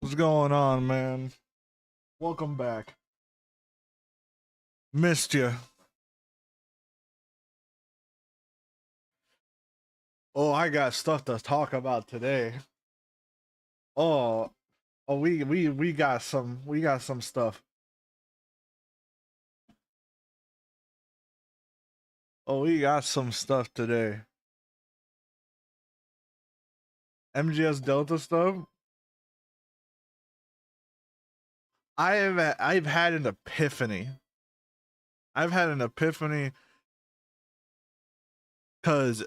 What's going on, man? Welcome back. Missed you. Oh, I got stuff to talk about today. Oh, we got some stuff. Oh, we got some stuff today. MGS Delta stuff. I've had an epiphany. I've had an epiphany because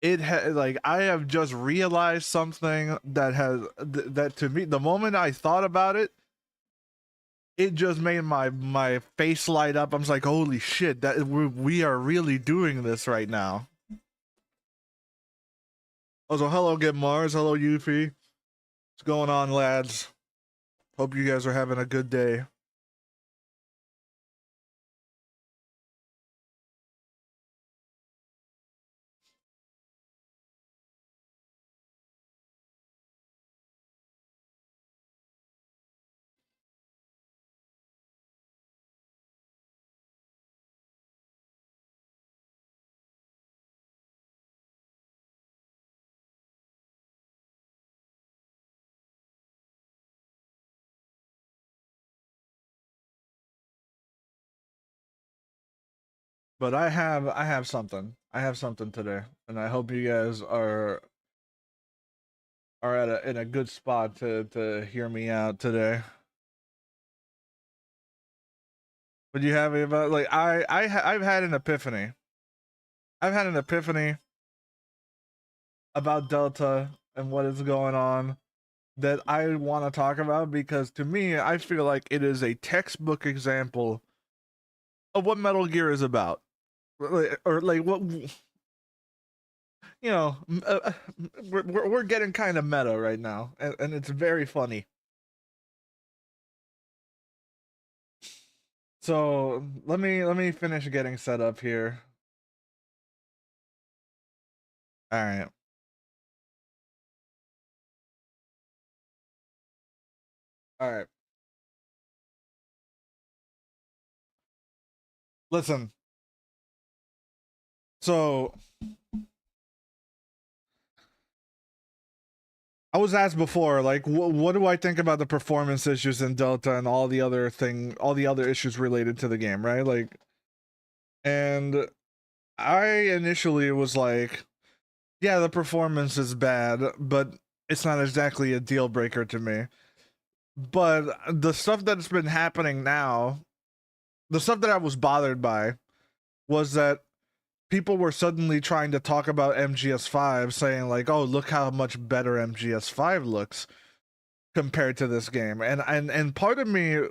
like I have just realized something that to me the moment I thought about it, it just made my face light up. I'm just like, holy shit, that we are really doing this right now. Also, hello, Get Mars. Hello, Yuffie. What's going on, lads? Hope you guys are having a good day. But I have something. I have something today, and I hope you guys are in a good spot to hear me out today. But you have about like I've had an epiphany. I've had an epiphany about Delta and what is going on that I want to talk about because to me, I feel like it is a textbook example of what Metal Gear is about, or like what you know. We're getting kind of meta right now, and it's very funny. So let me finish getting set up here. All right, all right. Listen. So I was asked before, like, what do I think about the performance issues in Delta and all the other issues related to the game, right? Like, and I initially was like, yeah, the performance is bad, but it's not exactly a deal breaker to me. But the stuff that's been happening now, the stuff that I was bothered by was that people were suddenly trying to talk about MGS5, saying like, "Oh, look how much better MGS5 looks compared to this game." And part of me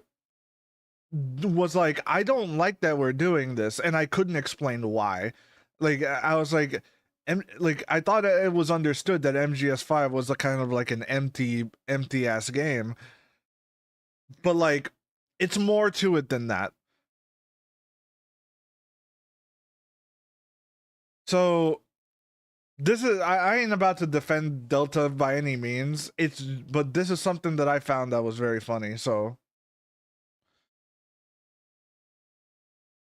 was like, I don't like that we're doing this, and I couldn't explain why. Like I was like I thought it was understood that MGS5 was a kind of like an empty ass game, but like it's more to it than that. So this is I ain't about to defend Delta by any means. But this is something that I found that was very funny. So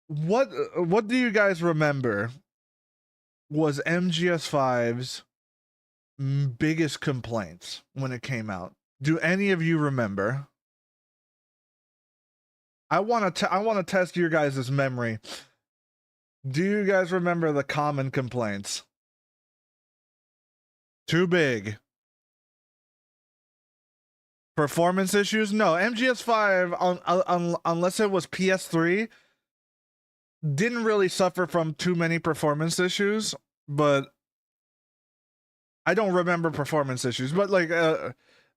what do you guys remember was MGS5's biggest complaints when it came out? Do any of you remember? I want to test your guys' memory. Do you guys remember the common complaints? Too big. Performance issues? No, MGS5 unless it was PS3 didn't really suffer from too many performance issues, but I don't remember performance issues, but like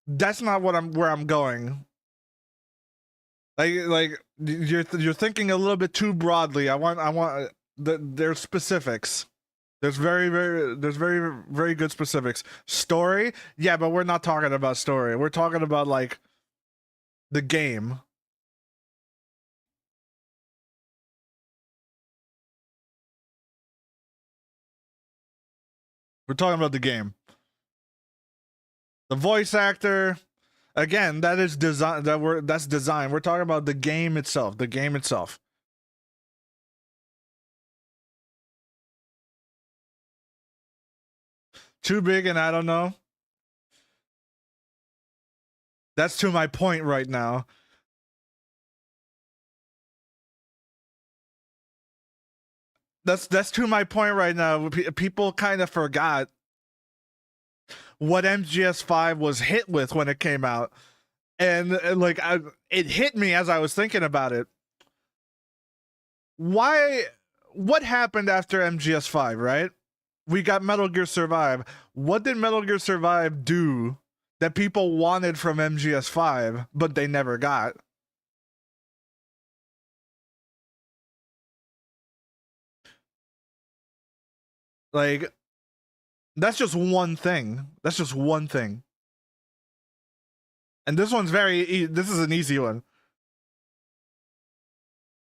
that's not what I'm where I'm going. Like you're thinking a little bit too broadly. I want there's specifics. There's very good specifics. Story? Yeah, but we're not talking about story. We're talking about like the game. We're talking about the game. The voice actor, Again, that is design. That's design. We're talking about the game itself. The game itself. Too big, and I don't know. That's to my point right now. That's to my point right now. People kind of forgot what MGS5 was hit with when it came out, and like it hit me as I was thinking about it. Why? What happened after MGS5? Right? We got Metal Gear Survive. What did Metal Gear Survive do that people wanted from MGS5 but they never got? Like, that's just one thing. That's just one thing. And this one's this is an easy one.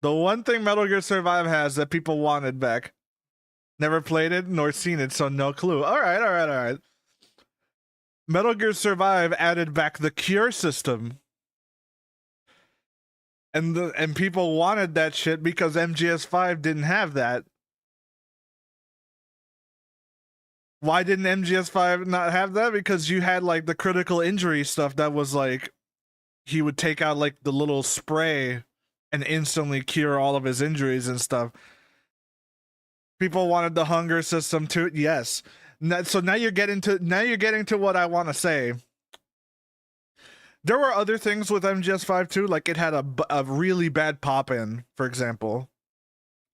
The one thing Metal Gear Survive has that people wanted back. Never played it nor seen it, so no clue. All right. Metal Gear Survive added back the cure system. And people wanted that shit because MGS5 didn't have that. Why didn't MGS5 not have that? Because you had like the critical injury stuff that was like he would take out like the little spray and instantly cure all of his injuries and stuff. People wanted the hunger system too. Yes. So now you're getting to what I want to say. There were other things with MGS5 too, like it had a really bad pop in, for example.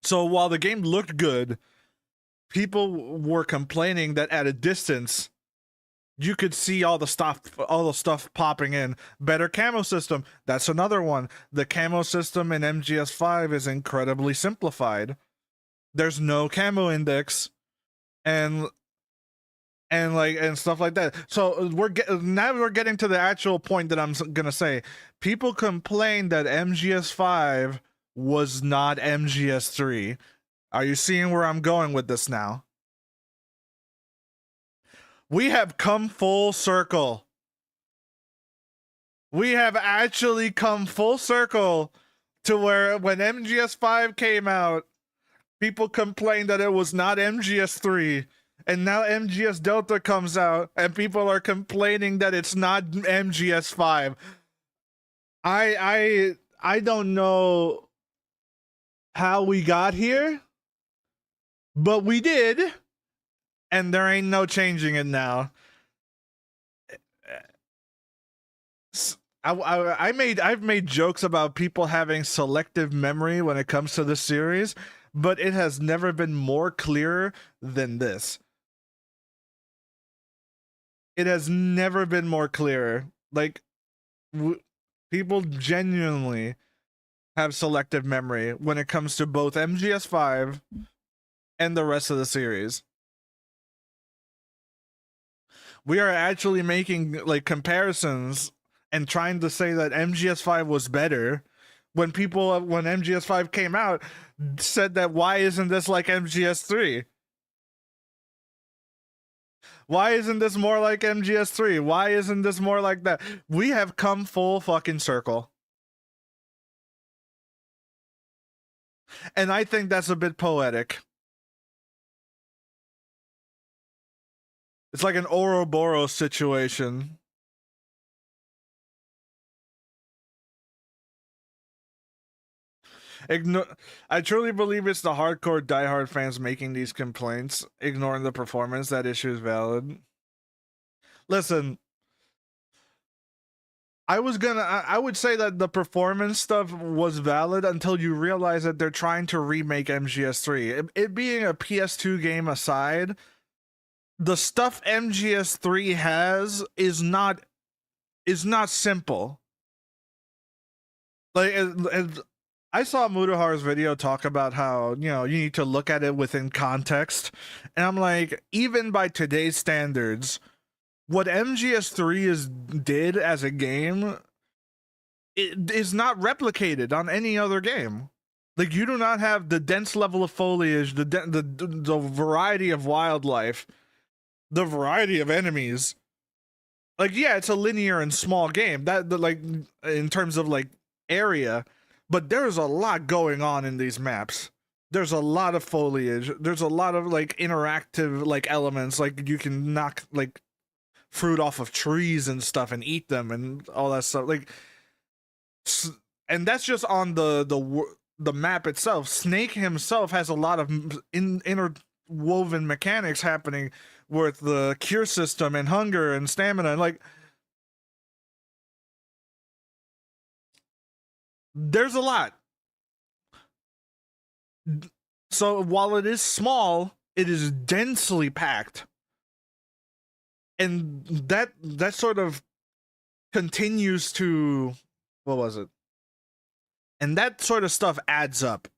So while the game looked good, people were complaining that at a distance you could see all the stuff popping in. Better camo system, that's another one. The camo system in MGS5 is incredibly simplified. There's no camo index and stuff like that. So we're getting to the actual point that I'm gonna say. People complained that MGS5 was not MGS3. Are you seeing where I'm going with this now? We have come full circle. We have actually come full circle to where when MGS5 came out, people complained that it was not MGS3. And now MGS Delta comes out and people are complaining that it's not MGS5. I don't know how we got here, but we did, and there ain't no changing it now. I've made jokes about people having selective memory when it comes to this series, but it has never been more clear than this. It has never been more clear. Like, people genuinely have selective memory when it comes to both MGS5 and the rest of the series. We are actually making like comparisons and trying to say that MGS5 was better when MGS5 came out said that why isn't this like MGS3? Why isn't this more like MGS3? Why isn't this more like that? We have come full fucking circle. And I think that's a bit poetic. It's like an Ouroboros situation. I truly believe it's the hardcore diehard fans making these complaints, ignoring the performance. That issue is valid. Listen, I would say that the performance stuff was valid until you realize that they're trying to remake MGS3. It being a PS2 game aside, the stuff MGS3 has is not simple. Like I saw Mudahar's video talk about how, you need to look at it within context. And I'm like, even by today's standards, what MGS3 did as a game, it is not replicated on any other game. Like, you do not have the dense level of foliage, the variety of wildlife, the variety of enemies like, yeah, it's a linear and small game like in terms of like area, but there's a lot going on in these maps. There's a lot of foliage. There's a lot of like interactive like elements. Like you can knock like fruit off of trees and stuff and eat them and all that stuff. Like, and that's just on the map itself. Snake himself has a lot of interwoven mechanics happening with the cure system and hunger and stamina. And like, there's a lot. So while it is small, it is densely packed. And that sort of continues to, what was it? And that sort of stuff adds up.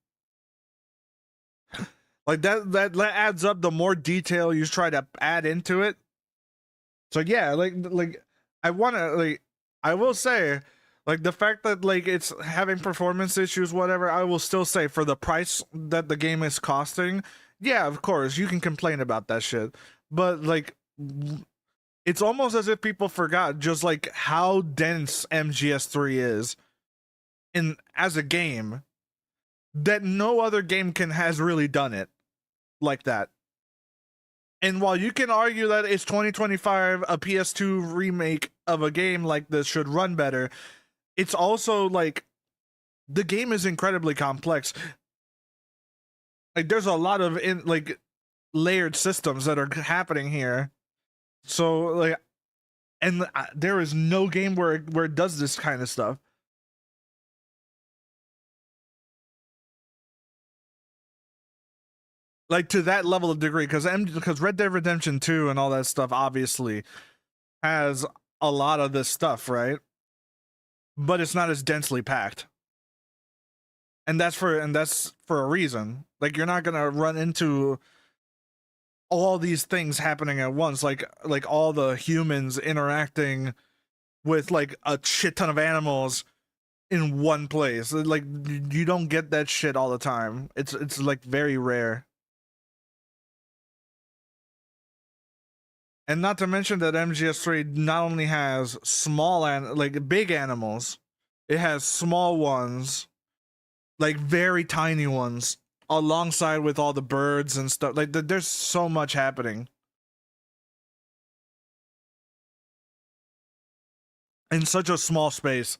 Like that adds up the more detail you try to add into it. So yeah, like I want to like I will say like the fact that like it's having performance issues whatever, I will still say for the price that the game is costing, yeah, of course, you can complain about that shit. But like it's almost as if people forgot just like how dense MGS3 is in as a game, that no other game has really done it like that. And while you can argue that it's 2025, a PS2 remake of a game like this should run better, it's also like the game is incredibly complex. Like there's a lot of layered systems that are happening here. So like, and there is no game where it does this kind of stuff. Like to that level of degree, because Red Dead Redemption 2 and all that stuff obviously has a lot of this stuff, right? But it's not as densely packed. And that's for a reason. Like you're not gonna run into all these things happening at once, like all the humans interacting with like a shit ton of animals in one place. Like you don't get that shit all the time. It's like very rare. And not to mention that MGS3 not only has small and like big animals, it has small ones, like very tiny ones, alongside with all the birds and stuff. Like there's so much happening in such a small space.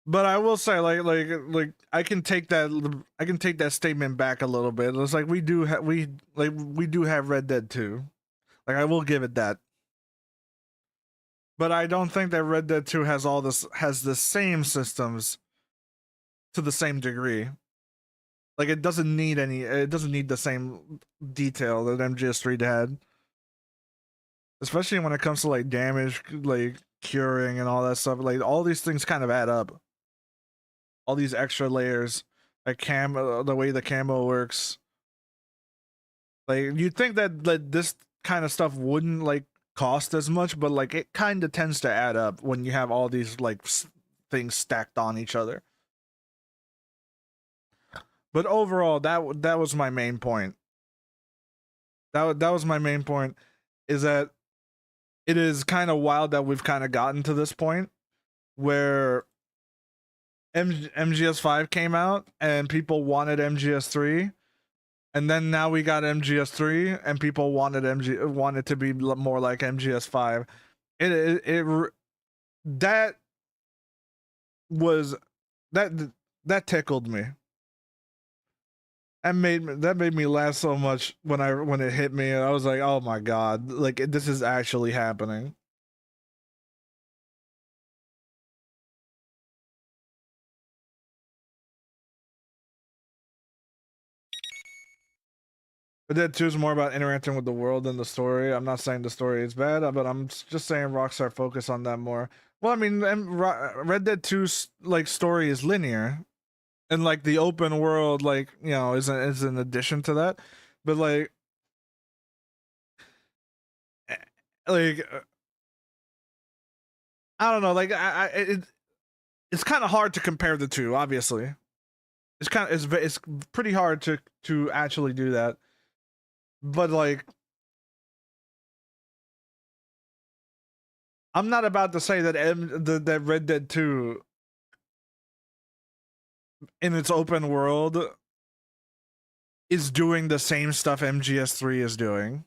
But I will say, like I can take that statement back a little bit. It's like we do have Red Dead 2. Like I will give it that. But I don't think that Red Dead 2 has the same systems to the same degree. Like it doesn't need the same detail that MGS3 had. Especially when it comes to like damage, like curing and all that stuff. Like all these things kind of add up. All these extra layers, like the way the camo works. Like you'd think that this kind of stuff wouldn't like cost as much, but like it kind of tends to add up when you have all these like things stacked on each other. But overall, that was my main point. That was my main point, is that it is kind of wild that we've kind of gotten to this point where MGS5 came out and people wanted MGS3, and then now we got MGS3 and people wanted to be more like MGS5. It that was that tickled me. That made me laugh so much when it hit me. I was like, oh my god, like this is actually happening. But that too is more about interacting with the world than the story. I'm not saying the story is bad, but I'm just saying Rockstar focus on that more. Well, I mean, Red Dead 2's like story is linear, and like the open world, like you know, is an addition to that. But eh, like I don't know, like it's kind of hard to compare the two, obviously. it's pretty hard to actually do that. But like, I'm not about to say that that Red Dead 2 in its open world is doing the same stuff MGS3 is doing.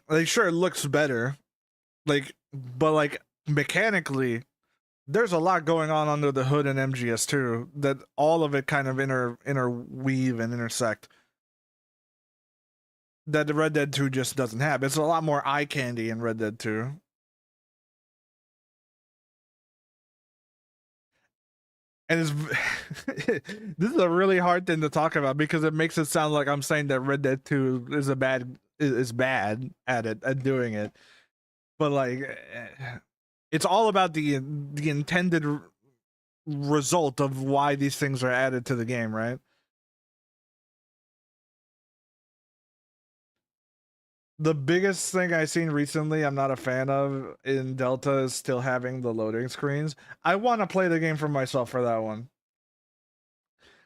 Like sure, it looks better, but like mechanically, there's a lot going on under the hood in MGS2 that all of it kind of interweave and intersect that the Red Dead 2 just doesn't have. It's a lot more eye candy in Red Dead 2. And it's this is a really hard thing to talk about because it makes it sound like I'm saying that Red Dead 2 is bad at doing it. But like it's all about the intended result of why these things are added to the game, right? The biggest thing I've seen recently I'm not a fan of in Delta is still having the loading screens. I want to play the game for myself for that one.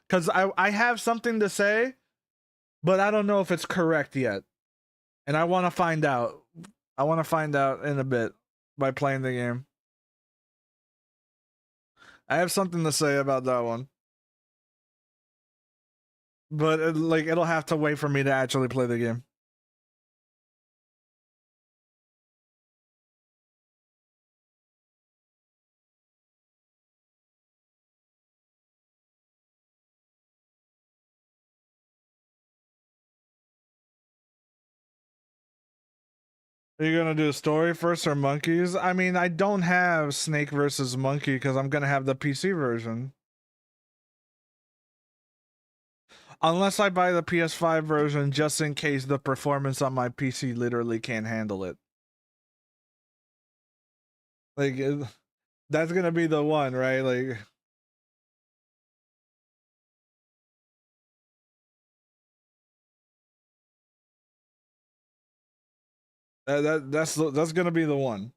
Because I have something to say, but I don't know if it's correct yet. And I want to find out. I want to find out in a bit by playing the game. I have something to say about that one. But like it'll have to wait for me to actually play the game. Are you gonna do story first or monkeys? I mean, I don't have Snake versus Monkey because I'm gonna have the PC version. Unless I buy the PS5 version just in case the performance on my PC literally can't handle it. Like, that's gonna be the one, right? Like, that's gonna be the one.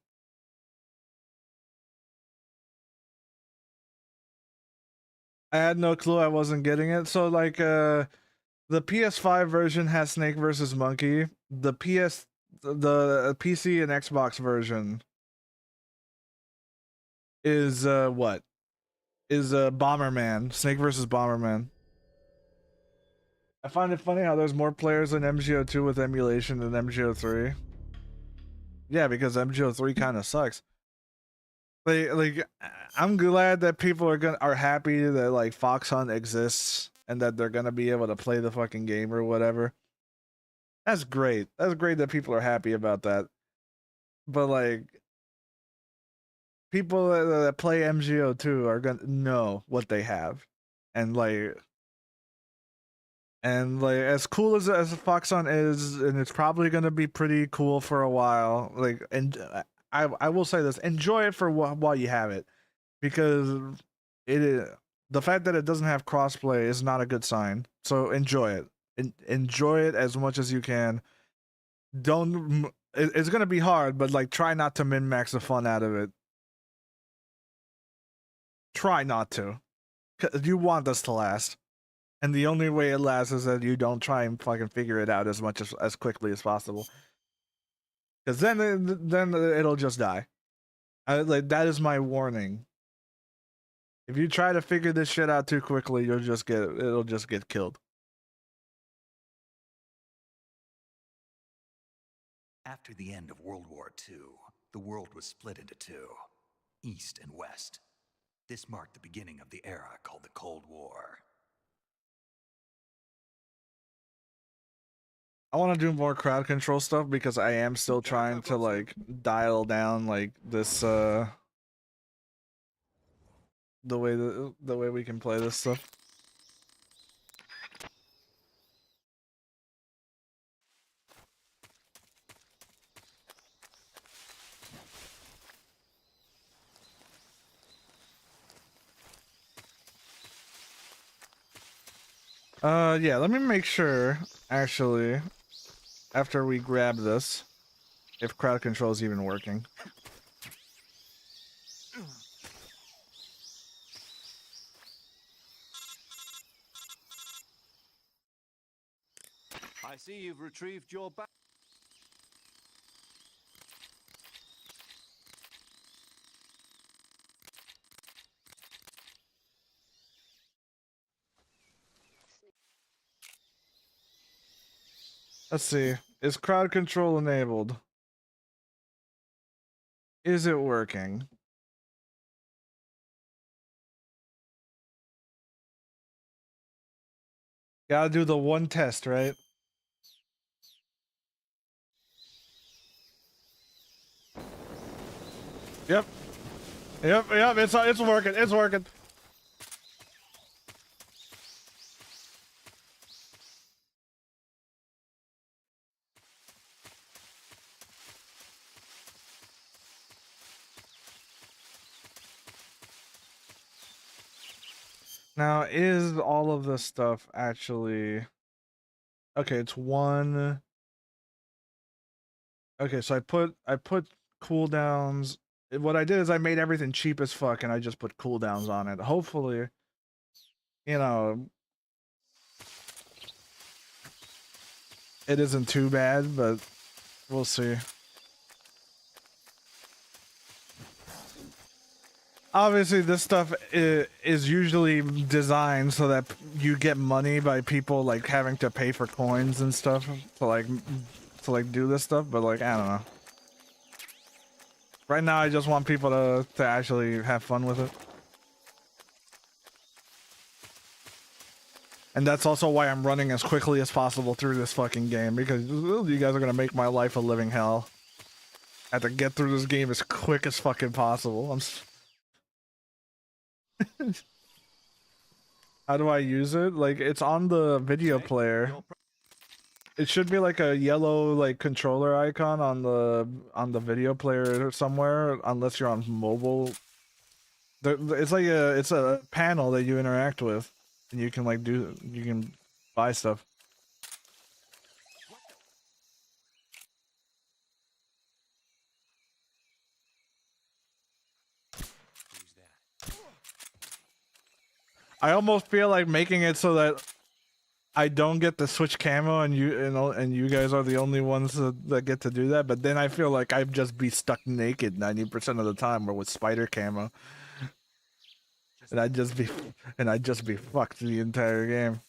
I had no clue I wasn't getting it. So like, the PS5 version has Snake versus Monkey. The PC and Xbox version is what? Is Bomberman, Snake versus Bomberman. I find it funny how there's more players in MGO2 with emulation than MGO3. Yeah, because MGO3 kind of sucks. Like, I'm glad that people are happy that like Fox Hunt exists and that they're gonna be able to play the fucking game or whatever. That's great. That's great that people are happy about that. But like, people that play MGO2 are gonna know what they have, and like, as cool as Fox Hunt is, and it's probably gonna be pretty cool for a while. Like, and I will say this: enjoy it for while you have it, because it is, the fact that it doesn't have crossplay is not a good sign. So enjoy it. Enjoy it as much as you can. Don't. It's gonna be hard, but like, try not to min max the fun out of it. Try not to. 'Cause you want this to last. And the only way it lasts is that you don't try and fucking figure it out as much as quickly as possible. Because then it'll just die. Like, that is my warning. If you try to figure this shit out too quickly, it'll just get killed. After the end of World War II, the world was split into two, East and West. This marked the beginning of the era called the Cold War. I want to do more crowd control stuff because I am still trying to like dial down like this the way we can play this stuff. Yeah, let me make sure actually after we grab this if crowd control is even working. I see you've retrieved your back. Let's see. Is crowd control enabled? Is it working? Gotta do the one test, right? Yep. Yep, it's working, it's working. Now, is all of this stuff actually... Okay, it's one... Okay, so I put cooldowns. What I did is I made everything cheap as fuck and I just put cooldowns on it. Hopefully, you know, it isn't too bad, but we'll see. Obviously, this stuff is usually designed so that you get money by people like having to pay for coins and stuff to like do this stuff, but like I don't know. Right now, I just want people to actually have fun with it. And that's also why I'm running as quickly as possible through this fucking game, because you guys are gonna make my life a living hell. I have to get through this game as quick as fucking possible. How do I use it? Like, it's on the video player. It should be like a yellow like controller icon on the video player or somewhere, unless you're on mobile. It's like it's a panel that you interact with, and you can like you can buy stuff. I almost feel like making it so that I don't get to switch camo, and you guys are the only ones that get to do that. But then I feel like I'd just be stuck naked 90% of the time, or with spider camo, and I'd just be fucked the entire game.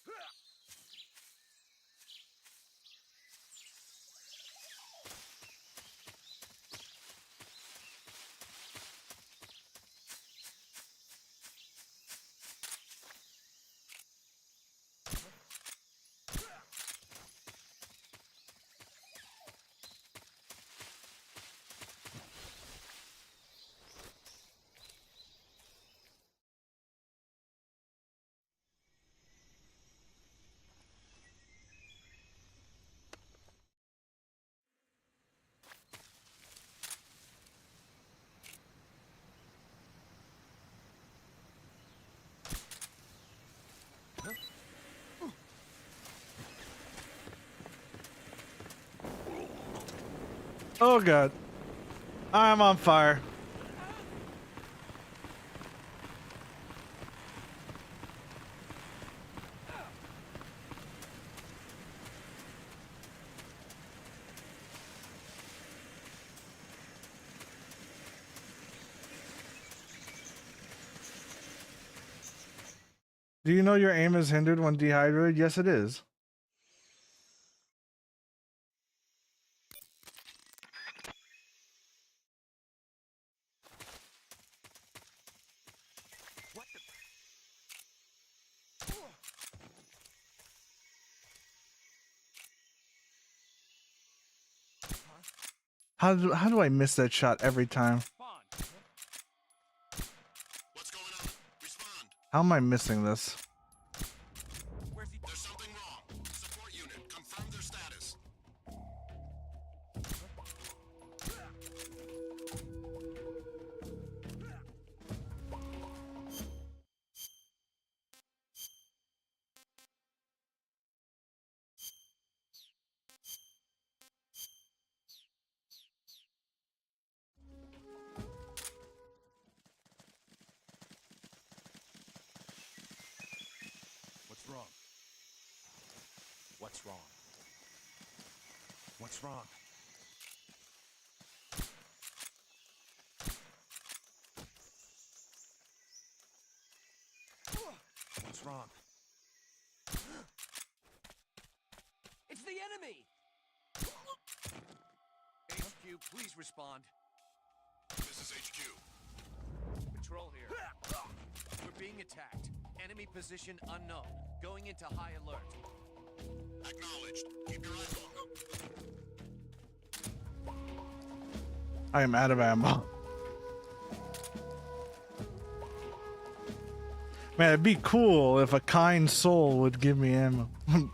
Oh god, I'm on fire. Do you know your aim is hindered when dehydrated? Yes, it is. How do I miss that shot every time? What's going on? Respond. How am I missing this? There's something wrong. Support unit, confirm their status. What's wrong? What's wrong? What's wrong? What's wrong? It's the enemy! HQ, please respond. This is HQ. Patrol here. We're being attacked. Enemy position unknown. Going into high alert. Acknowledged. Keep your eyes on them. I am out of ammo. Man, it'd be cool if a kind soul would give me ammo. I'm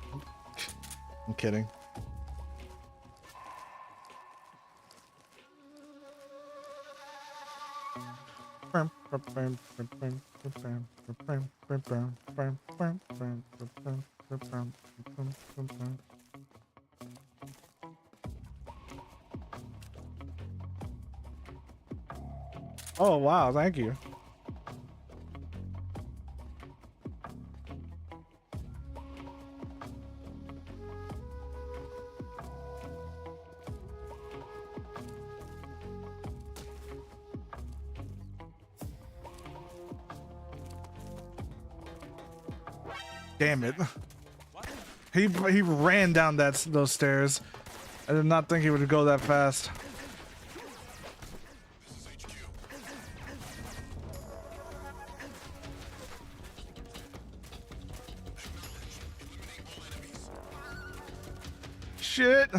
kidding. Oh wow, thank you. Damn it. He ran down those stairs. I did not think he would go that fast. This is HQ. Acknowledged. Eliminate all enemies. Shit.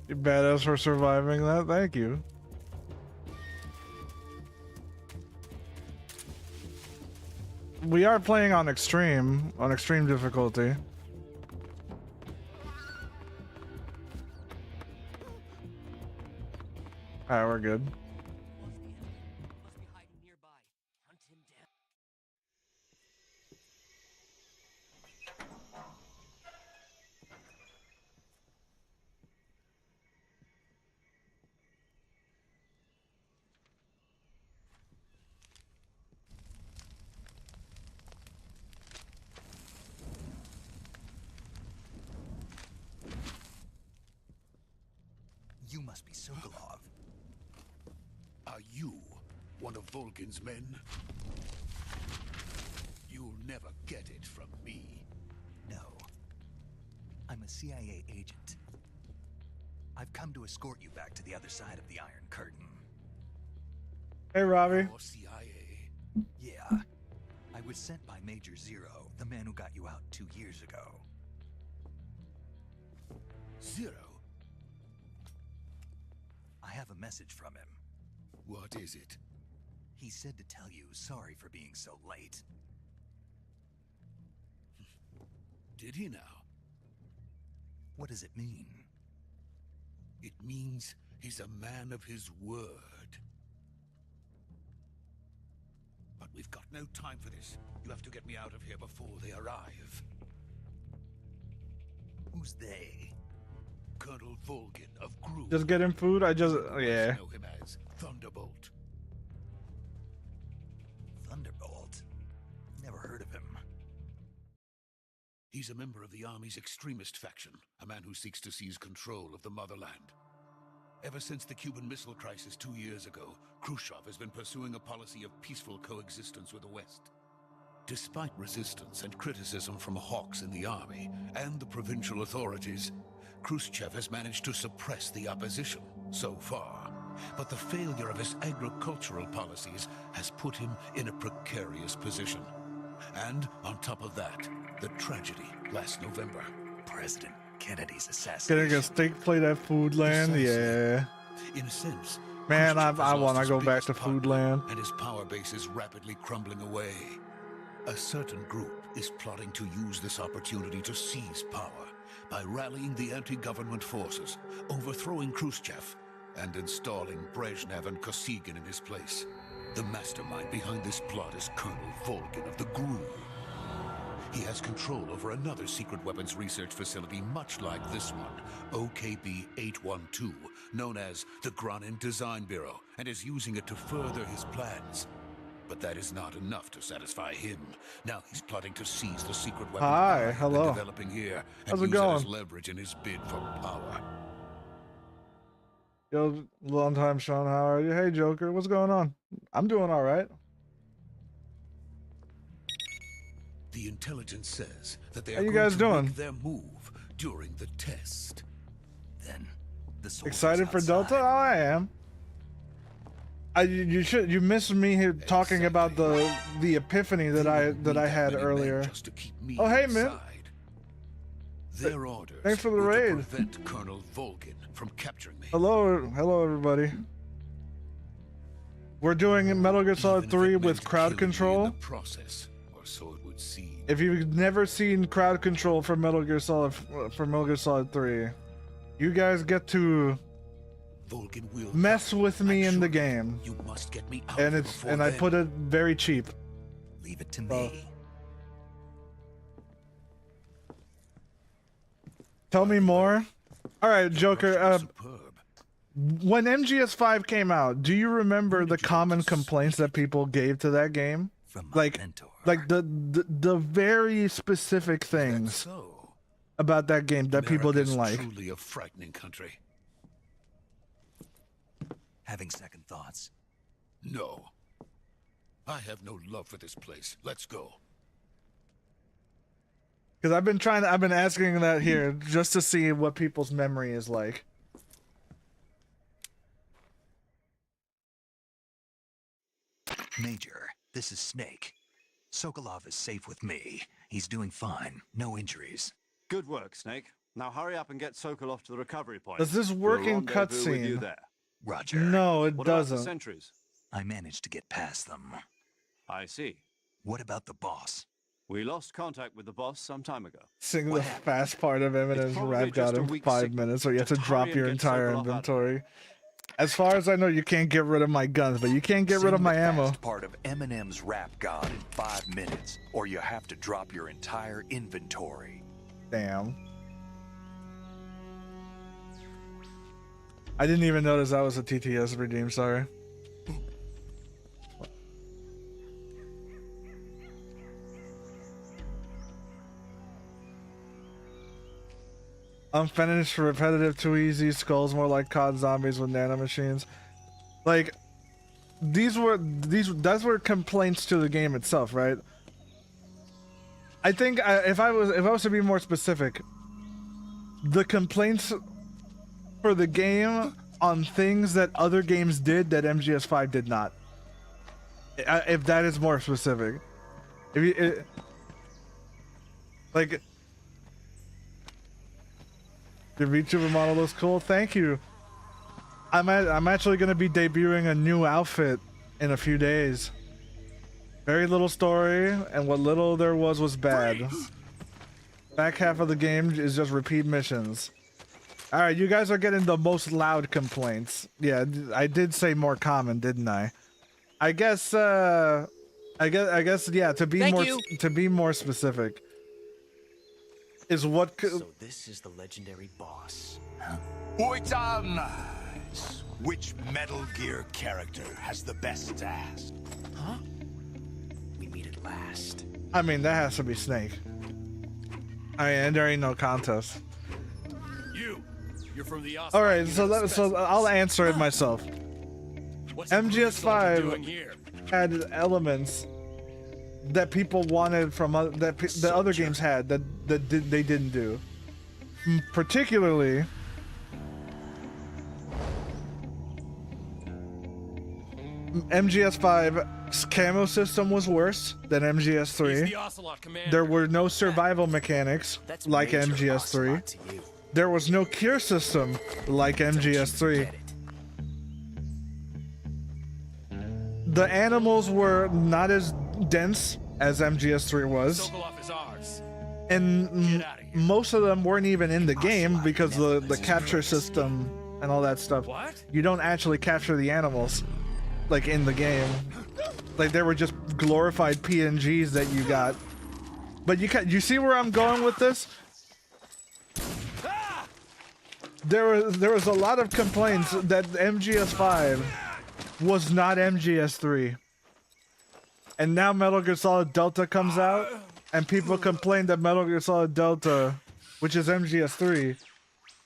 You badass for surviving that. Thank you. We are playing on extreme difficulty. Alright, we're good. Must be hiding nearby. Hunt him down. You must be Sokolov. Are you one of Volgin's men? You'll never get it from me. No. I'm a CIA agent. I've come to escort you back to the other side of the Iron Curtain. Hey, Robbie. Or CIA? Yeah. I was sent by Major Zero, the man who got you out 2 years ago. Zero? I have a message from him. What is it? He said to tell you sorry for being so late. Did he now? What does it mean? It means he's a man of his word. But we've got no time for this. You have to get me out of here before they arrive. Who's they? Colonel Volgin of Gru. Just get him food. I just yeah. know him as Thunderbolt. Thunderbolt? Never heard of him. He's a member of the Army's extremist faction, a man who seeks to seize control of the motherland. Ever since the Cuban Missile Crisis 2 years ago, Khrushchev has been pursuing a policy of peaceful coexistence with the West. Despite resistance and criticism from hawks in the army and the provincial authorities, Khrushchev has managed to suppress the opposition so far. But the failure of his agricultural policies has put him in a precarious position. And on top of that, the tragedy last November. President Kennedy's assassination. Getting a steak plate at Foodland. Yeah. In a sense, Man, Khrushchev I has want lost to his go back biggest to partner, Foodland. and his power base is rapidly crumbling away. A certain group is plotting to use this opportunity to seize power by rallying the anti-government forces, overthrowing Khrushchev, and installing Brezhnev and Kosygin in his place. The mastermind behind this plot is Colonel Volgin of the GRU. He has control over another secret weapons research facility much like this one, OKB-812, known as the Granin Design Bureau, and is using it to further his plans. But that is not enough to satisfy him. Now he's plotting to seize the secret weapons Hi, they're hello. developing here and How's it use it as going? leverage in his bid for power. Yo, long time, Sean. How are you? Hey, Joker. What's going on? I'm doing all right. The intelligence says that they How are you going guys to doing? make their move during the test. Then, the soldiers Excited for Delta? Oh, outside. I am. You missed me here talking about the epiphany that I had Many men earlier. just to keep me Oh, hey, man. inside. Their orders Thanks for the were raid. to prevent Colonel Volgin from capturing me. Hello everybody. We're doing Metal Gear Solid Even if 3 it with meant crowd killing me in control. the process, or so it would seem. If you've never seen crowd control for Metal Gear Solid 3, you guys get to Volgin will mess come. with me I'm in the sure game, You must get me out and before I then. put it very cheap. Leave it to Well, me. Tell me more. All right, Joker. Rush was superb. When MGS5 came out, do you remember Where the did you common get to complaints that people gave to that game? From my Like, mentor. the very specific That's things so. about that game that people America's didn't like. Truly a frightening country. Having second thoughts. No. I have no love for this place. Let's go. Because I've been asking that here just to see what people's memory is like. Major, this is Snake. Sokolov is safe with me. He's doing fine. No injuries. Good work, Snake. Now hurry up and get Sokolov to the recovery point. Does this We'll work in rendezvous with you cutscene? there. Roger. No, it What about the doesn't. sentries? I managed to get past them. I see. What about the boss? We lost contact with the boss some time ago. Sing What the happened? fast part of Eminem's probably rap just god a in weak 5 signal. minutes, or you have to Just drop hurry your and get entire Sokolov out of inventory. As far as I know, you can't get rid of my guns, but you can't get rid of Sing my the ammo. fast part of Eminem's Rap God in 5 minutes, or you have to drop your entire inventory. Damn. I didn't even notice that was a TTS redeem, sorry. Unfinished, repetitive, too easy, skulls more like COD zombies with nanomachines. Like, those were complaints to the game itself, right? I think if I was to be more specific, the complaints for the game on things that other games did that MGS5 did not. If that is more specific, if you like, your VTuber model looks cool. Thank you. I'm actually gonna be debuting a new outfit in a few days. Very little story, and what little there was bad. Back half of the game is just repeat missions. All right, you guys are getting the most loud complaints. Yeah, I did say more common, didn't I? I guess yeah, to be more specific is what So this is the legendary boss. Wait on eyes. Which Metal Gear character has the best ass? Huh? We meet at last. I mean, that has to be Snake. I mean, there ain't no contest. You're from the All right, so I'll answer it myself. What's MGS5 had elements that people wanted from the other games had that they didn't do. Particularly, MGS5's camo system was worse than MGS3. There were no survival mechanics That's like major MGS3. ocelot to you. There was no cure system like MGS3. Get it. The animals were not as dense as MGS3 was. Sokolov is ours. And Get outta here. most of them weren't even in the game because the capture system and all that stuff. What? You don't actually capture the animals like in the game. Like they were just glorified PNGs that you got. But you see where I'm going with this? There was a lot of complaints that MGS5 was not MGS3. And now Metal Gear Solid Delta comes out, and people complain that Metal Gear Solid Delta, which is MGS3,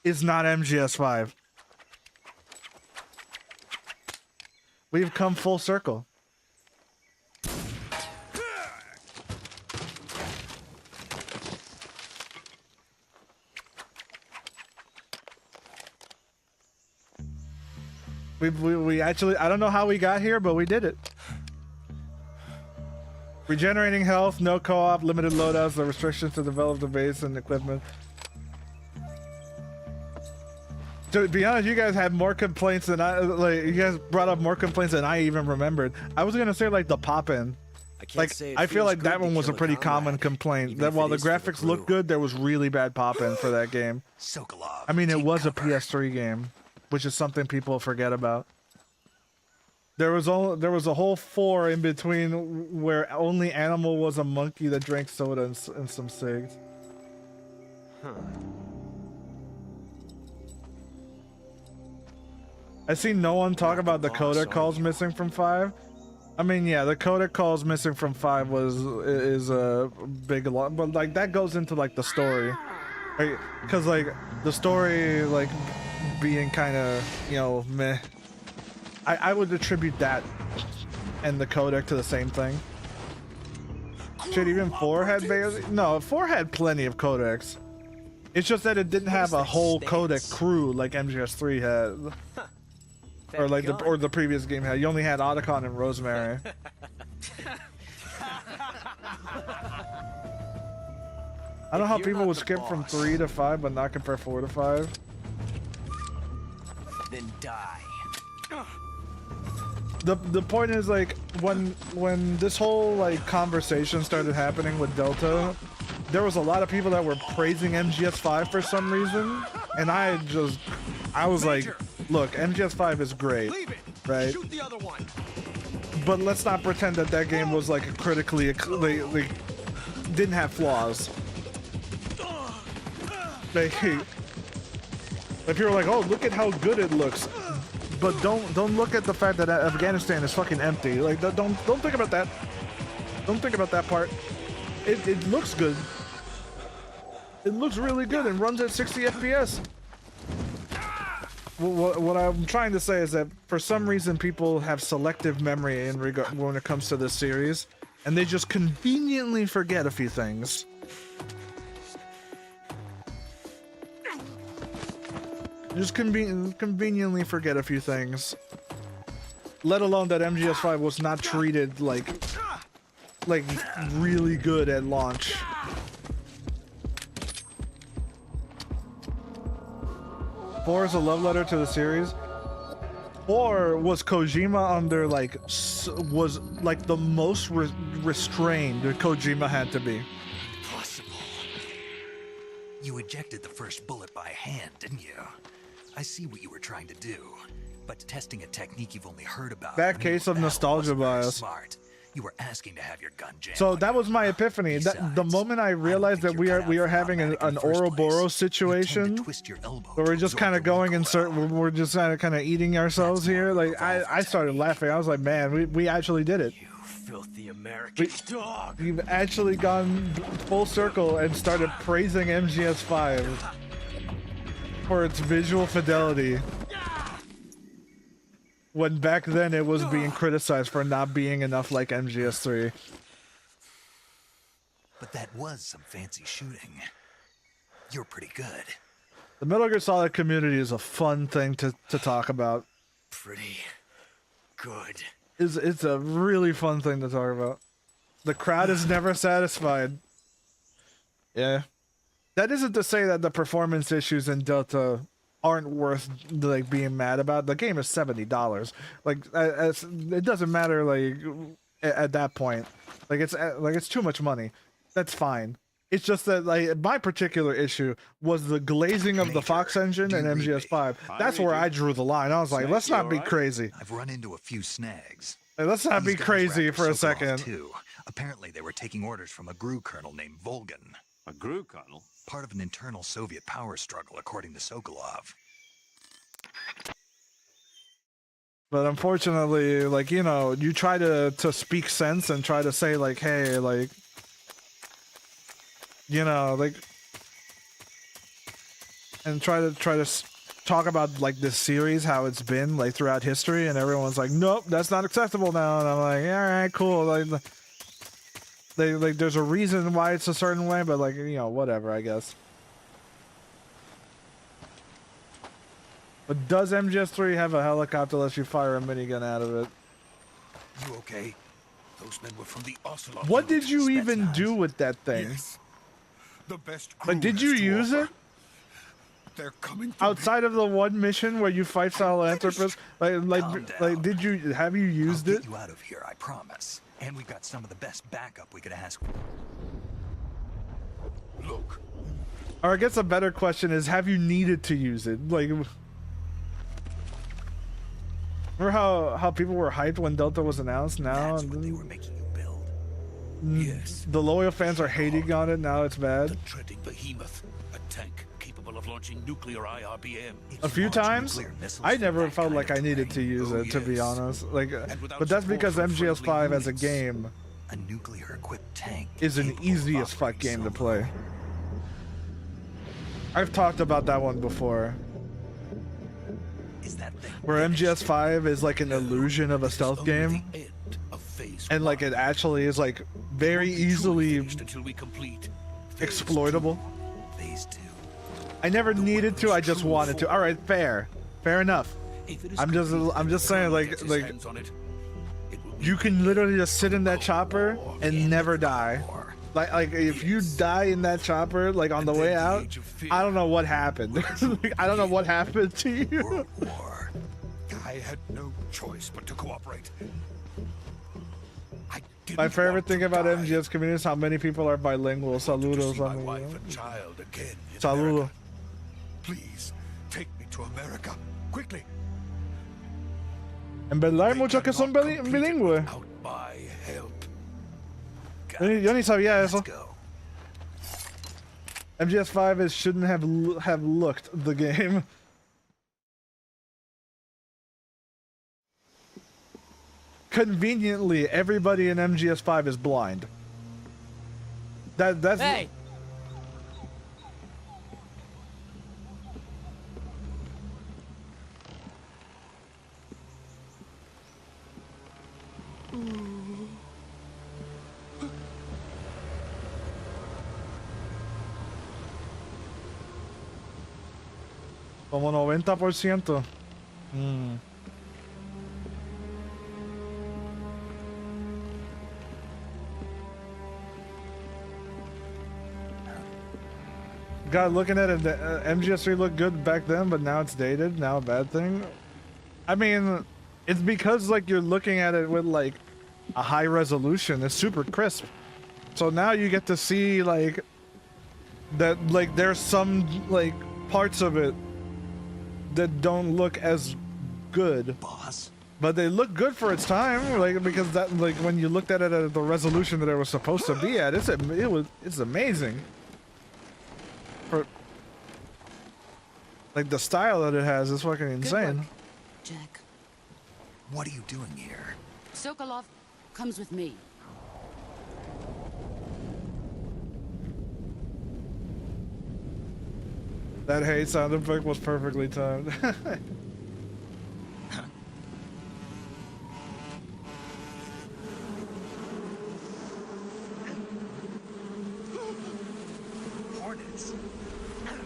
is not MGS5. We've come full circle. We actually, I don't know how we got here, but we did it. Regenerating health, no co-op, limited loadouts, the restrictions to develop the base and equipment. To be honest, you guys had more complaints than you guys brought up more complaints than I even remembered. I was gonna say like the pop-in. Like, I feel like that one was a pretty common complaint. That while the graphics looked good, there was really bad pop-in for that game. Sokolov, I mean, it take was a cover. PS3 game, which is something people forget about. There was a whole 4 in between where only animal was a monkey that drank soda and some cigs. I see no one talk about the codec calls missing from 5. I mean, yeah, the codec calls missing from 5 is a big lot, but like that goes into like the story, because like the story like being kind of, you know, meh. I would attribute that and the codec to the same thing. Shit, even 4 had barely. No, 4 had plenty of codecs. It's just that it didn't have a whole codec crew like MGS3 had. Or like the previous game had. You only had Otacon and Rosemary. I don't know how people would skip from 3 to 5 but not compare 4 to 5. Then die. The point is, like, when this whole like conversation started happening with Delta, there was a lot of people that were praising MGS5 for some reason, and I was like, look, MGS5 is great, right? Shoot the other one. But let's not pretend that that game was like critically like didn't have flaws. Like people are like, oh, look at how good it looks. But don't look at the fact that Afghanistan is fucking empty. Like don't think about that. Don't think about that part. It looks good. It looks really good and runs at 60 FPS. What I'm trying to say is that for some reason people have selective memory in regard when it comes to this series, and they just conveniently forget a few things. Just conveniently forget a few things. Let alone that MGS5 was not treated like really good at launch. Four is a love letter to the series. 4 was Kojima under was like the most restrained Kojima had to be. Impossible. You ejected the first bullet by hand, didn't you? I see what you were trying to do, but testing a technique you've only heard about. That case of nostalgia bias. Smart. You were asking to have your gun jammed. So that was my epiphany. That the moment I realized that we are having an Ouroboros situation, where we're just kind of going in we're just kind of eating ourselves here. Like I started laughing. I was like, man, we actually did it. You filthy American dog. We've actually gone full circle and started praising MGS5 for its visual fidelity, when back then it was being criticized for not being enough like MGS3. But that was some fancy shooting. You're pretty good. The Metal Gear Solid community is a fun thing to talk about. Pretty good. It's a really fun thing to talk about. The crowd is never satisfied. Yeah. That isn't to say that the performance issues in Delta aren't worth like being mad about. The game is $70. Like it doesn't matter like at that point. Like it's too much money. That's fine. It's just that like my particular issue was the glazing of the Fox engine and MGS5. That's where I drew the line. I was like, let's not be crazy. I've run into a few snags. Like, let's not be These guys crazy were after for a Sokolov, second. Too. Apparently, they were taking orders from a GRU colonel named Volgan. A GRU colonel? Part of an internal Soviet power struggle, according to Sokolov. But unfortunately, like, you know, you try to speak sense and try to say like, hey, like, you know, like, and try to talk about like this series, how it's been like throughout history, and everyone's like, nope, that's not acceptable now. And I'm like, all right, cool. Like, there's a reason why it's a certain way, but like, you know, whatever, I guess. But does MGS3 have a helicopter that lets you fire a minigun out of it? You okay? Those men were from the Ocelot. What unit. did you even do with that thing? Yes. The best Like, did you use it? They're coming for Outside of the one mission where you fight Sahelanthropus, like, did you have you used I'll it? get you out of here, I promise. And we've got some of the best backup we could ask. Look. Or I guess a better question is, have you needed to use it? Like, remember how people were hyped when Delta was announced? Now That's what they were making you build. Yes. The loyal fans are hating on it. Now it's bad. The treading behemoth, a tank capable of launching nuclear IRBM. It A can few launch times, nuclear missiles I from never that felt kind like of I needed to terrain. use it, to be yes. honest. Like, without but that's support because from MGS5 friendly as a units. game A nuclear-equipped tank is an capable of easy as fuck operating game to solo. play. I've talked about that one before, Is that thing where finished? MGS5 is like an illusion of a This is stealth only game, the end of phase and like one. it actually is like very Won't be truly easily finished until we complete phase exploitable. Phase 2. I never needed to. I just wanted to. All right, fair enough. two. If it is I'm just complete, saying, Colonel like gets his like hands on it, it will be you can literally just sit in that chopper and never die. Like if you die in that chopper, like on the way out, I don't know what happened. Like, I don't know what happened to you. World War. I had no choice but to cooperate. I didn't My favorite want thing to about die. MGS community is how many people are bilingual. I wanted to Saludos, see my amigo. wife and child again in Saludo. America. Please take me to America quickly. En verdad hay They muchos que son cannot complete it bilingües. without my help. Yo ni sabía eso. Let's go. MGS5 shouldn't have looked the game. Conveniently, everybody in MGS5 is blind. That's Hey! como 90%. God, looking at it, MGS3 looked good back then, but now it's dated. Now a bad thing. I mean, it's because like you're looking at it with like a high resolution. It's super crisp. So now you get to see like that. Like there's some like parts of it that don't look as good, Boss. but they look good for its time. Like because that like when you looked at it at the resolution that it was supposed to be at, it's amazing. For like the style that it has is fucking insane. Jack, What are you doing here? Sokolov comes with me. That hey sound effect was perfectly timed. Hornets.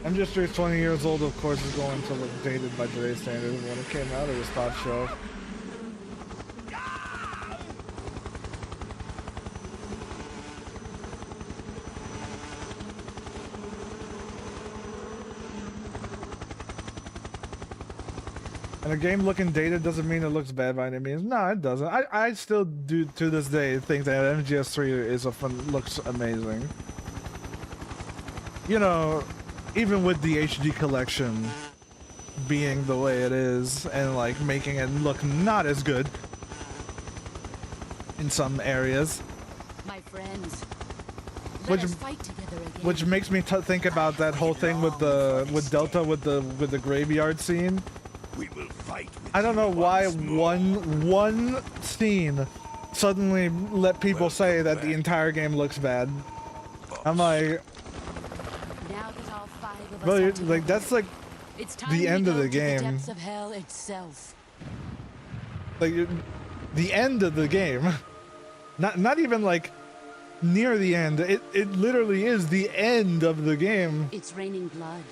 MGS3 is 20 years old, of course, is going to look dated by today's standards. When it came out, it was top shelf. And a game looking dated doesn't mean it looks bad by any means. No, it doesn't. I still do to this day think that MGS3 is looks amazing. You know, even with the HD collection being the way it is and like making it look not as good in some areas. My friends, Which- let us fight together again. Which makes me think about that whole thing with Delta with the graveyard scene. We will fight with I don't know you why once more. one scene suddenly let people say that the entire game looks bad. I'm like, Now that all 5 of us bro, are like together, that's like it's time the we end of go the to game. The depths of hell itself. like the end of the game. Not even like near the end. It literally is the end of the game. It's raining blood.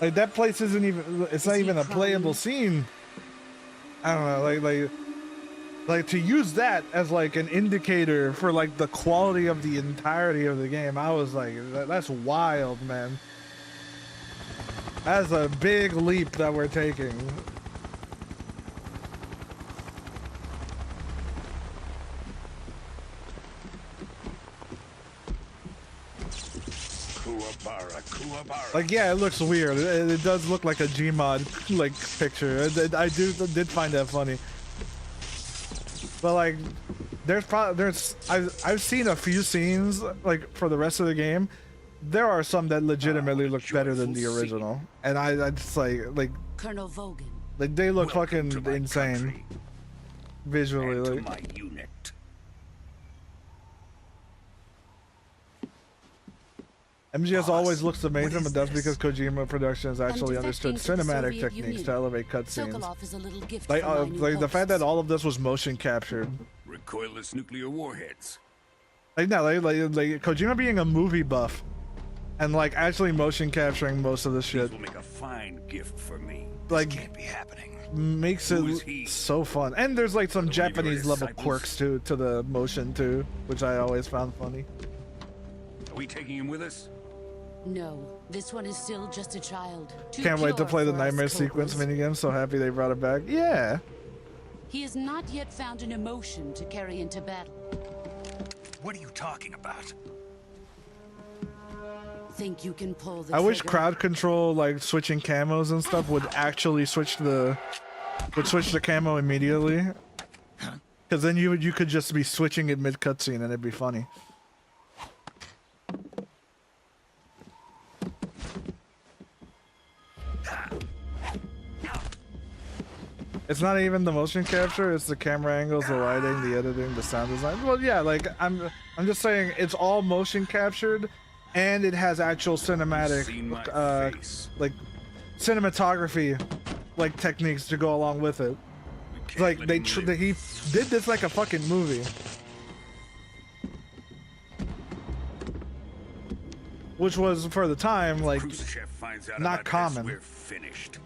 Like that place isn't even. It's not he even a crying? playable scene. I don't know. Like to use that as like an indicator for like the quality of the entirety of the game. I was like, that's wild, man. That's a big leap that we're taking. Kuwabara. Like, yeah, it looks weird. It does look like a Gmod like picture. I did find that funny. But like, I've seen a few scenes like for the rest of the game. There are some that legitimately look better than the original, and I just like Colonel Vogan. like they look Welcome to fucking my insane country visually. and to Like, my unit. MGS always looks amazing, What but is that's this? because Kojima Productions actually understood defecting to the cinematic Soviet techniques Union. to elevate cutscenes. Sokolov is a little gift Like, from my new like the fact that hosts. all of this was motion captured. Recoilless nuclear warheads. Like no, like Kojima being a movie buff, and like actually motion capturing most of the shit These will make a fine gift for me. Like- This can't be happening. makes Who is it he? so fun. And there's like some One of your Japanese level disciples? quirks to the motion too, which I always found funny. Are we taking him with us? No, this one is still just a child. Too Can't wait to pure play the for us nightmare sequence Cobras. minigame. So happy they brought it back. Yeah. He has not yet found an emotion to carry into battle. What are you talking about? Think you can pull the I wish trigger? crowd control, like switching camos and stuff, would actually switch the camo immediately. Because then you could just be switching it mid cutscene and it'd be funny. It's not even the motion capture, it's the camera angles, the lighting, the editing, the sound design. Well, yeah, like I'm just saying it's all motion captured and it has actual cinematic Seen my face. like cinematography like techniques to go along with it. We can't Like let they him live. he did this like a fucking movie. Which was for the time like Khrushchev finds out not about this, common. we're finished.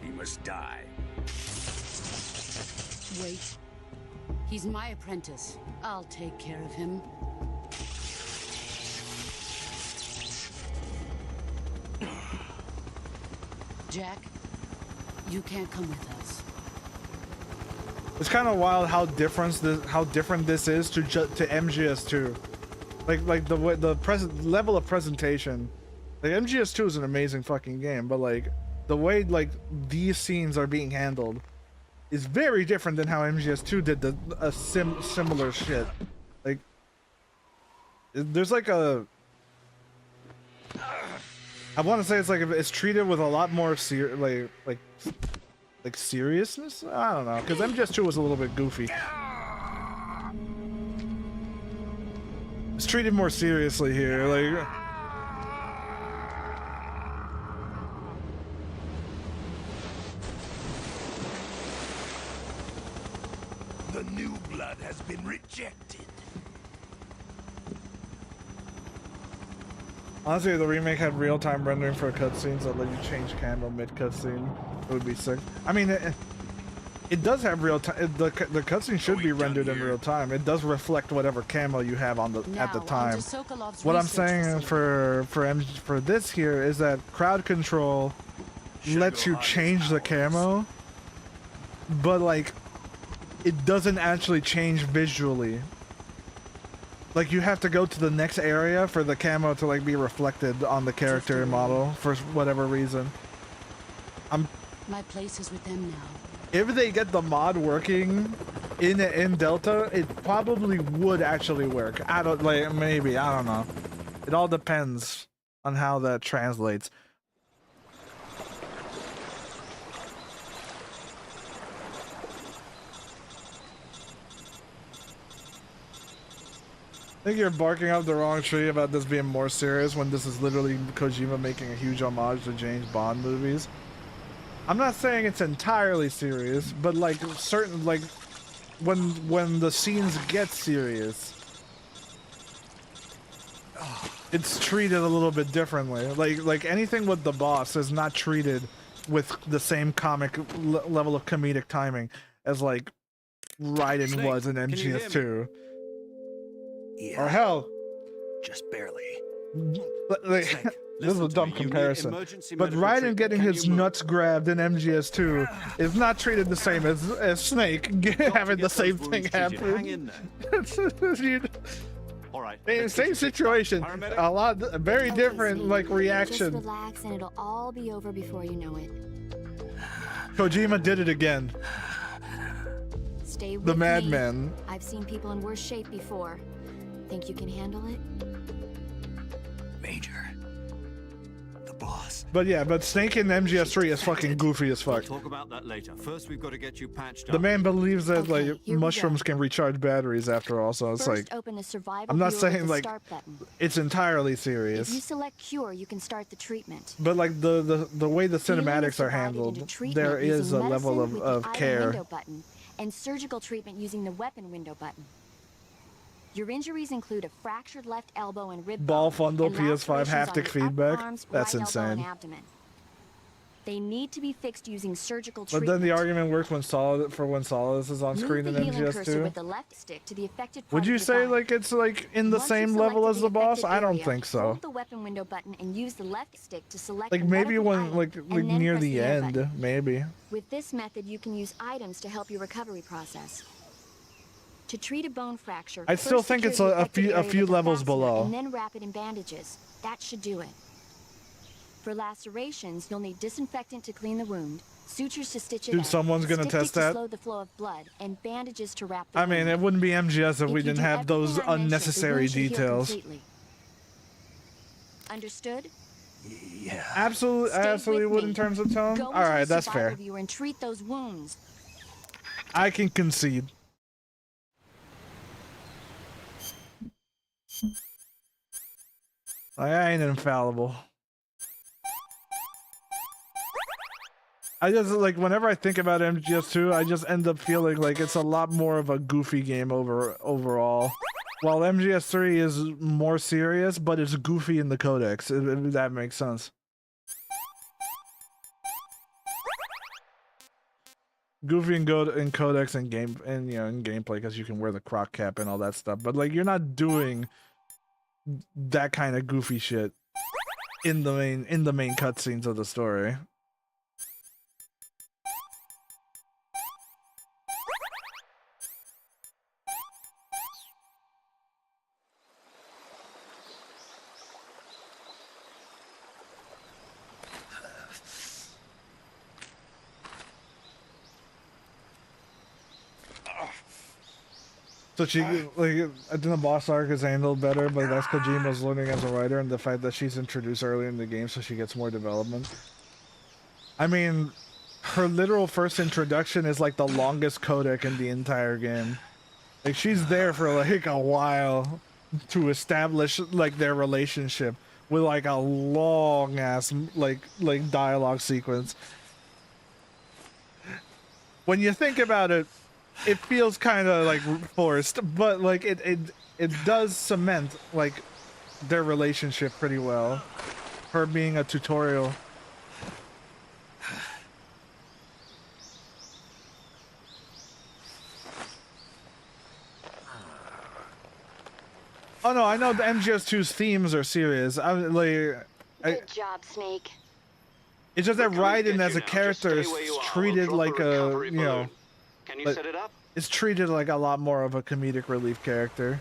He must die. Wait. He's my apprentice. I'll take care of him. Jack, you can't come with us. it's kind of wild how different this is to MGS2. Like the way the present level of presentation. Like MGS2 is an amazing fucking game, but like the way like these scenes are being handled is very different than how MGS2 did similar shit. Like there's like a I want to say it's like it's treated with a lot more like seriousness. I don't know, because MGS2 was a little bit goofy. It's treated more seriously here, like. The new blood has been rejected. Honestly, if the remake had real-time rendering for cutscenes that let you change camo mid-cutscene, it would be sick. I mean, It does have real time. The cutscene should be rendered in real time. It does reflect whatever camo you have on the at the time. What I'm saying for this here is that crowd control lets you change the camo, but like it doesn't actually change visually. Like you have to go to the next area for the camo to like be reflected on the character model for whatever reason. My place is with them now. If they get the mod working in Delta, it probably would actually work. I don't like maybe, I don't know. It all depends on how that translates. I think you're barking up the wrong tree about this being more serious when this is literally Kojima making a huge homage to James Bond movies. I'm not saying it's entirely serious, but like certain like when the scenes get serious, it's treated a little bit differently. Like anything with the boss is not treated with the same comic level of comedic timing as like Raiden was in MGS2. Yeah, Or hell, just barely. like, this is a dumb comparison, but Raiden getting his nuts grabbed in MGS2 is not treated the same as Snake having the same thing happen. Hang in there. All right. Same situation, a lot, very different like reaction. Just relax and it'll all be over before you know it. Kojima did it again. Stay with The me. madman. I've seen people in worse shape before. Think you can handle it? Major. The boss. But yeah, but Snake in MGS3 is fucking goofy as fuck. We'll talk about that later. First, we've got to get you patched up. The man believes that Okay, like here we mushrooms go. can recharge batteries after all, so it's First, like open the survival I'm not viewer saying with the like start button. it's entirely If you serious, select cure, you can start the treatment. but like the way the Healing is cinematics are divided handled, into treatment there is using a level medicine with the of item care. window button, and surgical treatment using the weapon window button. Your injuries include a fractured left elbow and rib Ball bone, fundle, and PS5 lacerations on haptic your upper feedback. arms, That's right elbow, and insane. abdomen. They need to be fixed using surgical But treatment. then the argument works when Solidus is on Move screen in the healing cursor with MGS2. the left stick to the affected part Would of you your say body. like it's like in the Once you've same level selected as the boss? affected I don't area, think so. Hold the weapon window button and use the left stick to select Like the maybe medical when item, like and then near press the air end, button. maybe. With this method, you can use items to help your recovery process. To treat a bone fracture, I still first think secure it's the a affected few area with a levels fastener, below. and then wrap it in bandages. That should do it. For lacerations, you'll need disinfectant to clean the wound, sutures to stitch it Dude, up, someone's gonna stitches test to that. slow the flow of blood, and bandages to wrap the I mean, wound. it wouldn't be MGS if we you didn't do have those everything I mentioned, the unnecessary wound should heal details. completely. Understood? Yeah. Absolutely, I Stay absolutely with would me. in terms of tone. Go All into right, the that's survival fair. viewer and treat those wounds. I can concede. Like, I ain't infallible. I just like whenever I think about MGS2, I just end up feeling like it's a lot more of a goofy game overall. While MGS3 is more serious, but it's goofy in the codex. If that makes sense. Goofy in codex and game and in gameplay because you can wear the croc cap and all that stuff. But like you're not doing that kind of goofy shit in the main cutscenes of the story. So she, like, I think the boss arc is handled better, but that's Kojima's learning as a writer and the fact that she's introduced early in the game so she gets more development. I mean, her literal first introduction is like the longest codec in the entire game. Like, she's there for like a while to establish like their relationship with like a long ass like dialogue sequence. When you think about it, it feels kind of like forced, but like it does cement like their relationship pretty well. Her being a tutorial. Oh no, I know the MGS2's themes are serious. I'm like, Good job, Snake. it's just that Raiden as a Just character stay is where you are. treated We'll drop like a a, recovery you know, balloon. Can you like, set it up? it's treated like a lot more of a comedic relief character.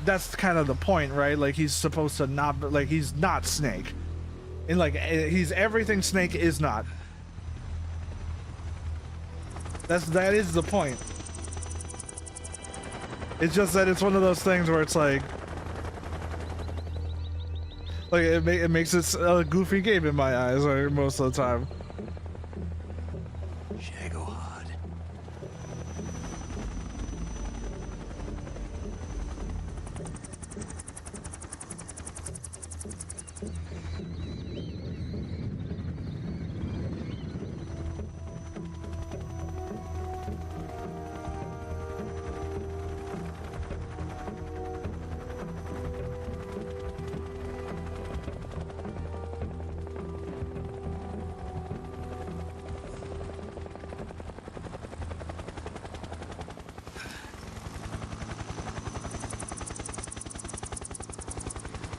That's kind of the point, right? Like he's supposed to not, like he's not Snake, and like he's everything Snake is not. That is the point. It's just that it's one of those things where it's like it makes it a goofy game in my eyes, like, most of the time. Shago hard.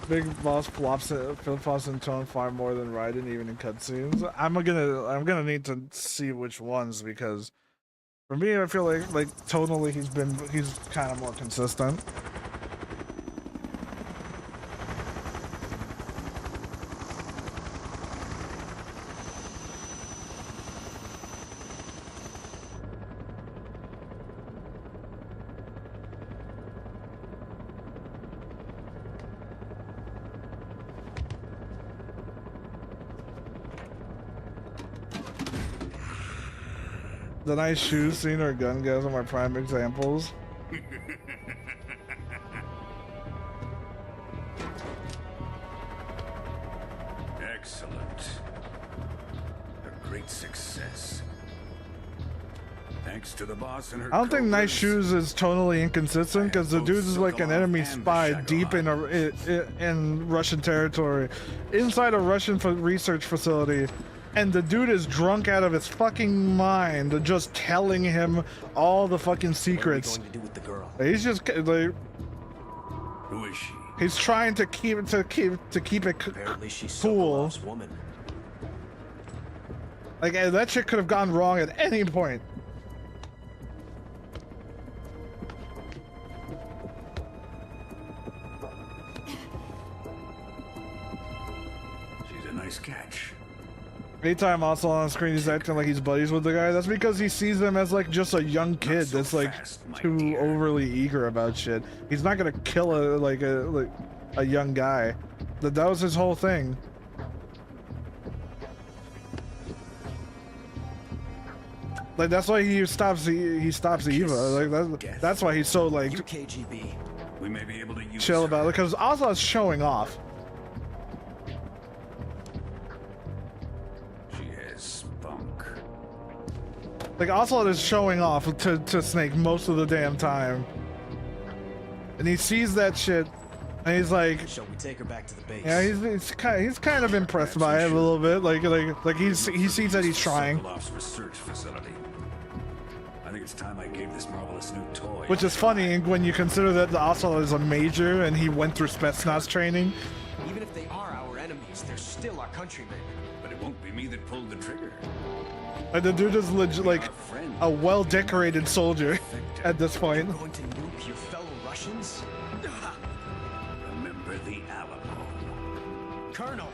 Big Boss flops in tone far more than Raiden, even in cutscenes. I'm gonna need to see which ones, because for me I feel like tonally he's kind of more consistent. The nice shoes scene or gun guys are my prime examples. Excellent. A great success. Thanks to the boss and her I don't think Nice cobras. Shoes is tonally inconsistent, because the dude is like an enemy spy deep in Russian territory, inside a Russian research facility, and the dude is drunk out of his fucking mind, just telling him all the fucking secrets. What are we going to do with the girl? He's just like, Who is she? he's trying to keep it Apparently she's cool. Sokolov's woman. Like that shit could have gone wrong at any point. She's a nice catch. Anytime also on screen he's acting like he's buddies with the guy, that's because he sees him as like just a young kid that's like too overly eager about shit. He's not gonna kill a young guy. That was his whole thing. Like that's why he stops Eva. Like that's why he's so like UKGB. We may be able to use chill her. about it, because Ozlaw's showing off. She has spunk. Like Ocelot is showing off to Snake most of the damn time, and he sees that shit, and he's like, Shall we take her back to the base? yeah, he's kind of impressed by it a little bit. Like he sees that he's trying, Sokolov's research facility. I think it's time I gave this marvelous new toy. which is funny when you consider that the Ocelot is a major and he went through Spetsnaz training. Even if they are our enemies, they're still our countrymen. But it won't be me that pulled the trigger. Like the dude is legit like a well-decorated soldier at this point. You're going to nuke your fellow Russians? Remember the Alamo. Colonel!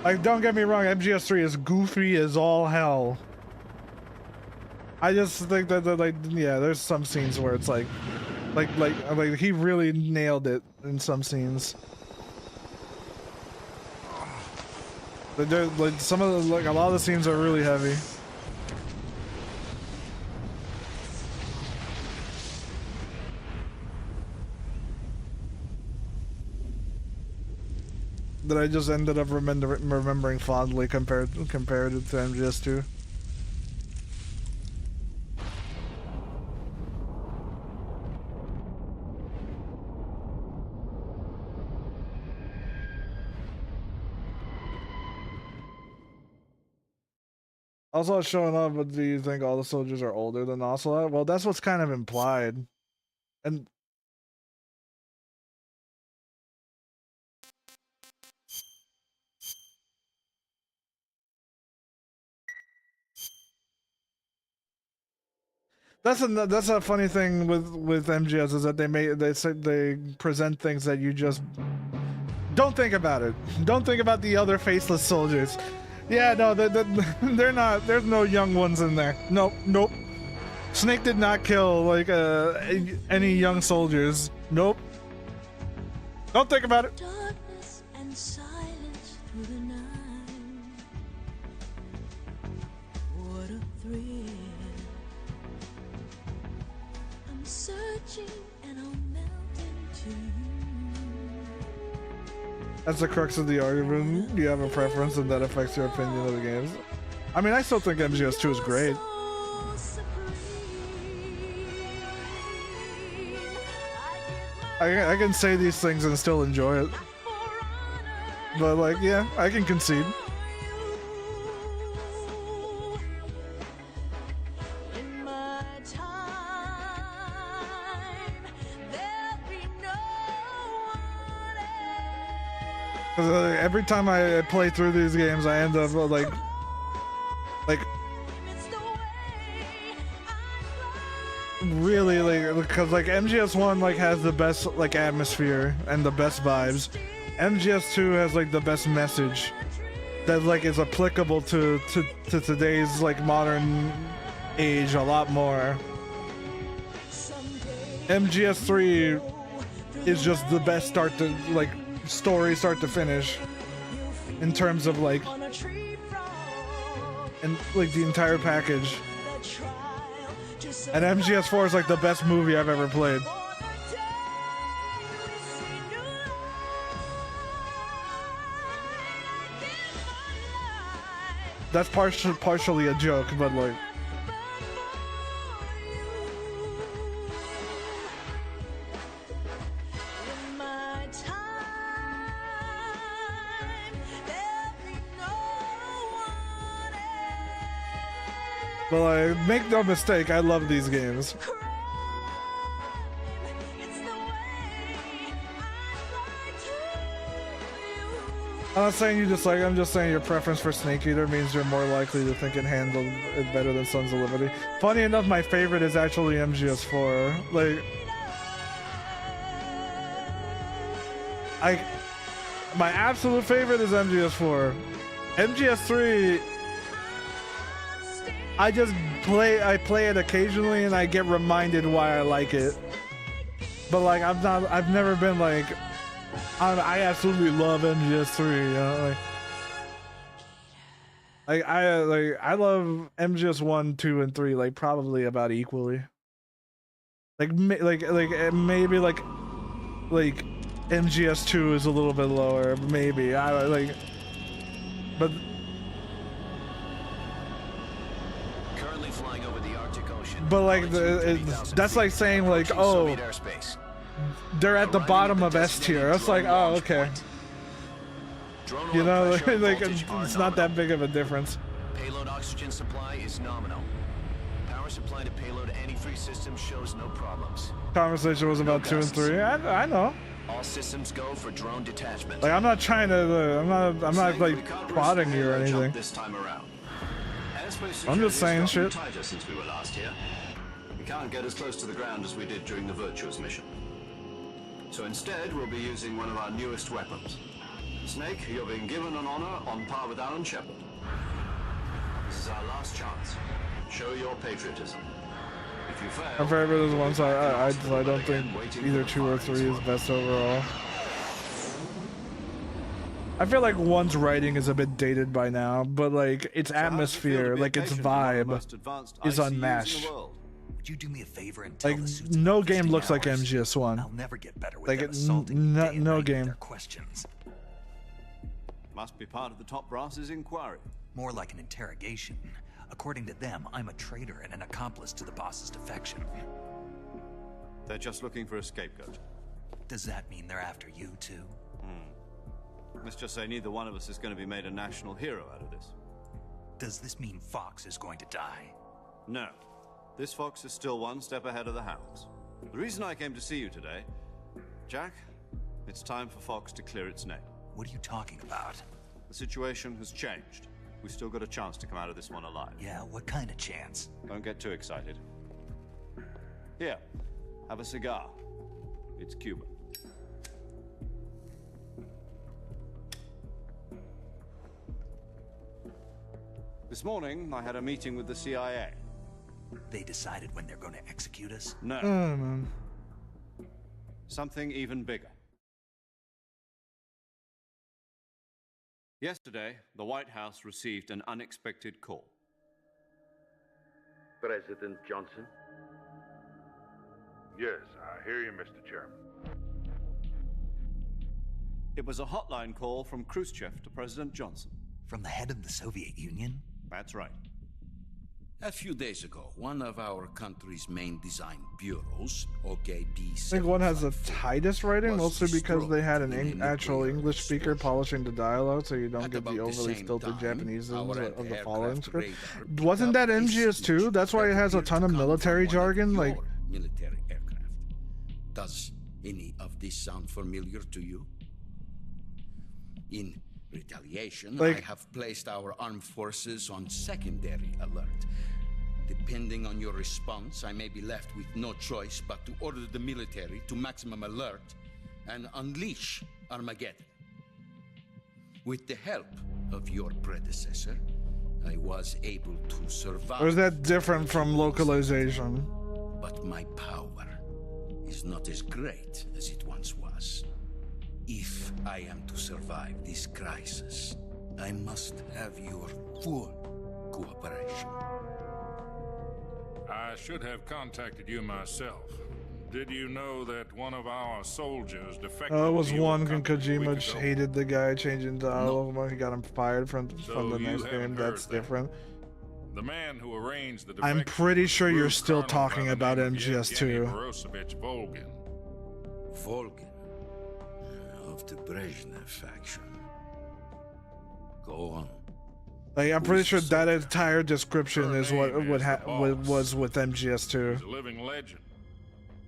Like, don't get me wrong, MGS3 is goofy as all hell. I just think that like, yeah, there's some scenes where it's like he really nailed it in some scenes. Like some of the, like a lot of the scenes are really heavy. That I just ended up remembering fondly compared it to MGS2. Also showing up, but do you think all the soldiers are older than Ocelot? Well, that's what's kind of implied. And that's a funny thing with MGS is that they present things that you just don't think about it. Don't think about the other faceless soldiers. Yeah, no, they're not. There's no young ones in there. Nope, nope. Snake did not kill like any young soldiers. Nope. Don't think about it. Darkness and silence through the night. What a thrill. I'm searching and I'll melt into you. That's the crux of the argument. You have a preference and that affects your opinion of the games. I mean, I still think MGS2 is great. I can say these things and still enjoy it. But like, yeah, I can concede. Every time I play through these games, I end up like really like, because like MGS1 like has the best like atmosphere and the best vibes. MGS2 has like the best message that like is applicable to today's like modern age a lot more. MGS3 is just the best start to like story start to finish in terms of like and like the entire package. And MGS4 is like the best movie I've ever played. That's partially a joke, but like but like, make no mistake, I love these games. I'm not saying you dislike it, I'm just saying your preference for Snake Eater means you're more likely to think it handled it better than Sons of Liberty. Funny enough, my favorite is actually MGS4. Like, my absolute favorite is MGS4. MGS3, I play it occasionally and I get reminded why I like it. But like, I've never been like, I absolutely love MGS3, you know, I love MGS1, 2, and 3 like probably about equally. Like maybe like MGS2 is a little bit lower, maybe. But currently flying over the Arctic Ocean. But like that's like saying like, oh, they're at the bottom of S tier. It's like, oh, okay. You know, like it's not that big of a difference. Payload oxygen supply is nominal. Power supply to payload antifreeze system shows no problems. Conversation was about 2 and 3. I know. All systems go for drone detachment. Like I'm not trying to. I'm not like prodding you or anything. This time around. I'm just saying shit. Tighter since we were last here. We can't get as close to the ground as we did during the Virtuous mission. So instead, we'll be using one of our newest weapons. Snake, you're being given an honor on par with Alan Shepard. This is our last chance. Show your patriotism. If you fail, My favorite is the ones I don't think either 2 or 3 is best overall. I feel like 1's writing is a bit dated by now, but like its atmosphere, like its vibe, is unmatched. Would you do me a favor and like no game looks like MGS1. I'll never get better with like them assaulting me day and no night with game. their questions. Must be part of the top brass's inquiry. More like an interrogation. According to them, I'm a traitor and an accomplice to the boss's defection. They're just looking for a scapegoat. Does that mean they're after you too? Let's just say neither one of us is going to be made a national hero out of this. Does this mean Fox is going to die? No. This fox is still one step ahead of the hounds. The reason I came to see you today, Jack, it's time for Fox to clear its name. What are you talking about? The situation has changed. We've still got a chance to come out of this one alive. Yeah, what kind of chance? Don't get too excited. Here, have a cigar. It's Cuban. This morning, I had a meeting with the CIA. They decided when they're going to execute us? No. Man. Something even bigger. Yesterday, the White House received an unexpected call. President Johnson? Yes, I hear you, Mr. Chairman. It was a hotline call from Khrushchev to President Johnson. From the head of the Soviet Union? That's right. A few days ago, one of our country's main design bureaus, OKB, I think one has the tightest writing, mostly because they had an actual English speaker polishing the dialogue, so you don't get the overly stilted Japanese of the following script. Wasn't that MGS2? That's why it has a ton of military jargon. Like military aircraft. Does any of this sound familiar to you? In retaliation, I have placed our armed forces on secondary alert. Depending on your response, I may be left with no choice but to order the military to maximum alert and unleash Armageddon. With the help of your predecessor, I was able to survive. Or is that different from localization? But my power is not as great as it once was. If I am to survive this crisis, I must have your full cooperation. I should have contacted you myself. Did you know that one of our soldiers defected? It was to your one, and company a Kojima week ago? hated the guy changing dialogue. He got him fired from the next game. That's different. The man who arranged the I'm defection pretty was sure you're Group still Colonel talking by the about name of MGS2. Yevgeny Borosovich Volgin. Volgin of the Brezhnev faction. Go on. Like, I'm pretty sure that entire description is what was with MGS2. She's a living legend.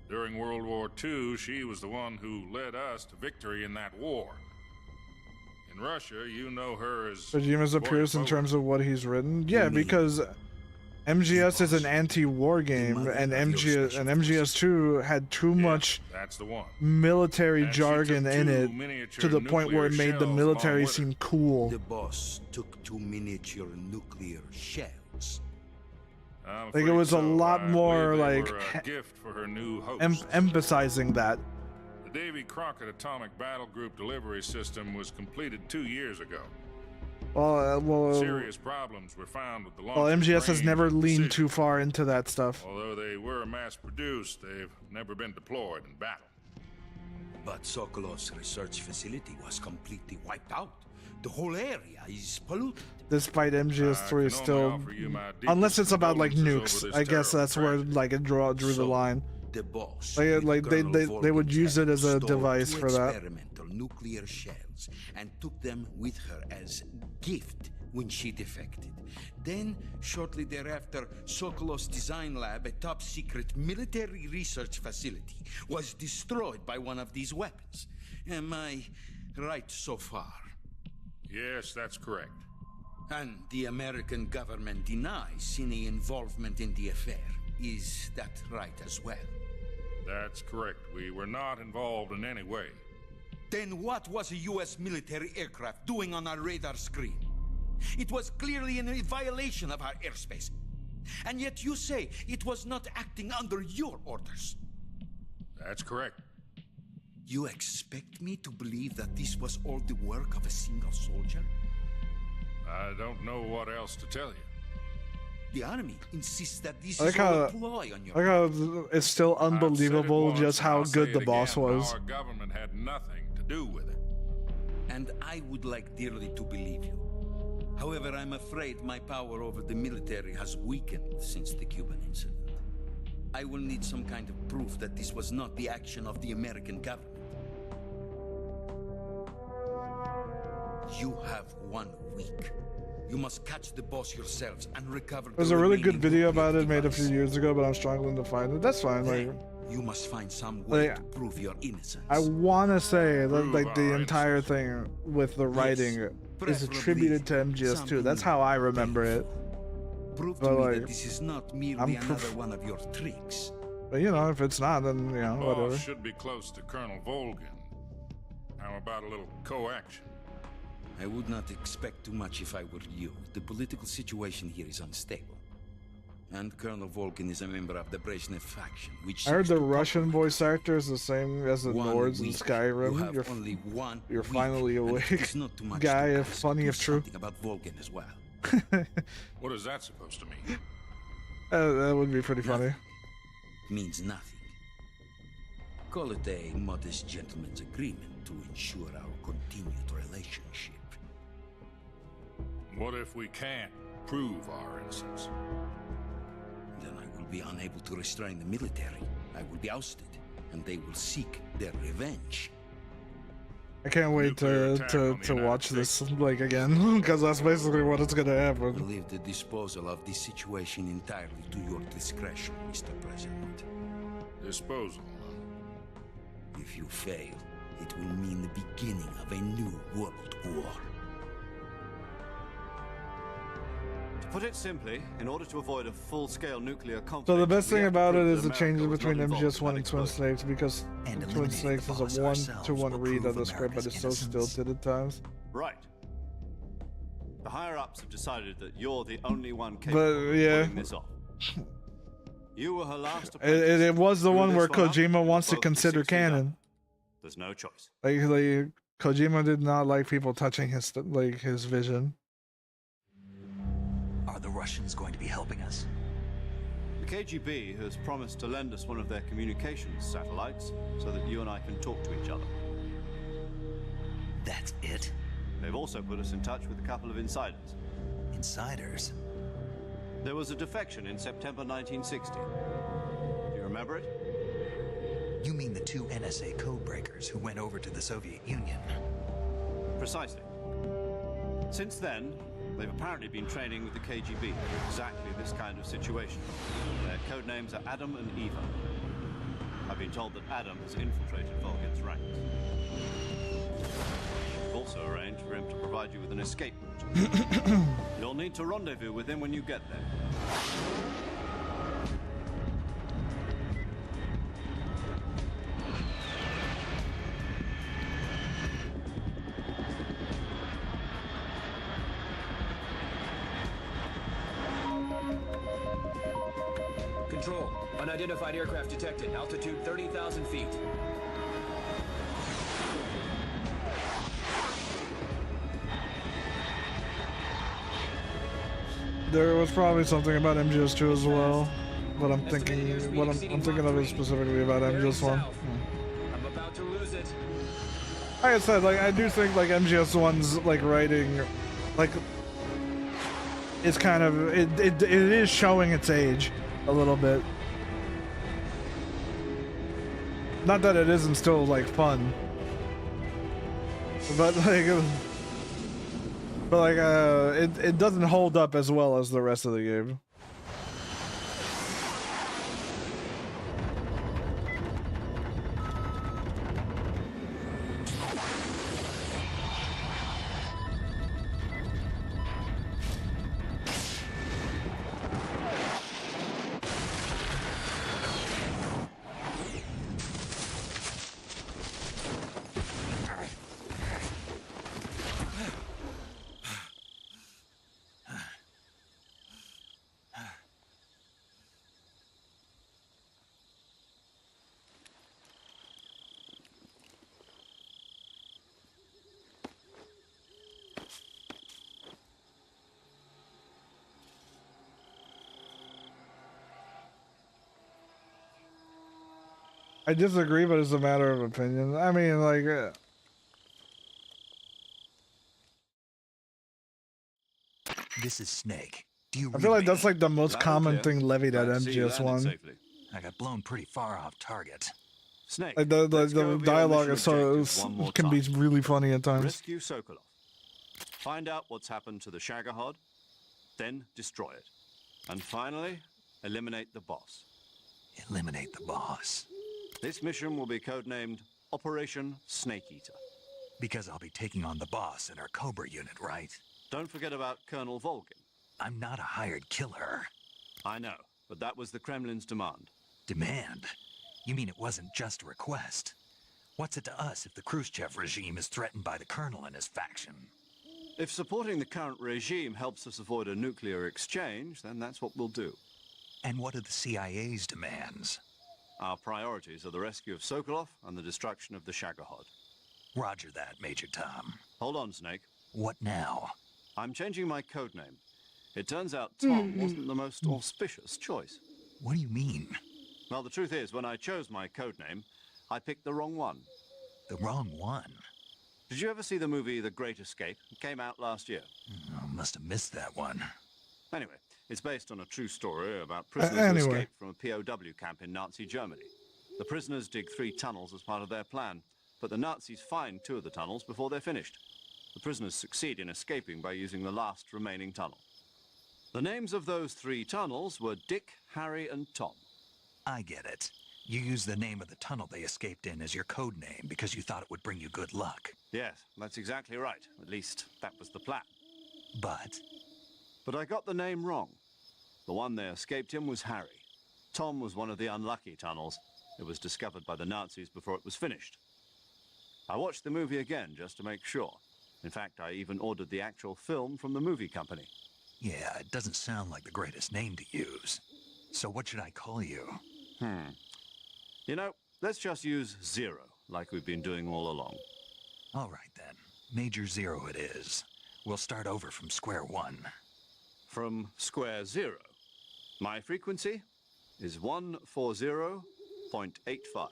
During World War II, she was the one who led us to victory in that war. In Russia, you know her as Kojima's appears in terms of what he's written. Yeah, because MGS is an anti-war game, and MGS2 had too much military jargon in it to the point where it made the military seem cool. The boss took 2 miniature nuclear shells. Like, it was a lot more like a gift for her new host. emphasizing that. The Davy Crockett Atomic Battle Group delivery system was completed 2 years ago. Serious problems were found with the launch. Well, MGS has range never and leaned precision. too far into that stuff. Although they were mass-produced, they've never been deployed in battle. But Sokolov's research facility was completely wiped out. The whole area is polluted. Despite MGS3 is still, unless it's about like nukes, I guess that's where like it drew the line. The boss, Like they would use it as a device for that. Experimental nuclear shells and took them with her as gift when she defected. Then, shortly thereafter, Sokolov's design lab, a top-secret military research facility, was destroyed by one of these weapons. Am I right so far? Yes, that's correct. And the American government denies any involvement in the affair. Is that right as well? That's correct. We were not involved in any way. Then what was a U.S. military aircraft doing on our radar screen? It was clearly in a violation of our airspace. And yet you say it was not acting under your orders. That's correct. You expect me to believe that this was all the work of a single soldier? I don't know what else to tell you. The army insists that this I like is all how, a ploy on your like how it's still unbelievable just how good the boss was. Our government had nothing to do with it. And I would like dearly to believe you. However, I'm afraid my power over the military has weakened since the Cuban incident. I will need some kind of proof that this was not the action of the American government. You have 1 week. You must catch the boss yourselves and recover. There's a really good video about it made a few years ago, but I'm struggling to find it. That's fine. Like, you must find some way to prove your innocence. I want to say that like the entire thing with the writing is attributed to MGS2. That's how I remember it. Prove but to me like, that this is not merely another one of your tricks. But you know, if it's not, then you know, whatever. Boss should be close to Colonel Volgin. How about a little co-action? I would not expect too much if I were you. The political situation here is unstable. And Colonel Volgin is a member of the Brezhnev faction, which... I heard the Russian voice actor is the same as the Nords in Skyrim. You're finally awake. Guy, if funny if true. About Volgin as well. What is that supposed to mean? That would be pretty funny. Means nothing. Call it a modest gentleman's agreement to ensure our continued relationship. What if we can't prove our innocence? Then I will be unable to restrain the military. I will be ousted, and they will seek their revenge. I can't wait to watch this like again, because that's basically what it's gonna happen. I leave the disposal of this situation entirely to your discretion, Mr. President. Disposal? If you fail, it will mean the beginning of a new world war. To put it simply, in order to avoid a full-scale nuclear conflict... So the best thing about it is the changes between MGS1 and Twin Snakes, because Twin Snakes is a 1-to-1 read of the script, but it's so stilted at times. Right. The higher-ups have decided that you're the only one capable of pulling this off. You were her last apprentice. It was the one where Kojima wants to consider canon. There's no choice. Like Kojima did not like people touching his vision. Are the Russians going to be helping us? The KGB has promised to lend us one of their communications satellites so that you and I can talk to each other. That's it? They've also put us in touch with a couple of insiders. Insiders? There was a defection in September 1960. Do you remember it? You mean the two NSA codebreakers who went over to the Soviet Union? Precisely. Since then, they've apparently been training with the KGB in exactly this kind of situation. Their code names are Adam and Eva. I've been told that Adam has infiltrated Volgin's ranks. We've also arranged for him to provide you with an escape route. You'll need to rendezvous with him when you get there. Control. Unidentified aircraft detected. Altitude 30,000 feet. There was probably something about MGS2 as well, but I'm thinking I'm thinking of it specifically about MGS1. I'm about to lose it. Like I said, like I do think like MGS1's like writing, like it's kind of it is showing its age a little bit. Not that it isn't still like fun, but like. But like, it doesn't hold up as well as the rest of the game. I disagree, but it's a matter of opinion. I mean, like... This is Snake. Do you I feel like that's like the most common thing levied at MGS1. I got blown pretty far off target. Snake, like the dialogue is so can be really funny at times. Rescue Sokolov. Find out what's happened to the Shagohod, then destroy it. And finally, eliminate the boss. Eliminate the boss. This mission will be codenamed Operation Snake Eater. Because I'll be taking on the boss in our Cobra unit, right? Don't forget about Colonel Volgin. I'm not a hired killer. I know, but that was the Kremlin's demand. Demand? You mean it wasn't just a request? What's it to us if the Khrushchev regime is threatened by the Colonel and his faction? If supporting the current regime helps us avoid a nuclear exchange, then that's what we'll do. And what are the CIA's demands? Our priorities are the rescue of Sokolov and the destruction of the Shagohod. Roger that, Major Tom. Hold on, Snake. What now? I'm changing my codename. It turns out Tom wasn't the most auspicious choice. What do you mean? Well, the truth is, when I chose my codename, I picked the wrong one. The wrong one? Did you ever see the movie The Great Escape? It came out last year. Oh, must have missed that one. Anyway, it's based on a true story about prisoners who escaped from a POW camp in Nazi Germany. The prisoners dig 3 tunnels as part of their plan, but the Nazis find 2 of the tunnels before they're finished. The prisoners succeed in escaping by using the last remaining tunnel. The names of those 3 tunnels were Dick, Harry, and Tom. I get it. You used the name of the tunnel they escaped in as your code name because you thought it would bring you good luck. Yes, that's exactly right. At least, that was the plan. But I got the name wrong. The one they escaped in was Harry. Tom was one of the unlucky tunnels. It was discovered by the Nazis before it was finished. I watched the movie again just to make sure. In fact, I even ordered the actual film from the movie company. yeah, it doesn't sound like the greatest name to use. So what should I call you? You know, let's just use Zero, like we've been doing all along. All right, then. Major Zero it is. We'll start over from square one. From square 0. My frequency is 140.85.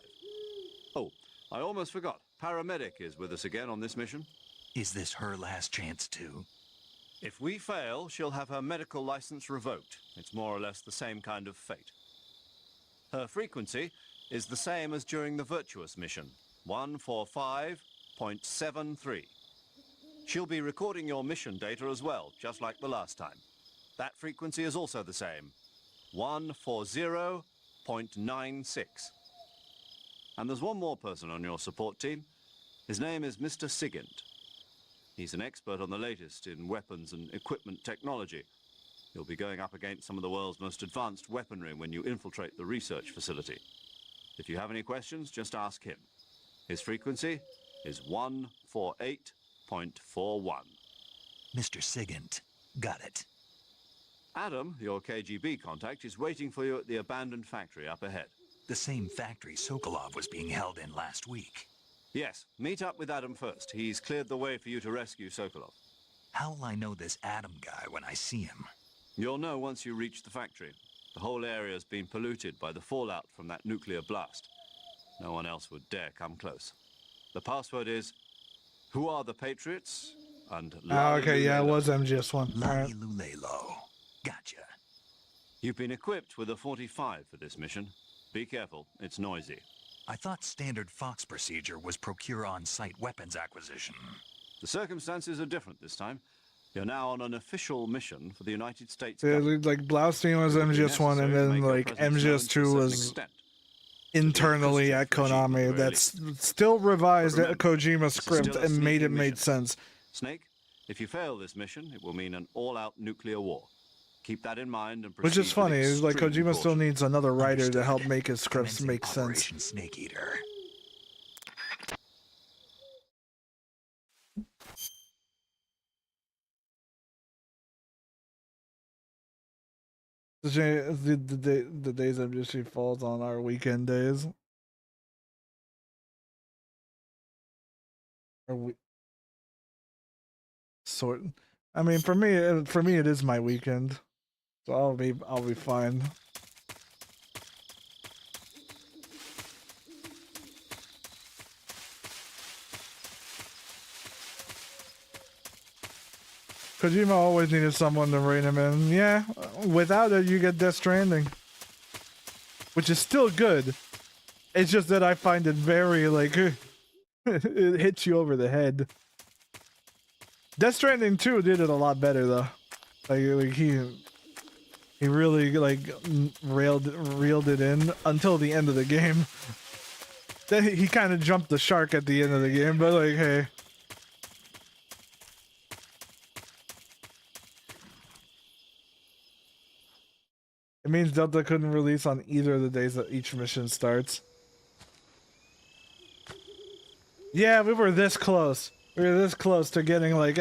Oh, I almost forgot. Paramedic is with us again on this mission. Is this her last chance too? If we fail, she'll have her medical license revoked. It's more or less the same kind of fate. Her frequency is the same as during the Virtuous mission, 145.73. She'll be recording your mission data as well, just like the last time. That frequency is also the same, 140.96. And there's one more person on your support team. His name is Mr. Sigint. He's an expert on the latest in weapons and equipment technology. You'll be going up against some of the world's most advanced weaponry when you infiltrate the research facility. If you have any questions, just ask him. His frequency is 148.41. Mr. Sigint. Got it. Adam, your KGB contact, is waiting for you at the abandoned factory up ahead. The same factory Sokolov was being held in last week. Yes, meet up with Adam first. He's cleared the way for you to rescue Sokolov. How will I know this Adam guy when I see him? You'll know once you reach the factory. The whole area's been polluted by the fallout from that nuclear blast. No one else would dare come close. The password is, "Who are the Patriots?" and okay, yeah, it was MGS1. Lali Lulelo. Gotcha. You've been equipped with a 45 for this mission. Be careful, it's noisy. I thought standard Fox procedure was procure on-site weapons acquisition. The circumstances are different this time. You're now on an official mission for the United States Yeah, government. like Blaustein was MGS1, and then like MGS2 was internally at Konami. That's still revised at a Kojima script and made it make sense. Snake, if you fail this mission, it will mean an all-out nuclear war. Keep that in mind and Which is proceed with funny, is like extreme Kojima still caution. needs another writer to help make his scripts make sense. Operation Snake Eater. The days MGS3 falls on our weekend days. Are we sort? I mean, for me, it is my weekend, so I'll be fine. Kojima always needed someone to rein him in. Yeah, without it, you get Death Stranding, which is still good. It's just that I find it very like it hits you over the head. Death Stranding 2 did it a lot better though. Like he really like reeled it in until the end of the game. Then he kind of jumped the shark at the end of the game, but like, hey. It means Delta couldn't release on either of the days that each mission starts. Yeah, we were this close. We were this close to getting like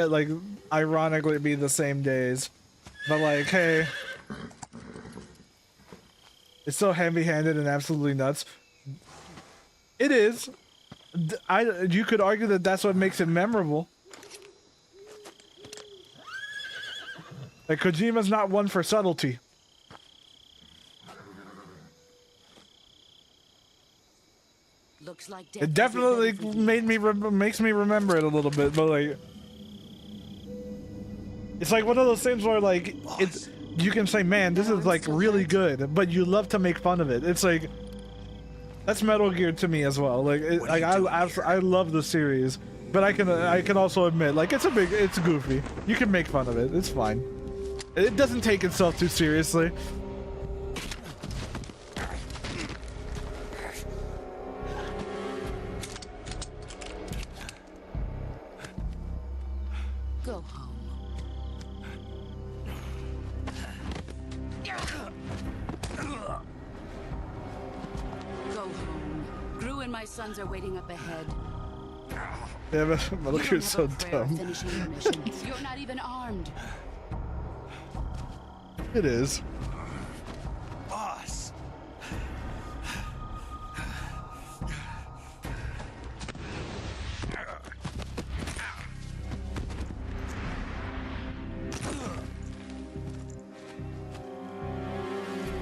ironically be the same days. But like, hey. It's so heavy-handed and absolutely nuts. It is. You could argue that that's what makes it memorable. Like, Kojima's not one for subtlety. Looks like It definitely makes me remember it a little bit, but like, it's like one of those things where like you can say, man, this is like really good, but you love to make fun of it. It's like that's Metal Gear to me as well. Like, I love the series, but I can also admit, like, it's goofy. You can make fun of it. It's fine. It doesn't take itself too seriously. Go home. Go home. Gru and my sons are waiting up ahead. Yeah, but Metal Gear's so dumb. Finishing your mission. You're not even armed. It is. Boss.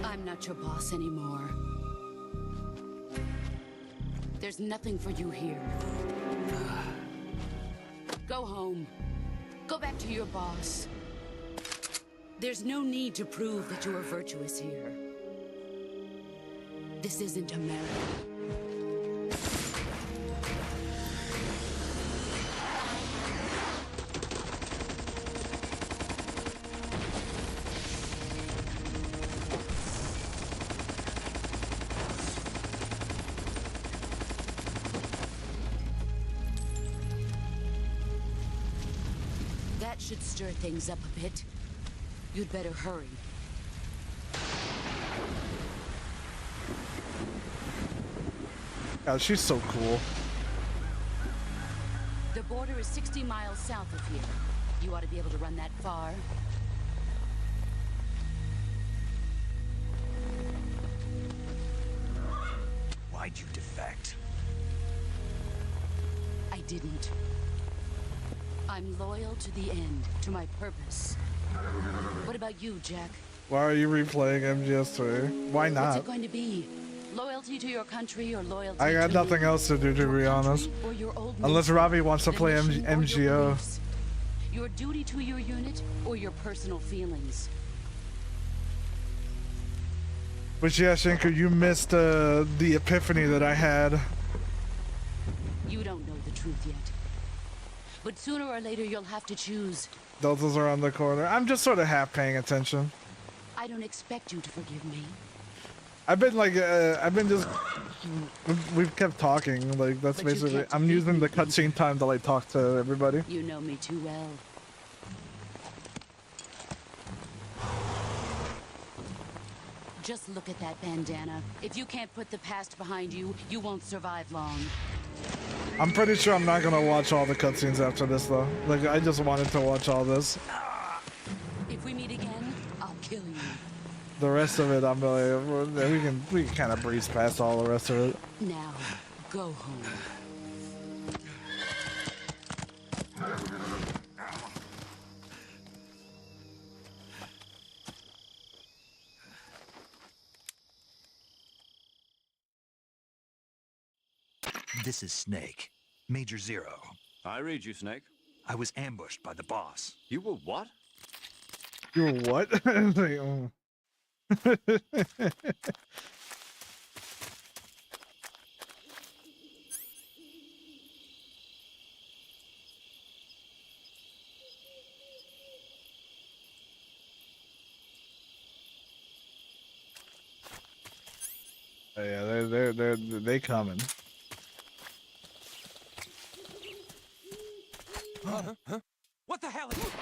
I'm not your boss anymore. There's nothing for you here. Go home. Go back to your boss. There's no need to prove that you are virtuous here. This isn't America. That should stir things up a bit. You'd better hurry. God, she's so cool. The border is 60 miles south of here. You ought to be able to run that far. Why'd you defect? I didn't. I'm loyal to the end, to my purpose. What about you, Jack? Why are you replaying MGS3? Why What's not? it going to be? Loyalty to your country or loyalty I got to nothing else to do, to be honest. or your old Unless ministry, Robbie wants to the play mission or your MGO. beliefs? Your duty to your unit or your personal feelings? But yeah, Shinker, you missed the epiphany that I had. You don't know the truth yet. But sooner or later you'll have to choose. Delta's around the corner. I'm just sort of half paying attention. I don't expect you to forgive me. I've been like, I've been just, we've kept talking. Like, that's But you basically, can't I'm using the cutscene time to like talk to everybody. You know me too well. Just look at that bandana. If you can't put the past behind you, you won't survive long. I'm pretty sure I'm not gonna watch all the cutscenes after this though. Like, I just wanted to watch all this. If we meet again, I'll kill you. The rest of it, I'm like, we can kind of breeze past all the rest of it. Now, go home. This is Snake. Major Zero. I read you, Snake. I was ambushed by the boss. You were what? You were what? Like, oh. Yeah, they coming. Huh? What the hell is it?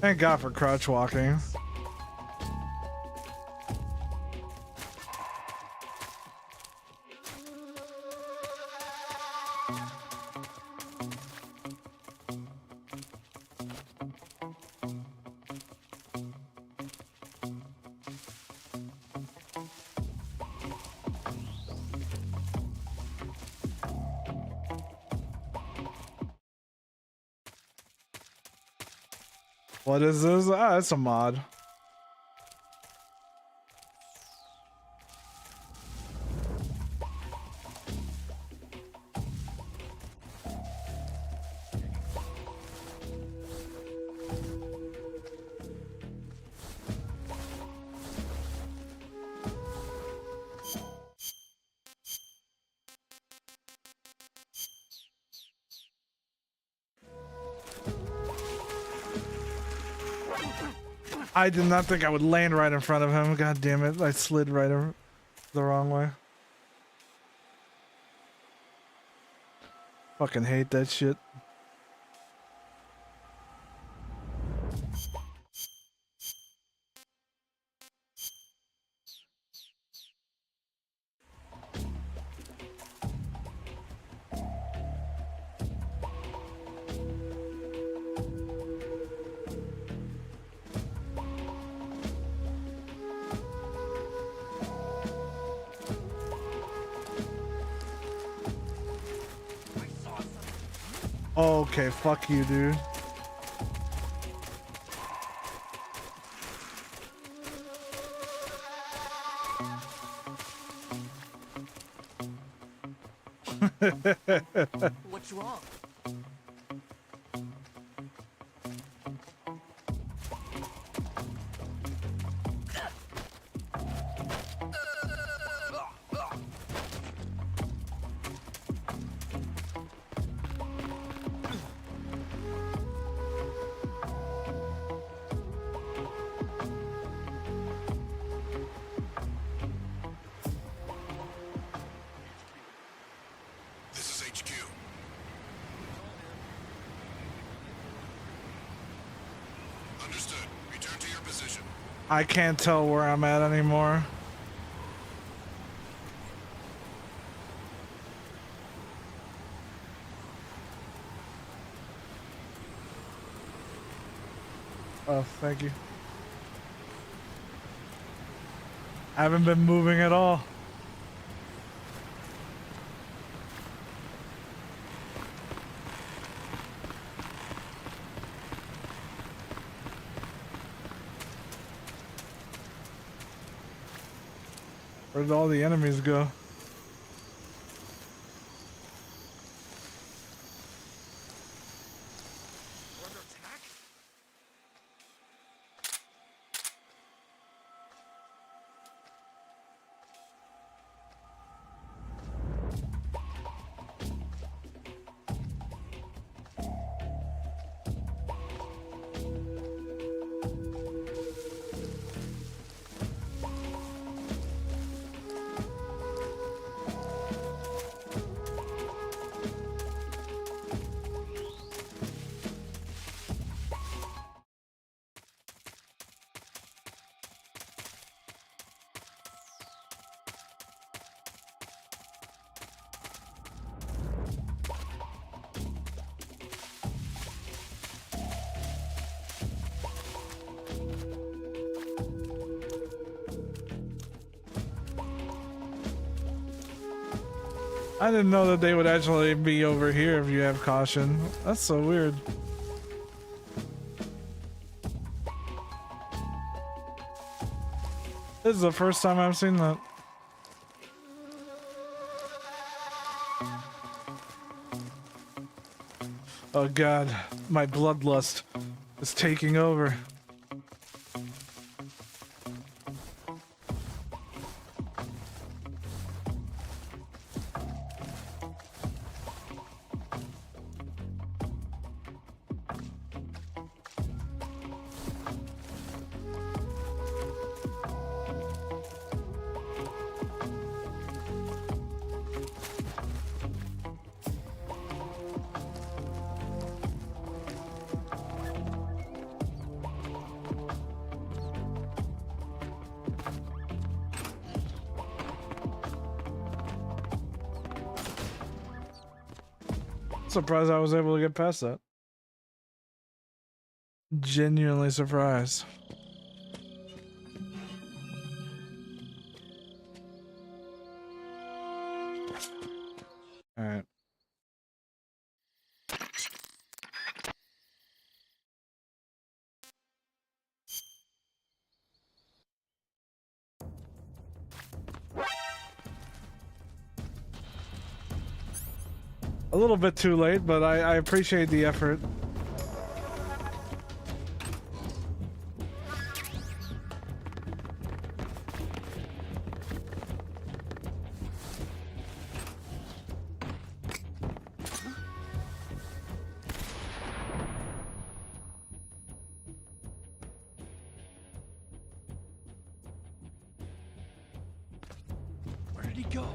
Thank God for crouch walking. What is this? Ah, it's a mod. I did not think I would land right in front of him. God damn it. I slid right the wrong way. Fucking hate that shit. Okay, fuck you, dude. What's wrong? This is HQ. Understood. Return to your position. I can't tell where I'm at anymore. Oh, thank you. I haven't been moving at all. Where did all the enemies go? I didn't know that they would actually be over here if you have caution. That's so weird. This is the first time I've seen that. Oh god, my bloodlust is taking over. Surprised I was able to get past that. Genuinely surprised. All right. A little bit too late, but I appreciate the effort. Where did he go?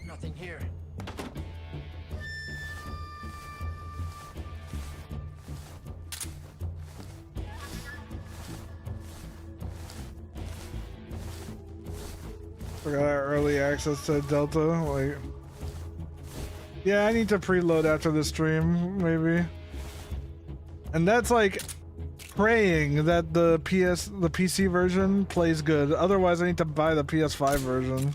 Nothing here. Forgot our early access to Delta. Like, yeah, I need to preload after the stream, maybe. And that's like praying that the PC version plays good. Otherwise, I need to buy the PS5 version.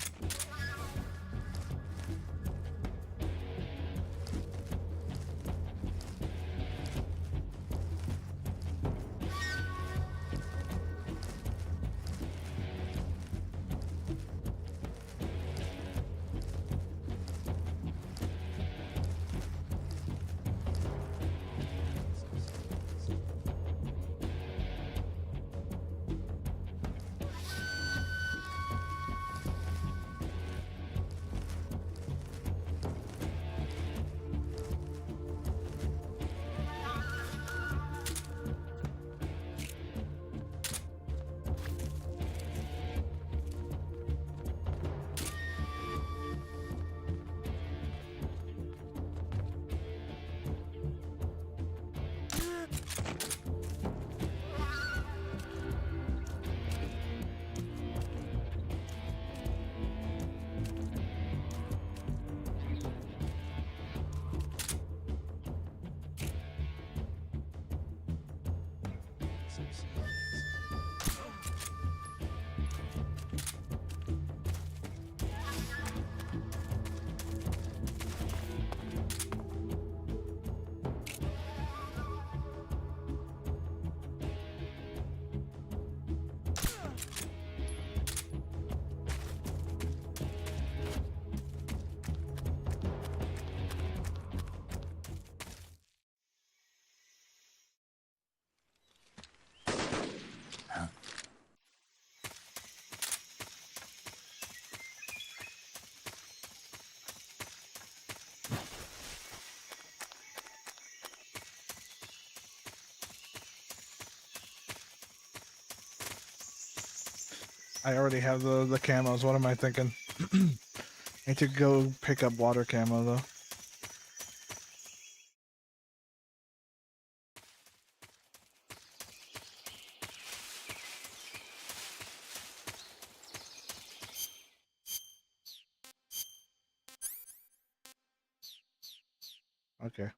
I already have the camos. What am I thinking? Need to go pick up water camo though. Okay.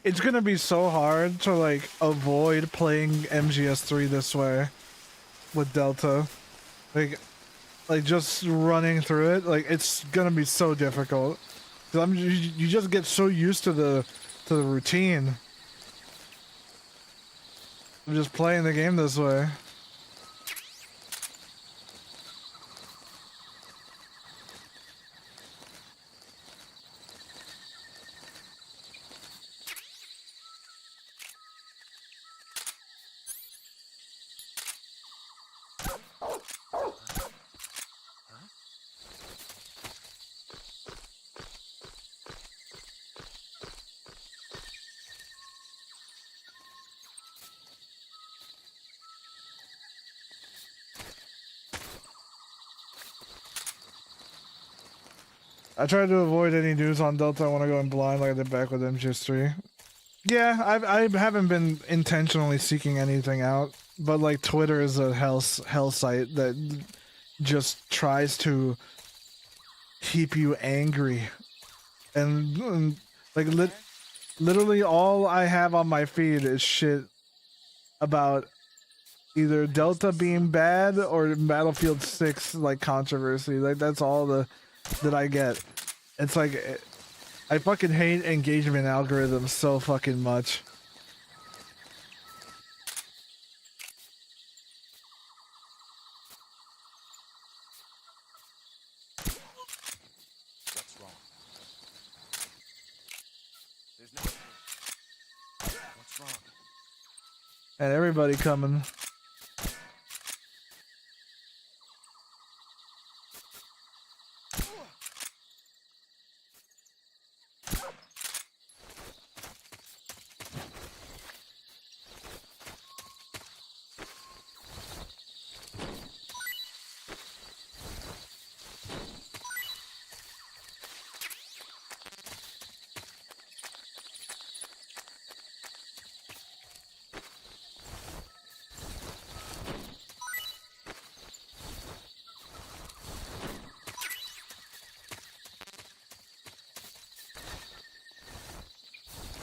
It's gonna be so hard to like avoid playing MGS3 this way with Delta. Like just running through it, like it's gonna be so difficult. 'Cause you just get so used to the routine of just playing the game this way. I try to avoid any news on Delta. I want to go in blind like I did back with MGS3. Yeah, I haven't been intentionally seeking anything out, but like Twitter is a hell site that just tries to keep you angry, and like literally all I have on my feed is shit about either Delta being bad or Battlefield 6 like controversy. Like that's all that I get. It's like I fucking hate engagement algorithms so fucking much. What's wrong? There's no. What's wrong? And everybody coming.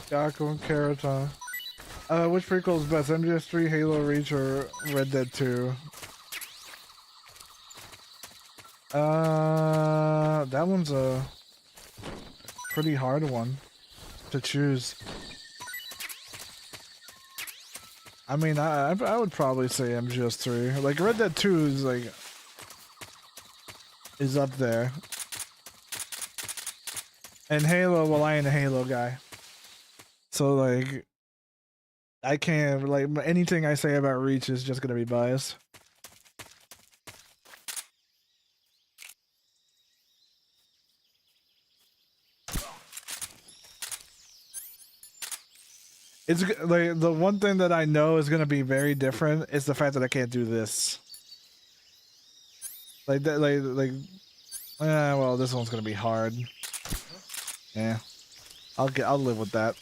Gakko and Keraton. Which prequel is best? MGS3, Halo Reach, or Red Dead 2? That one's a pretty hard one to choose. I mean, I would probably say MGS3. Like Red Dead 2 is up there. And Halo, well, I ain't a Halo guy. So like, I can't, like, anything I say about Reach is just gonna be biased. It's like the one thing that I know is gonna be very different is the fact that I can't do this. Like that, like Yeah, well, this one's gonna be hard. Yeah, I'll live with that.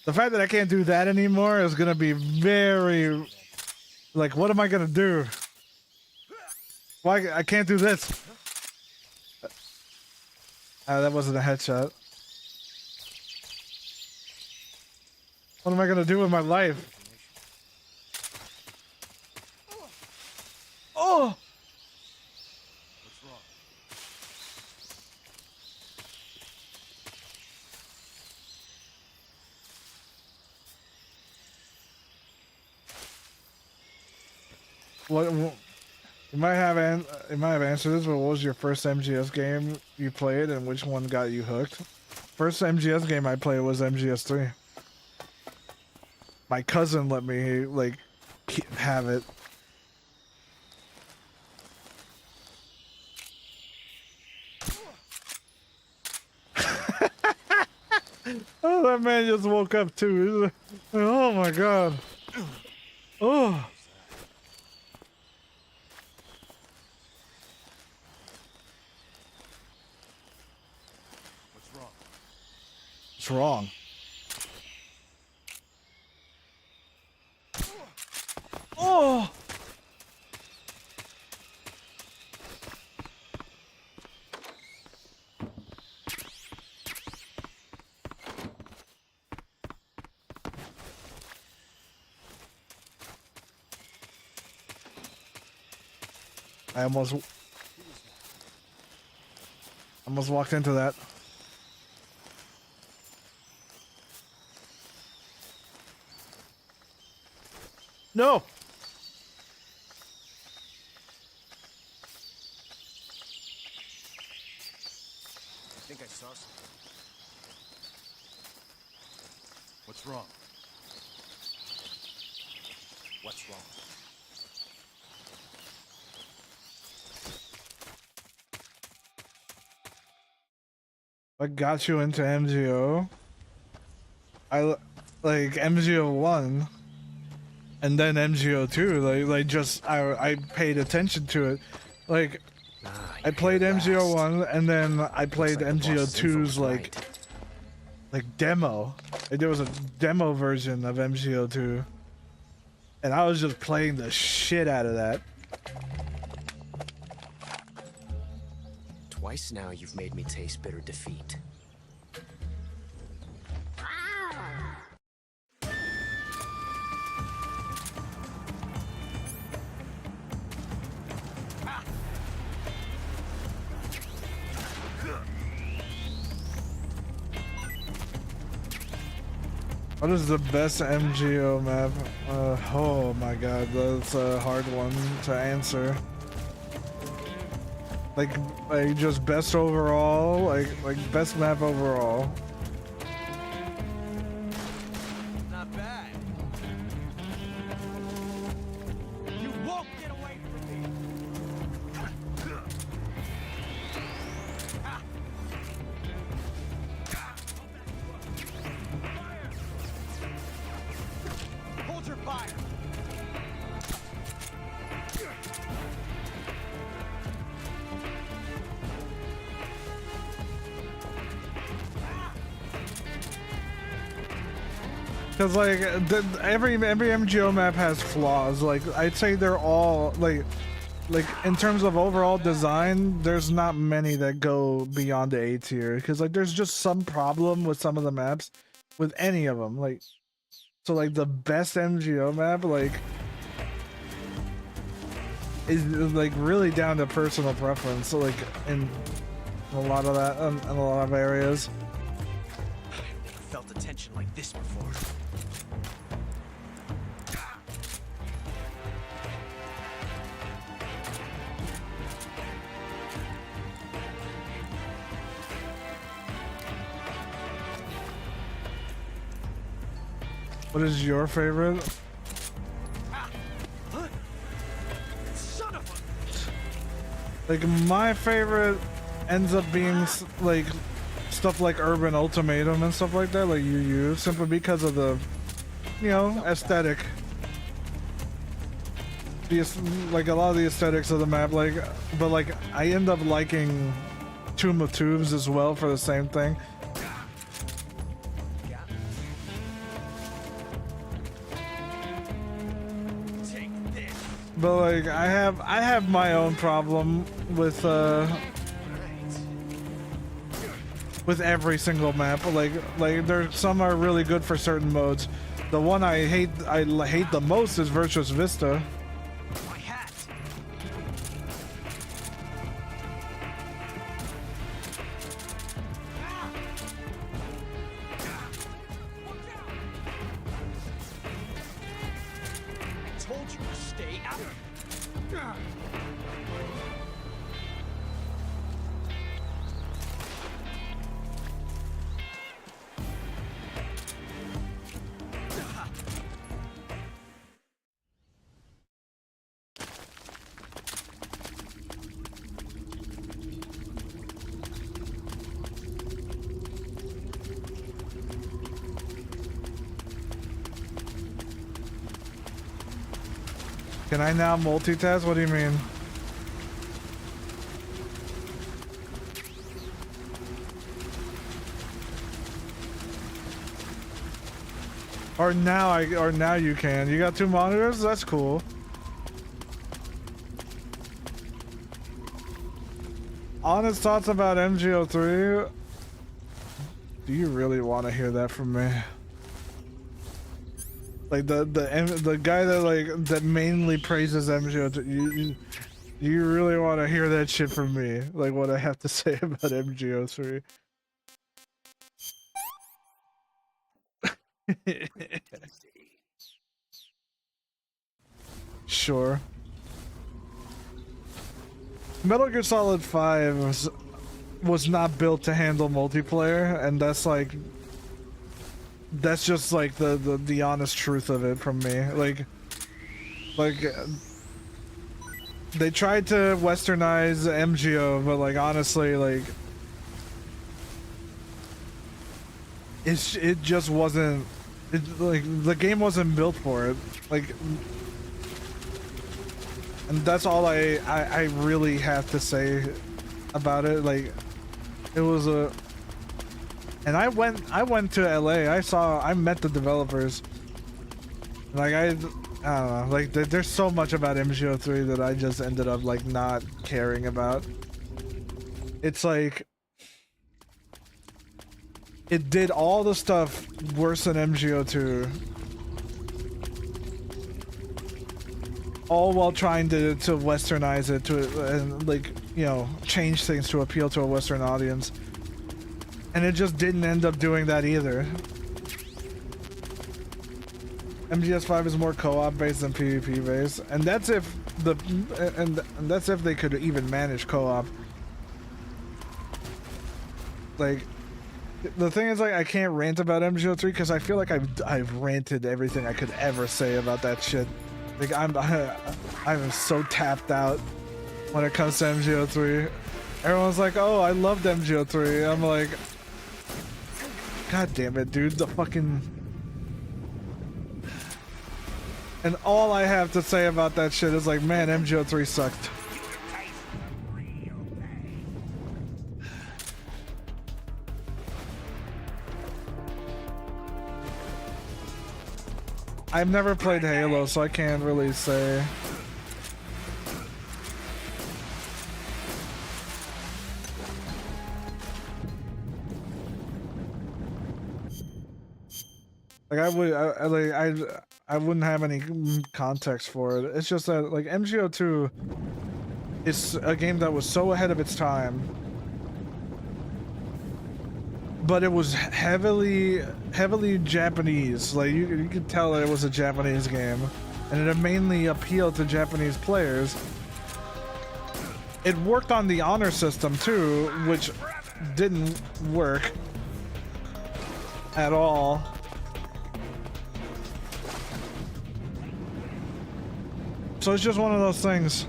The fact that I can't do that anymore is gonna be very, like, what am I gonna do? Why I can't do this? That wasn't a headshot. What am I gonna do with my life? Oh! What? You might have answered this, but what was your first MGS game you played, and which one got you hooked? First MGS game I played was MGS3. My cousin let me like have it. Oh, that man just woke up too. Oh my god. Oh. What's wrong? Oh! I almost walked into that. No! I think I saw something. What's wrong? What's wrong? What got you into MGO? I like MGO 1 and then MGO 2. Like just I paid attention to it. Like I played MGO 1 and then I played MGO 2's like demo. Like, there was a demo version of MGO 2. And I was just playing the shit out of that. Twice now you've made me taste bitter defeat. What is the best MGO map? Oh my god, that's a hard one to answer. Like just best overall, like best map overall. Not bad. You won't get away from me. Hold your fire. Cause like every MGO map has flaws. Like I'd say they're all like in terms of overall design, there's not many that go beyond the A tier. Cause like there's just some problem with some of the maps, with any of them. Like so like the best MGO map like is like really down to personal preference. So like in a lot of that, in a lot of areas. I've never felt a tension like this before. What is your favorite? Son of Like my favorite ends up being like stuff like Urban Ultimatum and stuff like that, like UU, simply because of the, you know, aesthetic. like a lot of the aesthetics of the map, like, but like I end up liking Tomb of Tubes as well for the same thing. But like I have my own problem with every single map. Like there's some are really good for certain modes. The one I hate the most is Virtuous Vista. My hat. I told you to stay out. Can I now multitask? What do you mean? Or now you can. You got 2 monitors? That's cool. Honest thoughts about MGO3? Do you really want to hear that from me? Like the guy that mainly praises MGO3, you really want to hear that shit from me? Like what I have to say about MGO3? Sure. Metal Gear Solid 5 was not built to handle multiplayer, and that's just like the honest truth of it from me. Like they tried to westernize MGO, but like honestly, like it just wasn't. Like the game wasn't built for it. Like, and that's all I really have to say about it. Like, it was a. And I went to LA. I met the developers. Like I don't know. Like there's so much about MGO3 that I just ended up like not caring about. It's like it did all the stuff worse than MGO2. All while trying to westernize it and like, you know, change things to appeal to a Western audience. And it just didn't end up doing that either. MGS5 is more co-op based than PvP based, and that's if that's if they could even manage co-op. Like, the thing is, like, I can't rant about MGO3 because I feel like I've ranted everything I could ever say about that shit. Like I'm so tapped out when it comes to MGO3. Everyone's like, "Oh, I loved MGO3." I'm like, God damn it, dude! The fucking. And all I have to say about that shit is like, man, MGO3 sucked. I've never played Halo, so I can't really say. Like I wouldn't have any context for it. It's just that like MGO2 is a game that was so ahead of its time, but it was heavily Japanese. Like you could tell that it was a Japanese game, and it mainly appealed to Japanese players. It worked on the honor system too, which didn't work at all. So it's just one of those things.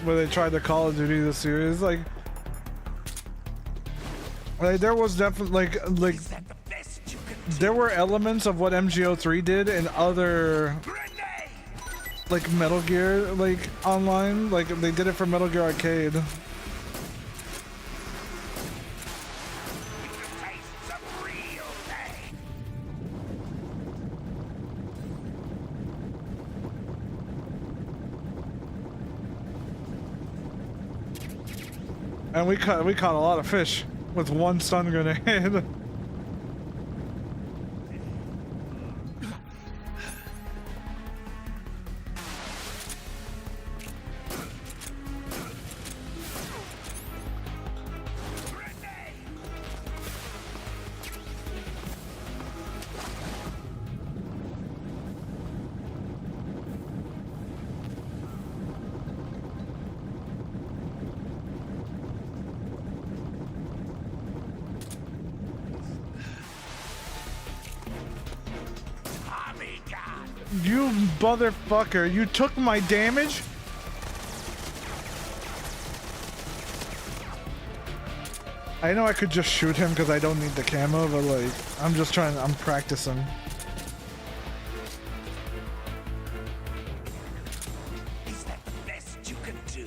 when they tried the Call of Duty the series, like there was definitely like there were elements of what MGO3 did and other like Metal Gear like online, like they did it for Metal Gear Arcade. And we caught a lot of fish with one stun grenade. You motherfucker, you took my damage? I know I could just shoot him because I don't need the camo, but like, I'm practicing. Is that the best you can do?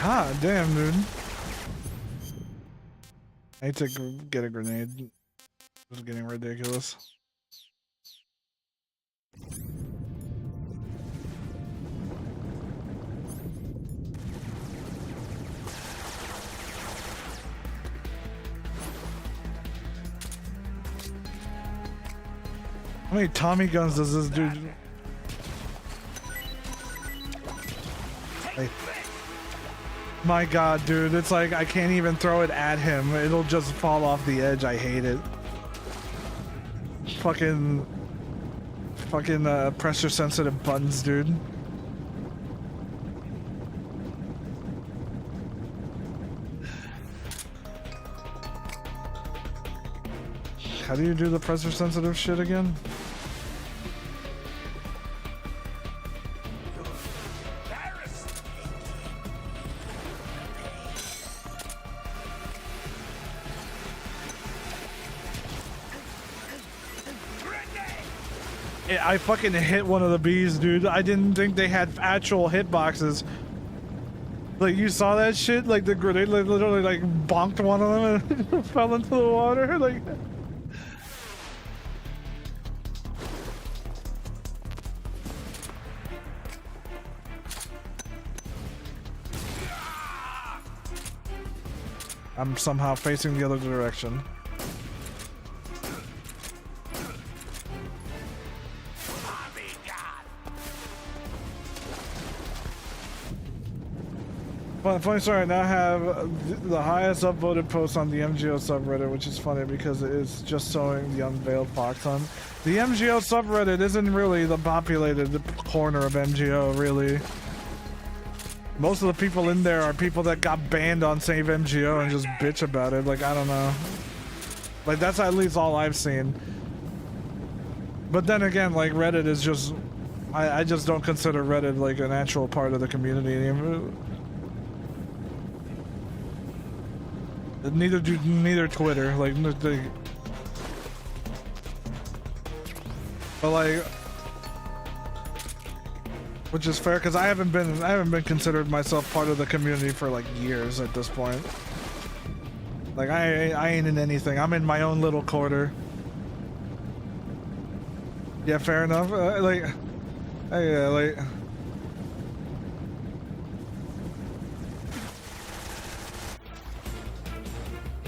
God damn, dude. I need to get a grenade. This is getting ridiculous. How many Tommy guns does this dude? Hey. My god, dude, it's like I can't even throw it at him. It'll just fall off the edge. I hate it. Fucking pressure sensitive buttons, dude. How do you do the pressure sensitive shit again? I fucking hit one of the bees, dude. I didn't think they had actual hitboxes. Like, you saw that shit? Like, the grenade literally, like, bonked one of them and fell into the water? Like... I'm somehow facing the other direction. Funny story, I now have the highest upvoted post on the MGO subreddit, which is funny because it is just showing the unveiled fox hunt. The MGO subreddit isn't really the populated corner of MGO, really. Most of the people in there are people that got banned on Save MGO and just bitch about it. Like, I don't know. Like, that's at least all I've seen. But then again, like, Reddit is just... I just don't consider Reddit, like, an actual part of the community anymore. Neither Twitter, like, but like, which is fair because I haven't been considered myself part of the community for like years at this point. Like I ain't in anything. I'm in my own little quarter. Yeah, fair enough. Yeah, like.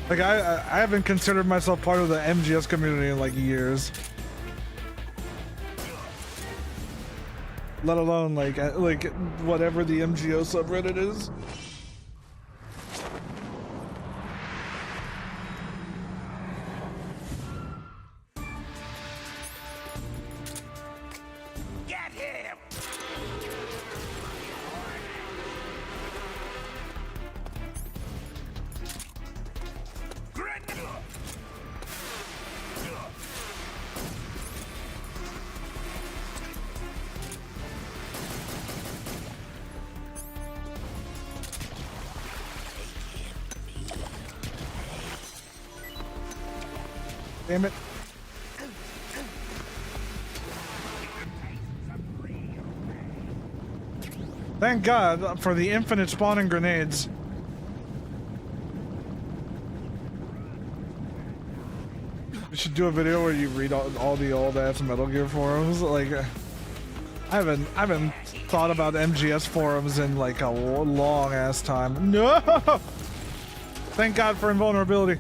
Like, I haven't considered myself part of the MGS community in, like, years. let alone like whatever the MGO subreddit is. Get him! Damn it. Thank God for the infinite spawning grenades. You should do a video where you read all the old ass Metal Gear forums. Like, I haven't thought about MGS forums in like a long ass time. No! Thank God for invulnerability.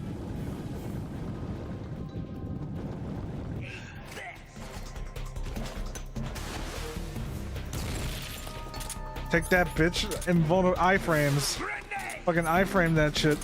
Take that, bitch. Invulnerable iframes. Fucking iframe that shit.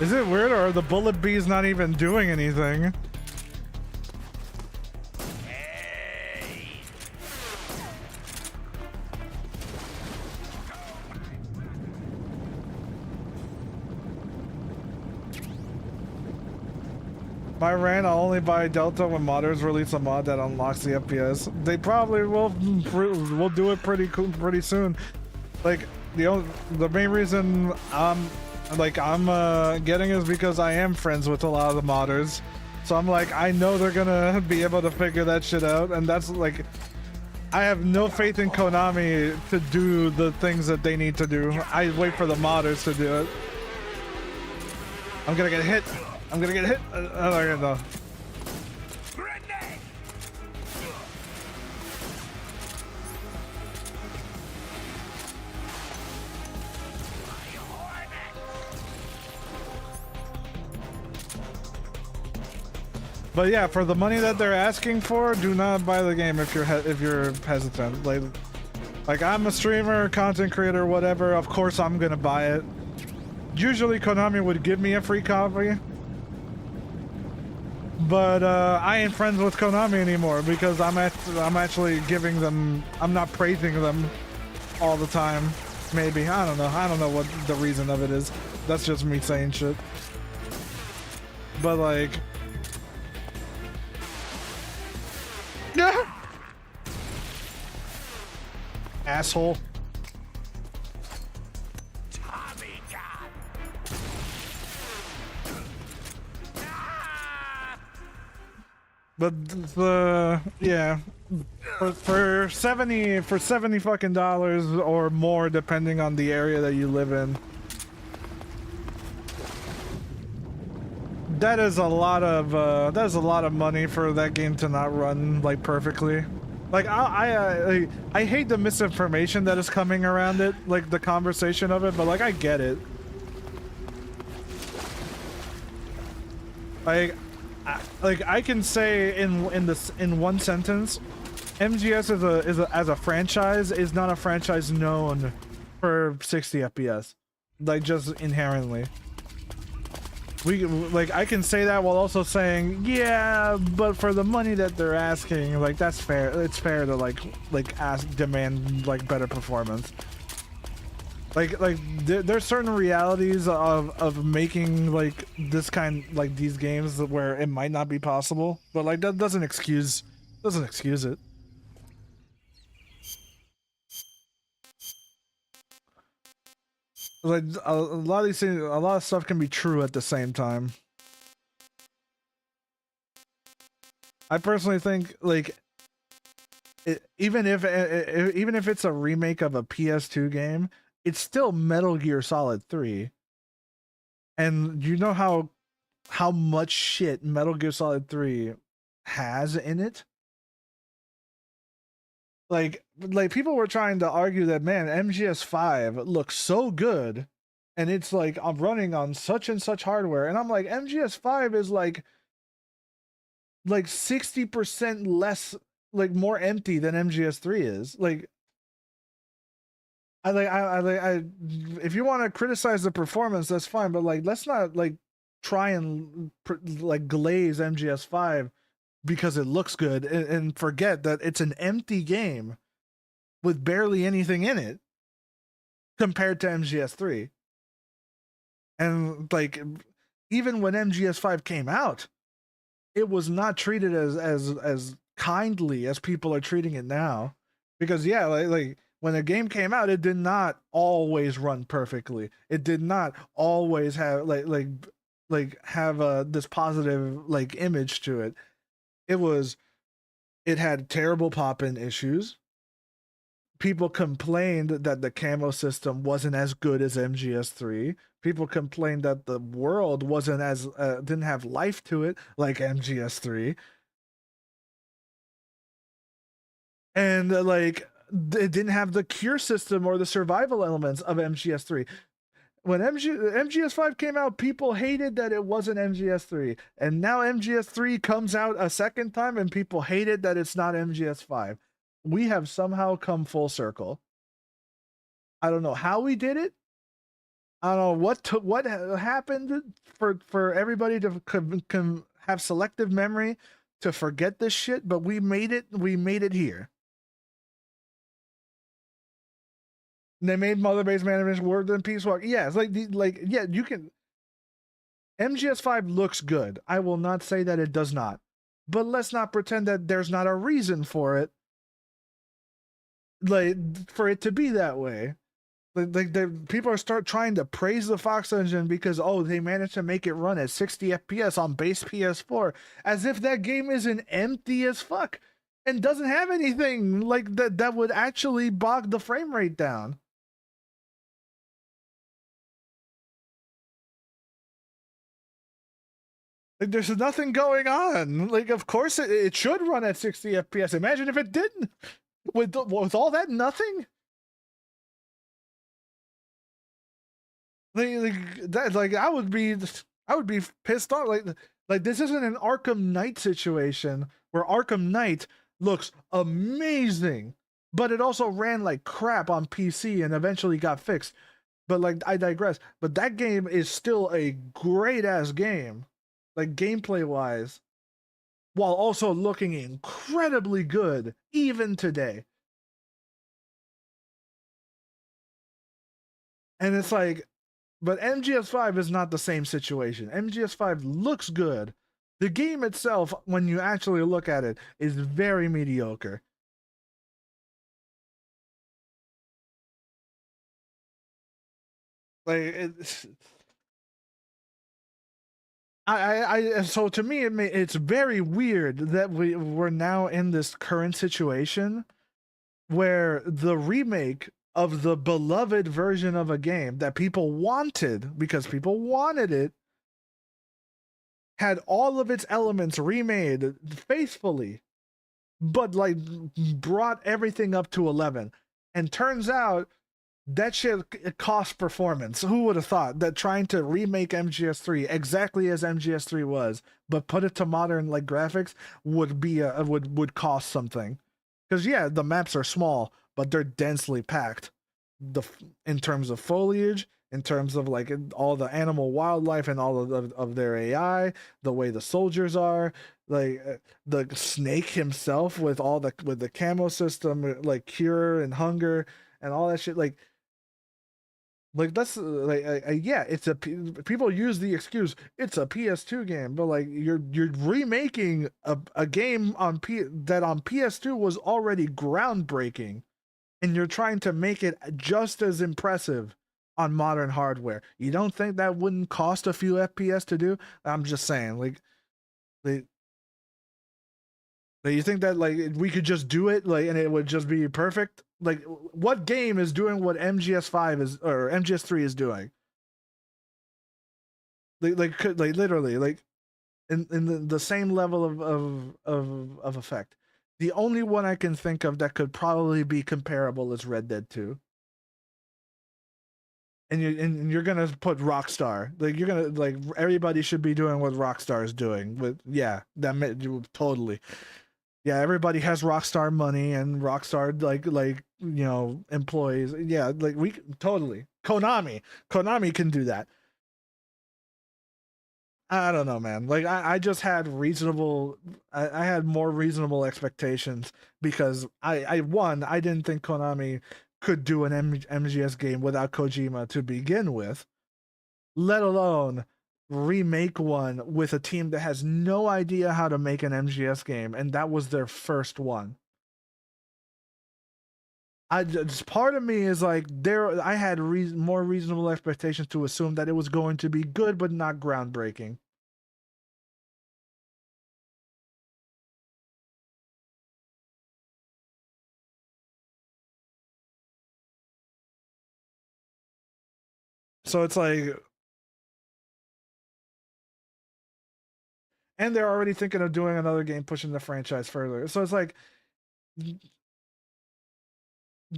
Is it weird, or are the bullet bees not even doing anything? My rant, I'll only buy Delta when modders release a mod that unlocks the FPS. They probably will do it pretty soon. Like, the main reason I'm getting is because I am friends with a lot of the modders. So I'm like, I know they're gonna be able to figure that shit out, and that's like, I have no faith in Konami to do the things that they need to do. I wait for the modders to do it. I'm gonna get hit. I'm gonna get hit. No. But yeah, for the money that they're asking for, do not buy the game if you're hesitant. Like I'm a streamer, content creator, whatever. Of course, I'm gonna buy it. Usually, Konami would give me a free copy, but I ain't friends with Konami anymore because I'm actually giving them. I'm not praising them all the time. Maybe I don't know. I don't know what the reason of it is. That's just me saying shit. But like. Asshole. Tommy God. But yeah, for 70 fucking dollars or more, depending on the area that you live in, that is a lot of money for that game to not run like perfectly. Like I hate the misinformation that is coming around it, like the conversation of it, but like I get it. Like I can say in one sentence, MGS as a franchise is not a franchise known for 60 FPS, like just inherently. I can say that while also saying, yeah, but for the money that they're asking, like that's fair. It's fair to demand like better performance. There's certain realities of making like these games where it might not be possible, but like that doesn't excuse it. Like a lot of these things, a lot of stuff can be true at the same time. I personally think even if it's a remake of a PS2 game, it's still Metal Gear Solid 3. And you know how much shit Metal Gear Solid 3 has in it? Like people were trying to argue that, man, MGS5 looks so good and it's like I'm running on such and such hardware, and I'm like, MGS5 is like 60% less, like more empty than MGS3 is. Like I if you want to criticize the performance, that's fine, but like let's not like try and like glaze MGS5 because it looks good and forget that it's an empty game with barely anything in it compared to MGS3. And like even when MGS5 came out, it was not treated as kindly as people are treating it now. Because yeah, like when a game came out, it did not always run perfectly. It did not always have have this positive like image to it. It had terrible pop-in issues. People complained that the camo system wasn't as good as MGS3. People complained that the world wasn't as didn't have life to it like MGS3. And like it didn't have the cure system or the survival elements of MGS3. When MGS5 came out, people hated that it wasn't MGS3. And now MGS3 comes out a second time and people hated that it's not MGS5. We have somehow come full circle. I don't know how we did it. I don't know what happened for everybody to have selective memory to forget this shit, but we made it. We made it here. And they made Mother Base Management worse than Peace Walk. Yeah, it's yeah, you can. MGS5 looks good. I will not say that it does not, but let's not pretend that there's not a reason for it. Like for it to be that way. Like people are trying to praise the Fox engine because they managed to make it run at 60 FPS on base PS4, as if that game isn't empty as fuck and doesn't have anything like that would actually bog the frame rate down. Like there's nothing going on. Like of course it should run at 60 FPS. Imagine if it didn't. With all that nothing. Like I would be pissed off. Like this isn't an Arkham Knight situation where Arkham Knight looks amazing, but it also ran like crap on PC and eventually got fixed. But like I digress. But that game is still a great ass game, like gameplay wise, while also looking incredibly good even today. And it's like, but MGS5 is not the same situation. MGS5 looks good. The game itself, when you actually look at it, is very mediocre. Like it's, so to me, it's very weird that we're now in this current situation where the remake of the beloved version of a game that people wanted because people wanted it had all of its elements remade faithfully, but like brought everything up to 11. And turns out that shit cost performance. Who would have thought that trying to remake MGS3 exactly as MGS3 was, but put it to modern like graphics would be would cost something. Because yeah, the maps are small, but they're densely packed. In terms of foliage, in terms of like all the animal wildlife and all of their AI, the way the soldiers are, like the snake himself with the camo system, like cure and hunger and all that shit, like that's yeah, it's people use the excuse it's a PS2 game, but like you're remaking a game on PS2 was already groundbreaking, and you're trying to make it just as impressive on modern hardware. You don't think that wouldn't cost a few FPS to do? I'm just saying, like you think that like we could just do it like and it would just be perfect? Like what game is doing what MGS5 is or MGS3 is doing? like literally, like in the same level of effect. The only one I can think of that could probably be comparable is Red Dead 2. And you're gonna put Rockstar, like you're gonna like everybody should be doing what Rockstar is doing with totally. Yeah, everybody has Rockstar money and Rockstar like employees. Yeah, like we totally Konami can do that. I don't know, man. Like I just had I had more reasonable expectations because I didn't think Konami could do an MGS game without Kojima to begin with, let alone remake one with a team that has no idea how to make an MGS game, and that was their first one. Part of me is like I had more reasonable expectations to assume that it was going to be good but not groundbreaking. So it's like, and they're already thinking of doing another game pushing the franchise further. So it's like,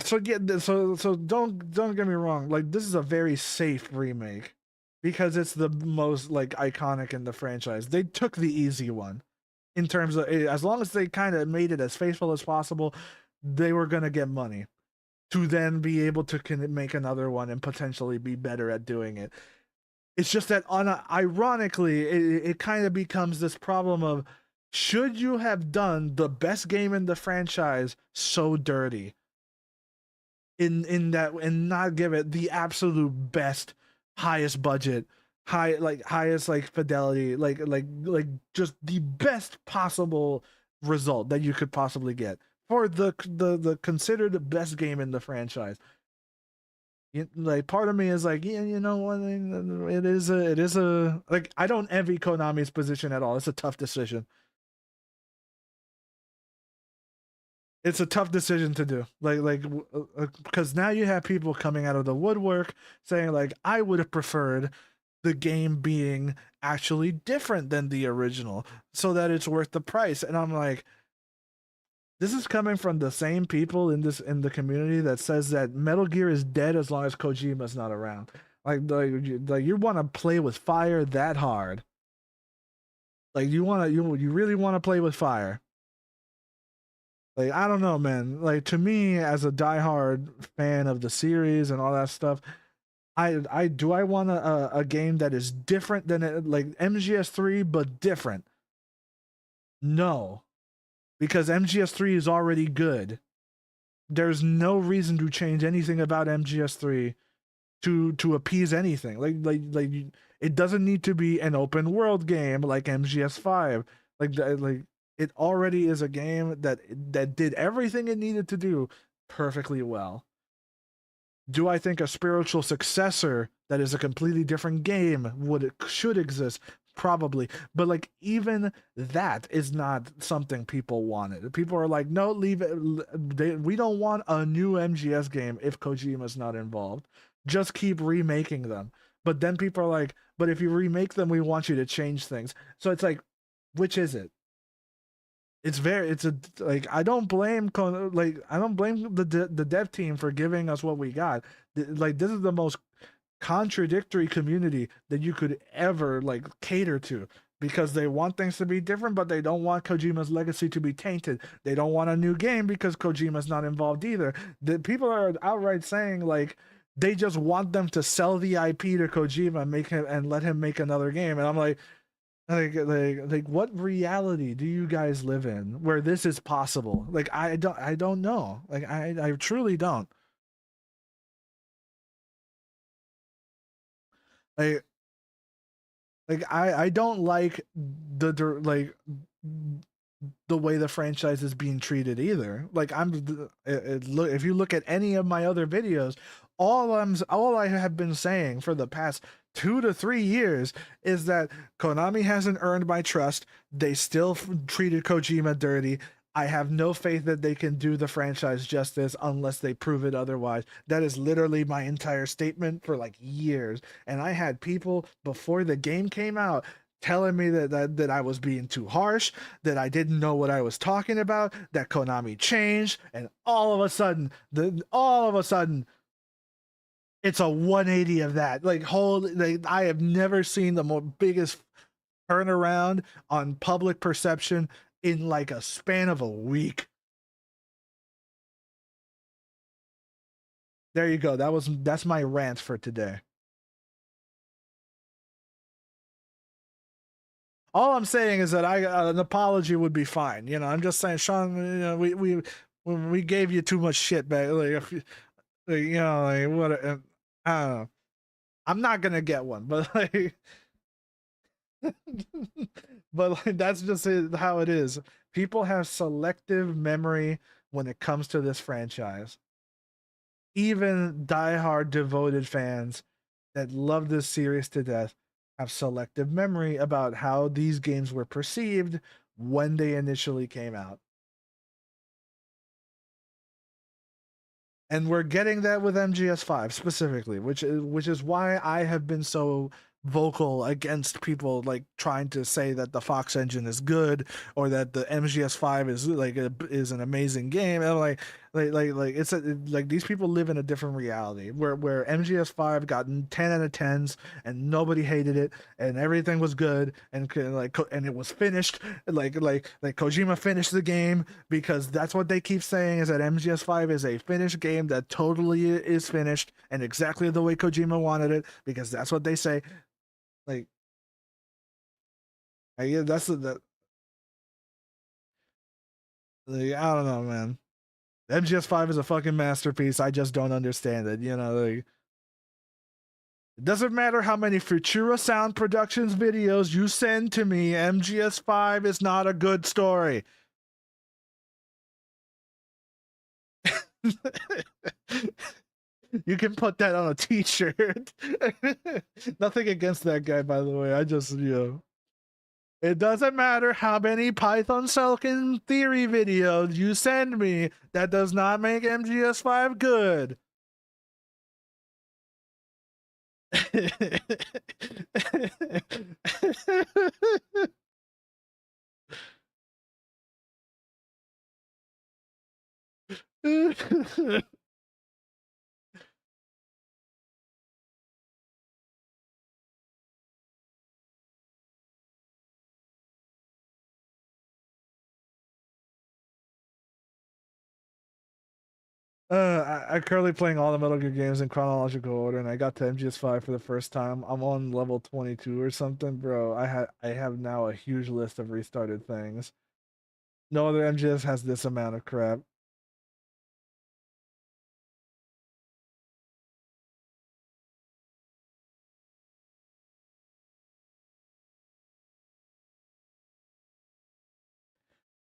so don't get me wrong, like this is a very safe remake because it's the most like iconic in the franchise. They took the easy one in terms of, as long as they kind of made it as faithful as possible, they were going to get money to then be able to make another one and potentially be better at doing it. It's just that ironically, it kind of becomes this problem of, should you have done the best game in the franchise so dirty in that, and not give it the absolute best, highest budget, highest like fidelity, like just the best possible result that you could possibly get for the considered best game in the franchise. Like part of me is like, yeah, you know what, it is a like, I don't envy Konami's position at all. It's a tough decision. It's a tough decision to do, because now you have people coming out of the woodwork saying like, I would have preferred the game being actually different than the original so that it's worth the price. And I'm like, this is coming from the same people in the community that says that Metal Gear is dead as long as Kojima's not around. Like you want to play with fire that hard. Like you really want to play with fire. Like, I don't know, man. Like, to me, as a diehard fan of the series and all that stuff, I want a game that is different than like MGS3 but different. No. Because MGS3 is already good. There's no reason to change anything about MGS3 to appease anything. Like it doesn't need to be an open world game like MGS5. Like it already is a game that did everything it needed to do perfectly well. Do I think a spiritual successor that is a completely different game should exist? Probably. But like, even that is not something people wanted. People are like, no, leave it. We don't want a new MGS game if Kojima's not involved. Just keep remaking them. But then people are like, but if you remake them, we want you to change things. So it's like, which is it? I don't blame the dev team for giving us what we got. Like, this is the most contradictory community that you could ever like cater to, because they want things to be different, but they don't want Kojima's legacy to be tainted. They don't want a new game because Kojima's not involved either. The people are outright saying like they just want them to sell the IP to Kojima and let him make another game. And I'm like what reality do you guys live in where this is possible? Like, I don't know. Like, I truly don't. I don't like the way the franchise is being treated either. Like, if you look at any of my other videos, all I have been saying for the past 2 to 3 years is that Konami hasn't earned my trust. They still treated Kojima dirty. I have no faith that they can do the franchise justice unless they prove it otherwise. That is literally my entire statement for like years. And I had people before the game came out telling me that I was being too harsh, that I didn't know what I was talking about, that Konami changed, and all of a sudden, it's a 180 of that. Like, I have never seen the biggest turnaround on public perception in like a span of a week. There you go. That's my rant for today. All I'm saying is that an apology would be fine. You know, I'm just saying, Sean. You know, we gave you too much shit back. Like, if you know, like what? I don't know. I'm not gonna get one, but like, but like, that's just how it is. People have selective memory when it comes to this franchise. Even diehard devoted fans that love this series to death have selective memory about how these games were perceived when they initially came out. And we're getting that with MGS5 specifically, which is why I have been so vocal against people like trying to say that the Fox engine is good or that the MGS5 is an amazing game. And like it's like these people live in a different reality where MGS5 got 10 out of 10s and nobody hated it and everything was good and it was finished like Kojima finished the game because that's what they keep saying is that MGS5 is a finished game that totally is finished and exactly the way Kojima wanted it because that's what they say. Like, yeah, that's that. Like, I don't know, man. MGS5 is a fucking masterpiece. I just don't understand it. You know, like, it doesn't matter how many Futura Sound Productions videos you send to me. MGS5 is not a good story. You can put that on a t-shirt. Nothing against that guy, by the way. I just, you know. It doesn't matter how many Python Sulkin theory videos you send me. That does not make MGS5 good. I'm currently playing all the Metal Gear games in chronological order, and I got to MGS5 for the first time. I'm on level 22 or something, bro. I have now a huge list of restarted things. No other MGS has this amount of crap.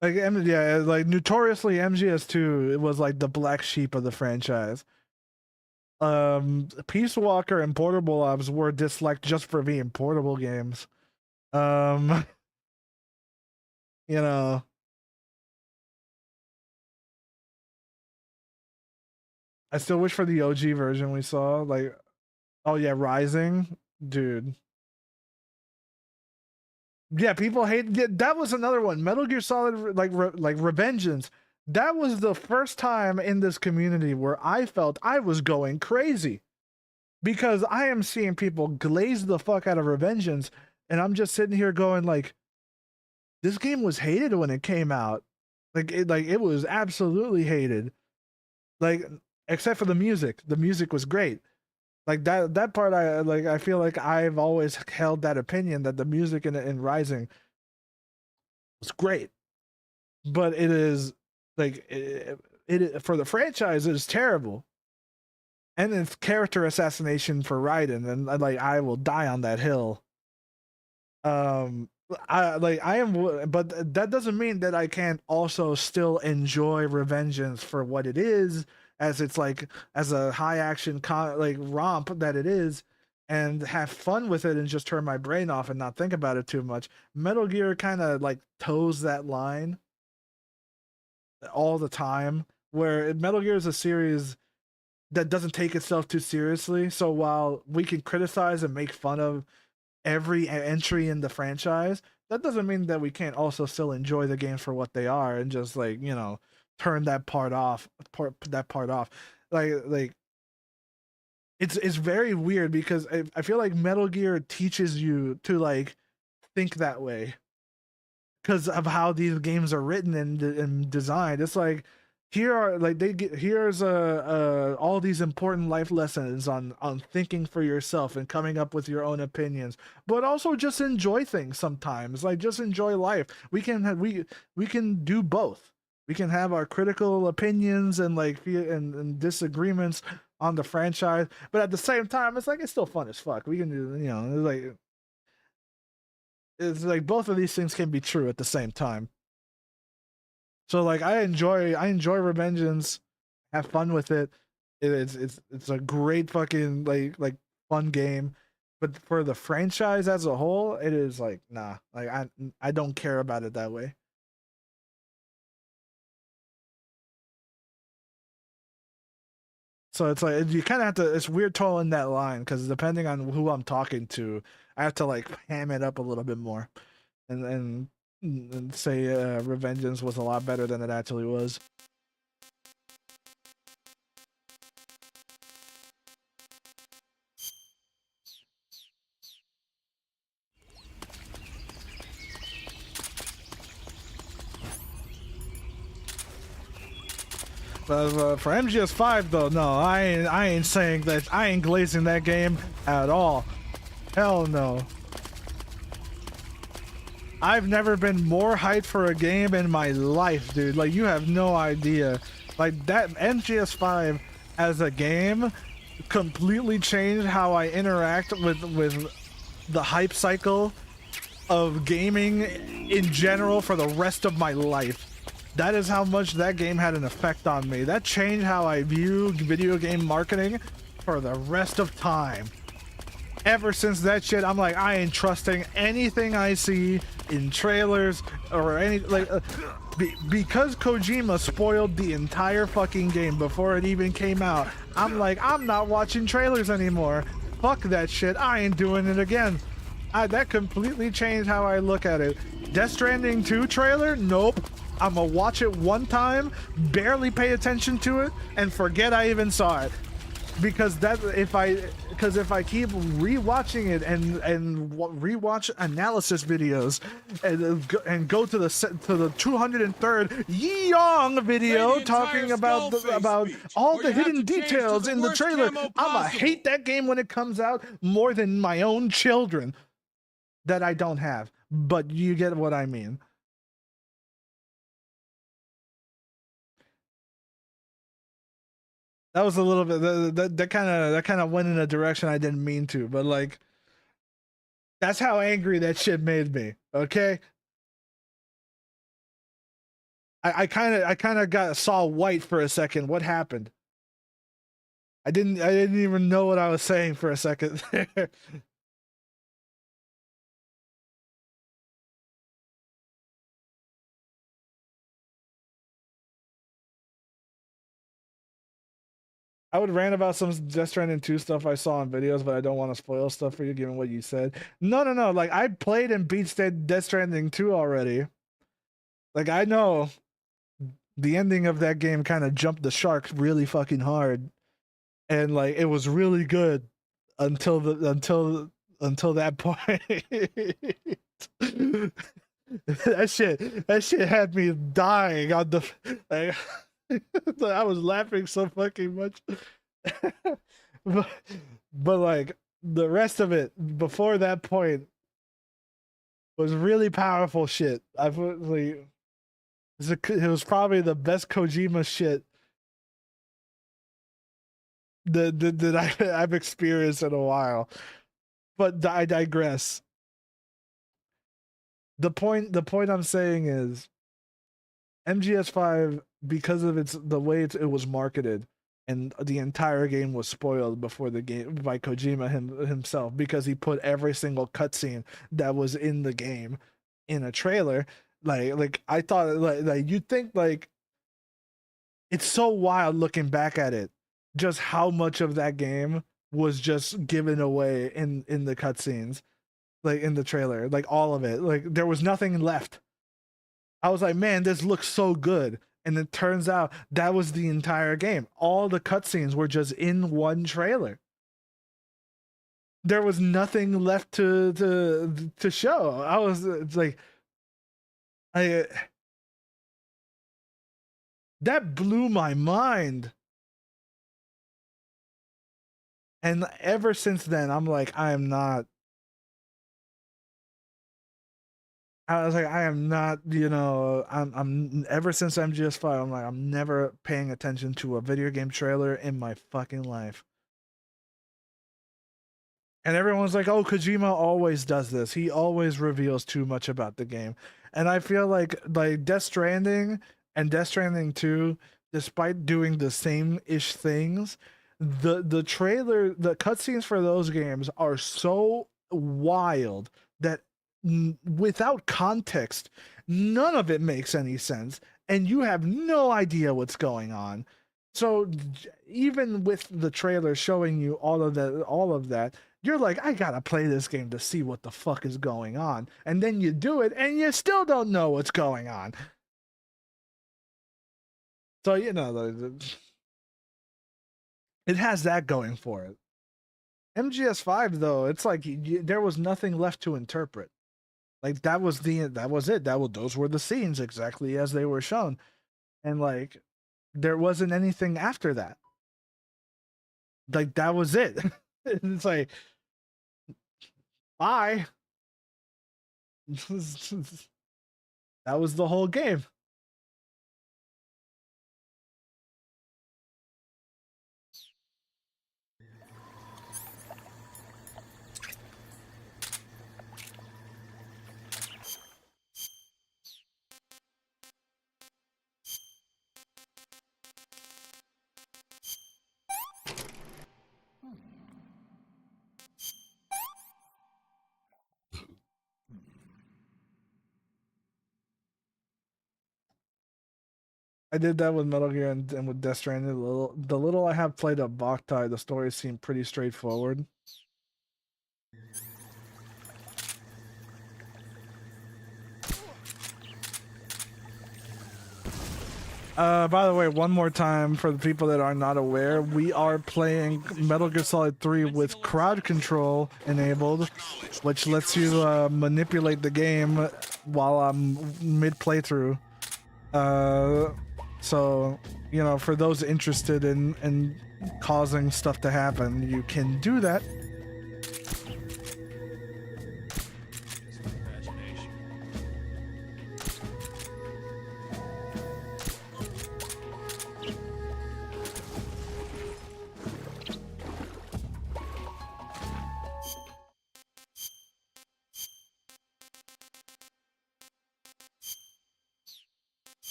Like yeah, like notoriously MGS2 it was like the black sheep of the franchise. Peace Walker and Portable Ops were disliked just for being portable games. You know, I still wish for the OG version we saw. Like, oh yeah, Rising, dude. Yeah, people hate. Yeah, that was another one. Metal Gear Solid, like Revengeance. That was the first time in this community where I felt I was going crazy because I am seeing people glaze the fuck out of Revengeance, and I'm just sitting here going like, this game was hated when it came out. Like it was absolutely hated. Like except for the music. The music was great. Like that part I feel like I've always held that opinion that the music in Rising was great. But it is like it for the franchise it is terrible. And it's character assassination for Raiden, and like I will die on that hill. I am, but that doesn't mean that I can't also still enjoy Revengeance for what it is, as it's like as a high action romp that it is, and have fun with it and just turn my brain off and not think about it too much. Metal Gear kind of like toes that line. all the time. Where Metal Gear is a series that doesn't take itself too seriously. So while we can criticize and make fun of every entry in the franchise, that doesn't mean that we can't also still enjoy the games for what they are and just like, you know, turn that part off. Like it's very weird because I feel like Metal Gear teaches you to like think that way because of how these games are written and designed. It's like here are like here's all these important life lessons on thinking for yourself and coming up with your own opinions, but also just enjoy things sometimes. Like just enjoy life. We can do both. We can have our critical opinions and like and disagreements on the franchise, but at the same time, it's like it's still fun as fuck. We can do, you know, it's like both of these things can be true at the same time. So like I enjoy Revengeance, have fun with it. It's a great fucking like fun game. But for the franchise as a whole, it is like nah. Like I don't care about it that way. So it's like you kind of have to. It's weird towing that line because depending on who I'm talking to, I have to like ham it up a little bit more, and say Revengeance was a lot better than it actually was. But for MGS5 though, no, I ain't saying that. I ain't glazing that game at all. Hell no. I've never been more hyped for a game in my life, dude. Like you have no idea. Like that MGS5 as a game completely changed how I interact with the hype cycle of gaming in general for the rest of my life. That is how much that game had an effect on me. That changed how I view video game marketing for the rest of time. Ever since that shit, I'm like, I ain't trusting anything I see in trailers or any like because Kojima spoiled the entire fucking game before it even came out. I'm like, I'm not watching trailers anymore. Fuck that shit. I ain't doing it again. That completely changed how I look at it. Death Stranding 2 trailer? Nope. I'm gonna watch it one time, barely pay attention to it, and forget I even saw it. Because if I keep rewatching it and rewatch analysis videos and go to the 203rd Yeong video talking about all the hidden details in the trailer, I'ma hate that game when it comes out more than my own children that I don't have. But you get what I mean. That was a little bit that kind of went in a direction I didn't mean to, but like that's how angry that shit made me. Okay, I kind of saw white for a second. What happened? I didn't even know what I was saying for a second. I would rant about some Death Stranding 2 stuff I saw in videos, but I don't want to spoil stuff for you given what you said. No. Like, I played and beat Death Stranding 2 already. Like, I know the ending of that game kind of jumped the shark really fucking hard. And, like, it was really good until that point. that shit had me dying on the... Like, I was laughing so fucking much. but like the rest of it before that point was really powerful shit. I put like it was probably the best Kojima shit that I've experienced in a while. But I digress. The point I'm saying is MGS5, because of the way it was marketed, and the entire game was spoiled before the game by Kojima himself, because he put every single cutscene that was in the game in a trailer. Like I thought, like you'd think like It's so wild looking back at it, just how much of that game was just given away in the cutscenes, like in the trailer, like all of it. Like there was nothing left. I was like, man, this looks so good. And it turns out that was the entire game. All the cutscenes were just in one trailer. There was nothing left to show. I was like, that blew my mind. And ever since then, I'm like, I was like, I am not, I'm ever since MGS5, I'm like, I'm never paying attention to a video game trailer in my fucking life. And everyone's like, oh, Kojima always does this. He always reveals too much about the game. And I feel like Death Stranding and Death Stranding 2, despite doing the same-ish things, the trailer, the cutscenes for those games are so wild that without context, none of it makes any sense. And you have no idea what's going on. So even with the trailer showing you all of that, you're like, I gotta play this game to see what the fuck is going on. And then you do it, and you still don't know what's going on. So, it has that going for it. MGS5, though, it's like there was nothing left to interpret. Like, that was it. Those were the scenes exactly as they were shown. And, like, there wasn't anything after that. Like, that was it. It's like, bye. That was the whole game. I did that with Metal Gear and with Death Stranding. The little I have played of Boktai, the story seemed pretty straightforward. By the way, one more time for the people that are not aware, we are playing Metal Gear Solid 3 with crowd control enabled, which lets you manipulate the game while I'm mid playthrough. So, for those interested in causing stuff to happen, you can do that.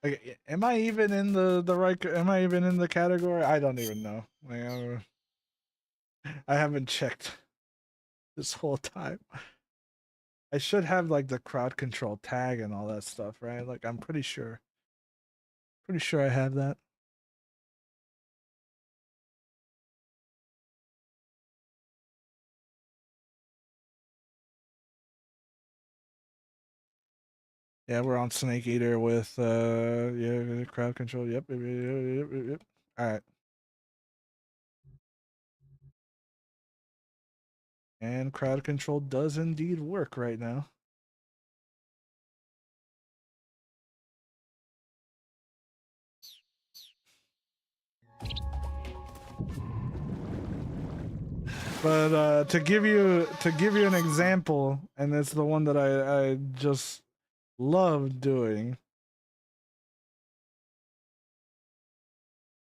Like, am I even in the right? Am I even in the category? I don't even know. Like, I haven't checked this whole time. I should have like the crowd control tag and all that stuff, right? Like, I'm pretty sure. Pretty sure I have that. Yeah, we're on Snake Eater with yeah, crowd control. Yep. All right. And crowd control does indeed work right now. But to give you an example, and it's the one that I just love doing.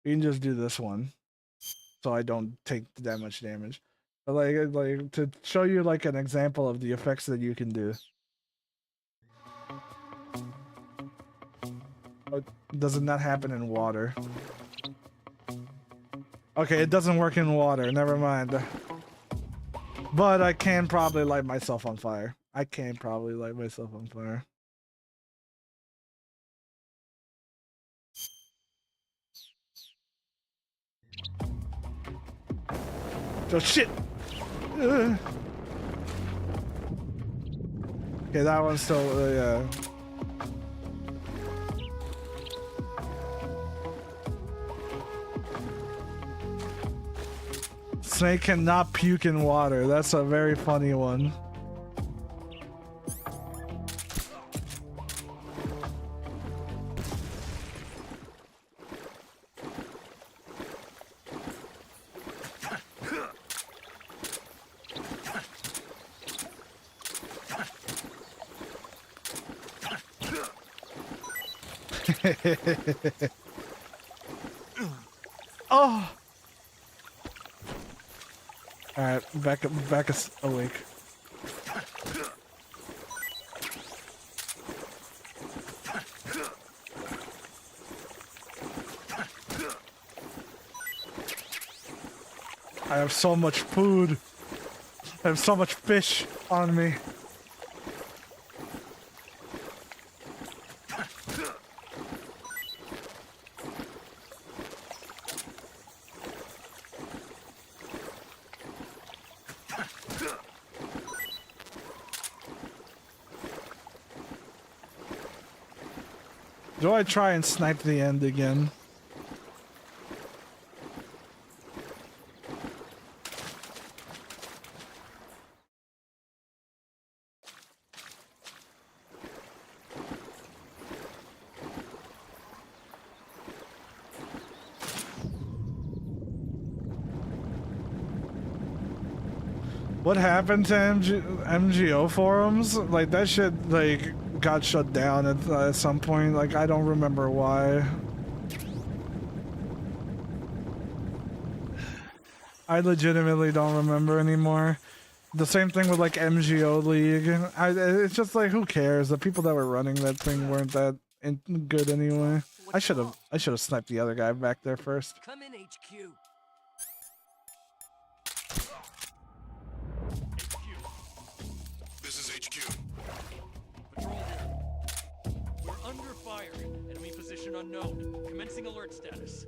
You can just do this one, so I don't take that much damage. But like to show you like an example of the effects that you can do. Oh, does it not happen in water? Okay, it doesn't work in water. Never mind. But I can probably light myself on fire. Oh shit! Okay, that one's still, yeah. Snake cannot puke in water. That's a very funny one. Oh! Alright, back us awake. I have so much food. I have so much fish on me. Do I try and snipe the end again? What happened to MGO forums? Like, that shit, like, got shut down at some point. Like, I don't remember why. I legitimately don't remember anymore. The same thing with, like, MGO League. It's just like, who cares? The people that were running that thing weren't that good anyway. I should have sniped the other guy back there first. Come in, HQ. This is HQ. Patrol here. We're under fire. Enemy position unknown. Commencing alert status.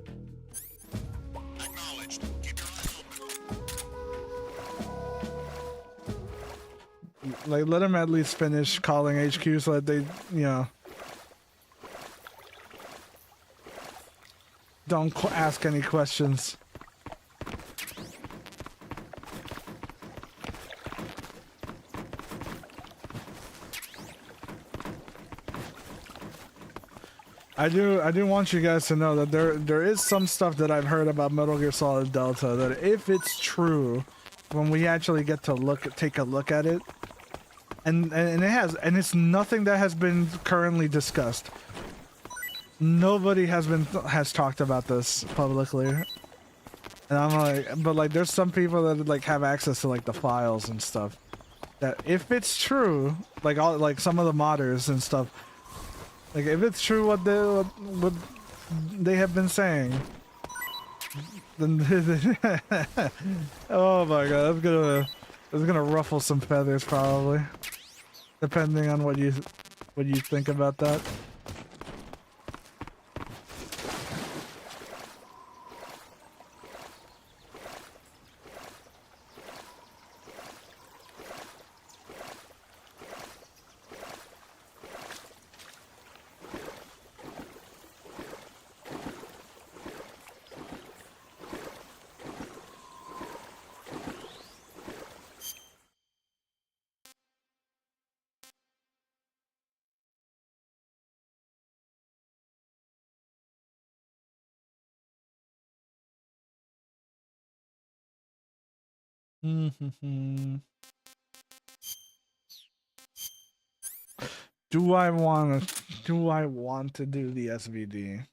Acknowledged. Keep your eyes open. Like, let him at least finish calling HQ so that they, you know, don't ask any questions. I do want you guys to know that there is some stuff that I've heard about Metal Gear Solid Delta that if it's true, when we actually get to take a look at it, and it's nothing that has been currently discussed. Nobody has talked about this publicly, and I'm like, but like, there's some people that like have access to like the files and stuff. That if it's true, like some of the modders and stuff. Like, if it's true what they have been saying, then oh my god, that's gonna ruffle some feathers probably, depending on what you think about that. Do I want to do the SVD?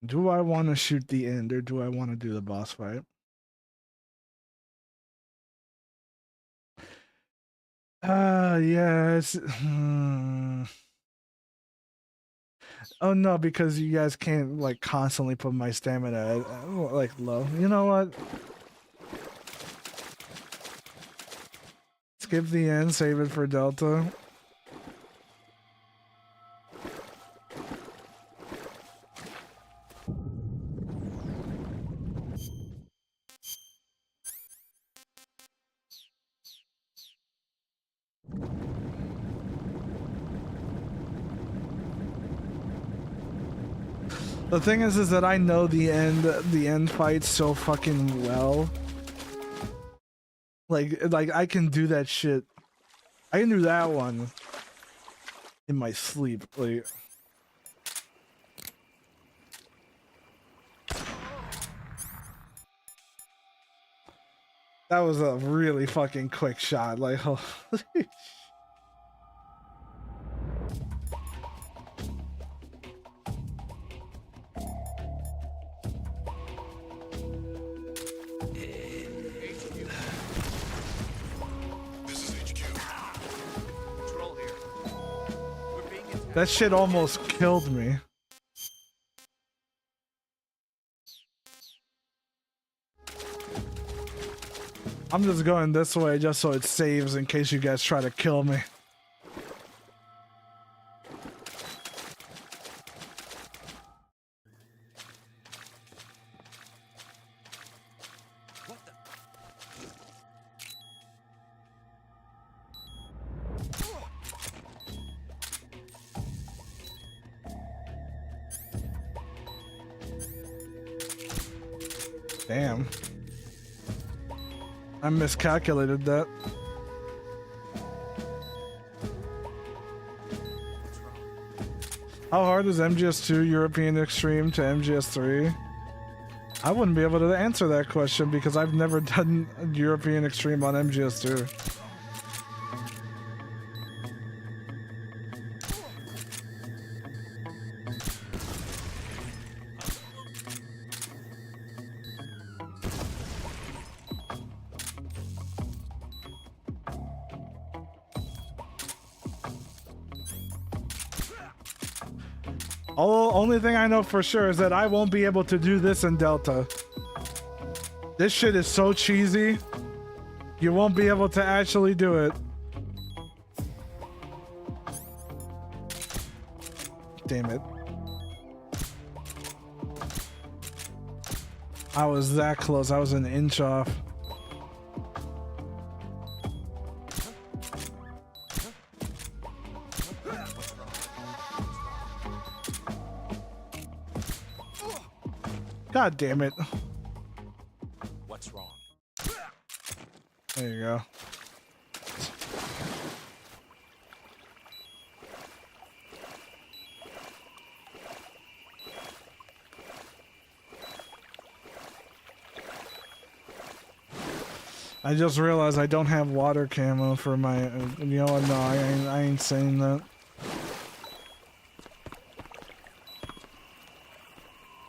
Do I want to shoot the end, or do I want to do the boss fight? Yes. Oh no, because you guys can't like constantly put my stamina like low. You know what? Skip the end, save it for Delta. The thing is that I know the end fight so fucking well. Like I can do that shit. I can do that one in my sleep. Like, that was a really fucking quick shot. Like, holy. That shit almost killed me. I'm just going this way just so it saves in case you guys try to kill me. Damn. I miscalculated that. How hard is MGS2 European Extreme to MGS3? I wouldn't be able to answer that question because I've never done European Extreme on MGS2. Only thing I know for sure is that I won't be able to do this in Delta. This shit is so cheesy. You won't be able to actually do it. Damn it. I was that close. I was an inch off. God damn it. What's wrong? There you go. I just realized I don't have water camo for my, you know what, no, I ain't saying that.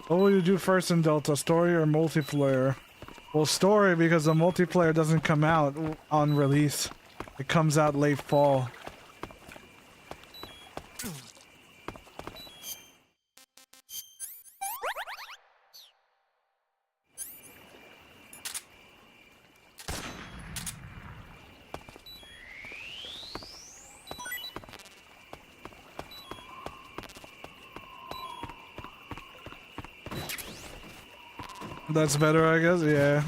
What will you do first in Delta, story or multiplayer? Well, story, because the multiplayer doesn't come out on release. It comes out late fall. That's better, I guess. Yeah.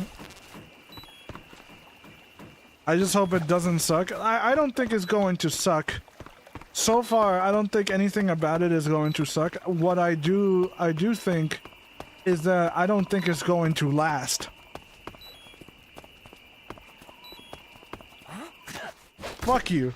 I just hope it doesn't suck. I don't think it's going to suck. So far, I don't think anything about it is going to suck. What I do think is that I don't think it's going to last. Fuck you.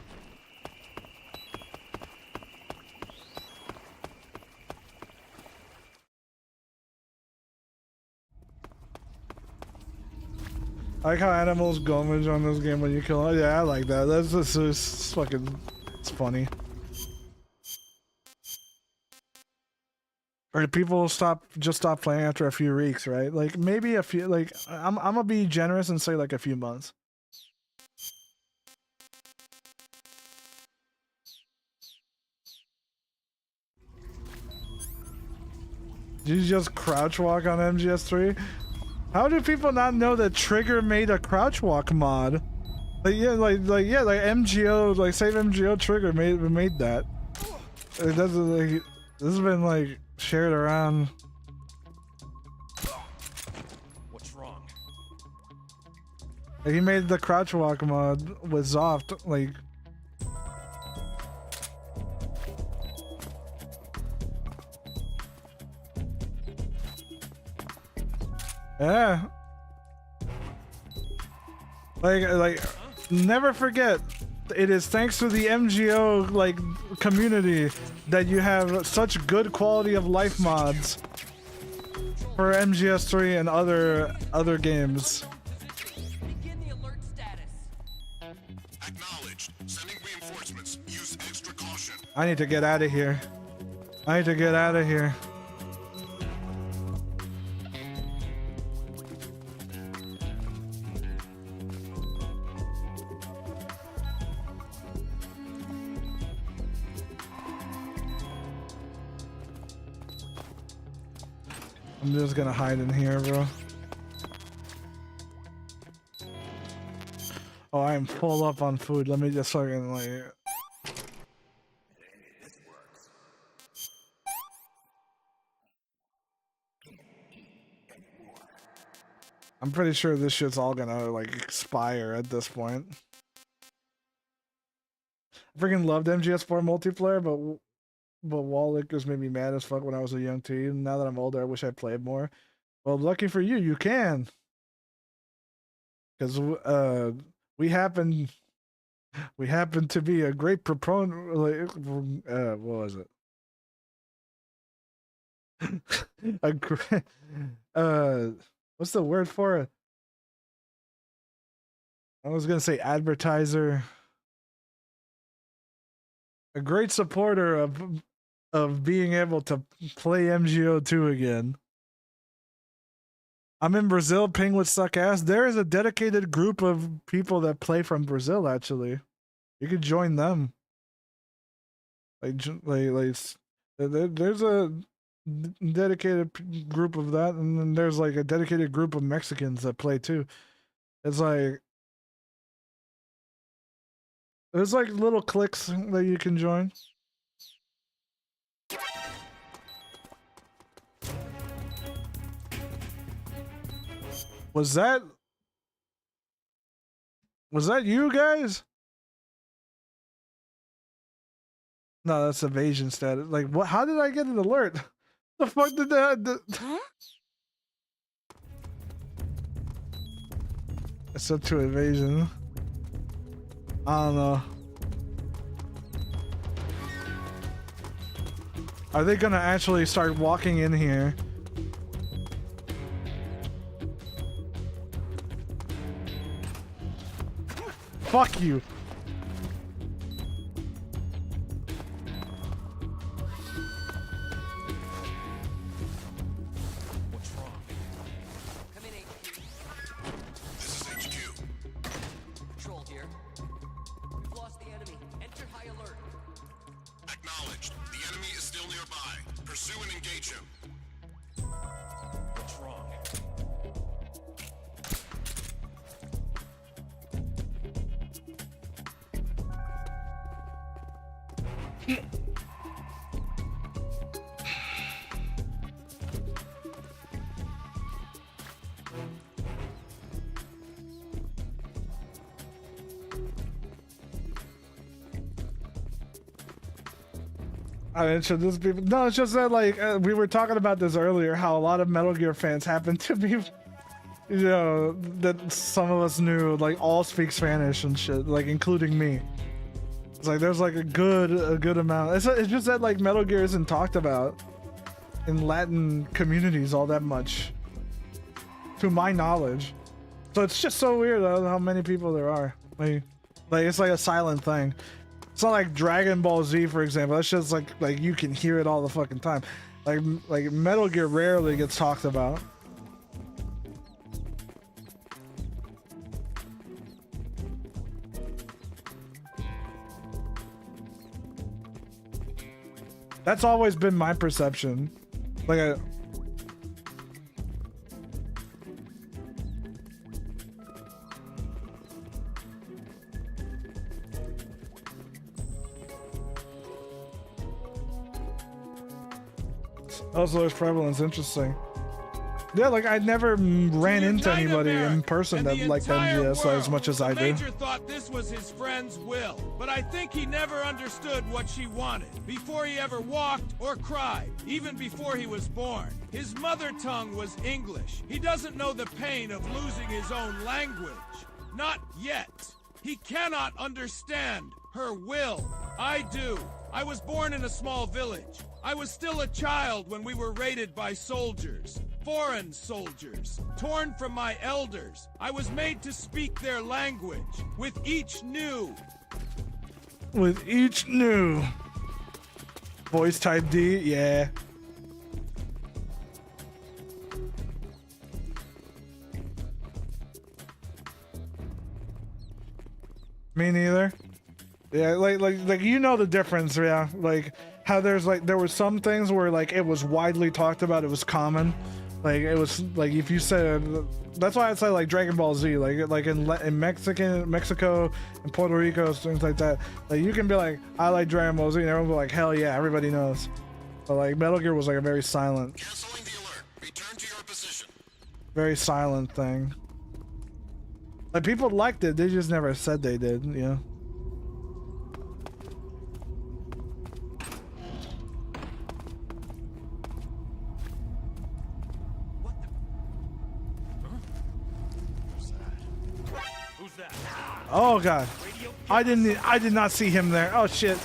I like how animals gomage on this game when you kill them. Yeah, I like that. That's just fucking, it's funny. Or do people stop playing after a few weeks, right? Like maybe a few, like I'm gonna be generous and say like a few months. Did you just crouch walk on MGS3? How do people not know that Trigger made a crouch walk mod? Like MGO, like Save MGO Trigger made that. It doesn't like this has been like shared around. What's wrong? Like, he made the crouch walk mod with Zoft, like. Yeah. Like, never forget, it is thanks to the MGO like community that you have such good quality of life mods for MGS3 and other games. Acknowledged. Sending reinforcements. Use extra caution. I need to get out of here. I need to get out of here. I'm just gonna hide in here, bro. Oh, I am full up on food. Let me just fucking like... I'm pretty sure this shit's all gonna like expire at this point. I freaking loved MGS4 multiplayer, but wall lickers made me mad as fuck when I was a young teen. Now that I'm older, I wish I played more. Well, lucky for you, you can. Because we happen to be a great proponent. Like, what was it? A great, what's the word for it? I was gonna say advertiser. A great supporter of being able to play MGO2 again. I'm in Brazil. Penguins suck ass. There is a dedicated group of people that play from Brazil. Actually, you could join them. There's a dedicated group of that, and then there's like a dedicated group of Mexicans that play too. It's like there's like little cliques that you can join. Was that you guys? No, that's evasion status. Like, what? How did I get an alert? The fuck did that? Huh? It's up to evasion. I don't know. Are they gonna actually start walking in here? Fuck you. What's wrong? Come in, HQ. This is HQ. Patrol here. We've lost the enemy. Enter high alert. Acknowledged. The enemy is still nearby. Pursue and engage him. What's wrong? I didn't show this people. No, it's just that like we were talking about this earlier. How a lot of Metal Gear fans happen to be, you know, that some of us knew like all speak Spanish and shit, like including me. It's like there's like a good amount. It's just that like Metal Gear isn't talked about in Latin communities all that much, to my knowledge. So it's just so weird how many people there are. Like it's like a silent thing. It's not like Dragon Ball Z, for example. It's just like you can hear it all the fucking time. Like Metal Gear rarely gets talked about. That's always been my perception. Like also, its prevalence interesting. Yeah, like I never ran into unite anybody America in person and that the liked entire MGS as world. much as I The do. Major thought this was his friend's will, but I think he never understood what she wanted. Before he ever walked or cried, even before he was born. His mother tongue was English. He doesn't know the pain of losing his own language. Not yet. He cannot understand her will. I do. I was born in a small village. I was still a child when we were raided by soldiers. Foreign soldiers, torn from my elders. I was made to speak their language. With each new Voice type D, yeah. Me neither. Yeah, like you know the difference, yeah. Like how there were some things where like it was widely talked about, it was common. Like it was like if you said, that's why I say like Dragon Ball Z, like in Mexico and Puerto Rico, things like that. Like you can be like, I like Dragon Ball Z, and everyone will be like, hell yeah, everybody knows. But like Metal Gear was like a very silent, very silent thing. Like people liked it, they just never said they did, you know. Oh god, I did not see him there. Oh shit.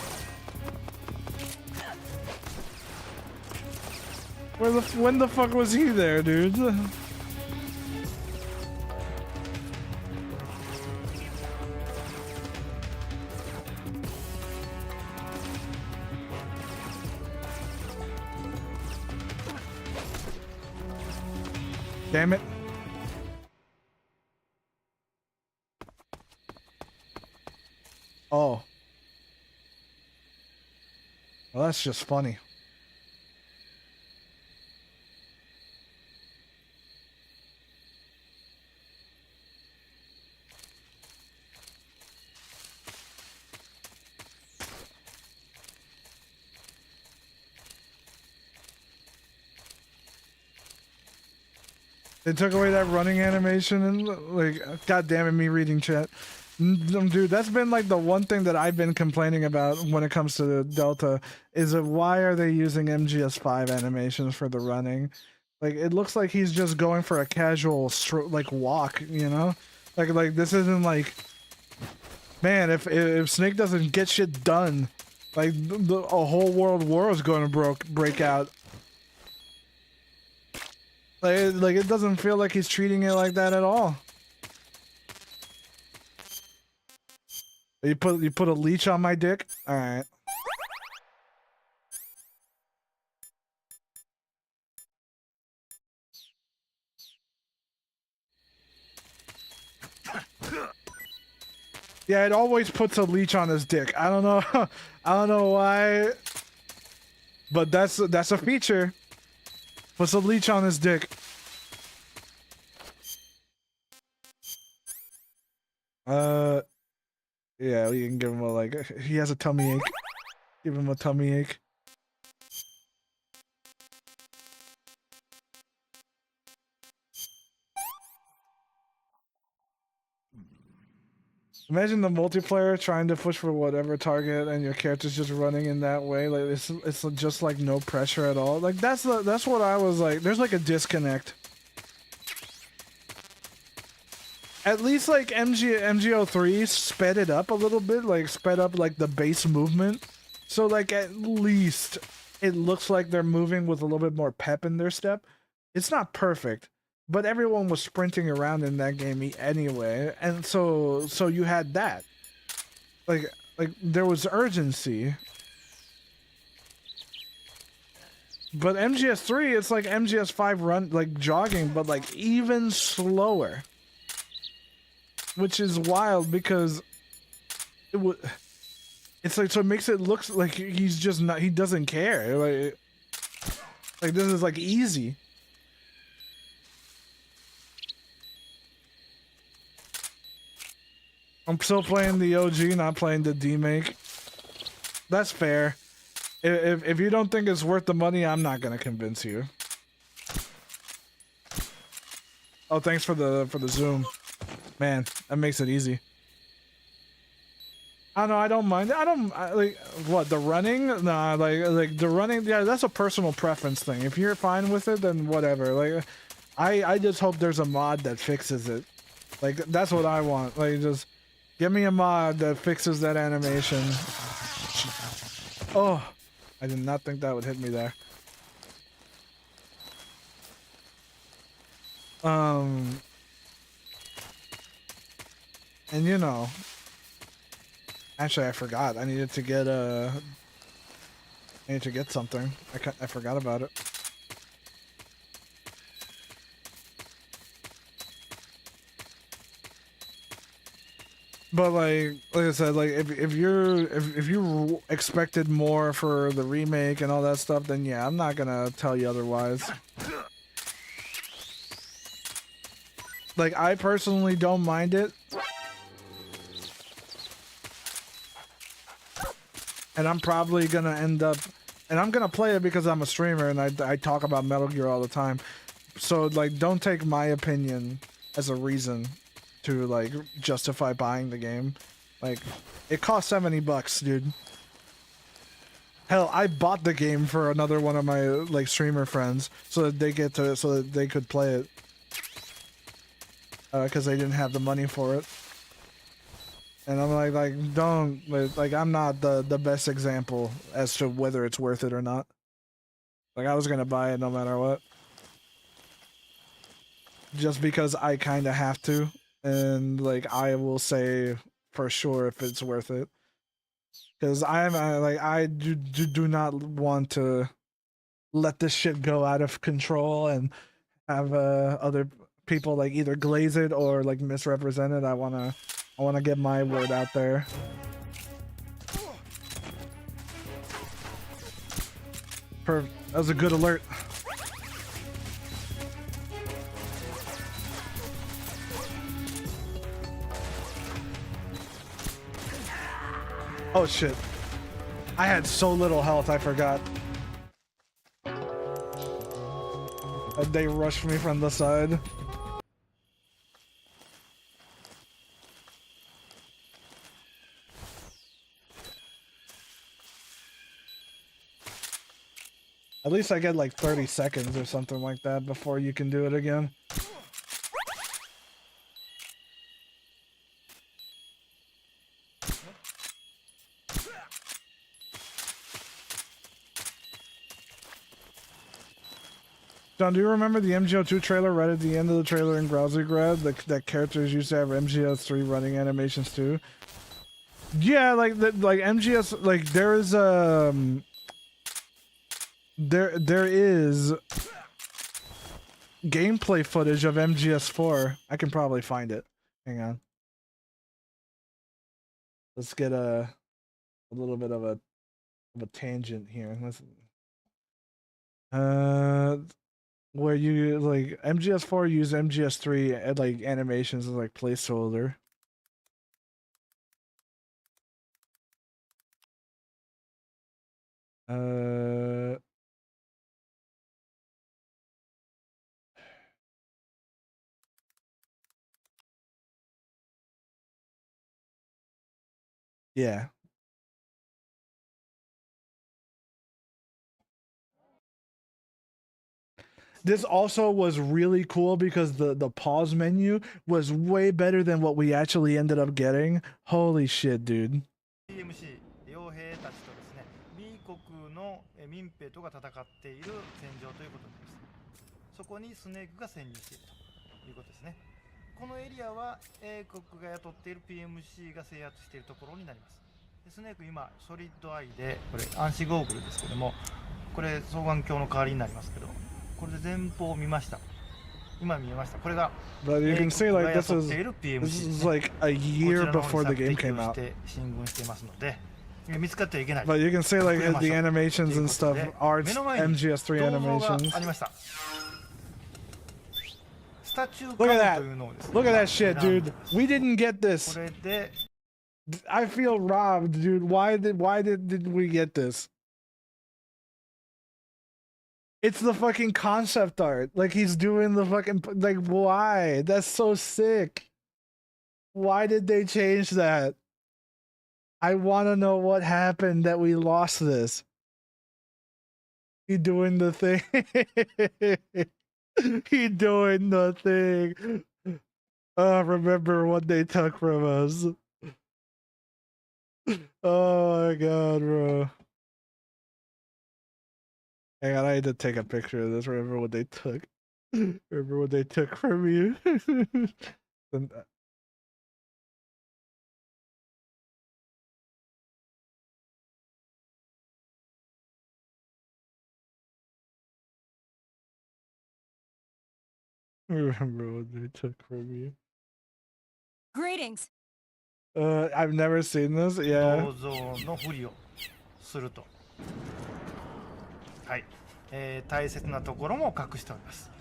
When the fuck was he there, dude? Damn it. Oh. Well, that's just funny. They took away that running animation and like, god damn it, me reading chat. Dude, that's been like the one thing that I've been complaining about when it comes to the Delta is why are they using MGS5 animations for the running? Like it looks like he's just going for a casual like walk, you know? Like this isn't like, man, if Snake doesn't get shit done, like a whole world war is going to break out. Like it doesn't feel like he's treating it like that at all. You put a leech on my dick? All right. Yeah, it always puts a leech on his dick. I don't know. I don't know why, but that's a feature. Puts a leech on his dick. Yeah, we can give him a like. He has a tummy ache. Give him a tummy ache. Imagine the multiplayer trying to push for whatever target and your character's just running in that way. Like it's just like no pressure at all. Like that's what I was like. There's like a disconnect. At least like MGO3 sped it up a little bit, like sped up like the base movement. So like at least it looks like they're moving with a little bit more pep in their step. It's not perfect, but everyone was sprinting around in that game anyway, and so you had that. Like there was urgency. But MGS3, it's like MGS5 run like jogging, but like even slower. Which is wild because it's like, so it makes it look like he's just not, he doesn't care. Like this is like easy. I'm still playing the OG, not playing the demake. That's fair. If you don't think it's worth the money, I'm not gonna convince you. Oh, thanks for the zoom. Man, that makes it easy. I don't know, I don't mind. Like what, the running? Nah, like the running, yeah, that's a personal preference thing. If you're fine with it, then whatever. Like I just hope there's a mod that fixes it. Like that's what I want. Like just give me a mod that fixes that animation. Oh, I did not think that would hit me there. And you know, actually I forgot. I needed to get something. I forgot about it. But like I said, like if you expected more for the remake and all that stuff, then yeah, I'm not gonna tell you otherwise. Like I personally don't mind it, and I'm probably gonna end up, and I'm gonna play it because I'm a streamer and I talk about Metal Gear all the time. So like, don't take my opinion as a reason to like justify buying the game. Like it cost $70, dude. Hell, I bought the game for another one of my like streamer friends so that they could play it because they didn't have the money for it. And I'm like don't, like I'm not the best example as to whether it's worth it or not. Like I was gonna buy it no matter what, just because I kind of have to. And like I will say for sure if it's worth it, because I do not want to let this shit go out of control and have other people like either glaze it or like misrepresent it. I wanna get my word out there. That was a good alert. Oh shit. I had so little health, I forgot. They rushed me from the side. At least I get like 30 seconds or something like that before you can do it again. John, do you remember the MGO2 trailer right at the end of the trailer in Grad? That characters used to have MGS3 running animations too? Yeah, like MGS, like there is there is gameplay footage of MGS4. I can probably find it. Hang on. Let's get a little bit of a tangent here. Where you like MGS4 use MGS3 and like animations as like placeholder. Yeah. This also was really cool because the pause menu was way better than what we actually ended up getting. Holy shit, dude. TMC 傭兵たちとですね、米国の民兵とが戦っている戦場ということになります。そこにスネークが潜入しているということですね。このエリアは英国が雇っている PMC が制圧しているところになります。スネーク今ソリッドアイでこれ暗視ゴーグルですけども、これ双眼鏡の代わりになりますけど、これで前方を見ました。今見えました。これが But you can see like this is like a year before the game came out. 進軍していますので、見つかってはいけない。 But you can see like the animations and stuff are MGS3 animations. ありました。Look at that! Look at that shit, dude. We didn't get this. I feel robbed, dude. Why did we get this? It's the fucking concept art. Like he's doing the fucking like why? That's so sick. Why did they change that? I want to know what happened that we lost this. He doing the thing. He doing the thing. Remember what they took from us. Oh my god, bro. Hang on, I need to take a picture of this. Remember what they took. Remember what they took from you. Remember what they took from you. Greetings. I've never seen this. Yeah. 銅像のふりをすると。はい。大切なところも隠しております。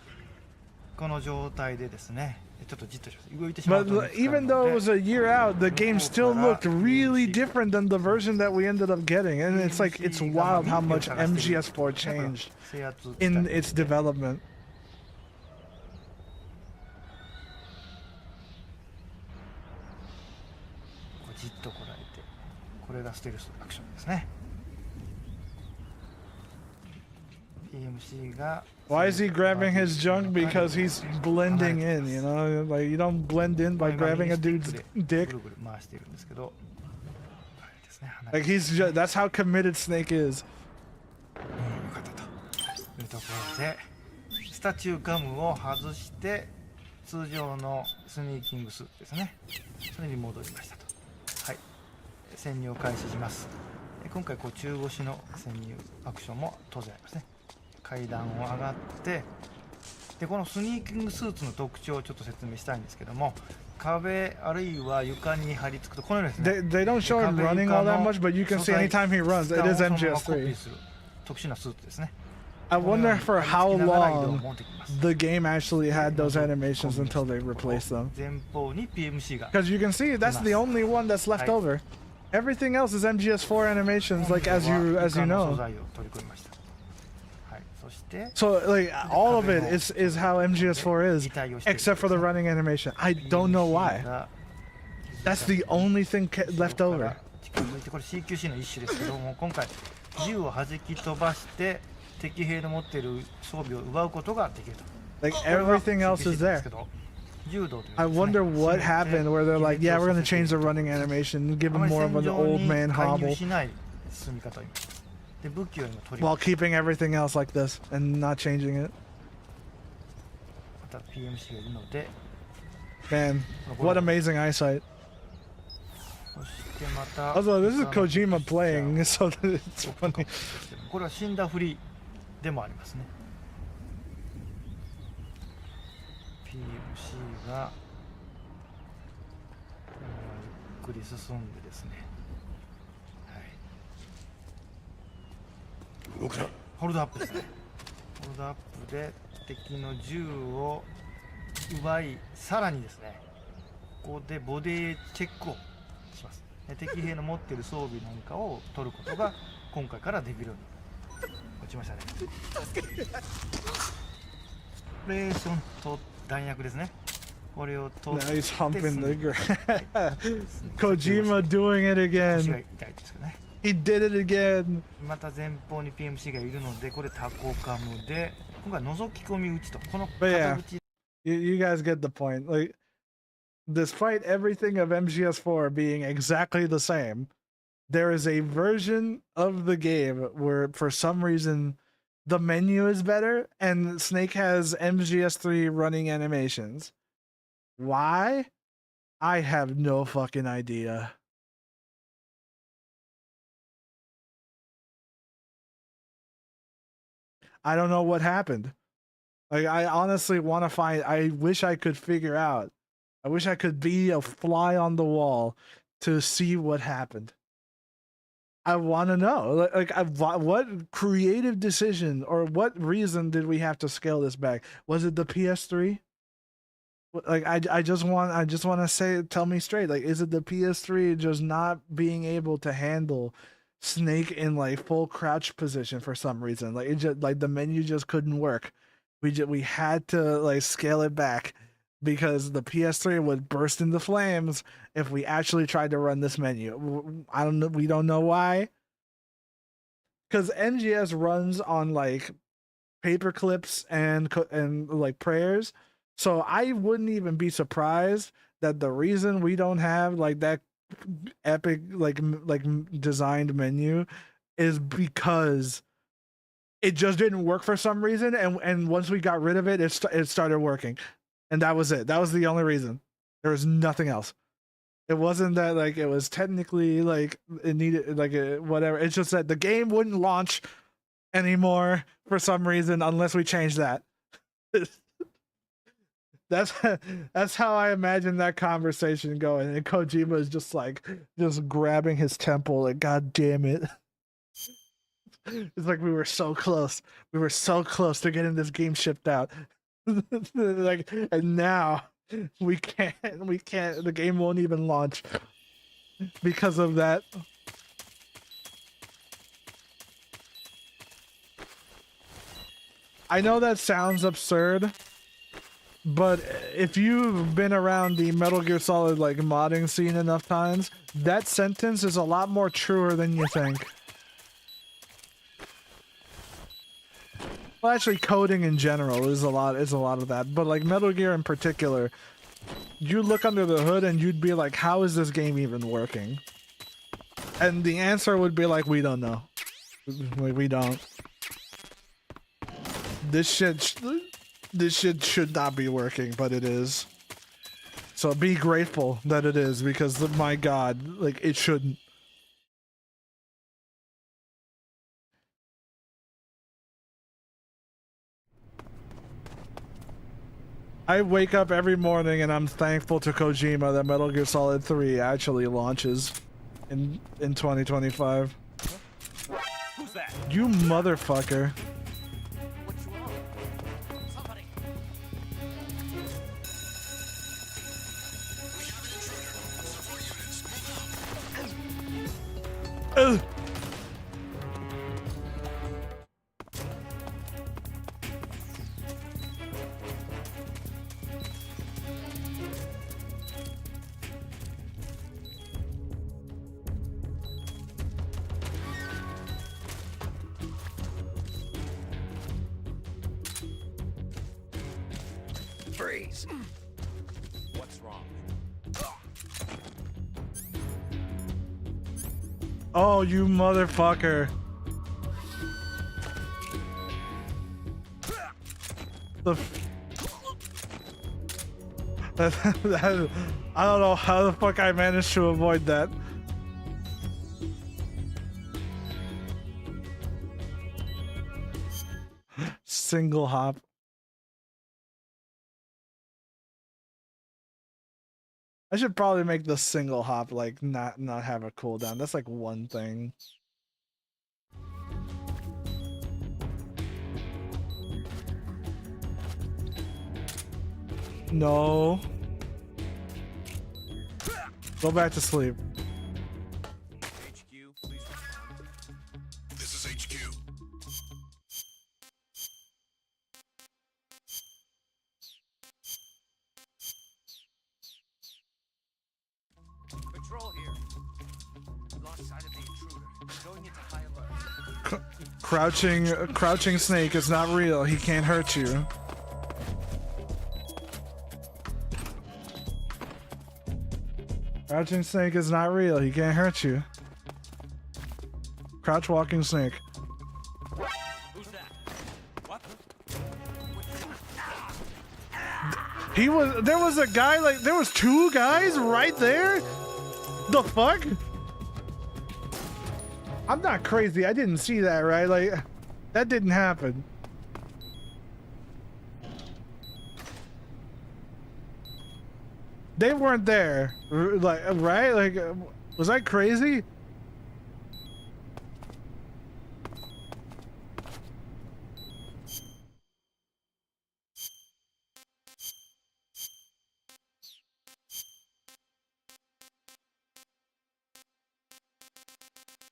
この状態でですね。ちょっとじっとします。動いてしまうと。But even though it was a year out, the game still looked really different than the version that we ended up getting, and it's like it's wild how much MGS4 changed in its development. じっとこらえて、これがステルスアクションですね。PMC が Why is he grabbing his junk? Because he's blending in, you know? Like, you don't blend in by grabbing a dude's dick. Like, he's just, that's how committed Snake is. というところで、スタチューガムを外して、通常のスニーキングスーツですね。それに戻りましたと。はい。潜入を開始します。今回、中腰の潜入アクションも当然ありますね。階段を上がってでこのスニーキングスーツの特徴をちょっと説明したいんですけども壁あるいは床に張り付くとこのようにですね They don't show him running all that much, but you can see anytime he runs, it is MGS3. 特殊なスーツですね I wonder for how long the game actually had those animations until they replaced them. 前方に PMC が Because you can see that's the only one that's left over. Everything else is MGS4 animations, like as you know. So like all of it is how MGS4 is, except for the running animation. I don't know why. That's the only thing left over. これ CQC の一種ですけども今回銃を弾き飛ばして敵兵の持っている装備を奪うことができると。Like everything else is there. I wonder what happened where they're like, yeah, we're gonna change the running animation, give him more of an old man hobble. While keeping everything else like this and not changing it. Man, what amazing eyesight. Also, this is Kojima playing, so it's funny. これは死んだふりでもありますね。PMC がゆっくり進んでですね。ホールドアップですね。ホールドアップで敵の銃を奪い、さらにですね、ここでボディチェックをします。敵兵の持っている装備なんかを取ることが今回からできるように落ちましたね。オペレーションと弾薬ですね。これを取って Nice humping the ground. Kojima doing it again. He did it again. また前方に PMC がいるので、これタコカムで、今回覗き込み撃ちとこの片口。You guys get the point. Like, despite everything of MGS4 being exactly the same, there is a version of the game where, for some reason, the menu is better and Snake has MGS3 running animations. Why? I have no fucking idea. I don't know what happened. Like, I honestly want to find, I wish I could figure out. I wish I could be a fly on the wall to see what happened. I want to know, like, what creative decision or what reason did we have to scale this back? Was it the PS3? Like, I just want to say, tell me straight. Like, is it the PS3 just not being able to handle Snake in like full crouch position for some reason. Like it just like the menu just couldn't work. We had to like scale it back because the PS3 would burst into flames if we actually tried to run this menu. I don't know. We don't know why. Because MGS runs on like paper clips and like prayers, so I wouldn't even be surprised that the reason we don't have like that epic like designed menu is because it just didn't work for some reason, and once we got rid of it, it started working, and that was it. That was the only reason. There was nothing else. It wasn't that like it was technically like it needed like whatever. It's just that the game wouldn't launch anymore for some reason unless we change that. that's that's how I imagine that conversation going. And Kojima is just like just grabbing his temple like God damn it. It's like we were so close. We were so close to getting this game shipped out. Like and now we can't the game won't even launch because of that. I know that sounds absurd, but if you've been around the Metal Gear Solid like modding scene enough times, that sentence is a lot more truer than you think. Well, actually, coding in general is a lot of that, but like Metal Gear in particular, you look under the hood and you'd be like, how is this game even working? And the answer would be like, we don't know. Like, we don't. This shit should not be working, but it is. So be grateful that it is, because my God, like it shouldn't. I wake up every morning and I'm thankful to Kojima that Metal Gear Solid 3 actually launches in 2025. Who's that? You motherfucker. What's wrong? Somebody. Ugh. Freeze. What's wrong? Oh, you motherfucker. The I don't know how the fuck I managed to avoid that. Single hop. I should probably make the single hop like not have a cooldown. That's like one thing. No. Go back to sleep. HQ, please respond. This is HQ. Patrol here. Lost sight of the intruder. Going into high alert. Crouching snake is not real. He can't hurt you. Crouching snake is not real. He can't hurt you. Crouch walking snake. Who's that? What? There was a guy like there was two guys right there? The fuck? I'm not crazy. I didn't see that, right? Like that didn't happen. They weren't there, like, right? Like, was I crazy?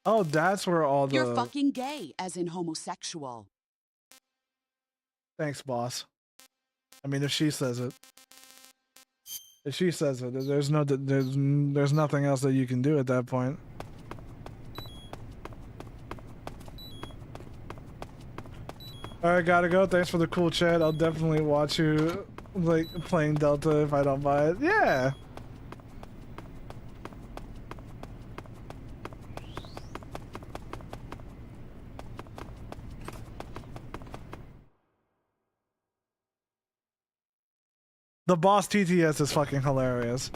Oh, that's where all the... You're fucking gay, as in homosexual. Thanks, boss. I mean, if she says it. If she says it, there's nothing else that you can do at that point. Alright, gotta go. Thanks for the cool chat. I'll definitely watch you, like, playing Delta if I don't buy it. Yeah! The boss TTS is fucking hilarious.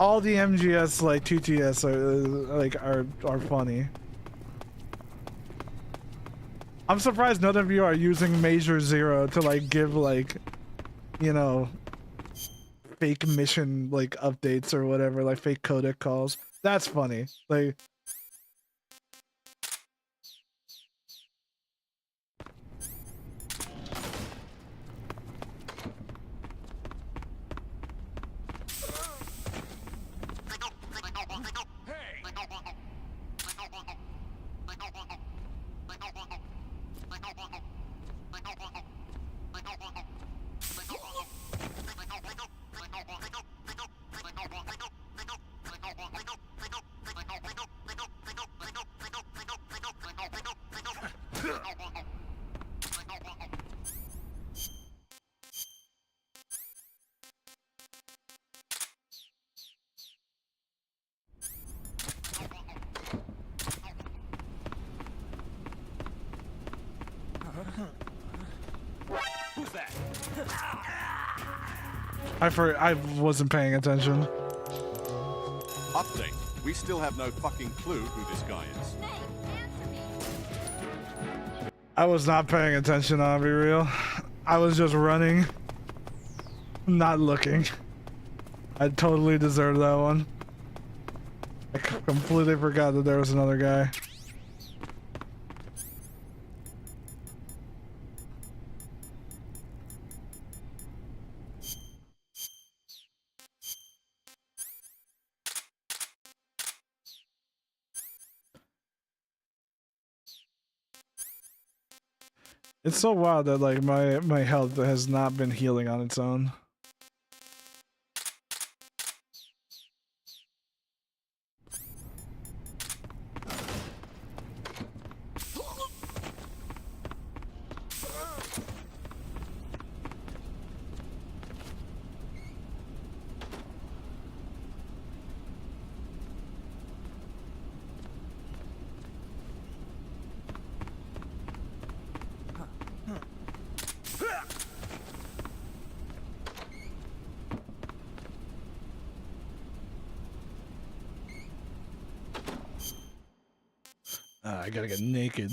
All the MGS like TTS are funny. I'm surprised none of you are using Major Zero to like give like, you know, fake mission like updates or whatever, like fake codec calls. That's funny. Like, Who's that? I wasn't paying attention. Update. We still have no fucking clue who this guy is. I was not paying attention, I'll be real. I was just running, not looking. I totally deserved that one. I completely forgot that there was another guy. It's so wild that like my health has not been healing on its own. I gotta get naked.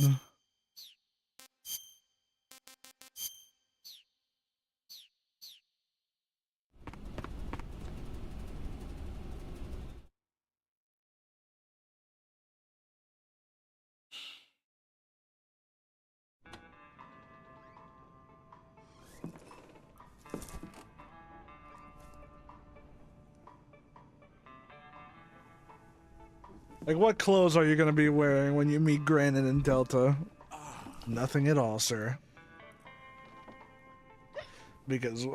Like, what clothes are you gonna be wearing when you meet Granite and Delta? Nothing at all, sir. Because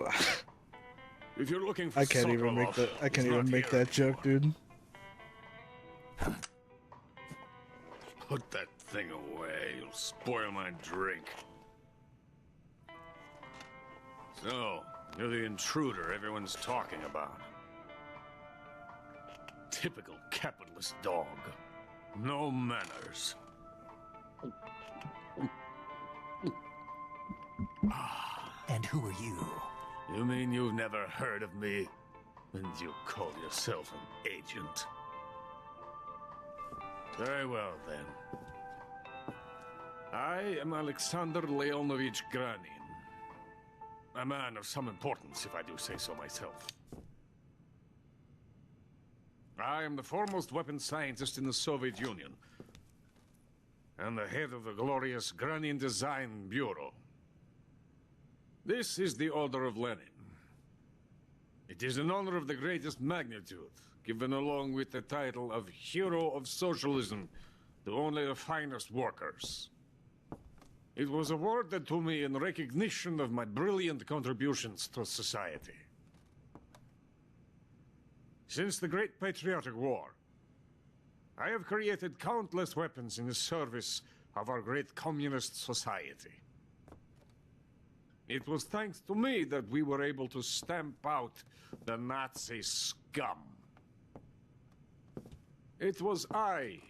If you're looking for I can't even make that. I can't even make that joke, dude. Put that thing away. You'll spoil my drink. So, you're the intruder everyone's talking about. Typical capitalist dog. No manners. And who are you? You mean you've never heard of me? And you call yourself an agent? Very well, then. I am Alexander Leonovich Granin. A man of some importance, if I do say so myself. I am the foremost weapons scientist in the Soviet Union, and the head of the glorious Granin Design Bureau. This is the Order of Lenin. It is an honor of the greatest magnitude, given along with the title of Hero of Socialism to only the finest workers. It was awarded to me in recognition of my brilliant contributions to society. Since the Great Patriotic War, I have created countless weapons in the service of our great communist society. It was thanks to me that we were able to stamp out the Nazi scum. It was I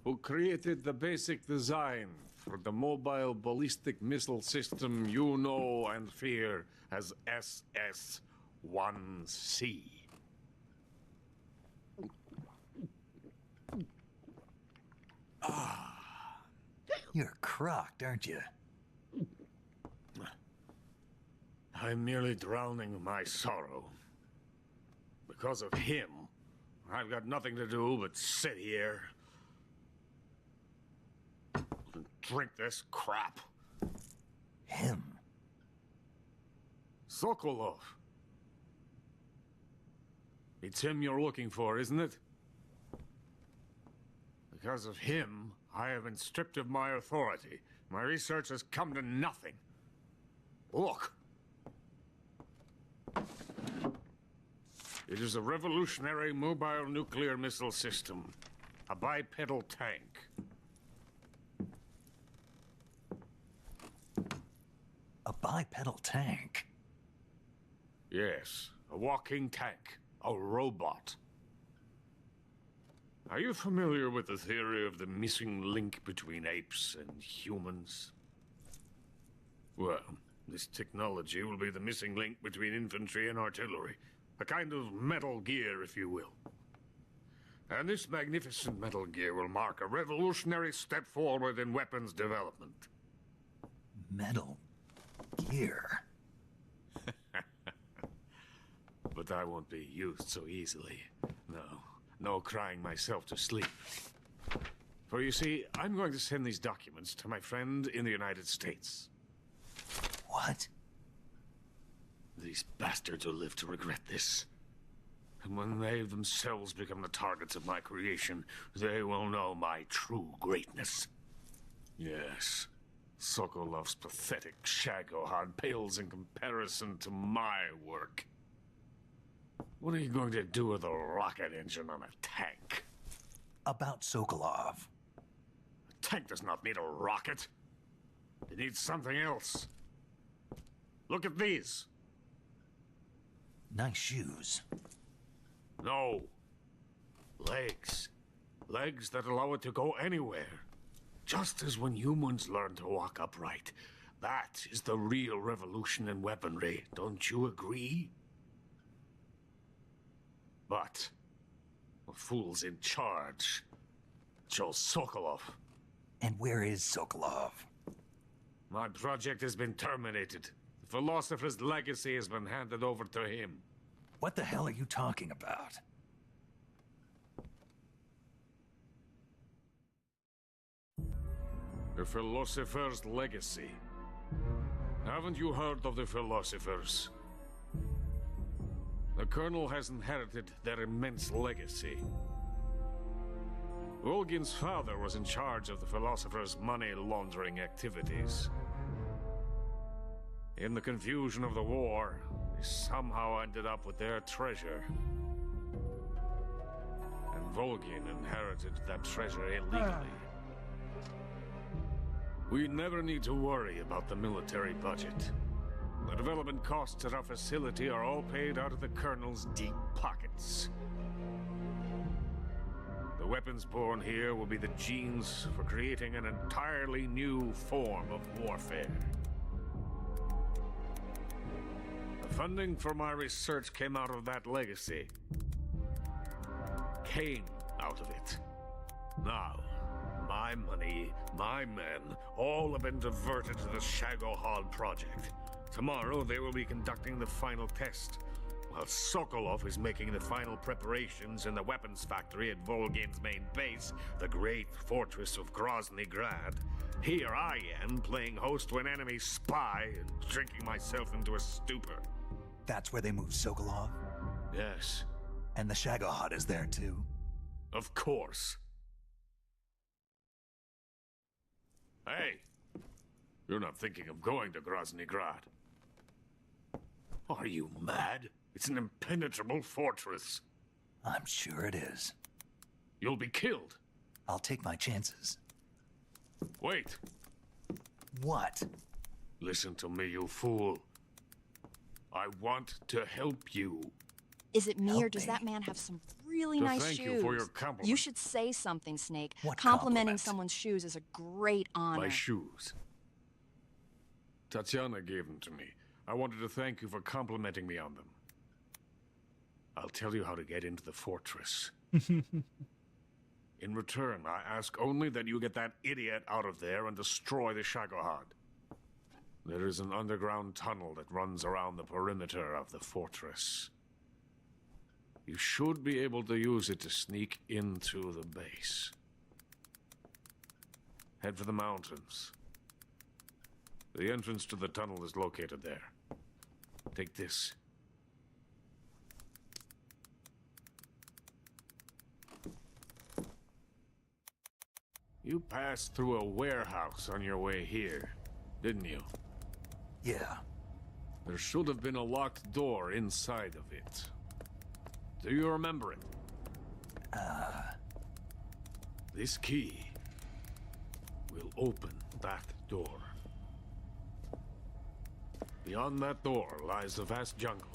who created the basic design for the mobile ballistic missile system you know and fear as SS-1C. You're crocked, aren't you? I'm merely drowning my sorrow. Because of him, I've got nothing to do but sit here and drink this crap. Him? Sokolov. It's him you're looking for, isn't it? Because of him, I have been stripped of my authority. My research has come to nothing. Look. It is a revolutionary mobile nuclear missile system. A bipedal tank. A bipedal tank? Yes, a walking tank. A robot. Are you familiar with the theory of the missing link between apes and humans? Well, this technology will be the missing link between infantry and artillery. A kind of Metal Gear, if you will. And this magnificent Metal Gear will mark a revolutionary step forward in weapons development. Metal Gear? But I won't be used so easily. No crying myself to sleep. For you see, I'm going to send these documents to my friend in the United States. What? These bastards will live to regret this. And when they themselves become the targets of my creation, they will know my true greatness. Yes, Sokolov's pathetic Shagohod pales in comparison to my work. What are you going to do with a rocket engine on a tank? About Sokolov. A tank does not need a rocket. It needs something else. Look at these. Nice shoes. No. Legs. Legs that allow it to go anywhere. Just as when humans learn to walk upright. That is the real revolution in weaponry. Don't you agree? But the fool's in charge. Joe Sokolov. And where is Sokolov? My project has been terminated. The philosopher's legacy has been handed over to him. What the hell are you talking about? The philosopher's legacy. Haven't you heard of the philosophers? The Colonel has inherited their immense legacy. Volgin's father was in charge of the philosophers' money laundering activities. In the confusion of the war, they somehow ended up with their treasure. And Volgin inherited that treasure illegally. We never need to worry about the military budget. The development costs at our facility are all paid out of the Colonel's deep pockets. The weapons born here will be the genes for creating an entirely new form of warfare. The funding for my research came out of that legacy. Came out of it. Now, my money, my men, all have been diverted to the Shagohod project. Tomorrow, they will be conducting the final test, while Sokolov is making the final preparations in the weapons factory at Volgin's main base, the great fortress of Grozny Grad. Here I am, playing host to an enemy spy and drinking myself into a stupor. That's where they moved Sokolov? Yes. And the Shagohod is there too? Of course. Hey! You're not thinking of going to Grozny Grad. Are you mad? It's an impenetrable fortress. I'm sure it is. You'll be killed. I'll take my chances. Wait. What? Listen to me, you fool. I want to help you. Is it me, or does that man have some really To nice thank shoes? you for your compliment. You should say something, Snake. What Complimenting compliment? someone's shoes is a great honor. My shoes. Tatiana gave them to me. I wanted to thank you for complimenting me on them. I'll tell you how to get into the fortress. In return, I ask only that you get that idiot out of there and destroy the Shagohod. There is an underground tunnel that runs around the perimeter of the fortress. You should be able to use it to sneak into the base. Head for the mountains. The entrance to the tunnel is located there. Take this. You passed through a warehouse on your way here, didn't you? Yeah. There should have been a locked door inside of it. Do you remember it? This key will open that door. Beyond that door lies a vast jungle.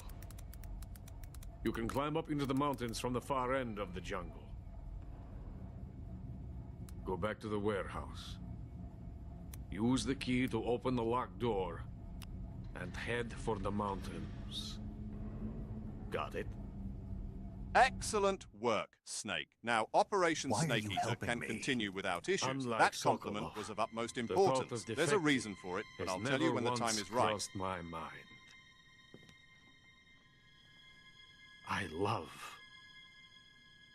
You can climb up into the mountains from the far end of the jungle. Go back to the warehouse. Use the key to open the locked door and head for the mountains. Got it? Excellent work, Snake. Now, Operation Why are Snake you Eater helping can me? continue without issues. Unlike That compliment Sokolov, was of utmost the thought importance. of There's a defecting reason for it, but has I'll tell you never when the time once is right. crossed my mind. I love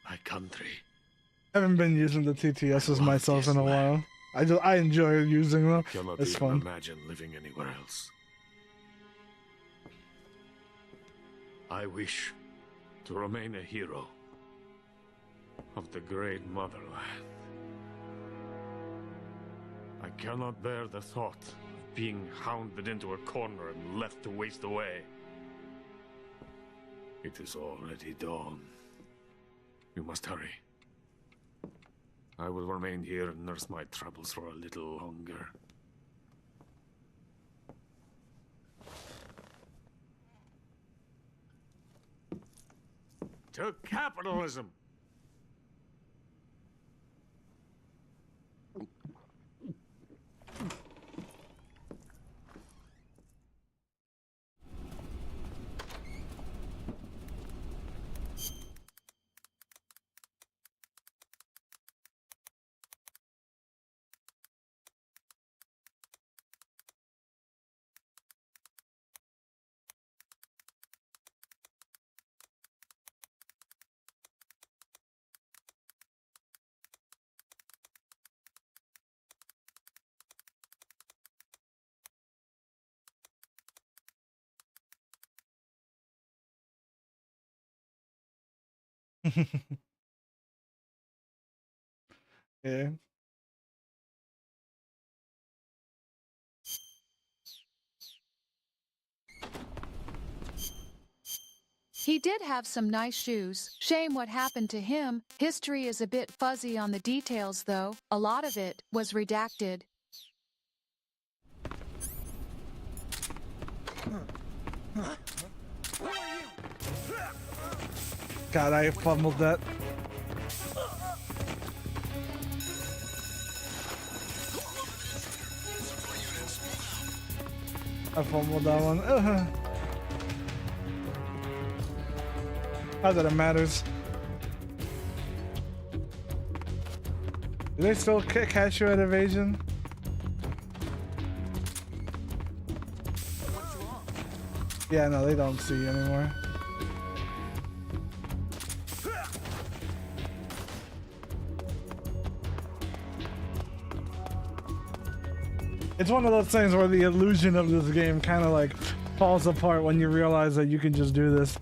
my country. I haven't been using the TTSs myself in a while. I enjoy using them. Cannot It's even fun. imagine living anywhere else. I wish to remain a hero of the great motherland. I cannot bear the thought of being hounded into a corner and left to waste away. It is already dawn. You must hurry. I will remain here and nurse my troubles for a little longer. To capitalism! Yeah. He did have some nice shoes. Shame what happened to him. History is a bit fuzzy on the details, though. A lot of it was redacted. God, I fumbled that. I fumbled that one. Not that it matters. Do they still catch you at evasion? Yeah, no, they don't see you anymore. It's one of those things where the illusion of this game kind of like falls apart when you realize that you can just do this.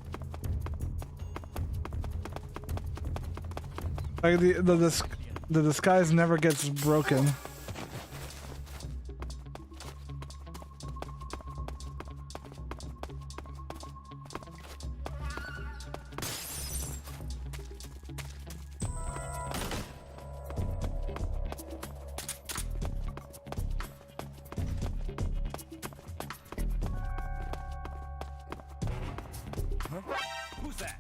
Like the disguise never gets broken. Who's that?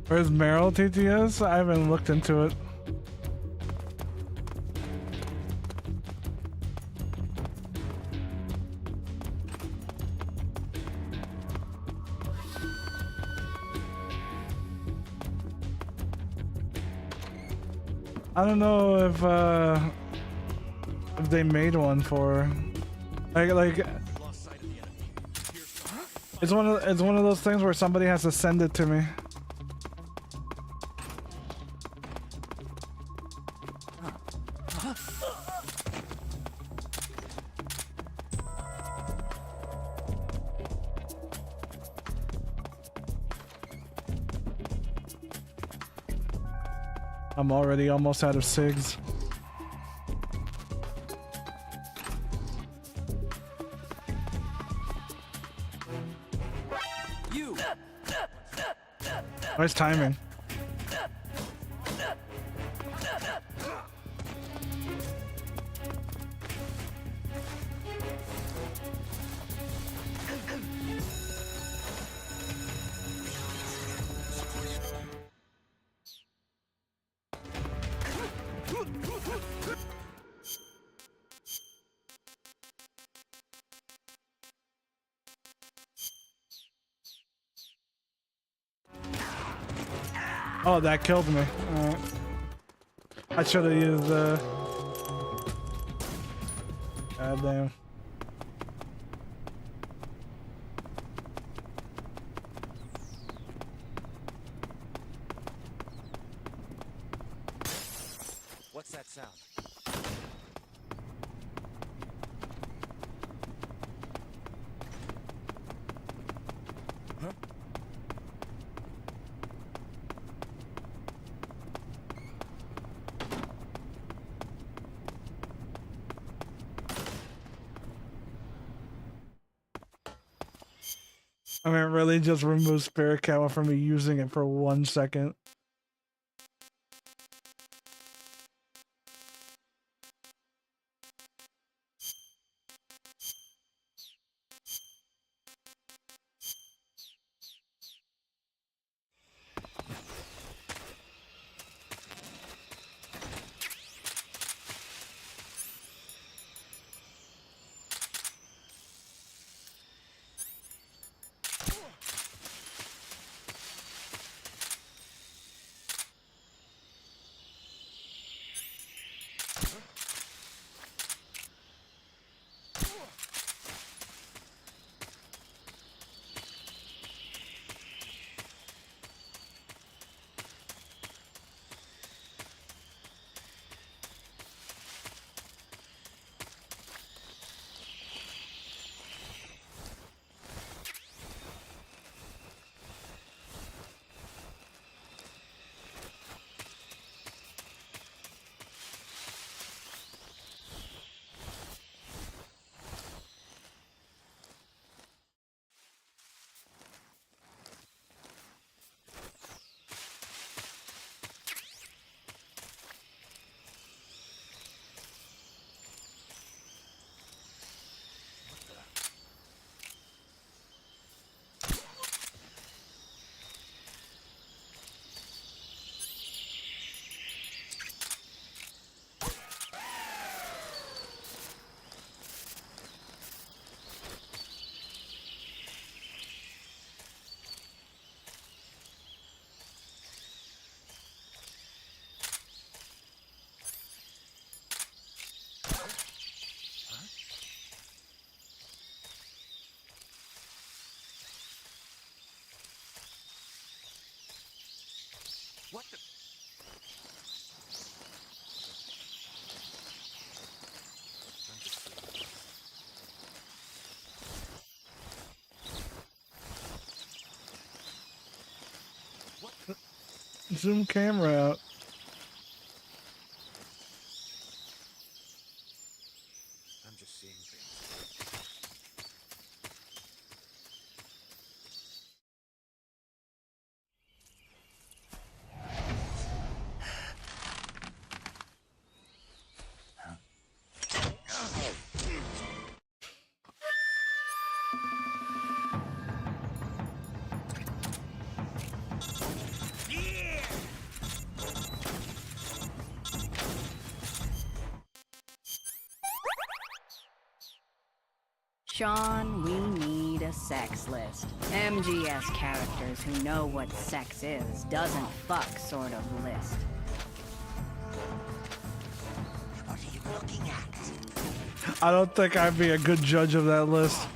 Where's Meryl TTS? I haven't looked into it. I don't know if they made one for like it's one of those things where somebody has to send it to me. I'm already almost out of SIGs. You. Nice timing. Oh, that killed me. I should have used God damn. What's that sound? Huh? I mean, really just remove Spirit Camera from me using it for 1 second. What the? Zoom camera out. Sean, we need a sex list. MGS characters who know what sex is, doesn't fuck sort of list. What are you looking at? I don't think I'd be a good judge of that list.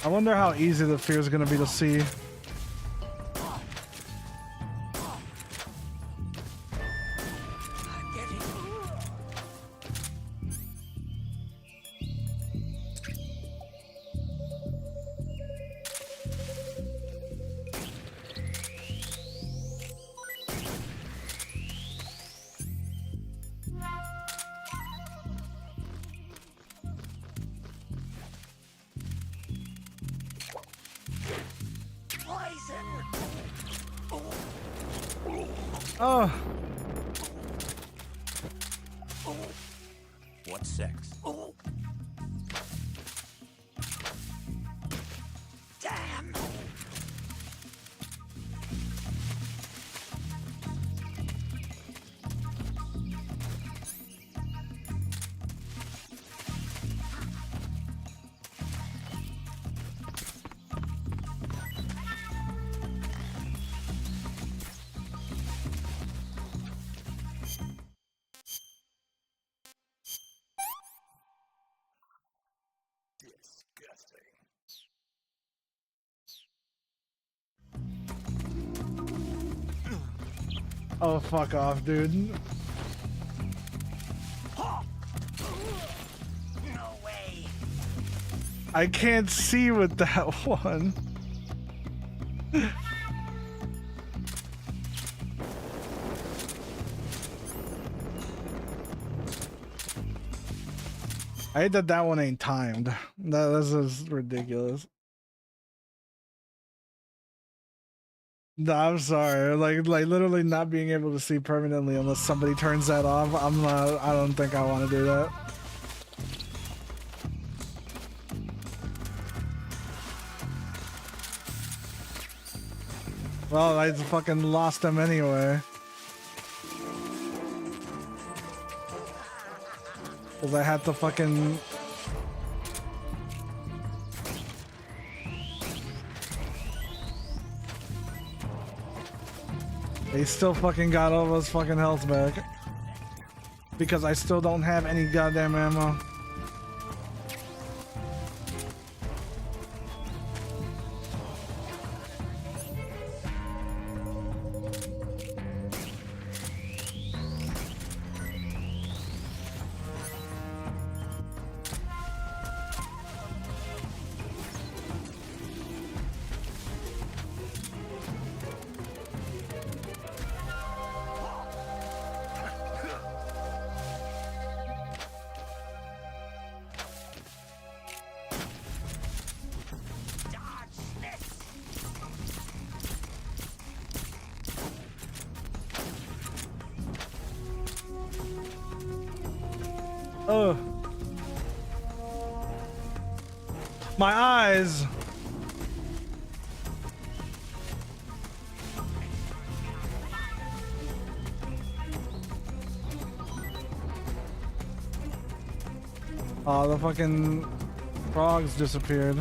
I wonder how easy the fear is going to be to see. Oh. What sex? Damn! Oh, fuck off, dude. No way. I can't see with that one. I hate that one ain't timed. This is ridiculous. No, I'm sorry. Like literally not being able to see permanently unless somebody turns that off. I don't think I want to do that. Well, I fucking lost him anyway. Because I had to fucking... They still fucking got all of his fucking health back. Because I still don't have any goddamn ammo. Oh. My eyes. Oh, the fucking frogs disappeared.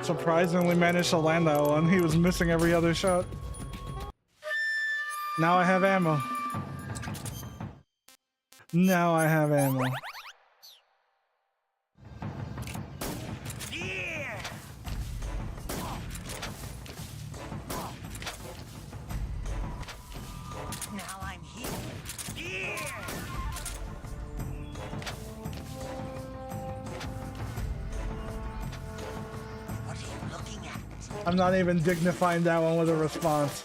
Surprisingly managed to land that one. He was missing every other shot. Now I have ammo. Now I have ammo. Now I'm here. Yeah. What are you looking at? I'm not even dignifying that one with a response.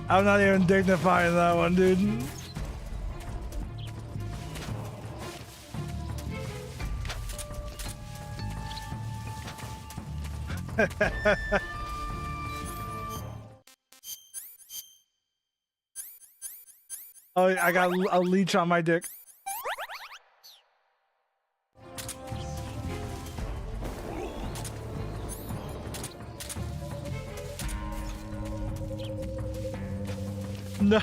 I'm not even dignifying that one, dude. Oh, I got a leech on my dick. No.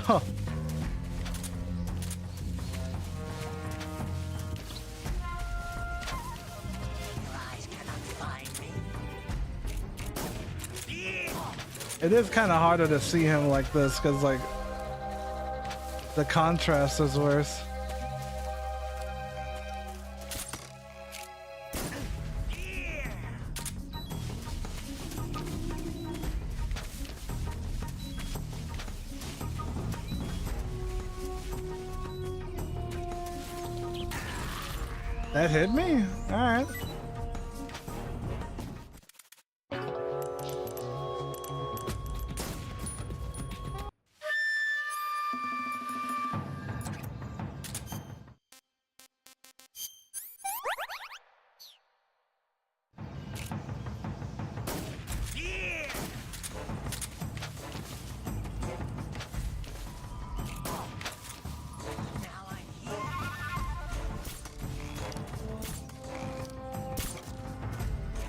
It is kind of harder to see him like this because, like, the contrast is worse. That hit me? All right.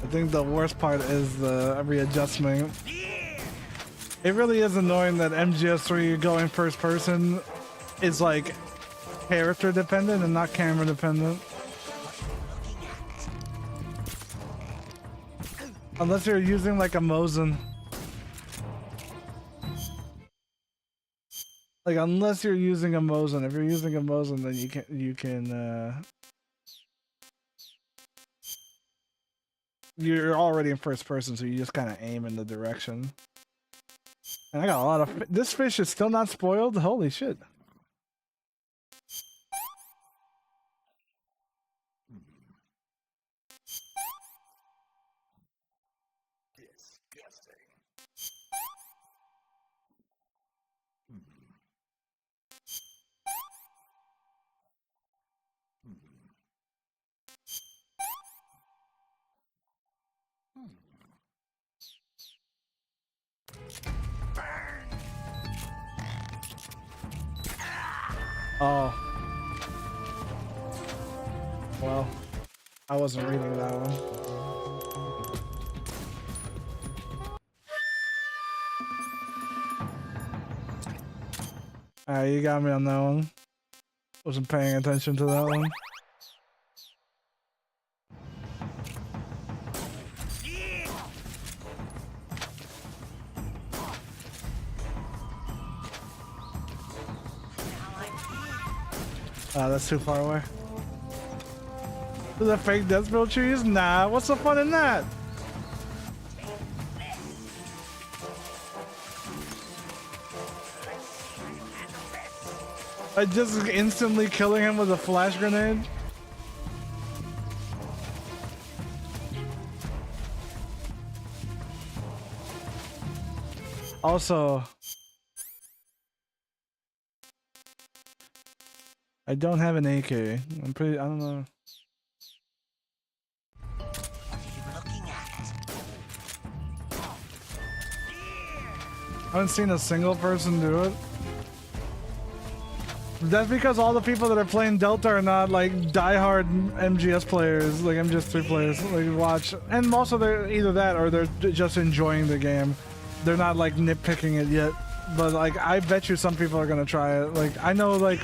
I think the worst part is the readjustment. It really is annoying that MGS3 going first person is like character dependent and not camera dependent. Unless you're using like a Mosin. Like unless you're using a Mosin. If you're using a Mosin, then you can you're already in first person, so you just kind of aim in the direction. And I got a lot of... This fish is still not spoiled? Holy shit. Oh. Well, I wasn't reading that one. Alright, you got me on that one. Wasn't paying attention to that one. That's too far away. Is that fake death spill trees? Nah, what's the fun in that? I just instantly killing him with a flash grenade. Also, I don't have an AK. I don't know. I haven't seen a single person do it. That's because all the people that are playing Delta are not like diehard MGS players, like MGS3 players. Like watch, and also they're either that or they're just enjoying the game. They're not like nitpicking it yet. But like, I bet you some people are gonna try it. Like, I know like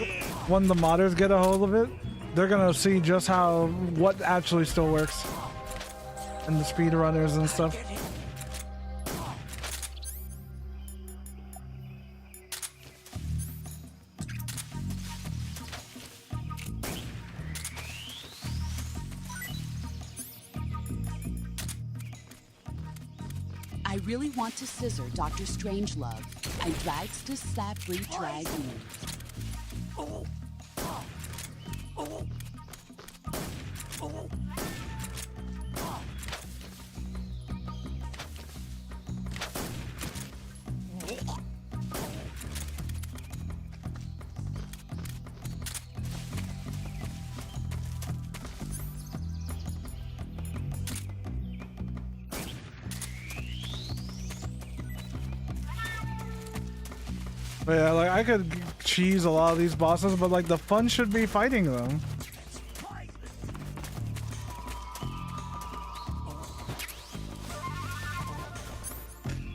when the modders get a hold of it, they're gonna see just what actually still works, and the speedrunners and stuff. I really want to scissor Dr. Strangelove. I likes to slap drag me. But yeah, like I could cheese a lot of these bosses, but like the fun should be fighting them.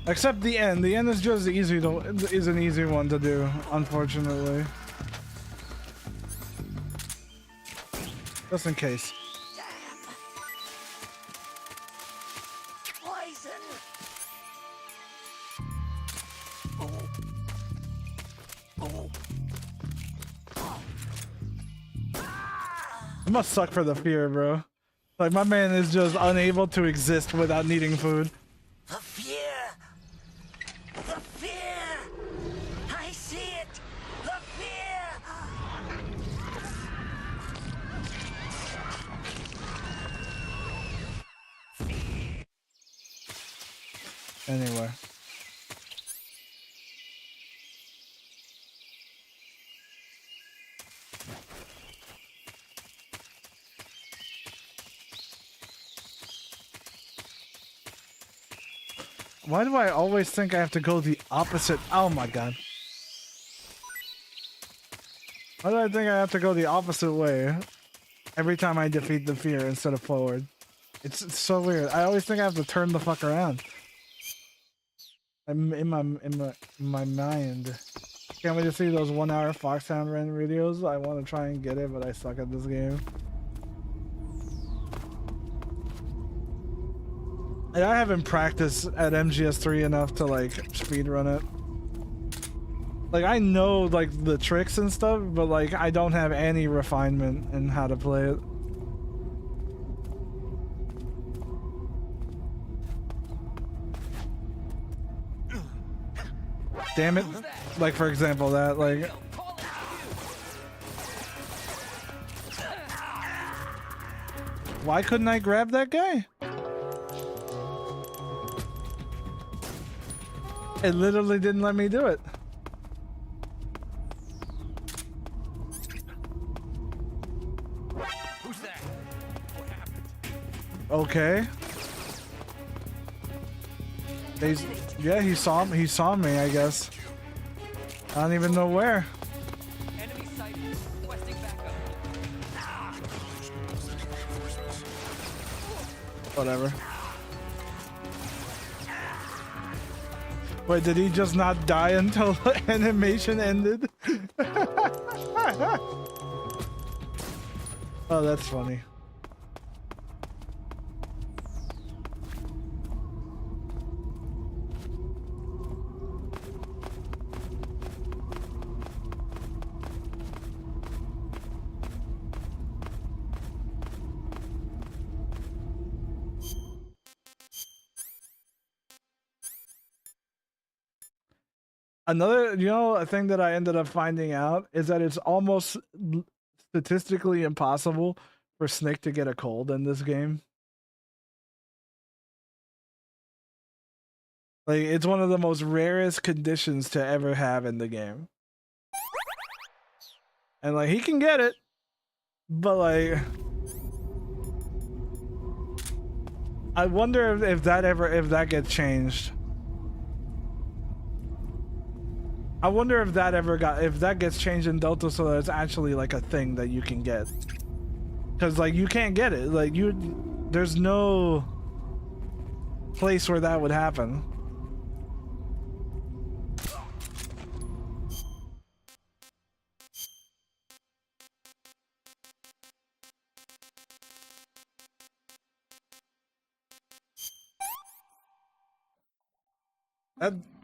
Except the end. The end is just easy to is an easy one to do, unfortunately. Just in case. It must suck for the fear, bro. Like my man is just unable to exist without needing food. The fear! The fear! I see it! The fear! Anyway. Why do I always think I have to go the opposite? Oh my god. Why do I think I have to go the opposite way every time I defeat the fear instead of forward? It's so weird. I always think I have to turn the fuck around. I'm in my mind. Can't wait to see those 1 hour Foxhound Run videos. I want to try and get it, but I suck at this game. And I haven't practiced at MGS3 enough to like speedrun it. Like I know like the tricks and stuff, but like I don't have any refinement in how to play it. Damn it. Like for example that, like why couldn't I grab that guy? It literally didn't let me do it. Who's that? What happened? Okay. Yeah, he saw me, I guess. I don't even know where. Enemy sighted. Requesting backup. Whatever. Wait, did he just not die until the animation ended? Oh, that's funny. Another, a thing that I ended up finding out is that it's almost statistically impossible for Snake to get a cold in this game. Like, it's one of the most rarest conditions to ever have in the game. And like, he can get it, but like, I wonder if that gets changed. I wonder if that gets changed in Delta so that it's actually like a thing that you can get. Cause like you can't get it. Like there's no place where that would happen.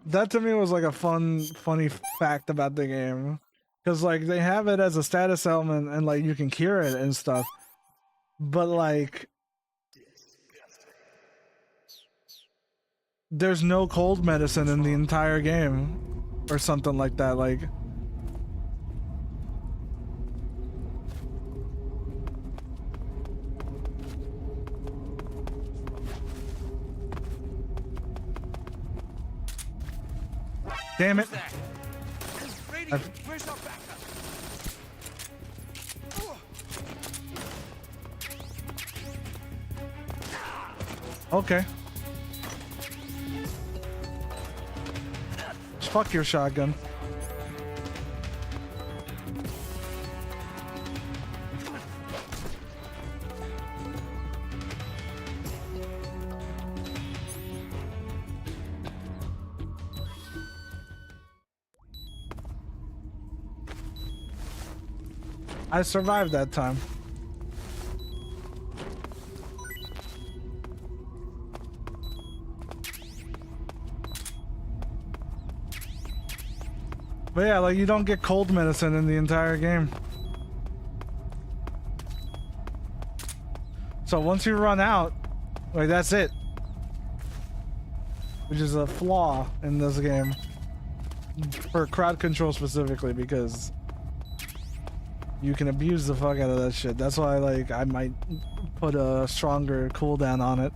That to me was like a funny fact about the game, because like they have it as a status element and like you can cure it and stuff, but like there's no cold medicine in the entire game or something like that. Like Damn it. Radio, where's our backup? Okay. Fuck your shotgun. I survived that time. But yeah, like you don't get cold medicine in the entire game. So once you run out, like that's it. Which is a flaw in this game. For crowd control specifically, because you can abuse the fuck out of that shit. That's why like I might put a stronger cooldown on it.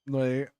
Like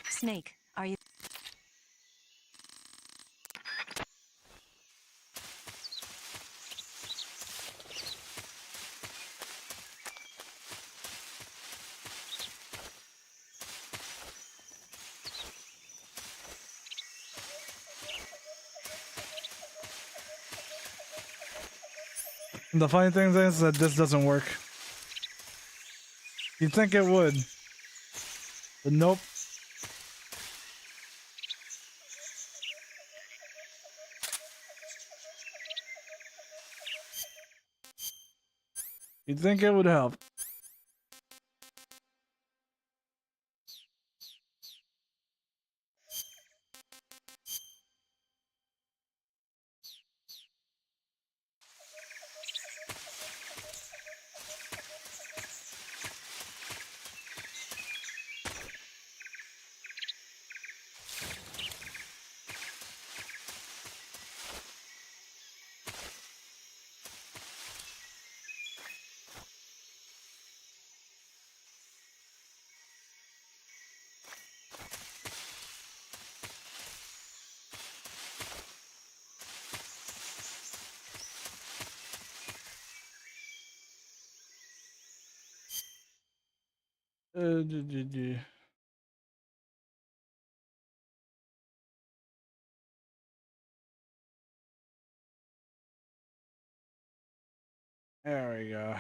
Snake, are you... the funny thing is that this doesn't work. You'd think it would. But nope. You'd think it would help. There we go.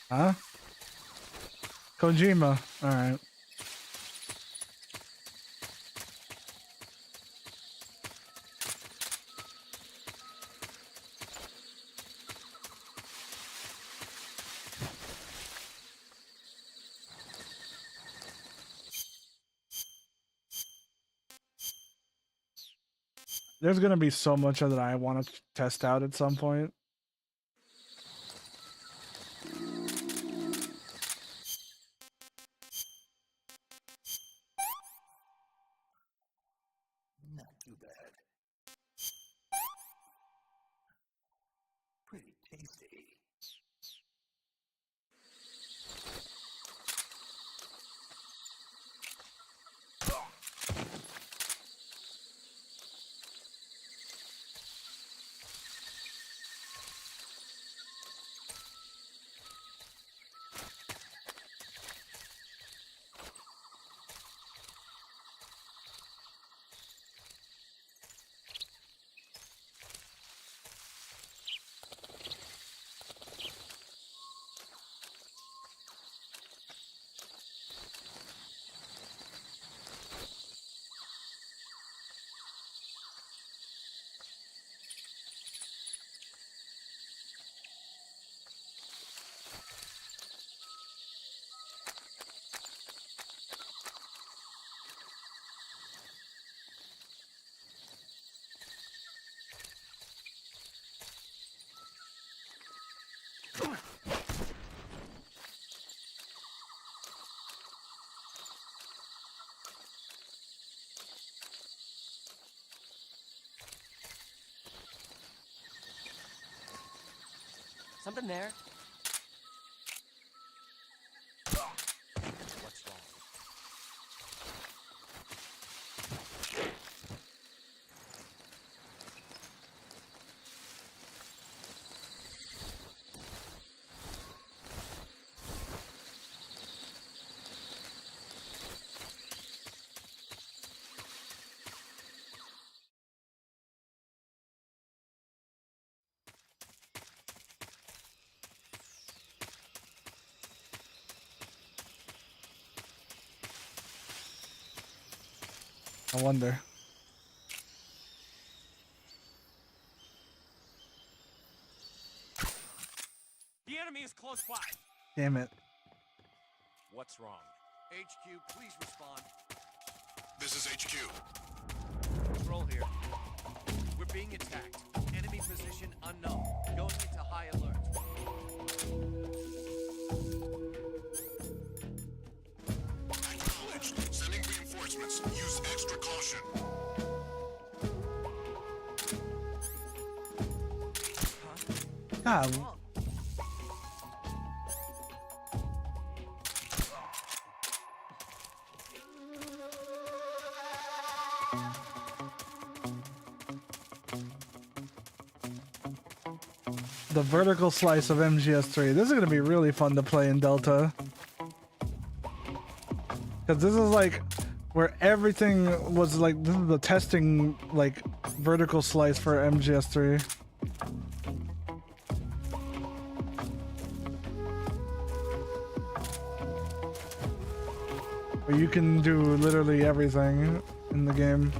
Huh? Kojima. Alright. There's gonna be so much that I want to test out at some point. Something there? What's wrong? I wonder. The enemy is close by. Damn it. What's wrong? HQ, please respond. This is HQ. Control here. We're being attacked. Enemy position unknown. Going into high alert. Acknowledged. Sending reinforcements. Use extra caution. God. The vertical slice of MGS3. This is gonna be really fun to play in Delta. Cause this is like where everything was like, this is the testing like vertical slice for MGS3. Where you can do literally everything in the game.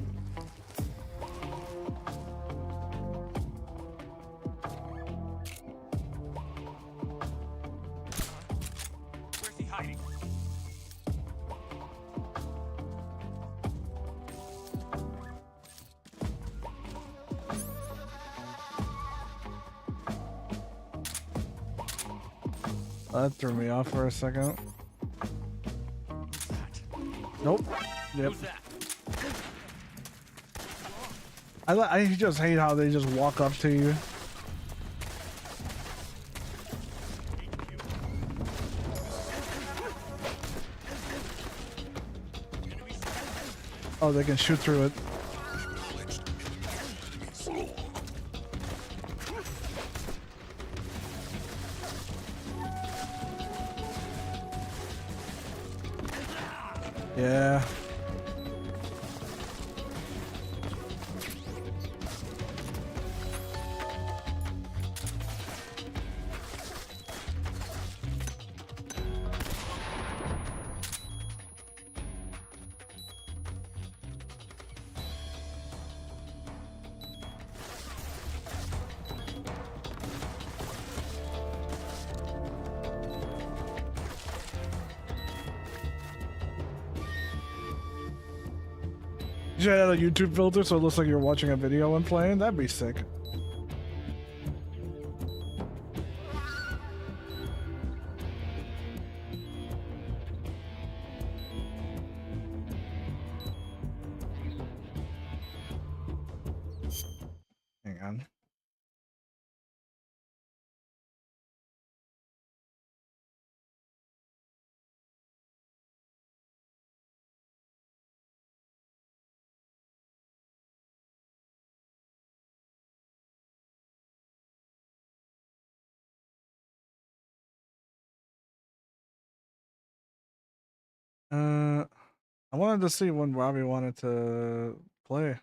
Where's he hiding? That threw me off for a second. Nope. Yep. Who's that? I just hate how they just walk up to you. Oh, they can shoot through it. Yeah. You should add a YouTube filter so it looks like you're watching a video when playing. That'd be sick. Hang on. I wanted to see when Robbie wanted to play.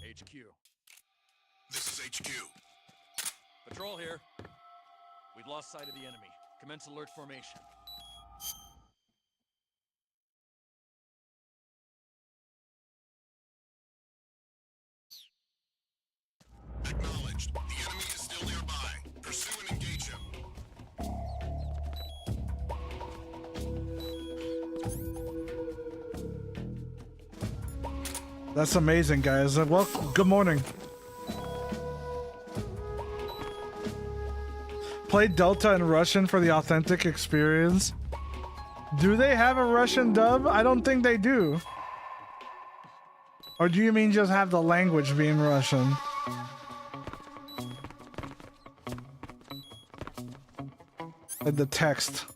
HQ. This is HQ. Patrol here. We've lost sight of the enemy. Commence alert formation. That's amazing, guys. Well, good morning. Play Delta in Russian for the authentic experience. Do they have a Russian dub? I don't think they do. Or do you mean just have the language being Russian? Like the text.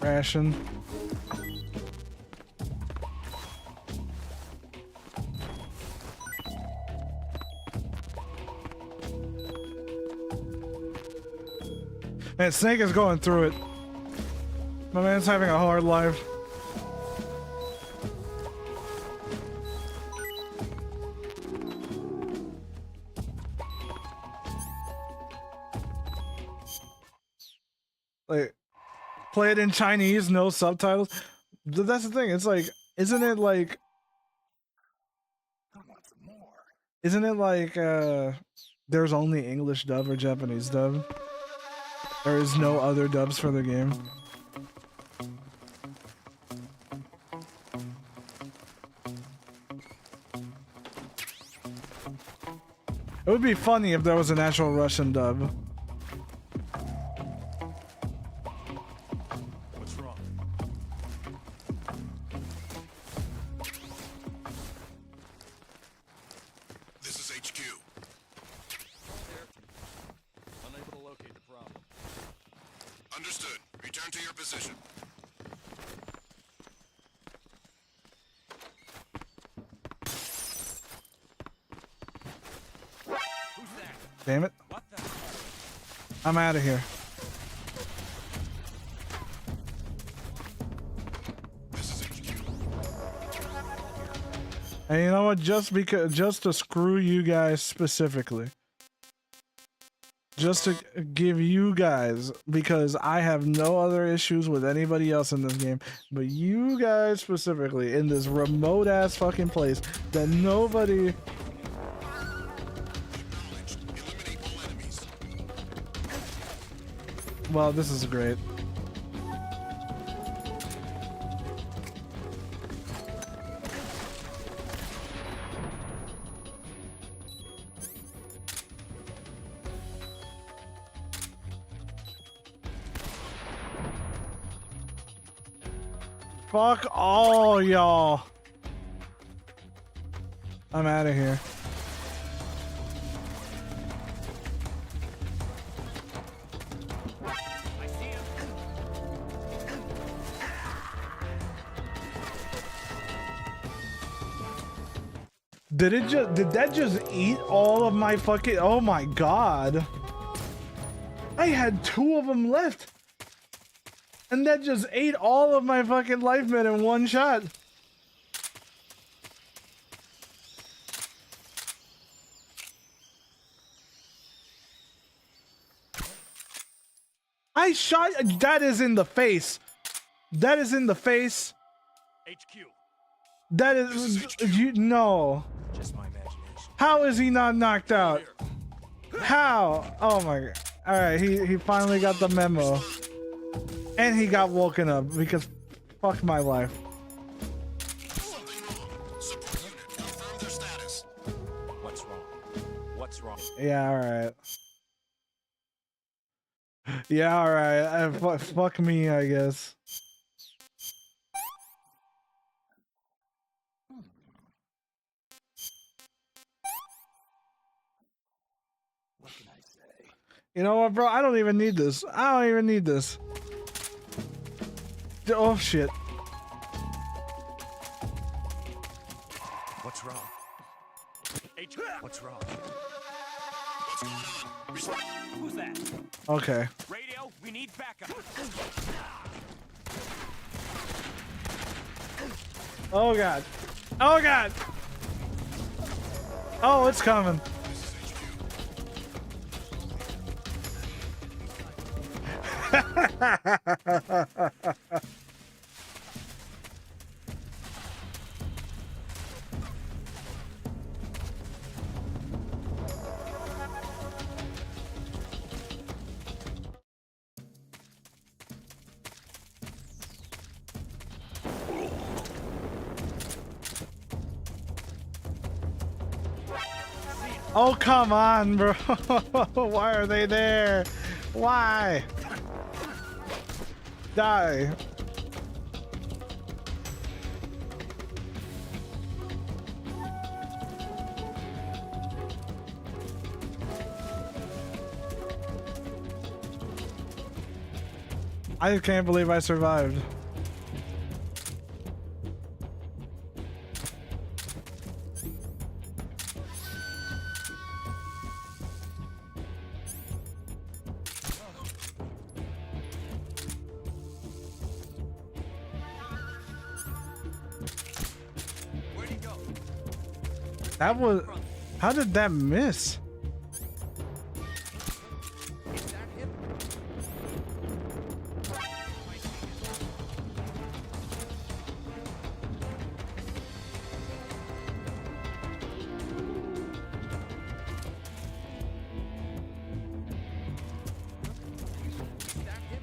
Ration. Man, Snake is going through it. My man's having a hard life. Like, play it in Chinese, no subtitles. That's the thing. It's like, isn't it like, there's only English dub or Japanese dub? There is no other dubs for the game. It would be funny if there was an actual Russian dub. What's wrong? This is HQ. Unable to locate the problem. Understood. Return to your position. Who's that? Damn it. What the? I'm out of here. And you know what? Just to screw you guys specifically. Just to give you guys, because I have no other issues with anybody else in this game, but you guys specifically in this remote ass fucking place that nobody. Well, this is great. Fuck all y'all. I'm out of here. Did that just eat all of my fucking, oh my god. I had 2 of them left. And that just ate all of my fucking life med in one shot. I shot, that is in the face. That is in the face. HQ. That is, you, no. Just my imagination. How is he not knocked out? How? Oh my god. Alright, he finally got the memo. And he got woken up because fuck my life. What's wrong? What's wrong? Yeah, alright. Yeah, alright. Fuck me, I guess. You know what, bro? I don't even need this. I don't even need this. Oh, shit. What's wrong? What's wrong? Who's that? Okay. Radio, we need backup. Oh, God. Oh, God. Oh, it's coming. Oh, come on, bro. Why are they there? Why? Die. I can't believe I survived. Where'd he go? That was... How did that miss? Is that him? Is that him?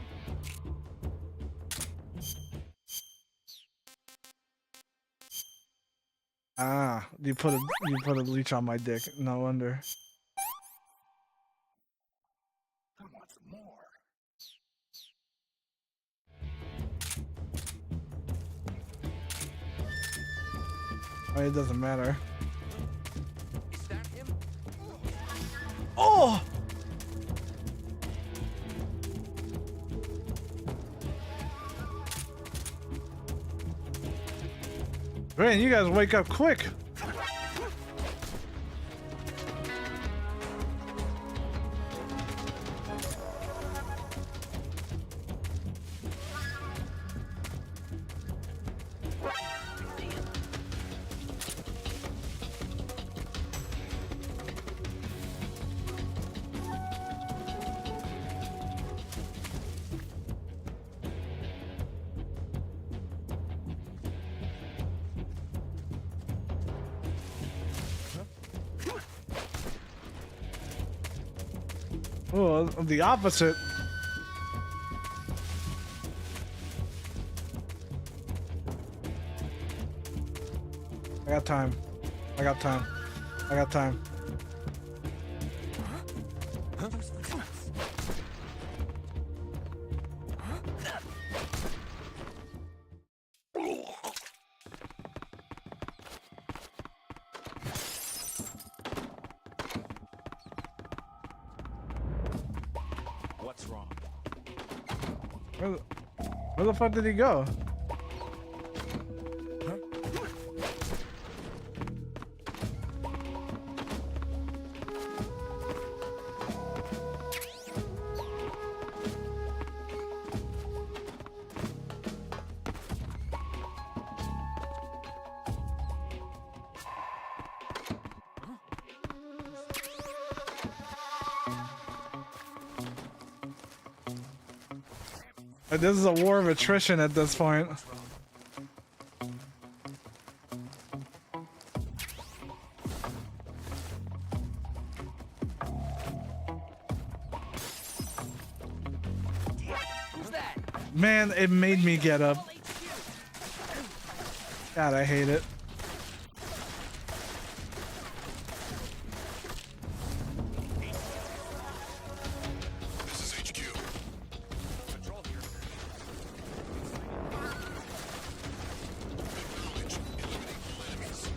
Ah, you put a leech on my dick. No wonder. I want some more. I mean, it doesn't matter. Is that him? Oh! Man, you guys wake up quick. Oh, the opposite. I got time. I got time. I got time. What's wrong? Where the fuck did he go? This is a war of attrition at this point. Who's that? Man, it made me get up. God, I hate it. This is HQ. Control here. Acknowledge. Eliminate all enemies.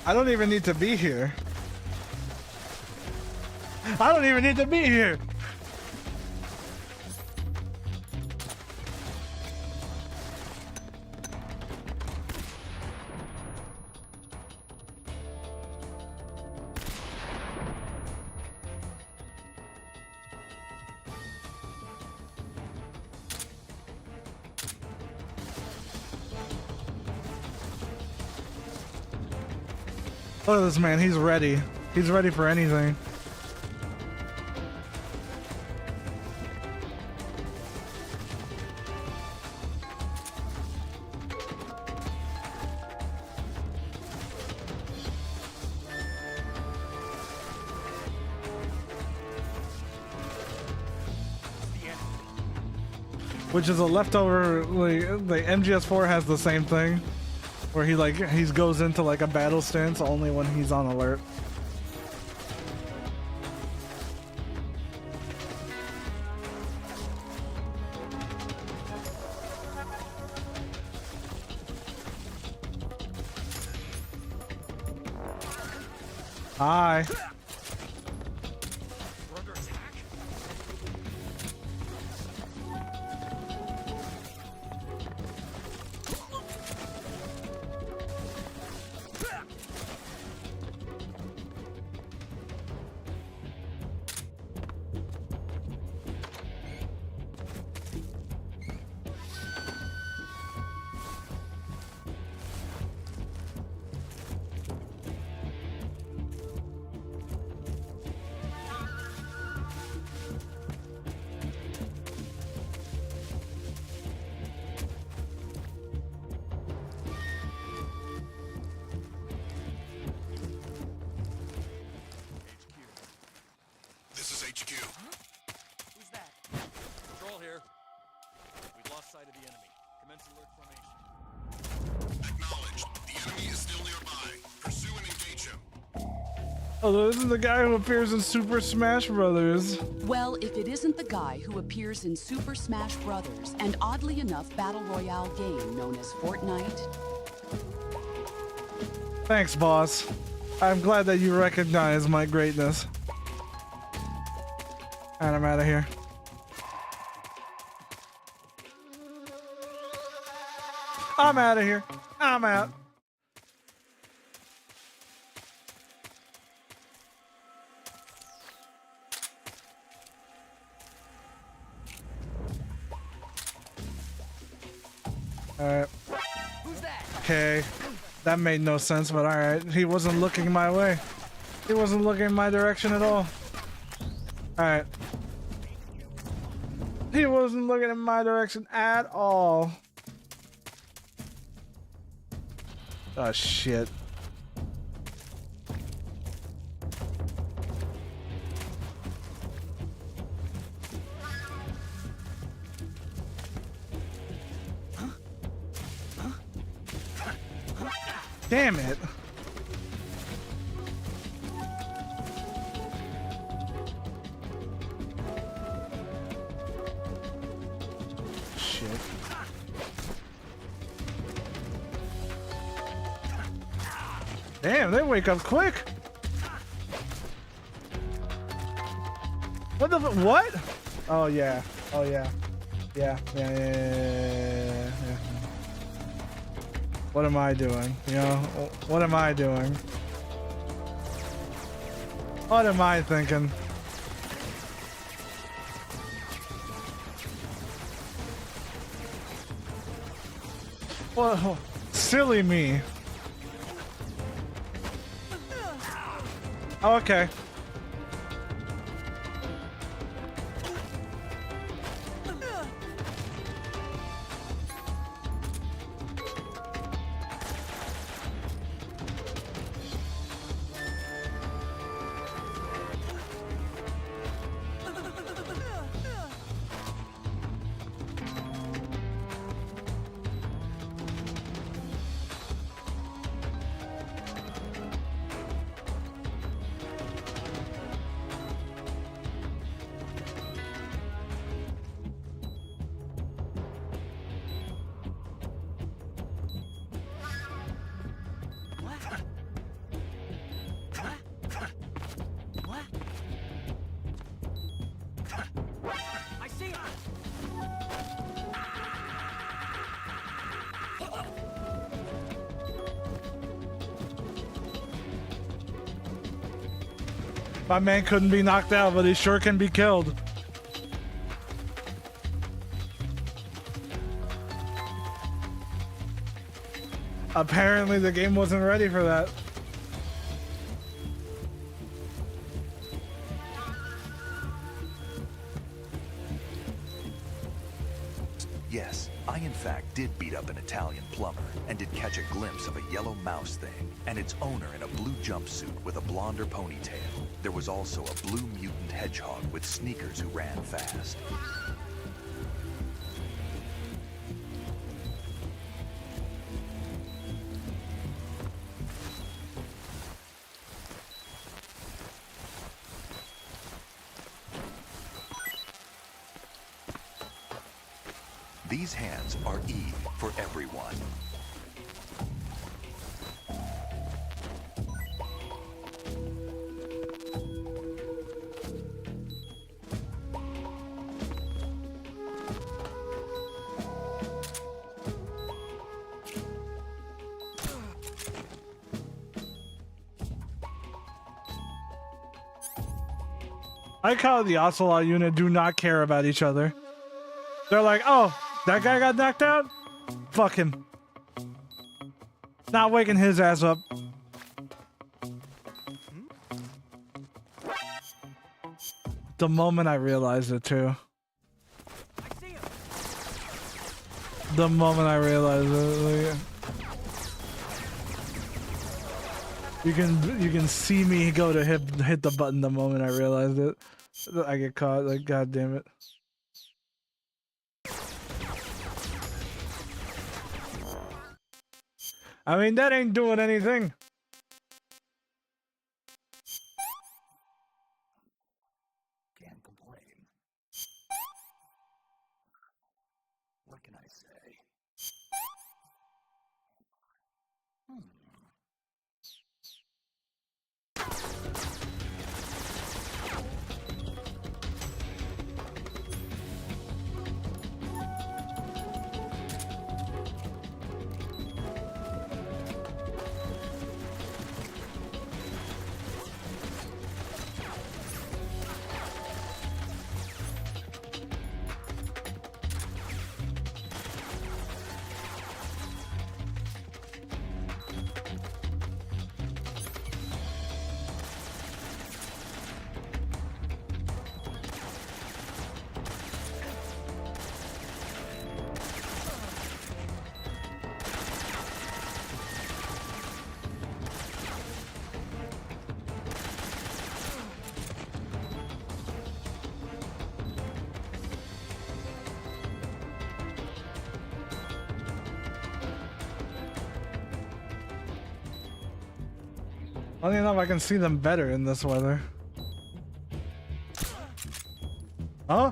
I don't even need to be here. I don't even need to be here. Look at this man, he's ready. He's ready for anything. Which is a leftover, like, the MGS4 has the same thing. Where he goes into like a battle stance only when he's on alert. Hi. Oh, this is the guy who appears in Super Smash Brothers. Well, if it isn't the guy who appears in Super Smash Brothers and oddly enough Battle Royale game known as Fortnite. Thanks, boss. I'm glad that you recognize my greatness. And I'm out of here. I'm out of here. I'm out. Alright. Okay. That made no sense, but alright. He wasn't looking my way. He wasn't looking my direction at all. Alright. He wasn't looking in my direction at all. Oh, shit. Damn it. Shit. Damn, they wake up quick. What the what? Oh yeah. Oh yeah. Yeah. What am I doing? You know, what am I doing? What am I thinking? Well, silly me. Oh, okay. I see him! My man couldn't be knocked out, but he sure can be killed. Apparently the game wasn't ready for that. Yes, I in fact did beat up an Italian plumber and did catch a glimpse of a yellow mouse thing and its owner in a blue jumpsuit with a blonder ponytail. There was also a blue mutant hedgehog with sneakers who ran fast. These hands are E for everyone. I like how the Ocelot unit do not care about each other. They're like, oh, that guy got knocked out? Fuck him. Not waking his ass up. The moment I realized it too. The moment I realized it. Like, you can see me go to hit the button the moment I realized it. I get caught, like, god damn it. I mean, that ain't doing anything. Can't complain. What can I say? Funny enough, I can see them better in this weather. Huh?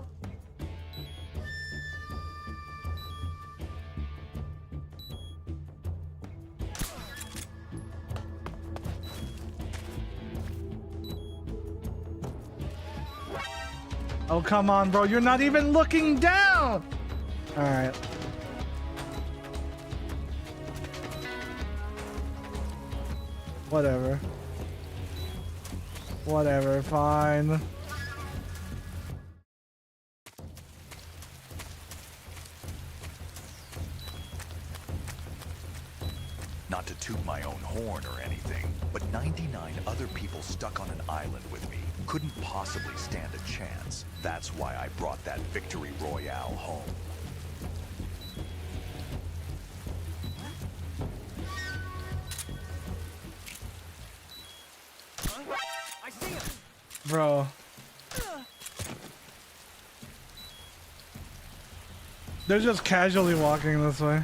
Oh, come on, bro. You're not even looking down! Alright. Whatever. Whatever, fine. Not to toot my own horn or anything, but 99 other people stuck on an island with me couldn't possibly stand a chance. That's why I brought that victory royale home. I see him. Bro. They're just casually walking this way.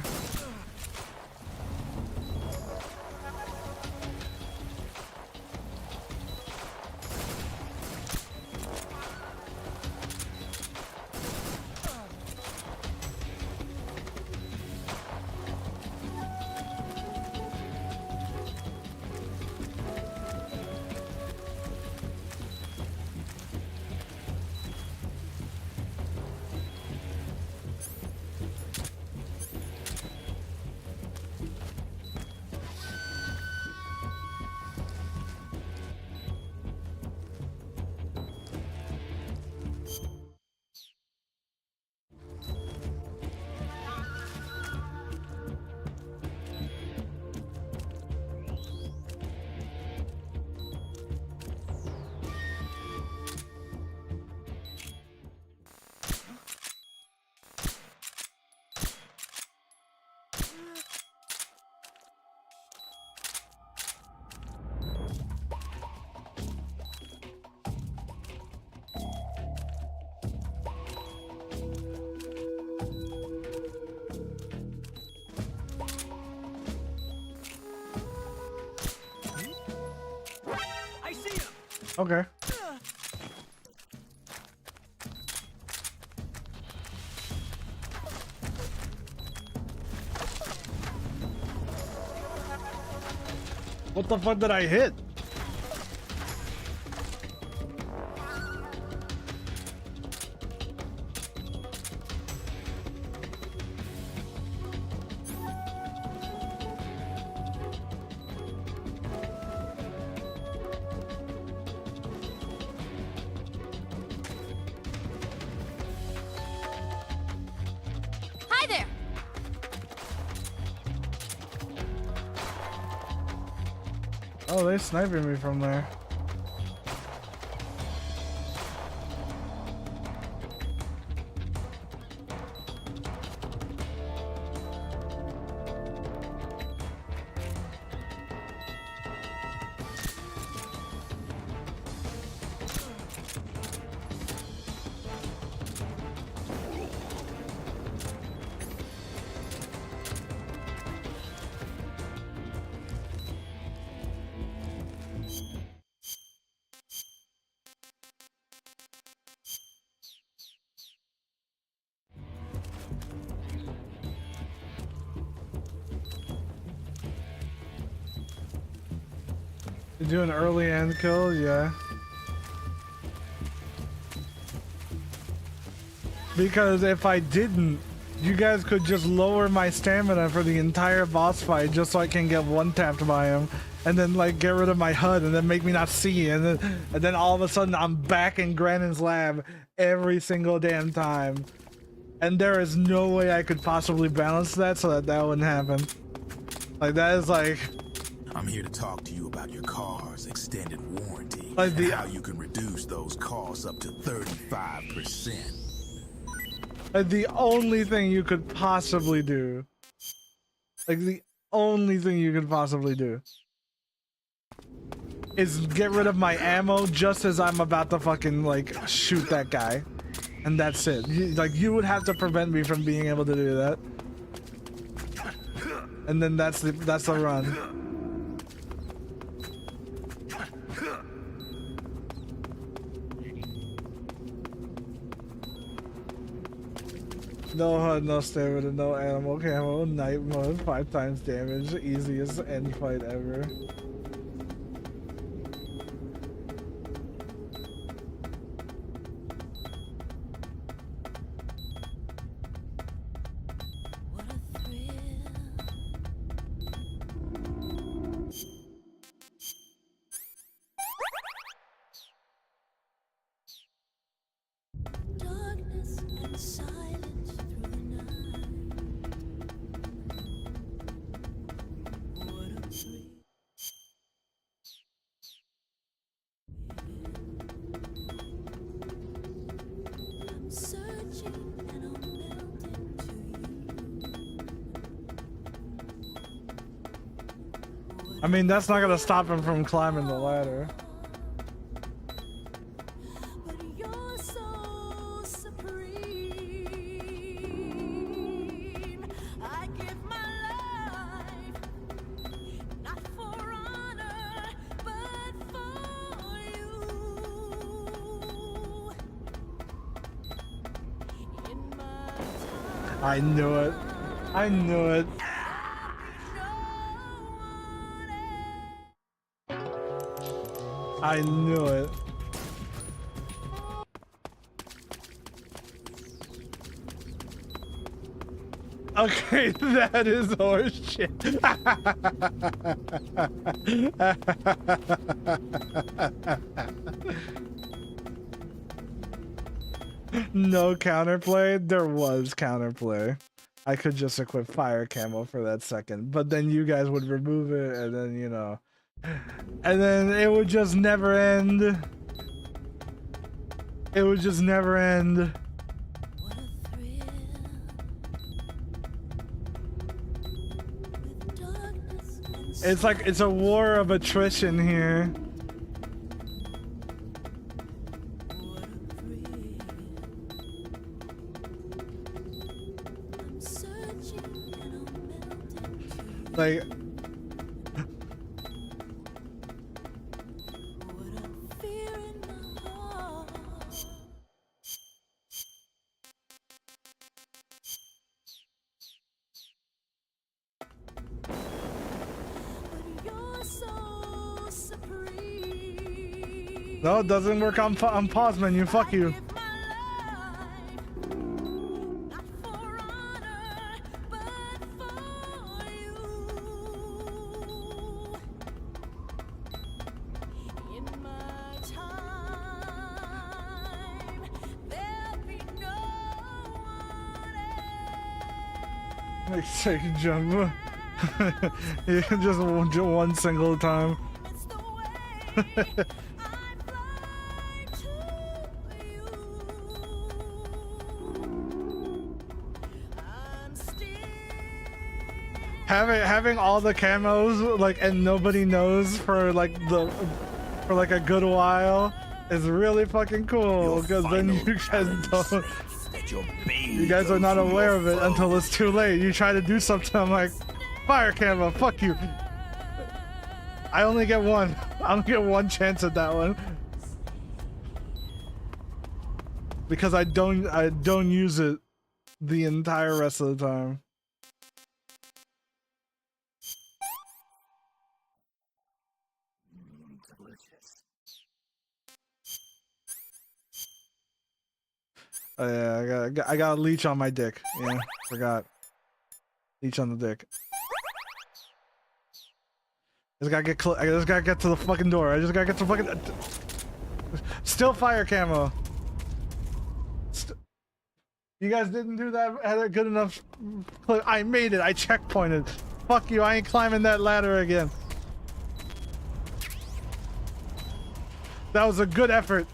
Okay. What the fuck did I hit? Hi there! Oh, they're sniping me from there. You do an early end kill, yeah. Because if I didn't, you guys could just lower my stamina for the entire boss fight just so I can get one tapped by him, and then like get rid of my HUD and then make me not see, and then all of a sudden I'm back in Grannon's lab every single damn time. And there is no way I could possibly balance that so that that wouldn't happen. Like that is like, I'm here to talk to you about your car's extended warranty like and how you can reduce those costs up to 35%. like the only thing you could possibly do. Like the only thing you could possibly do is get rid of my ammo just as I'm about to fucking like shoot that guy. And that's it. You would have to prevent me from being able to do that. And then that's the run. No HUD, no stamina, no animal camo, night mode, 5 times damage, easiest end fight ever. Darkness and silence through the night. What a thrill. I'm searching and I'm melting to you. I mean, that's not gonna stop him from climbing the ladder. But you're so supreme. I give my life, not for honor, but for you. In my I knew it. I knew it. I knew it. Okay, that is horseshit. No counterplay? There was counterplay. I could just equip fire camo for that second, but then you guys would remove it, and then, you know, and then it would just never end. It would just never end. It's like, it's a war of attrition here. Like, feel No, it doesn't work on pause menu. Fuck you. Like second jump. Just one single time. Having all the camos like and nobody knows for like a good while is really fucking cool because then you guys don't. You guys are not aware of it until it's too late. You try to do something, I'm like, fire camo, fuck you. I only get one. I only get one chance at that one. Because I don't use it the entire rest of the time. Oh yeah, I got a leech on my dick. Yeah, forgot. Leech on the dick. I just gotta get to the fucking door. I just gotta get to fucking. Still fire camo. You guys didn't do that. Had a good enough. I made it. I checkpointed. Fuck you. I ain't climbing that ladder again. That was a good effort.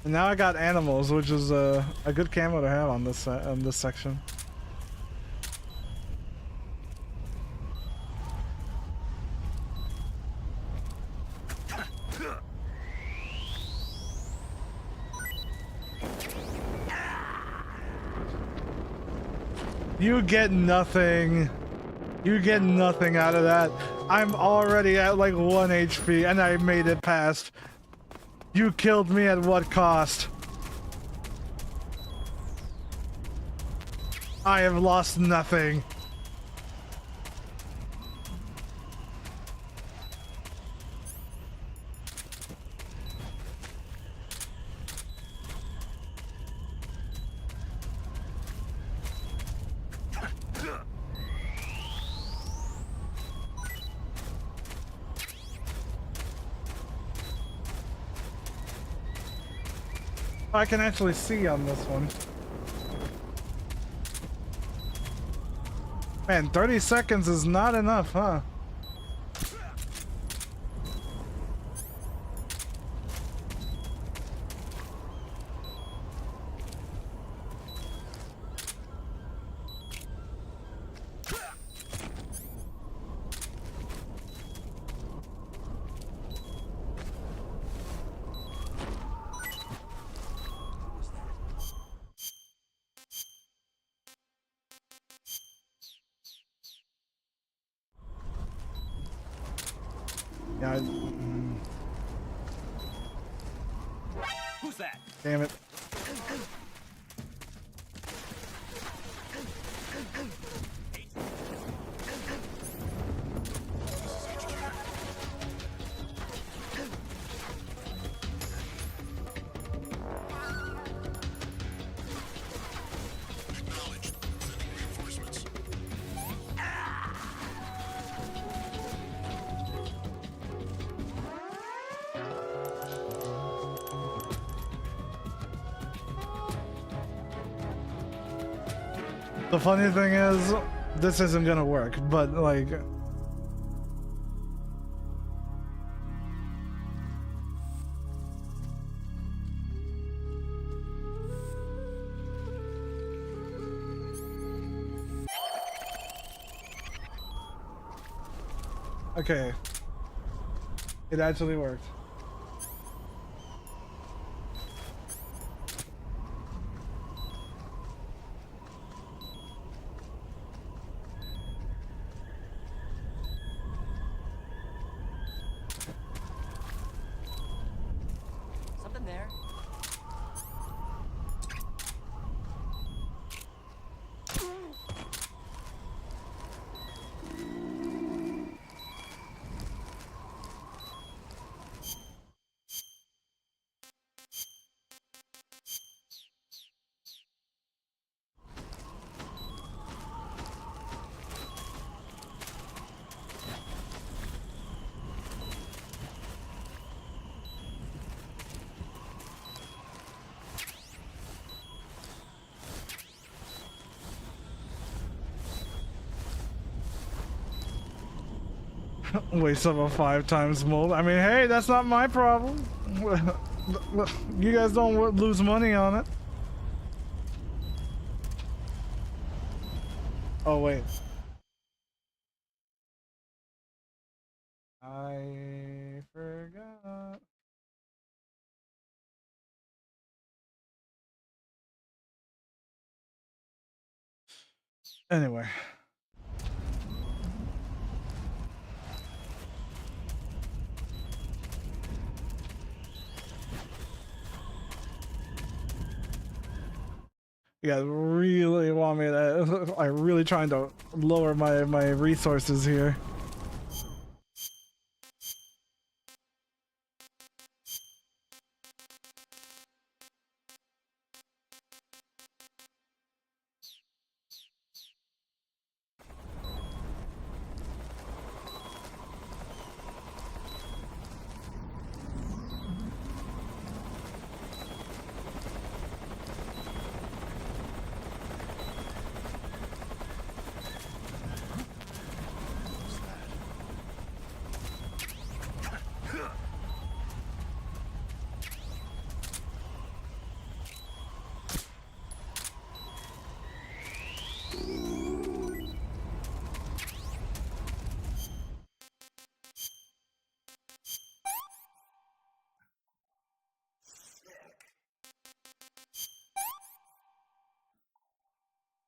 And now I got animals, which is a good camo to have on this section. You get nothing. You get nothing out of that. I'm already at like 1 HP and I made it past. You killed me at what cost? I have lost nothing. I can actually see on this one. Man, 30 seconds is not enough, huh? Yeah. Who's that? Damn it. The funny thing is, this isn't gonna work, but like... Okay. It actually worked. Something there. Waste of a 5 times mold. I mean, hey, that's not my problem. You guys don't lose money on it. Oh, wait. I forgot. Anyway. You guys really want me to... I'm really trying to lower my resources here.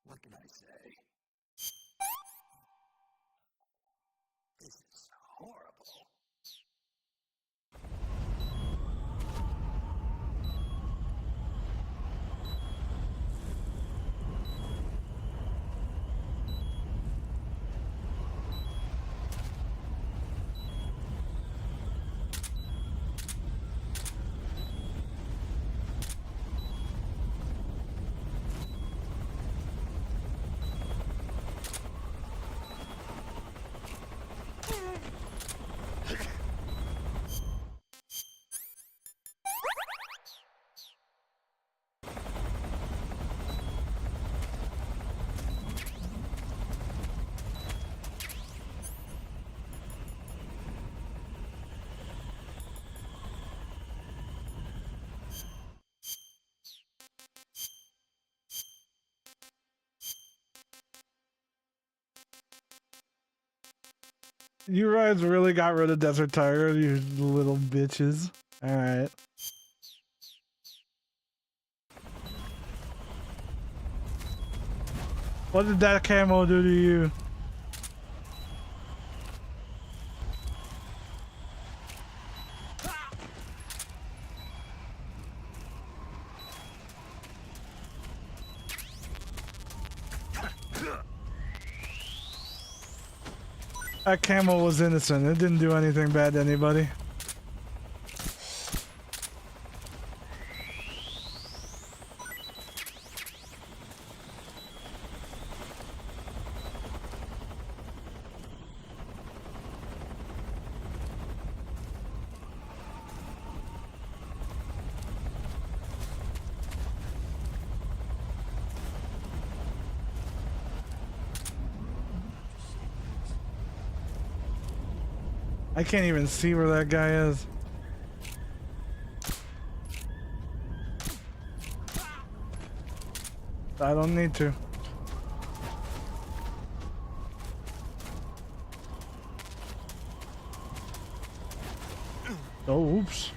What can I say? This is horrible. You guys really got rid of Desert Tiger, you little bitches. Alright. What did that camo do to you? That camo was innocent. It didn't do anything bad to anybody. I can't even see where that guy is. I don't need to. Oh, oops.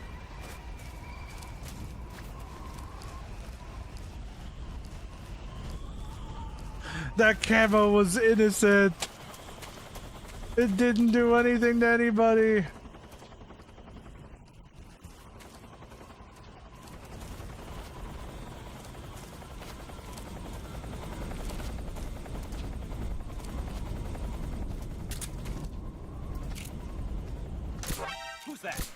That camo was innocent. It didn't do anything to anybody. Who's that?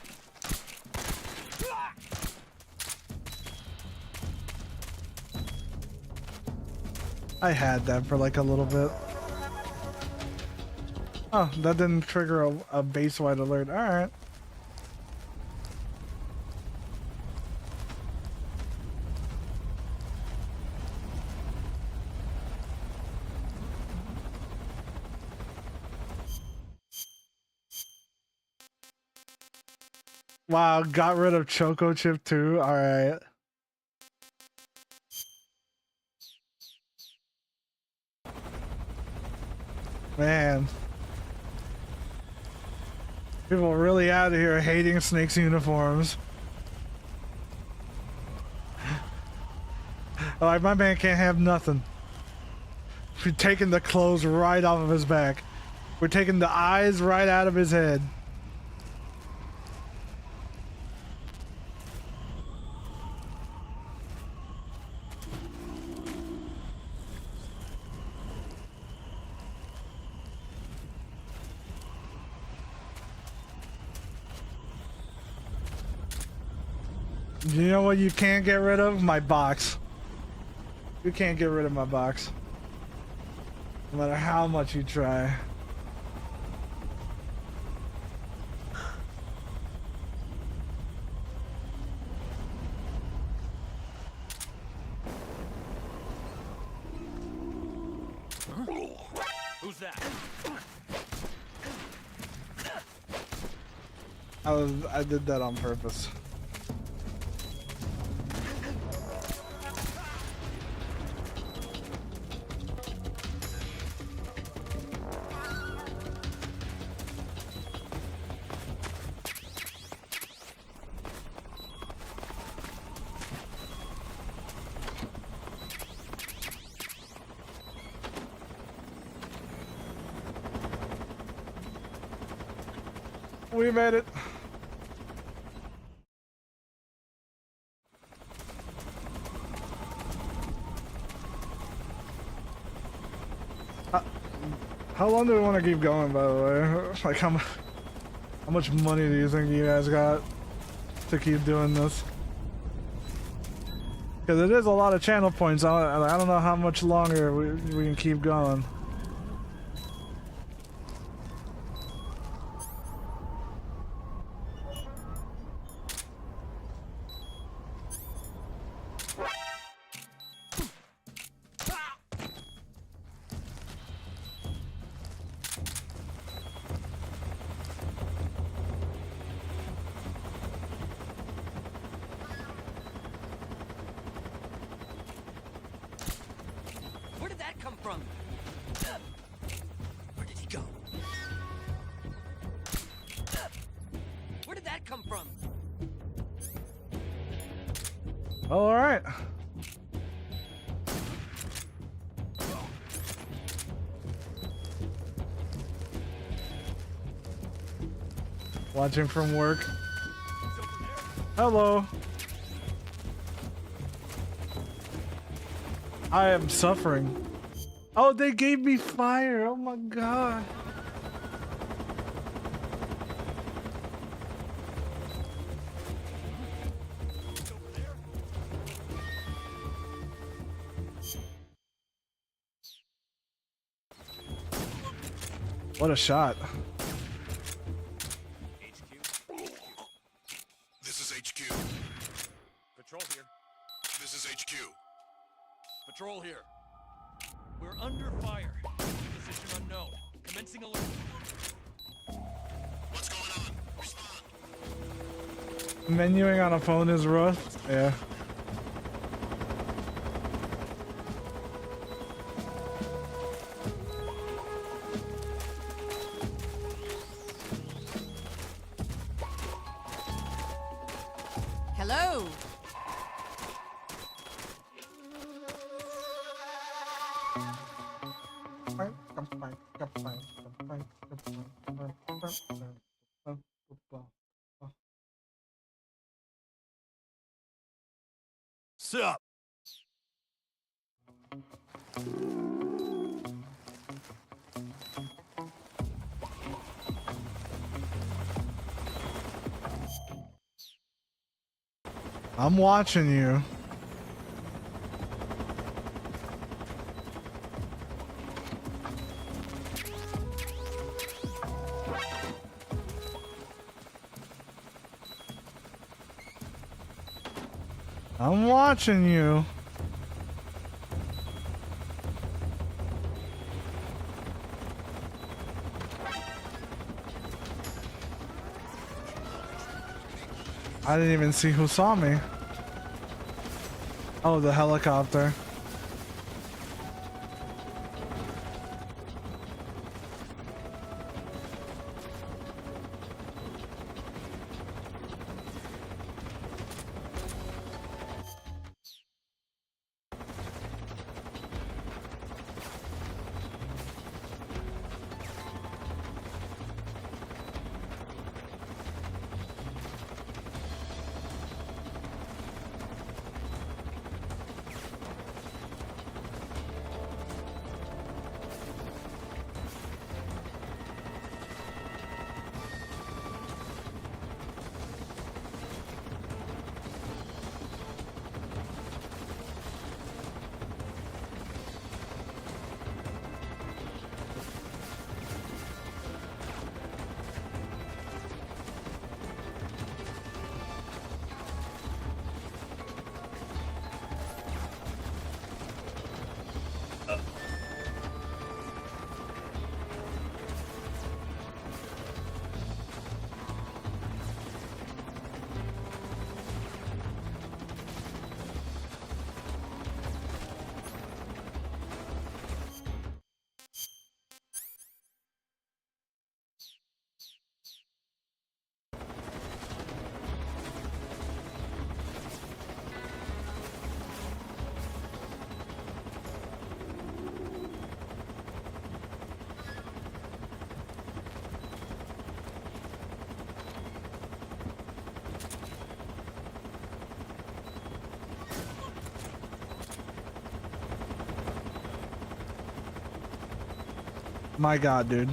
I had that for like a little bit. Oh, that didn't trigger a base-wide alert. Alright. Wow, got rid of Choco Chip too. All right. Man. People really out of here hating Snake's uniforms. Like, my man can't have nothing. We're taking the clothes right off of his back. We're taking the eyes right out of his head. You know what you can't get rid of? My box. You can't get rid of my box. No matter how much you try. Who's that? I did that on purpose. We made it. How long do we want to keep going, by the way? Like, how much money do you think you guys got to keep doing this? Because it is a lot of channel points. I don't know how much longer we can keep going. Where did that come from? Where did he go? Where did that come from? All right. Watching from work. Hello. I am suffering. Oh, they gave me fire. Oh my god. What a shot. This is HQ. Patrol here. This is HQ. Patrol here. We're under fire. Position unknown. Commencing alert. What's going on? Respond. Menuing on a phone is rough. Yeah. Hello. Sup? I'm watching you. I'm watching you. I didn't even see who saw me. Oh, the helicopter. My God, dude.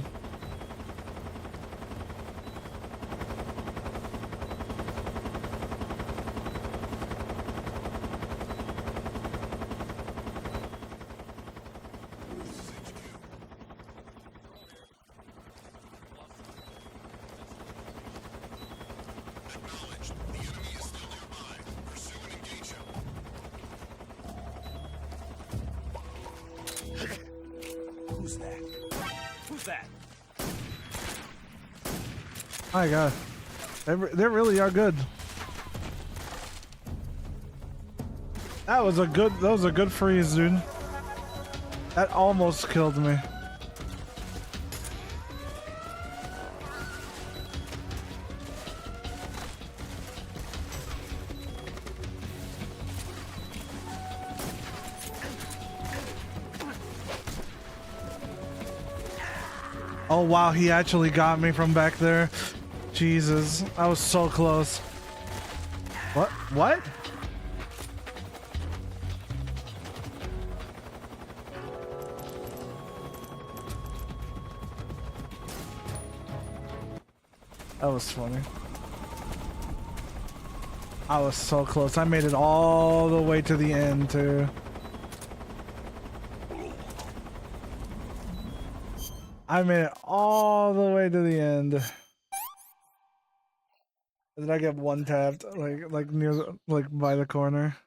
Who's that? Who's that? My God. They really are good. That was a good freeze, dude. That almost killed me. Oh wow, he actually got me from back there. Jesus, I was so close. What? What? That was funny. I was so close. I made it all the way to the end too. I made it all the way to the end. Did I get one tapped like near the, like by the corner?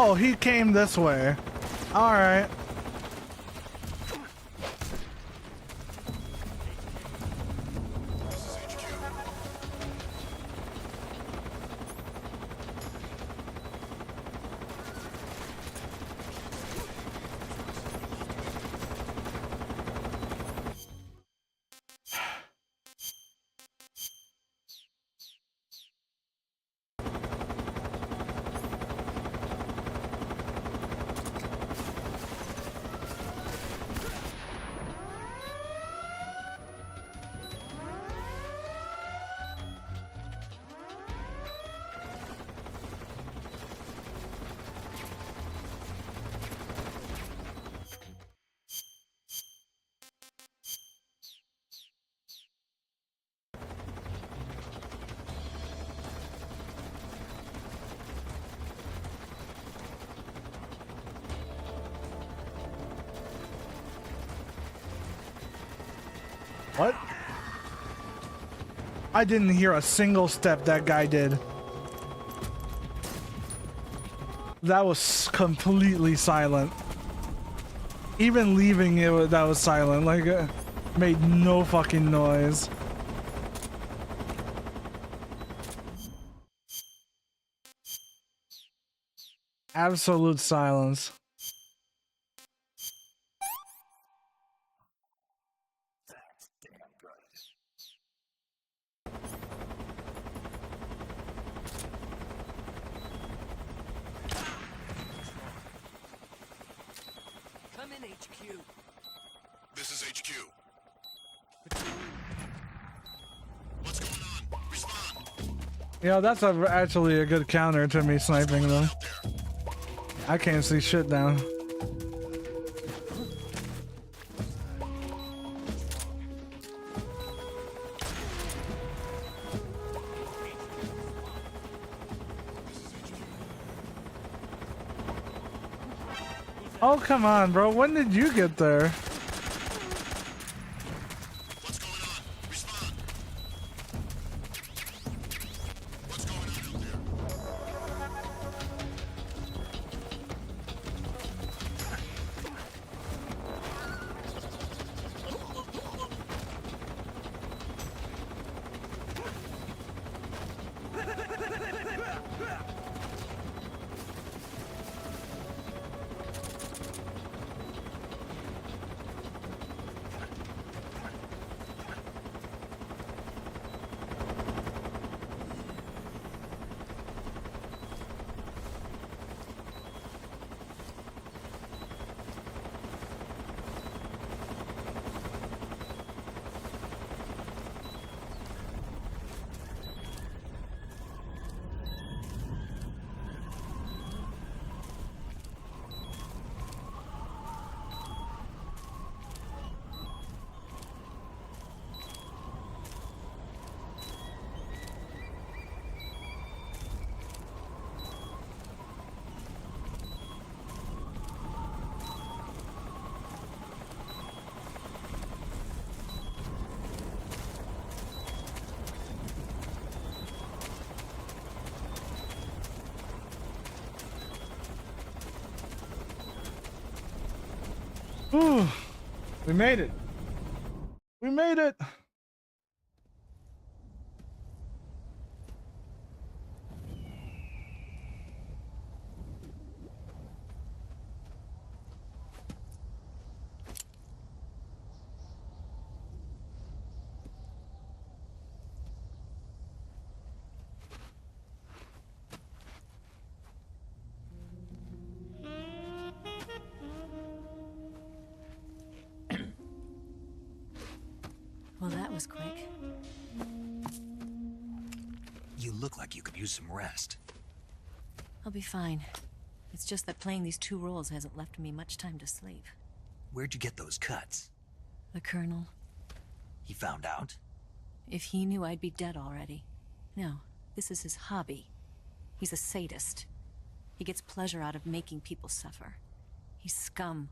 Oh, he came this way. All right. What? I didn't hear a single step that guy did. That was completely silent. Even leaving it, that was silent. Like, made no fucking noise. Absolute silence. Come in, HQ. This is HQ. What's going on? Respond. Yeah, that's actually a good counter to me sniping them. I can't see shit now. Oh, come on, bro. When did you get there? Ooh, we made it. We made it. Well, that was quick. You look like you could use some rest. I'll be fine. It's just that playing these two roles hasn't left me much time to sleep. Where'd you get those cuts? The Colonel. He found out? If he knew, I'd be dead already. No, this is his hobby. He's a sadist. He gets pleasure out of making people suffer. He's scum.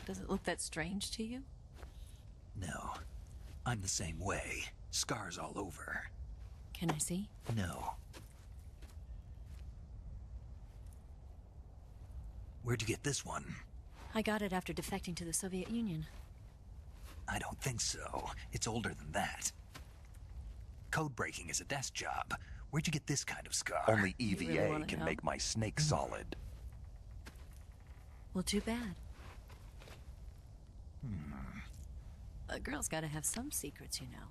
Does it look that strange to you? No. I'm the same way. Scars all over. Can I see? No. Where'd you get this one? I got it after defecting to the Soviet Union. I don't think so. It's older than that. Code breaking is a desk job. Where'd you get this kind of scar? Only You EVA really wanna can know? make my snake solid. Well, too bad. A girl's gotta have some secrets, you know.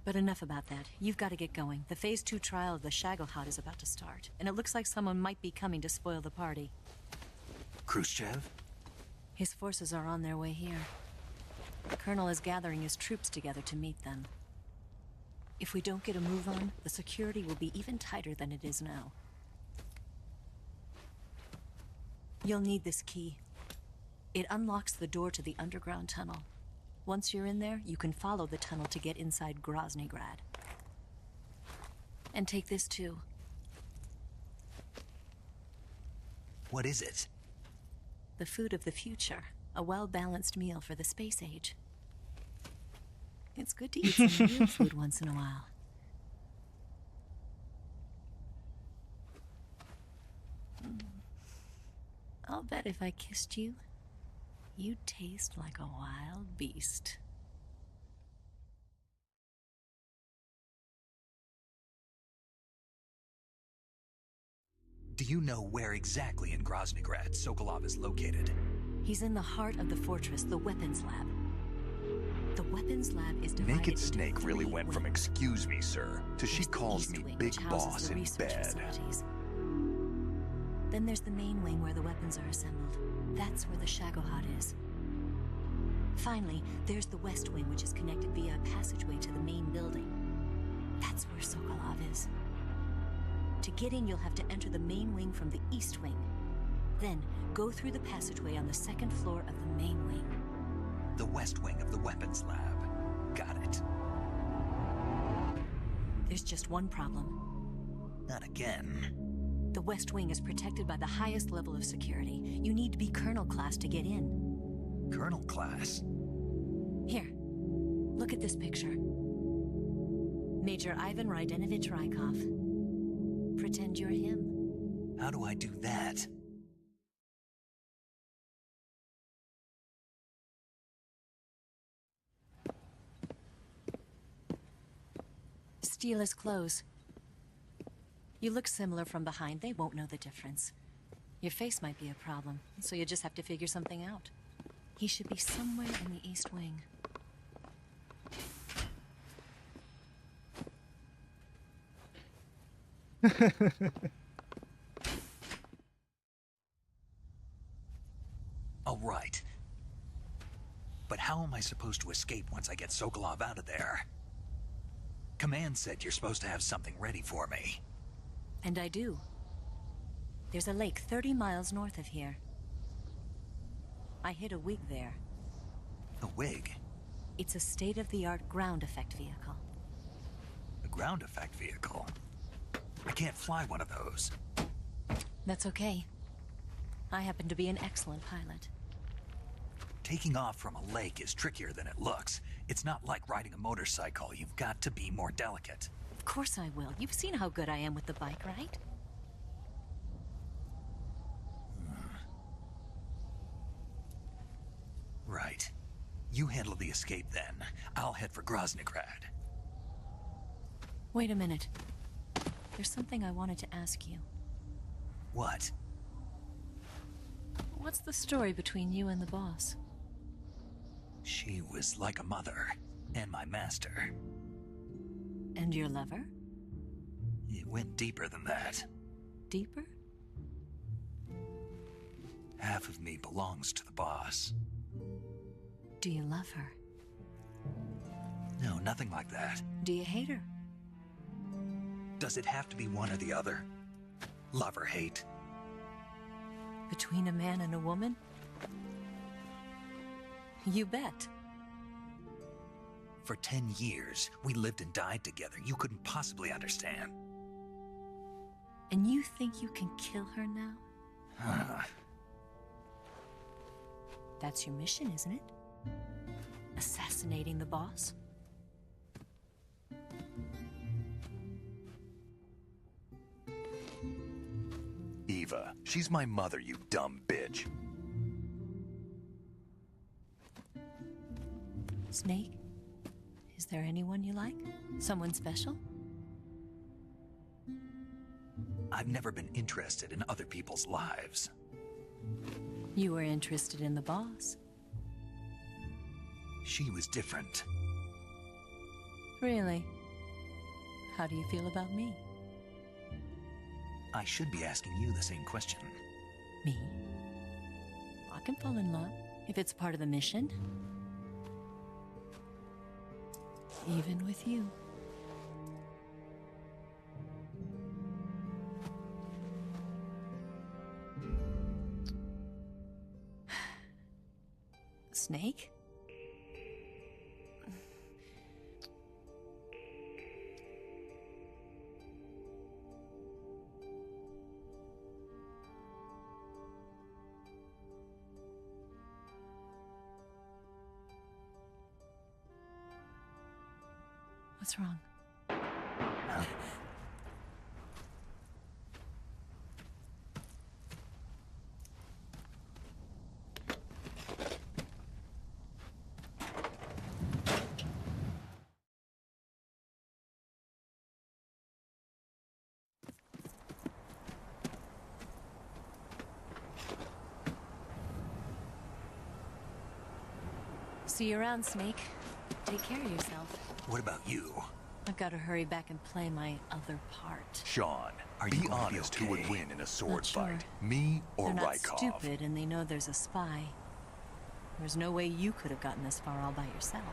But enough about that. You've got to get going. The Phase 2 trial of the Shagelhot is about to start, and it looks like someone might be coming to spoil the party. Khrushchev? His forces are on their way here. The Colonel is gathering his troops together to meet them. If we don't get a move on, the security will be even tighter than it is now. You'll need this key. It unlocks the door to the underground tunnel. Once you're in there, you can follow the tunnel to get inside Groznygrad. And take this too. What is it? The food of the future. A well-balanced meal for the space age. It's good to eat some real food once in a while. I'll bet if I kissed you, you'd taste like a wild beast. Do you know where exactly in Groznygrad Sokolov is located? He's in the heart of the fortress, the weapons lab. The weapons lab is divided Naked into Snake really 3 went from wings. "excuse me, sir" to "she There's the calls East me Wing, Big which houses Boss the in research bed." facilities. Then there's the main wing where the weapons are assembled. That's where the Shagohod is. Finally, there's the West Wing, which is connected via a passageway to the main building. That's where Sokolov is. To get in, you'll have to enter the main wing from the East Wing. Then, go through the passageway on the 2nd floor of the main wing. The West Wing of the weapons lab. Got it. There's just one problem. Not again. The West Wing is protected by the highest level of security. You need to be Colonel class to get in. Colonel class? Here, look at this picture. Major Ivan Rydenovich Rykov. Pretend you're him. How do I do that? Steal his clothes. You look similar from behind. They won't know the difference. Your face might be a problem, so you just have to figure something out. He should be somewhere in the East Wing. All right. But how am I supposed to escape once I get Sokolov out of there? Command said you're supposed to have something ready for me. And I do. There's a lake 30 miles north of here. I hid a wig there. A wig? It's a state-of-the-art ground effect vehicle. A ground effect vehicle? I can't fly one of those. That's okay. I happen to be an excellent pilot. Taking off from a lake is trickier than it looks. It's not like riding a motorcycle. You've got to be more delicate. Of course I will. You've seen how good I am with the bike, right? Right. You handle the escape then. I'll head for Groznygrad. Wait a minute. There's something I wanted to ask you. What? What's the story between you and the boss? She was like a mother, and my master. And your lover? It went deeper than that. Deeper? Half of me belongs to the boss. Do you love her? No, nothing like that. Do you hate her? Does it have to be one or the other? Love or hate? Between a man and a woman? You bet. For 10 years, we lived and died together. You couldn't possibly understand. And you think you can kill her now? That's your mission, isn't it? Assassinating the boss? Eva, she's my mother, you dumb bitch. Snake? Is there anyone you like? Someone special? I've never been interested in other people's lives. You were interested in the boss. She was different. Really? How do you feel about me? I should be asking you the same question. Me? I can fall in love if it's part of the mission. Even with you. Snake? What's wrong? See you around, Snake. Take care of yourself. What about you? I've got to hurry back and play my other part. Sean, Are you be going to be honest okay? who would win in a sword Not sure. fight, me or They're not Rykov? stupid, and they know there's a spy. There's no way you could have gotten this far all by yourself.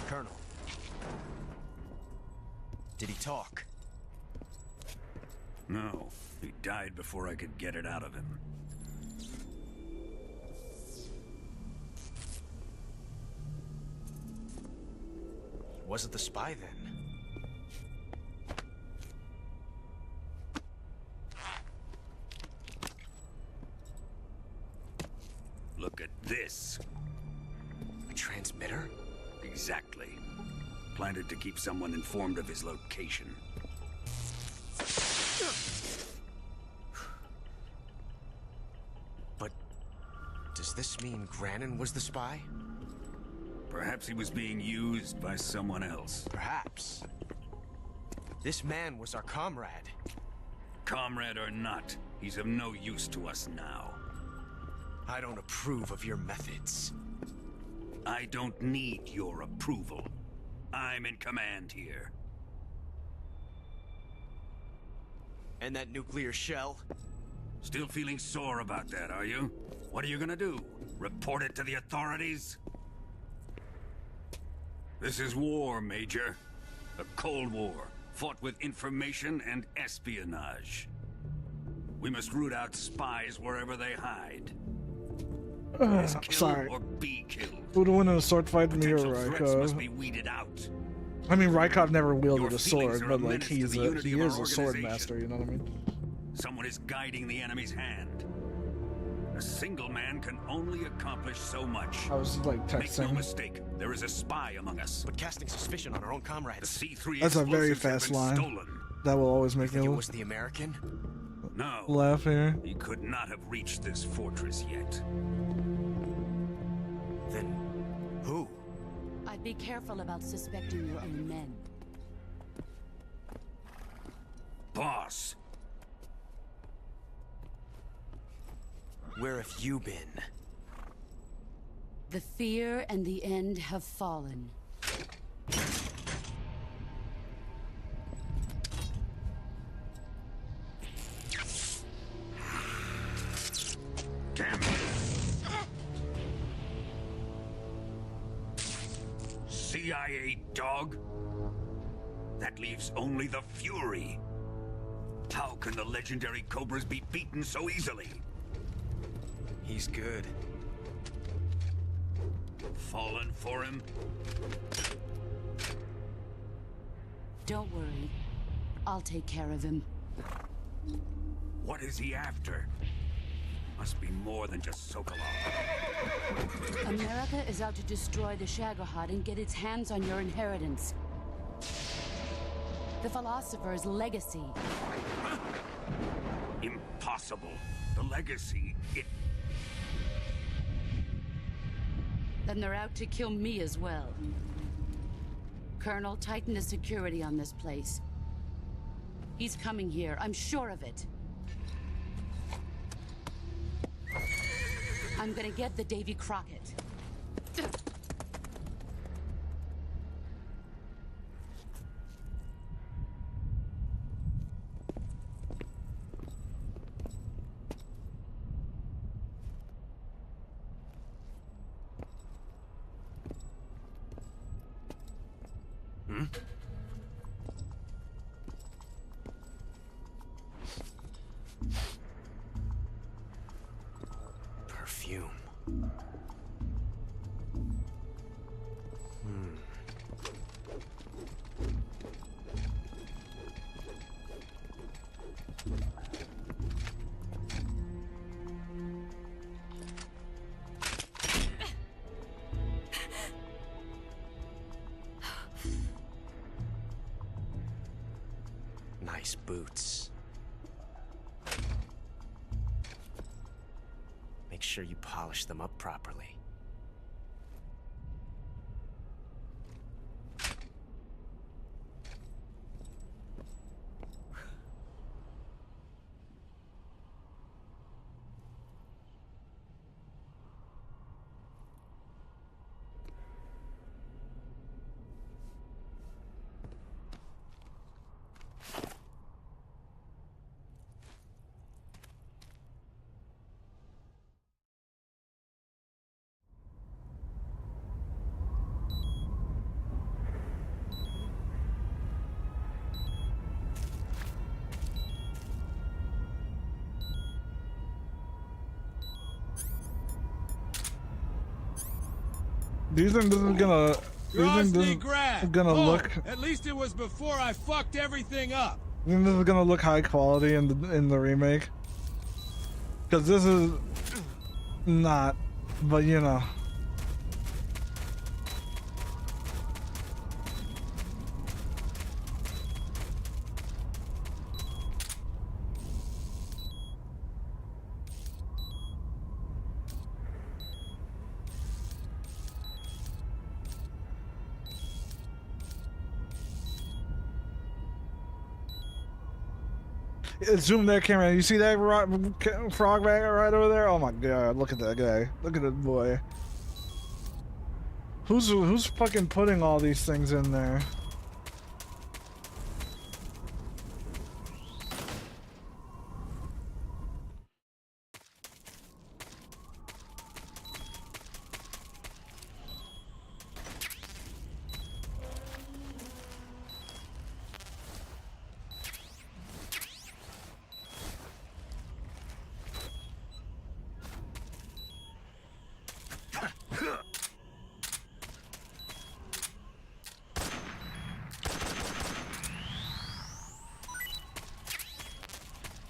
Colonel. Did he talk? No, he died before I could get it out of him. Wasn't the spy then? Look at this. A transmitter? Exactly. Planted to keep someone informed of his location. But does this mean Granin was the spy? Perhaps he was being used by someone else. Perhaps. This man was our comrade. Comrade or not, he's of no use to us now. I don't approve of your methods. I don't need your approval. I'm in command here. And that nuclear shell? Still feeling sore about that, are you? What are you gonna do? Report it to the authorities? This is war, Major. A Cold War, fought with information and espionage. We must root out spies wherever they hide. Kill Sorry. or be killed. Who would win in a sword fight, me or Potential threats must be Rykov? weeded out. I mean, Rykov never wielded Your a feelings sword, are but a like menace to he the unity of is our a sword organization. master. You know what I mean? Someone is guiding the enemy's hand. A single man can only accomplish so much. I was like Make no texting. mistake, there is a spy among us. But casting suspicion on our own comrades. The C3 That's a very explosives have fast been line. stolen. That will always make me It was the American? No. laugh here. He could not have reached this fortress yet. Then who? I'd be careful about suspecting your own men. Boss. Where have you been? The fear and the end have fallen. Damn it. CIA dog? That leaves only the Fury. How can the legendary Cobras be beaten so easily? He's good. Fallen for him? Don't worry. I'll take care of him. What is he after? Must be more than just Sokolov. America is out to destroy the Shagohod and get its hands on your inheritance. The philosopher's legacy. Impossible. The legacy, Then they're out to kill me as well. Colonel, tighten the security on this place. He's coming here, I'm sure of it. I'm gonna get the Davy Crockett. Perfume. Nice boots. Make sure you polish them up properly. Do you think this is gonna? Do you think this is gonna look? At least it was before I fucked everything up. You think this is gonna look high quality in the remake? Because this is not, but you know. Zoom that camera. You see that frog right over there? Oh my god! Look at that guy. Look at that boy. Who's fucking putting all these things in there?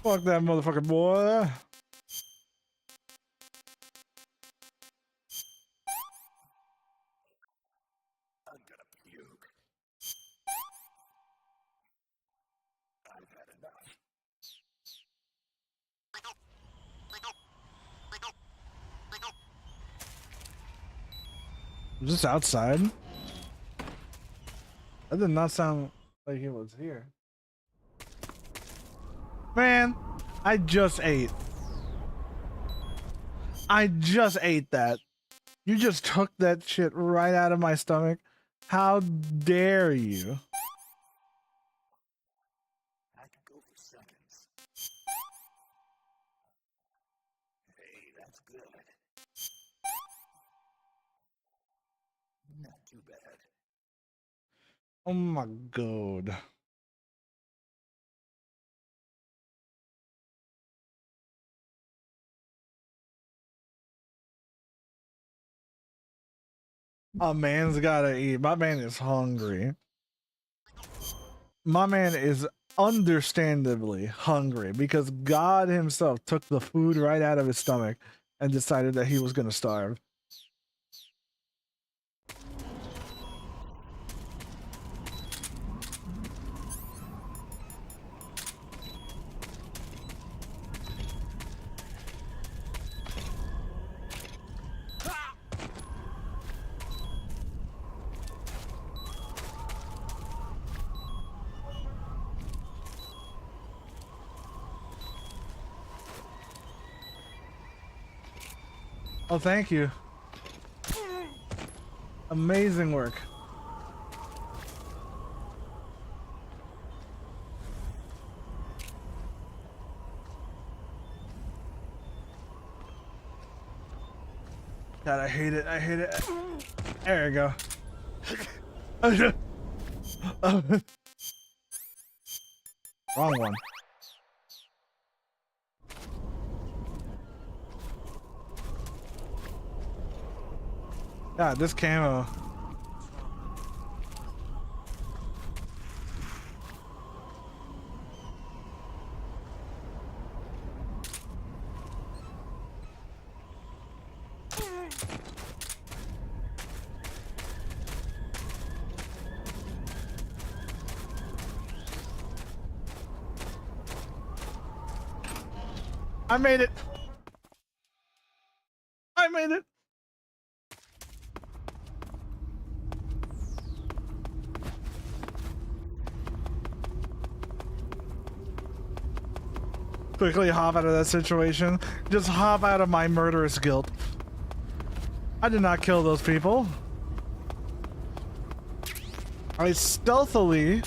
Fuck that motherfucker, boy. I'm gonna puke. I've had enough. Is this outside? That did not sound like it was here. Man, I just ate. I just ate that. You just took that shit right out of my stomach. How dare you? I could go for seconds. Hey, that's good. Not too bad. Oh my god. A man's gotta eat. My man is hungry. My man is understandably hungry because God himself took the food right out of his stomach and decided that he was going to starve. Oh, thank you. Amazing work. God, I hate it. I hate it. There you go. Wrong one. God, this camo. I made it. I made it. Quickly hop out of that situation. Just hop out of my murderous guilt. I did not kill those people. I stealthily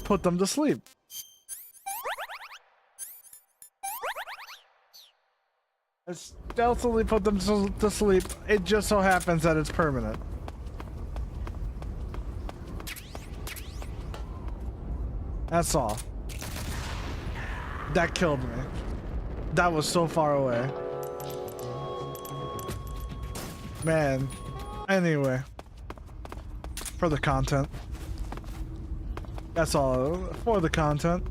put them to sleep. I stealthily put them to sleep. It just so happens that it's permanent. That's all. That killed me. That was so far away. Man. Anyway. For the content. That's all. For the content.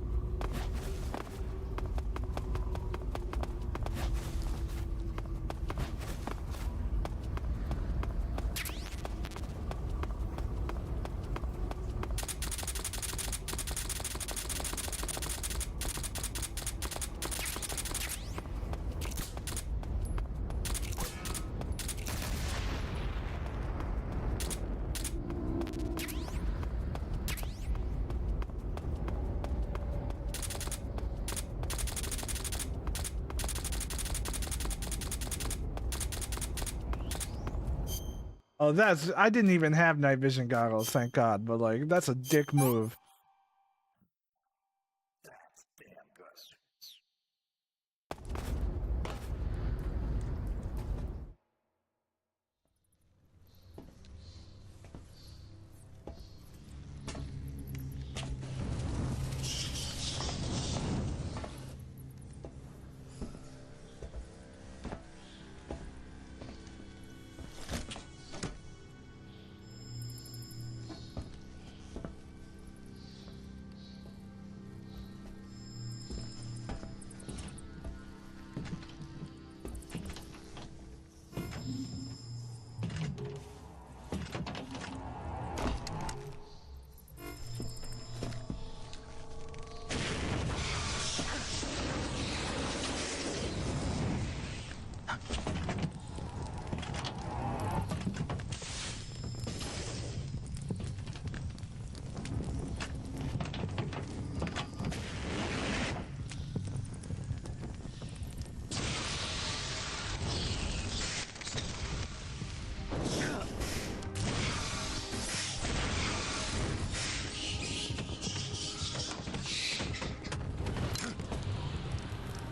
Oh, I didn't even have night vision goggles, thank God, but like, that's a dick move.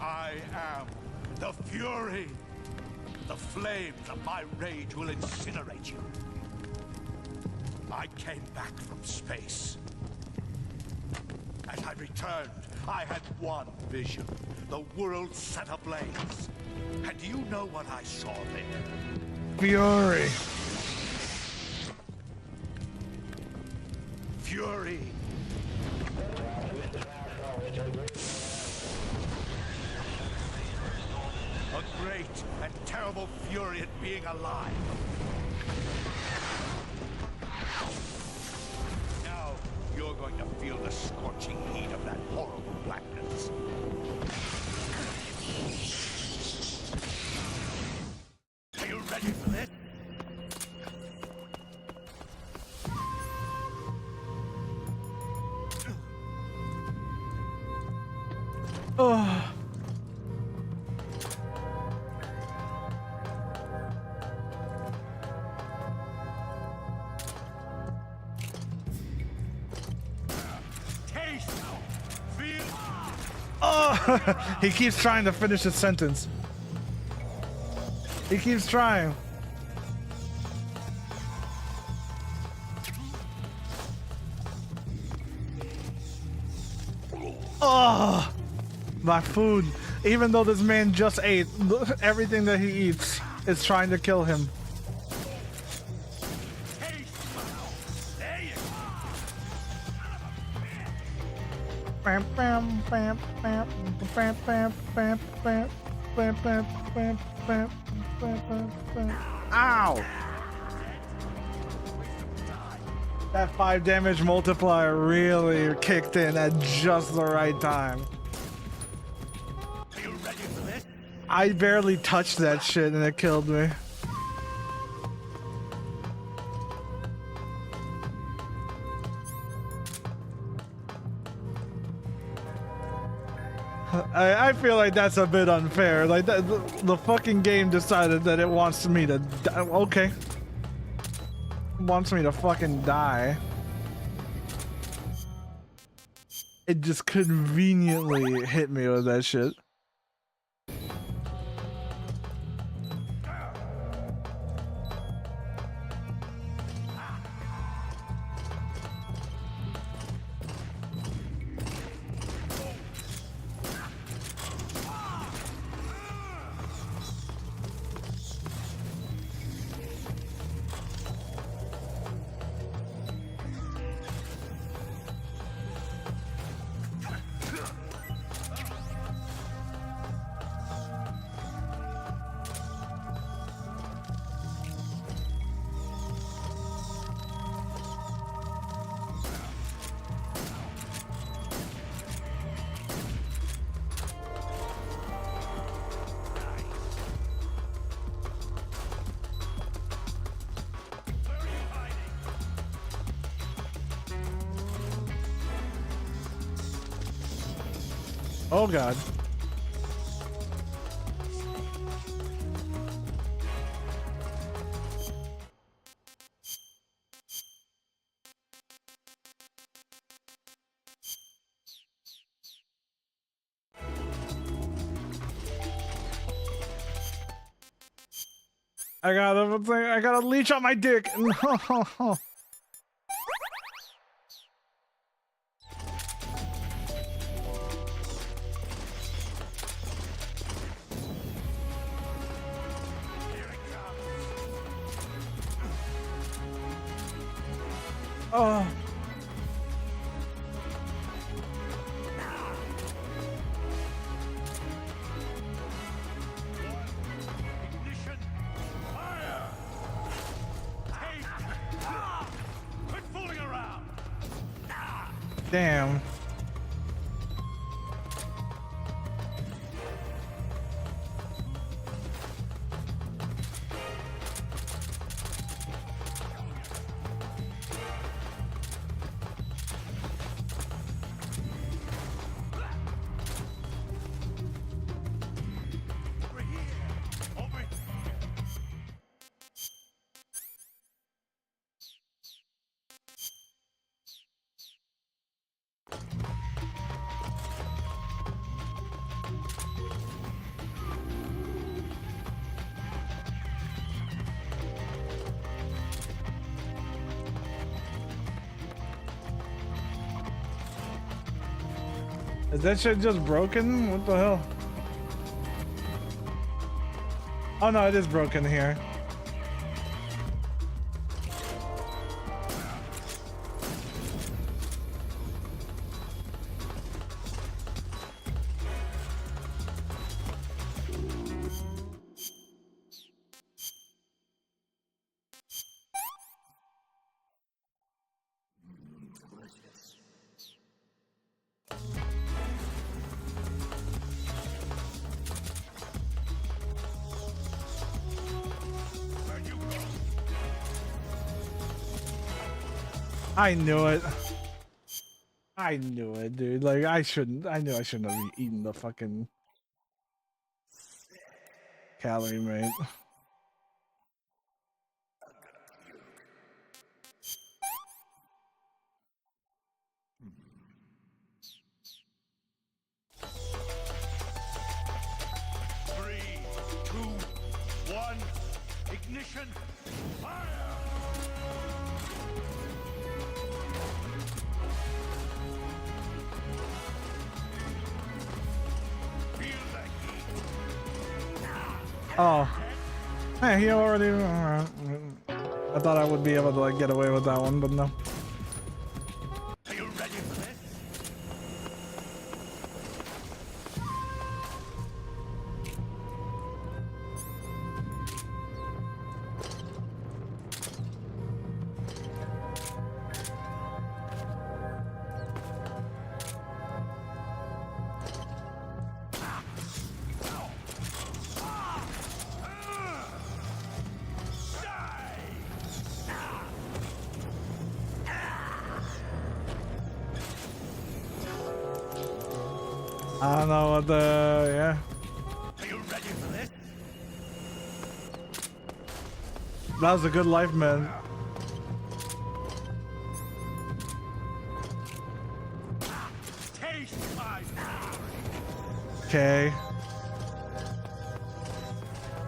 I am the Fury. The flames of my rage will incinerate you. I came back from space. As I returned, I had one vision. The world set ablaze. And do you know what I saw there? Fury. Fury. A great and terrible fury at being alive. Now you're going to feel the scorching heat of that horrible blackness. Are you ready for this? Oh. Taste, feel. Oh, he keeps trying to finish his sentence. He keeps trying. Oh, my food. Even though this man just ate, everything that he eats is trying to kill him. Ow! That 5 damage multiplier really kicked in at just the right time. Are you ready for this? I barely touched that shit and it killed me. I feel like that's a bit unfair. Like the fucking game decided that it wants me to okay. Wants me to fucking die. It just conveniently hit me with that shit. Oh god. I got a leech on my dick. No. Oh. Damn. Is that shit just broken? What the hell? Oh no, it is broken here. I knew it. I knew it, dude. Like, I knew I shouldn't have eaten the fucking calorie mate. Three, two, one, ignition, fire! Oh. Hey, he already... I thought I would be able to, like, get away with that one, but no. Are you ready for this? I don't know what the... yeah. Are you ready for this? That was a good life, man. Taste my Okay.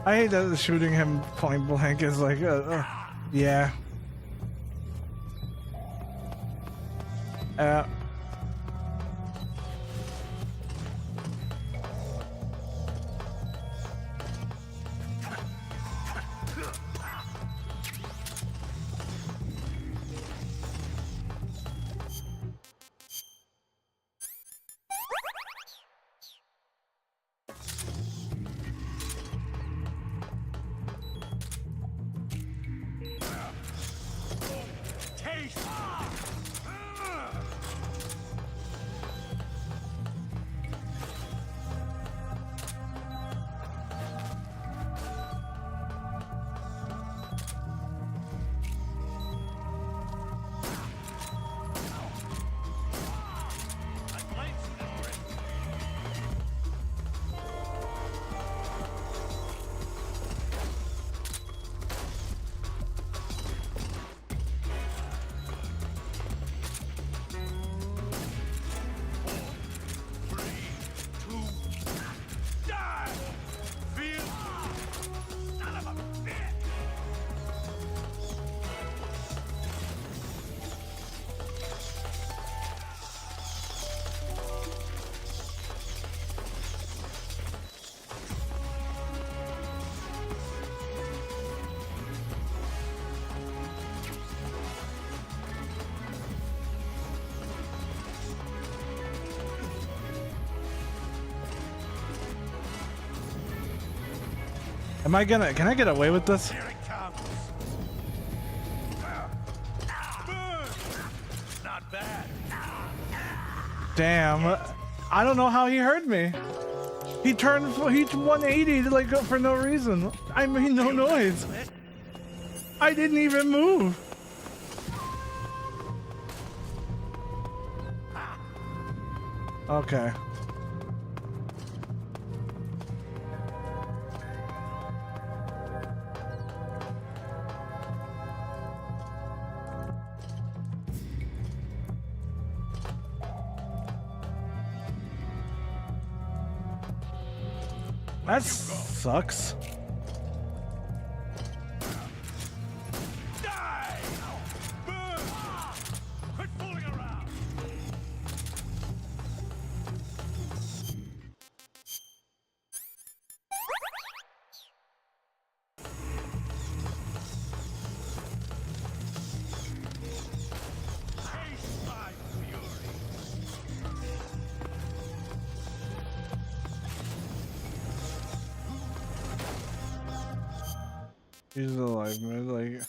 I hate that shooting him point blank is like, yeah. taste. Am I gonna... can I get away with this? Here it comes. Not bad. Damn. I don't know how he hurt me. He turned... he 180 like for no reason. I made no noise. I didn't even move. Okay. That sucks. Quit fooling around. Taste my fury. He's alive, man. Like...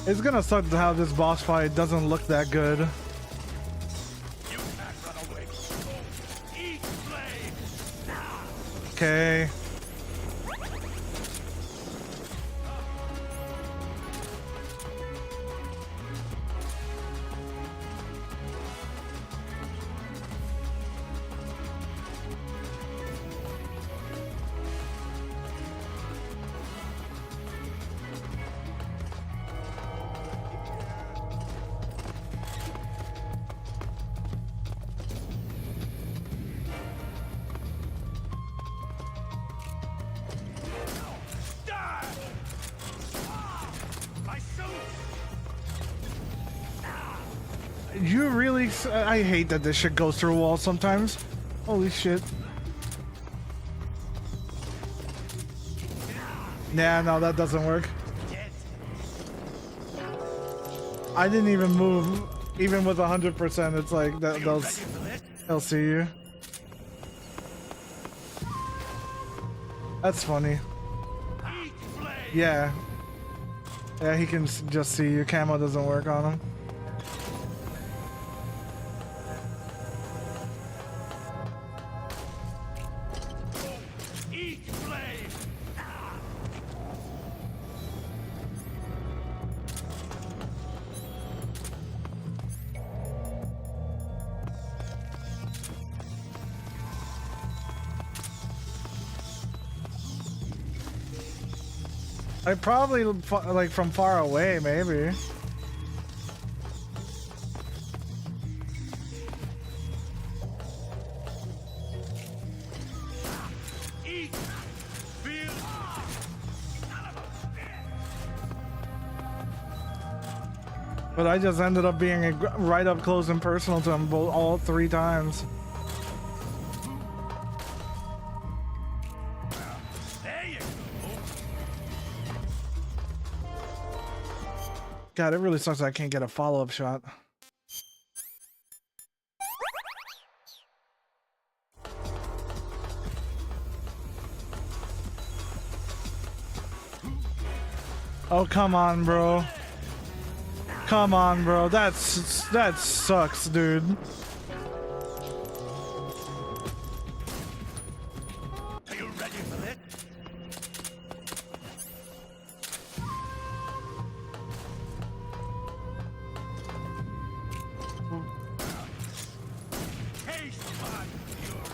It's gonna suck how this boss fight doesn't look that good. Okay. You really... I hate that this shit goes through walls sometimes. Holy shit. Nah, no, that doesn't work. I didn't even move. Even with 100%, it's like, they'll see you. That's funny. Yeah. Yeah, he can just see you. Camo doesn't work on him. I probably like from far away, maybe. But I just ended up being right up close and personal to him all 3 times. God, it really sucks that I can't get a follow-up shot. Oh, come on, bro. Come on, bro. That sucks, dude. Are you ready for it? Taste my fury.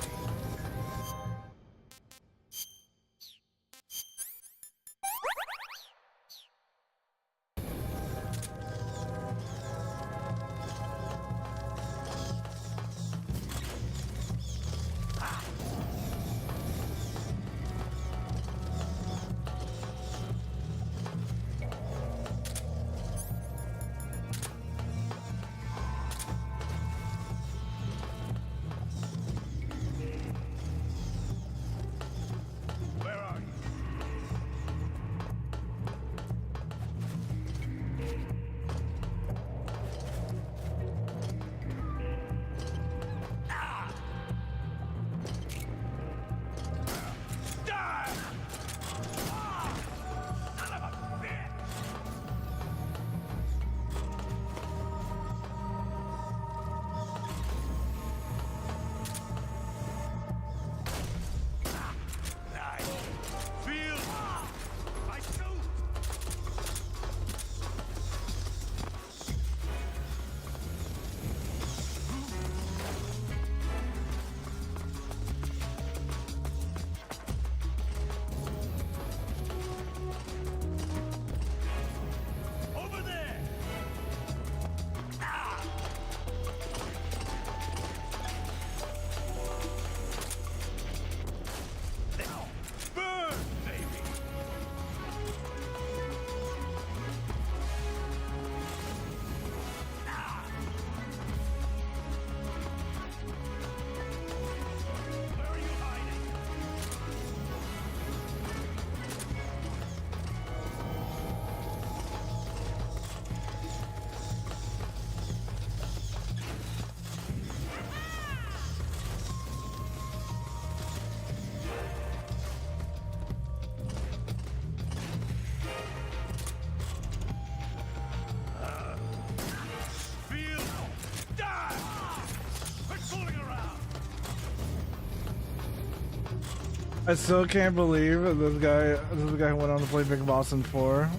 I still can't believe this guy who went on to play Big Boss in 4.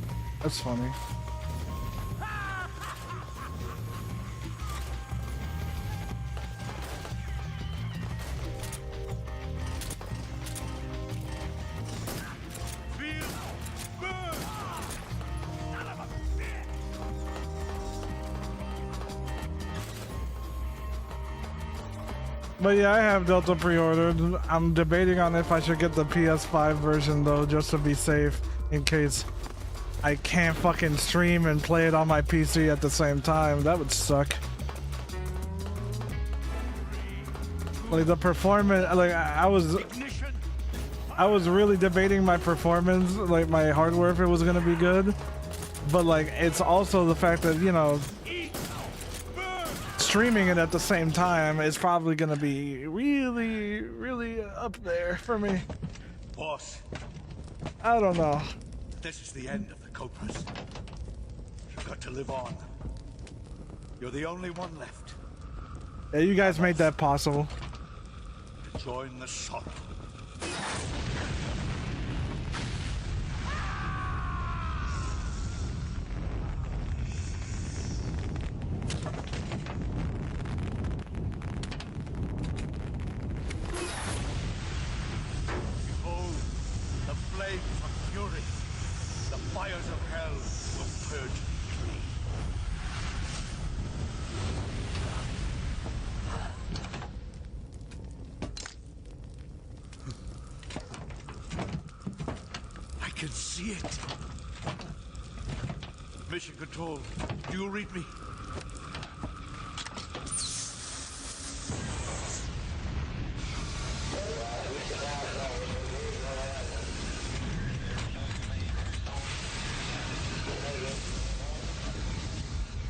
That's funny. But yeah, I have Delta pre-ordered. I'm debating on if I should get the PS5 version though, just to be safe, in case I can't fucking stream and play it on my PC at the same time. That would suck. Like the performance, like I was really debating my performance, like my hardware, if it was gonna be good. But like, it's also the fact that, you know, streaming it at the same time is probably gonna be really, really up there for me. Boss, I don't know. this is the end of the Cobras. You've got to live on. You're the only one left. Yeah, you guys made that possible. Join the shot. Behold, the flames of fury. The fires of hell will purge the tree. I can see it. Mission Control, do you read me?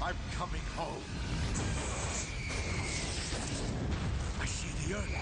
I'm coming home. I see the earth.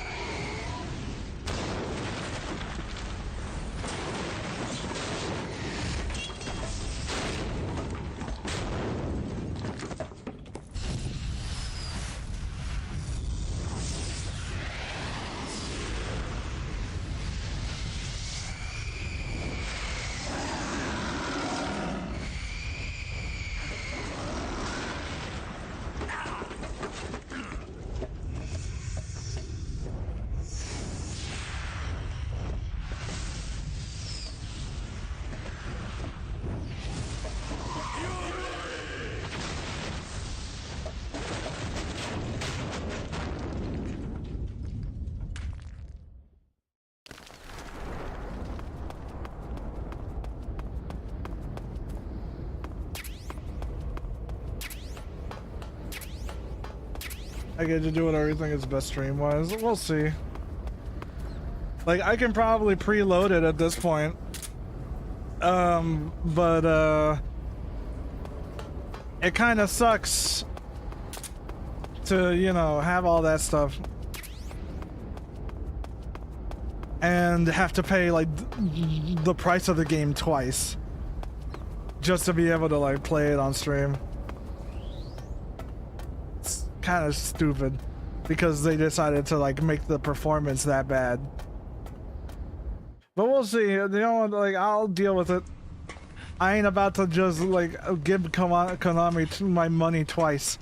I get to do what everything is best stream wise. We'll see. Like, I can probably preload it at this point. But it kind of sucks to, you know, have all that stuff and have to pay like the price of the game twice just to be able to like play it on stream. It's kind of stupid because they decided to like make the performance that bad. But we'll see. You know, like, I'll deal with it. I ain't about to just like give Konami my money twice,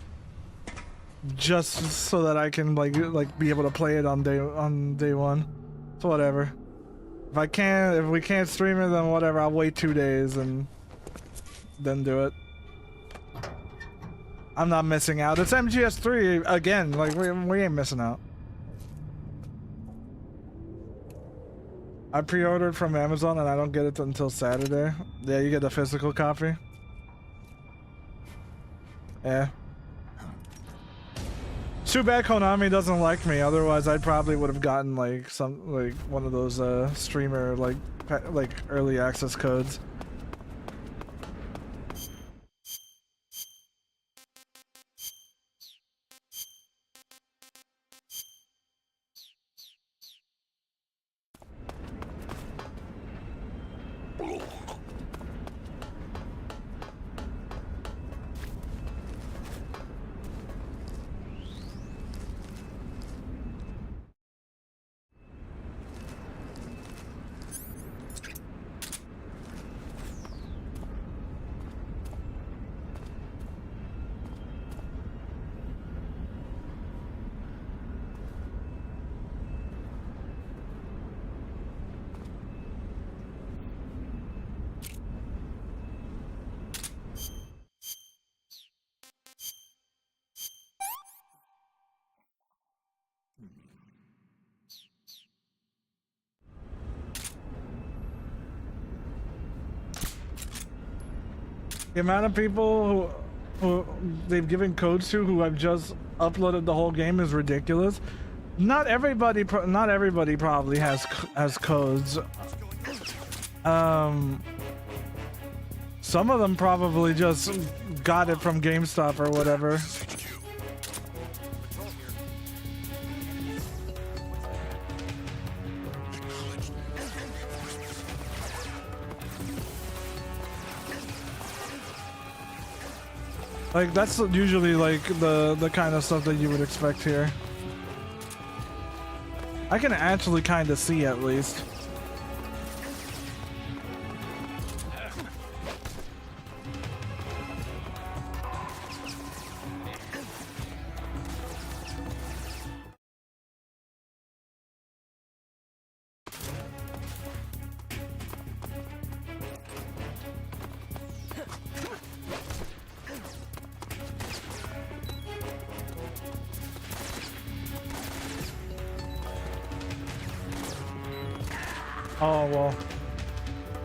just so that I can like be able to play it on day one. So whatever. If we can't stream it, then whatever. I'll wait 2 days and then do it. I'm not missing out. It's MGS3 again. Like we ain't missing out. I pre-ordered from Amazon and I don't get it until Saturday. Yeah, you get the physical copy. Yeah. Too bad Konami doesn't like me. Otherwise, I probably would have gotten like one of those streamer like early access codes. The amount of people who they've given codes to who have just uploaded the whole game is ridiculous. Not everybody probably has codes. Some of them probably just got it from GameStop or whatever. Like, that's usually like the kind of stuff that you would expect here. I can actually kind of see at least. Oh, well.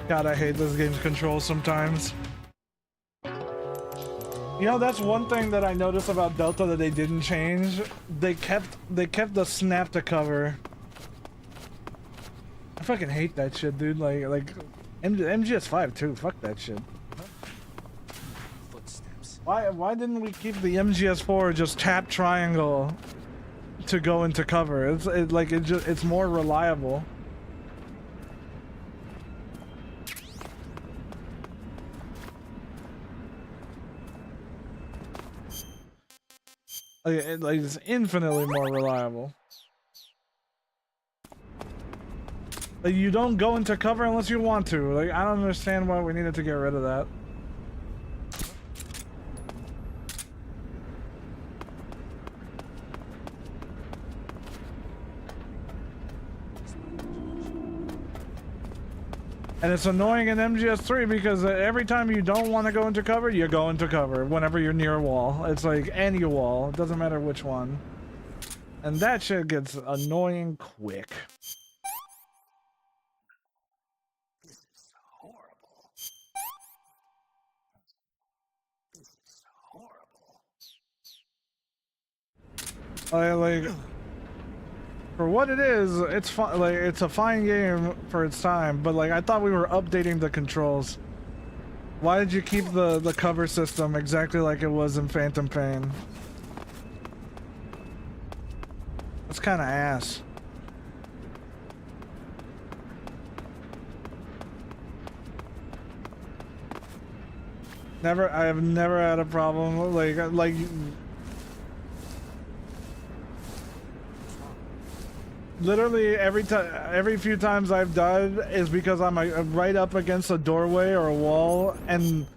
God, I hate this game's controls sometimes. You know, that's one thing that I noticed about Delta that they didn't change. They kept the snap to cover. I fucking hate that shit, dude. Like MGS5 too. Fuck that shit. Footsteps. Why didn't we keep the MGS4 just tap triangle to go into cover? It's more reliable. Like it's infinitely more reliable. Like, you don't go into cover unless you want to. Like, I don't understand why we needed to get rid of that. And it's annoying in MGS3 because every time you don't want to go into cover, you go into cover whenever you're near a wall. It's like any wall, it doesn't matter which one. And that shit gets annoying quick. This is horrible. This is horrible. Like, for what it is, it's fun. Like, it's a fine game for its time, but like, I thought we were updating the controls. Why did you keep the cover system exactly like it was in Phantom Pain? That's kind of ass. I have never had a problem like. Literally every few times I've died is because I'm right up against a doorway or a wall, and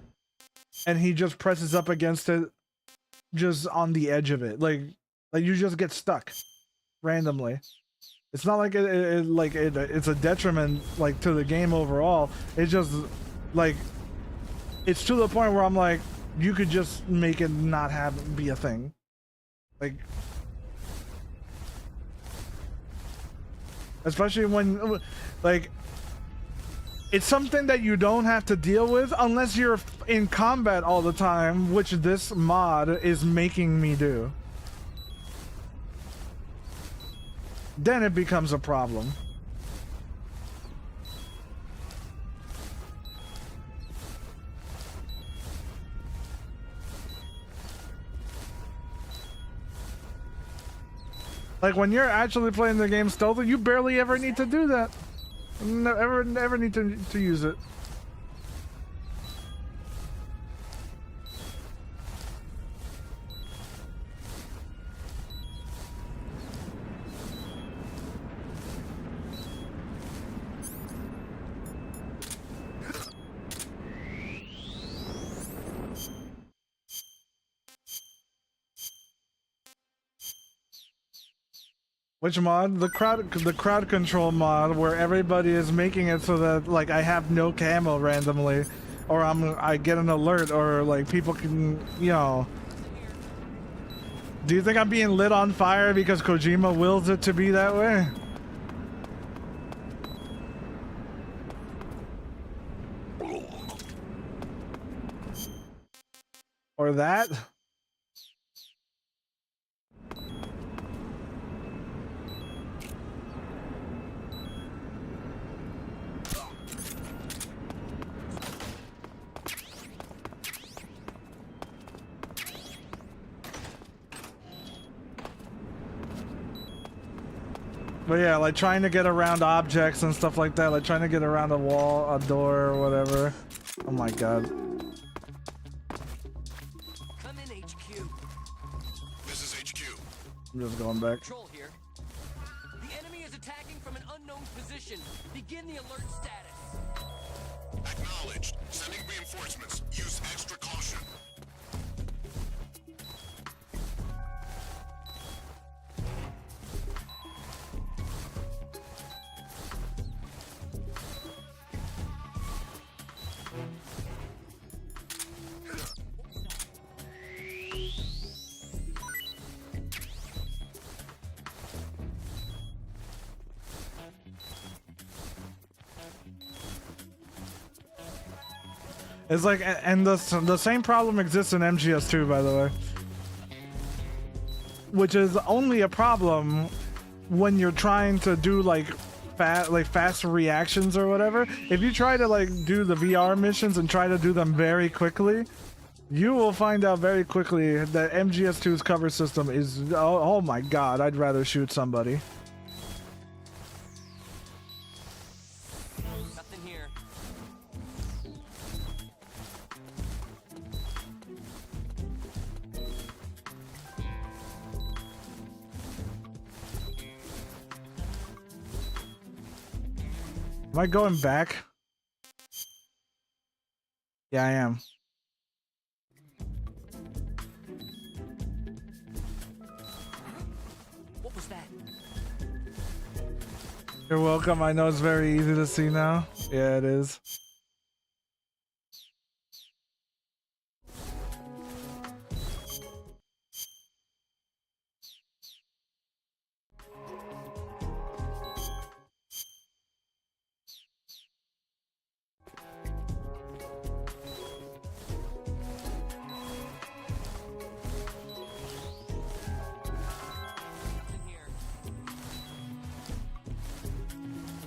he just presses up against it, just on the edge of it. Like you just get stuck randomly. It's not like it's a detriment like to the game overall. It's just like it's to the point where I'm like, you could just make it not be a thing. Like. Especially when, like, it's something that you don't have to deal with unless you're in combat all the time, which this mod is making me do. Then it becomes a problem. Like, when you're actually playing the game stealthy, you barely ever need to do that. Never need to use it. Which mod? The crowd control mod, where everybody is making it so that like I have no camo randomly, or I get an alert, or like people can, you know. Do you think I'm being lit on fire because Kojima wills it to be that way? Or that. But yeah, like trying to get around objects and stuff like that, like trying to get around a wall, a door, or whatever. Oh my god. Come in, HQ. This is HQ. I'm just going back. Control here. The enemy is attacking from an unknown position. Begin the alert status. Acknowledged. Sending reinforcements. Use extra caution. It's like, and the same problem exists in MGS2, by the way. Which is only a problem when you're trying to do like fast reactions or whatever. If you try to like do the VR missions and try to do them very quickly, you will find out very quickly that MGS2's cover system is, oh my god, I'd rather shoot somebody. Nothing here. Am I going back? Yeah, I am. What was that? You're welcome. I know it's very easy to see now. Yeah, it is.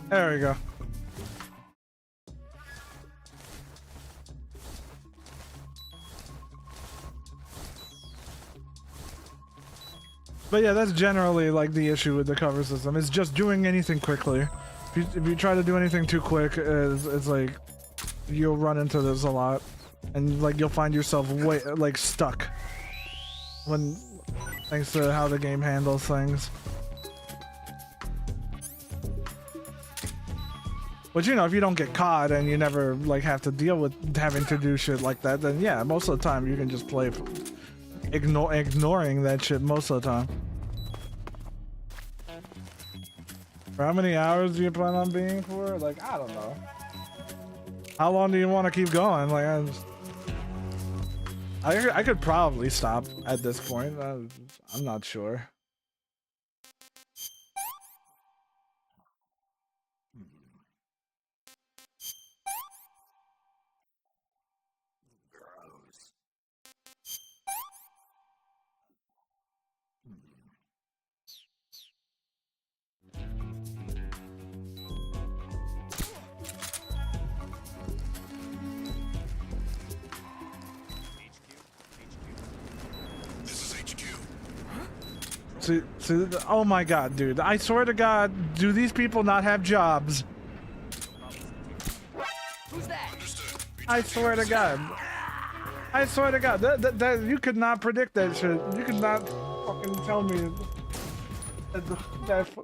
There we go. But yeah, that's generally like the issue with the cover system. It's just doing anything quickly. If you try to do anything too quick, it's like you'll run into this a lot, and like you'll find yourself like stuck when, thanks to how the game handles things. But you know, if you don't get caught and you never like have to deal with having to do shit like that, then yeah, most of the time you can just play ignoring that shit most of the time. For how many hours do you plan on being for? Like, I don't know. How long do you want to keep going? Like, I could probably stop at this point. I'm not sure. See, oh my god, dude. I swear to god, do these people not have jobs? Who's that? I swear to god. I swear to god, that you could not predict that shit. You could not fucking tell me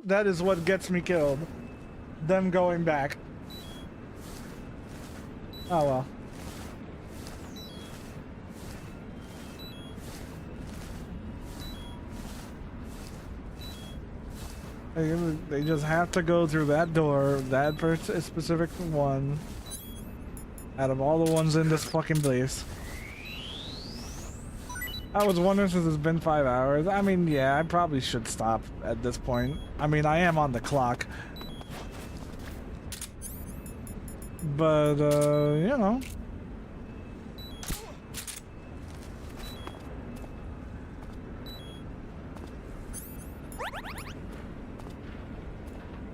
that is what gets me killed. Them going back. Oh well. They just have to go through that door, that specific one, out of all the ones in this fucking place. I was wondering since it's been 5 hours. I mean, yeah, I probably should stop at this point. I mean, I am on the clock. But, you know.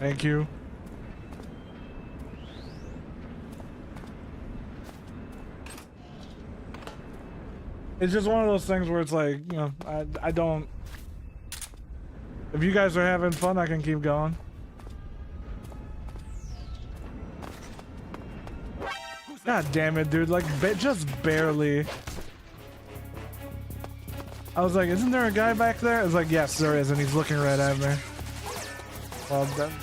Thank you. It's just one of those things where it's like, you know, I don't... If you guys are having fun, I can keep going. God damn it, dude. Like, just barely. I was like, isn't there a guy back there? It's like, yes, there is, and he's looking right at me. Well, that's...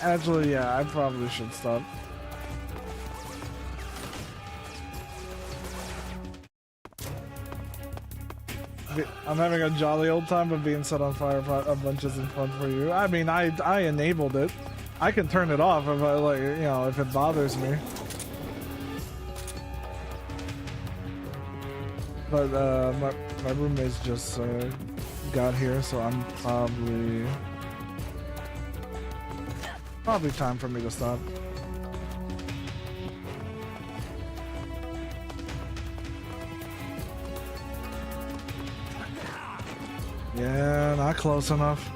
Actually, yeah, I probably should stop. I'm having a jolly old time, but being set on fire a bunch isn't fun for you. I mean, I enabled it. I can turn it off if I, like, you know, if it bothers me. But my roommates just got here, so I'm probably time for me to stop. Yeah, not close enough.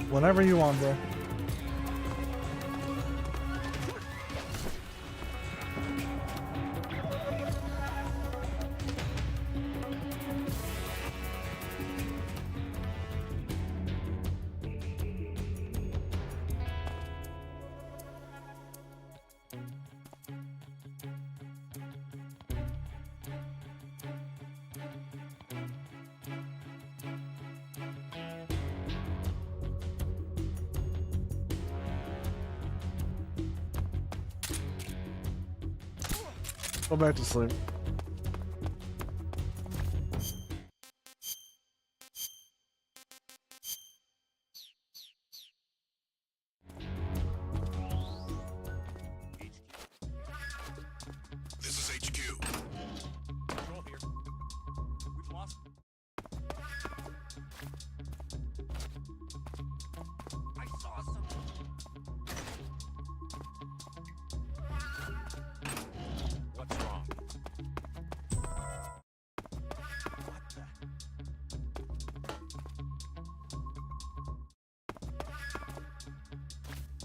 Whenever you want, bro. Go back to sleep. This is HQ. Control here. We've lost. I saw something. What's wrong?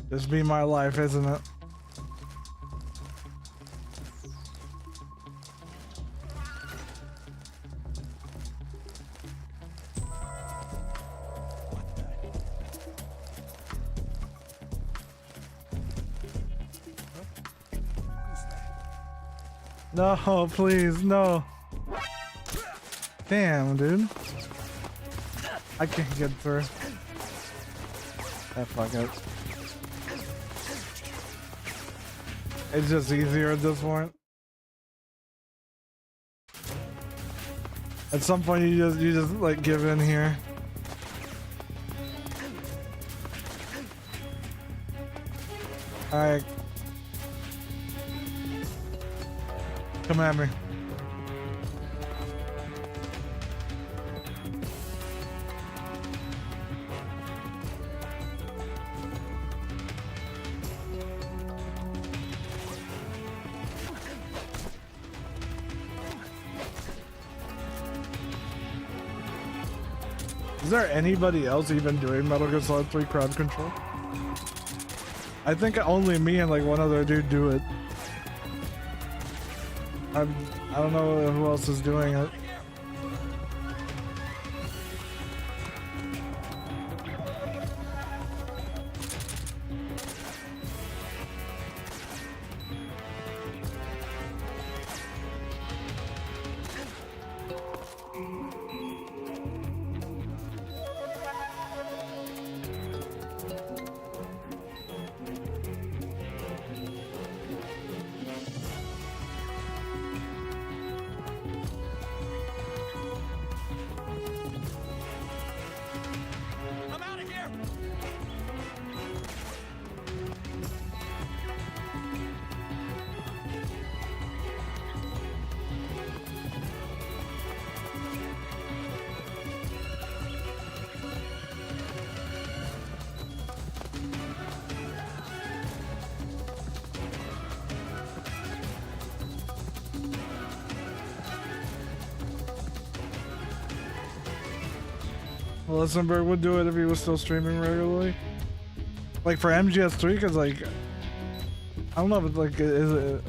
This be my life, isn't it? No, please, no. Damn, dude. I can't get through. Fuck it. It's just easier at this point. At some point, you just like give in here. All right. Come at me. Is there anybody else even doing Metal Gear Solid 3 crowd control? I think only me and like one other dude do it. I don't know who else is doing it. Listenberg would do it if he was still streaming regularly. Like for MGS3, because like I don't know if like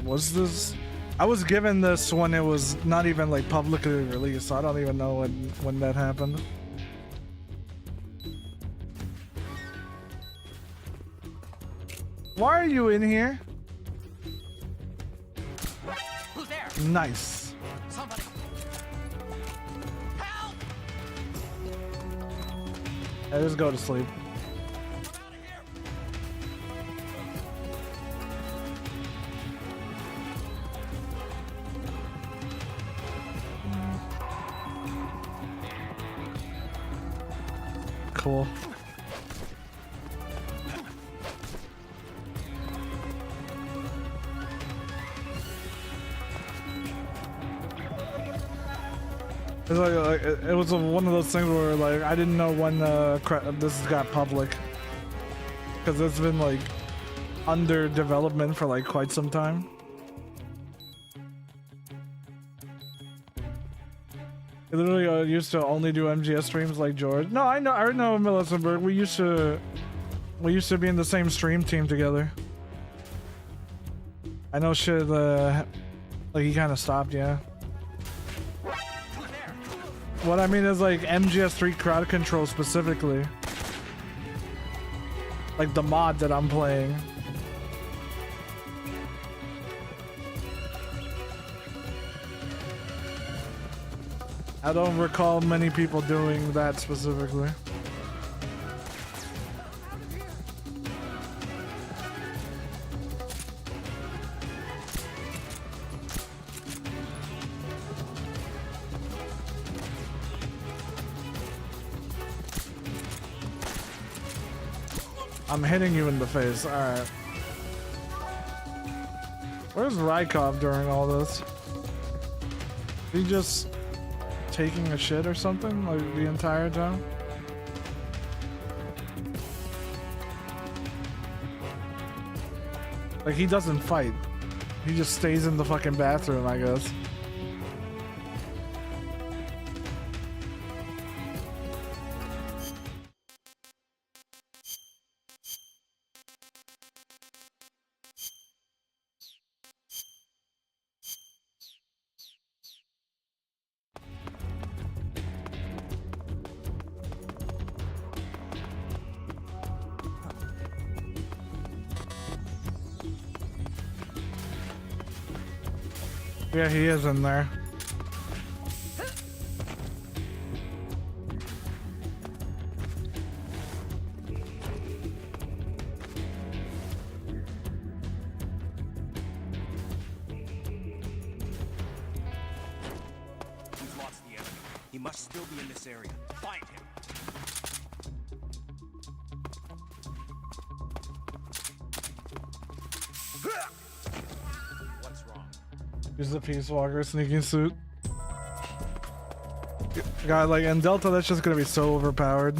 was this. I was given this when it was not even like publicly released, so I don't even know when that happened. Why are you in here? Who's there? Nice. Somebody. Help! Yeah, just go to sleep. Cool. It's like it was one of those things where like I didn't know when this got public, because it's been like under development for like quite some time. I literally used to only do MGS streams like George. No, I know Melissenberg. We used to be in the same stream team together. I know shit. Like he kind of stopped, yeah. What I mean is like MGS3 crowd control specifically. Like the mod that I'm playing. I don't recall many people doing that specifically. I'm hitting you in the face. Alright. Where's Rykov during all this? He just taking a shit or something like the entire time? Like he doesn't fight. He just stays in the fucking bathroom, I guess. Yeah, he is in there. We've lost the enemy. He must still be in this area. Find him. What's wrong? Here's the Peace Walker sneaking suit. God, like in Delta, that's just gonna be so overpowered.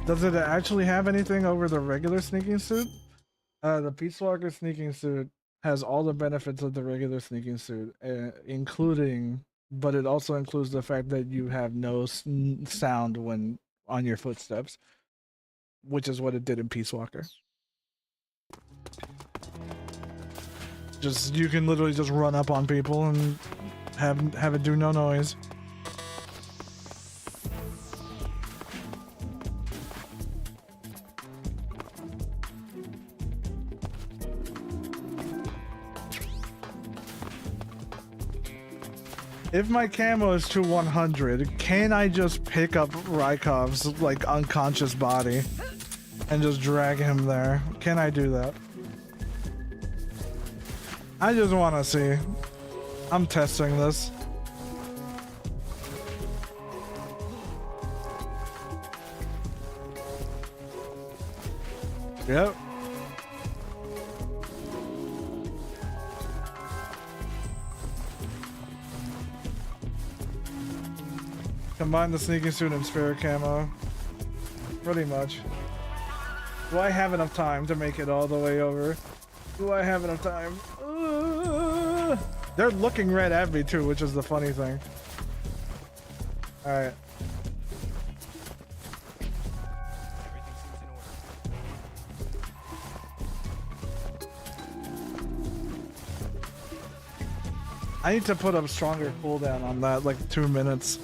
Does it actually have anything over the regular sneaking suit? The Peace Walker sneaking suit has all the benefits of the regular sneaking suit, including, but it also includes the fact that you have no sound when on your footsteps, which is what it did in Peace Walker. Just you can literally just run up on people and have it do no noise. If my camo is to 100, can I just pick up Rykov's like unconscious body and just drag him there? Can I do that? I just want to see. I'm testing this. Yep. Combine the sneaking suit and spare camo. Pretty much. Do I have enough time to make it all the way over? Do I have enough time? They're looking right at me too, which is the funny thing. Alright. I need to put a stronger cooldown on that, like 2 minutes.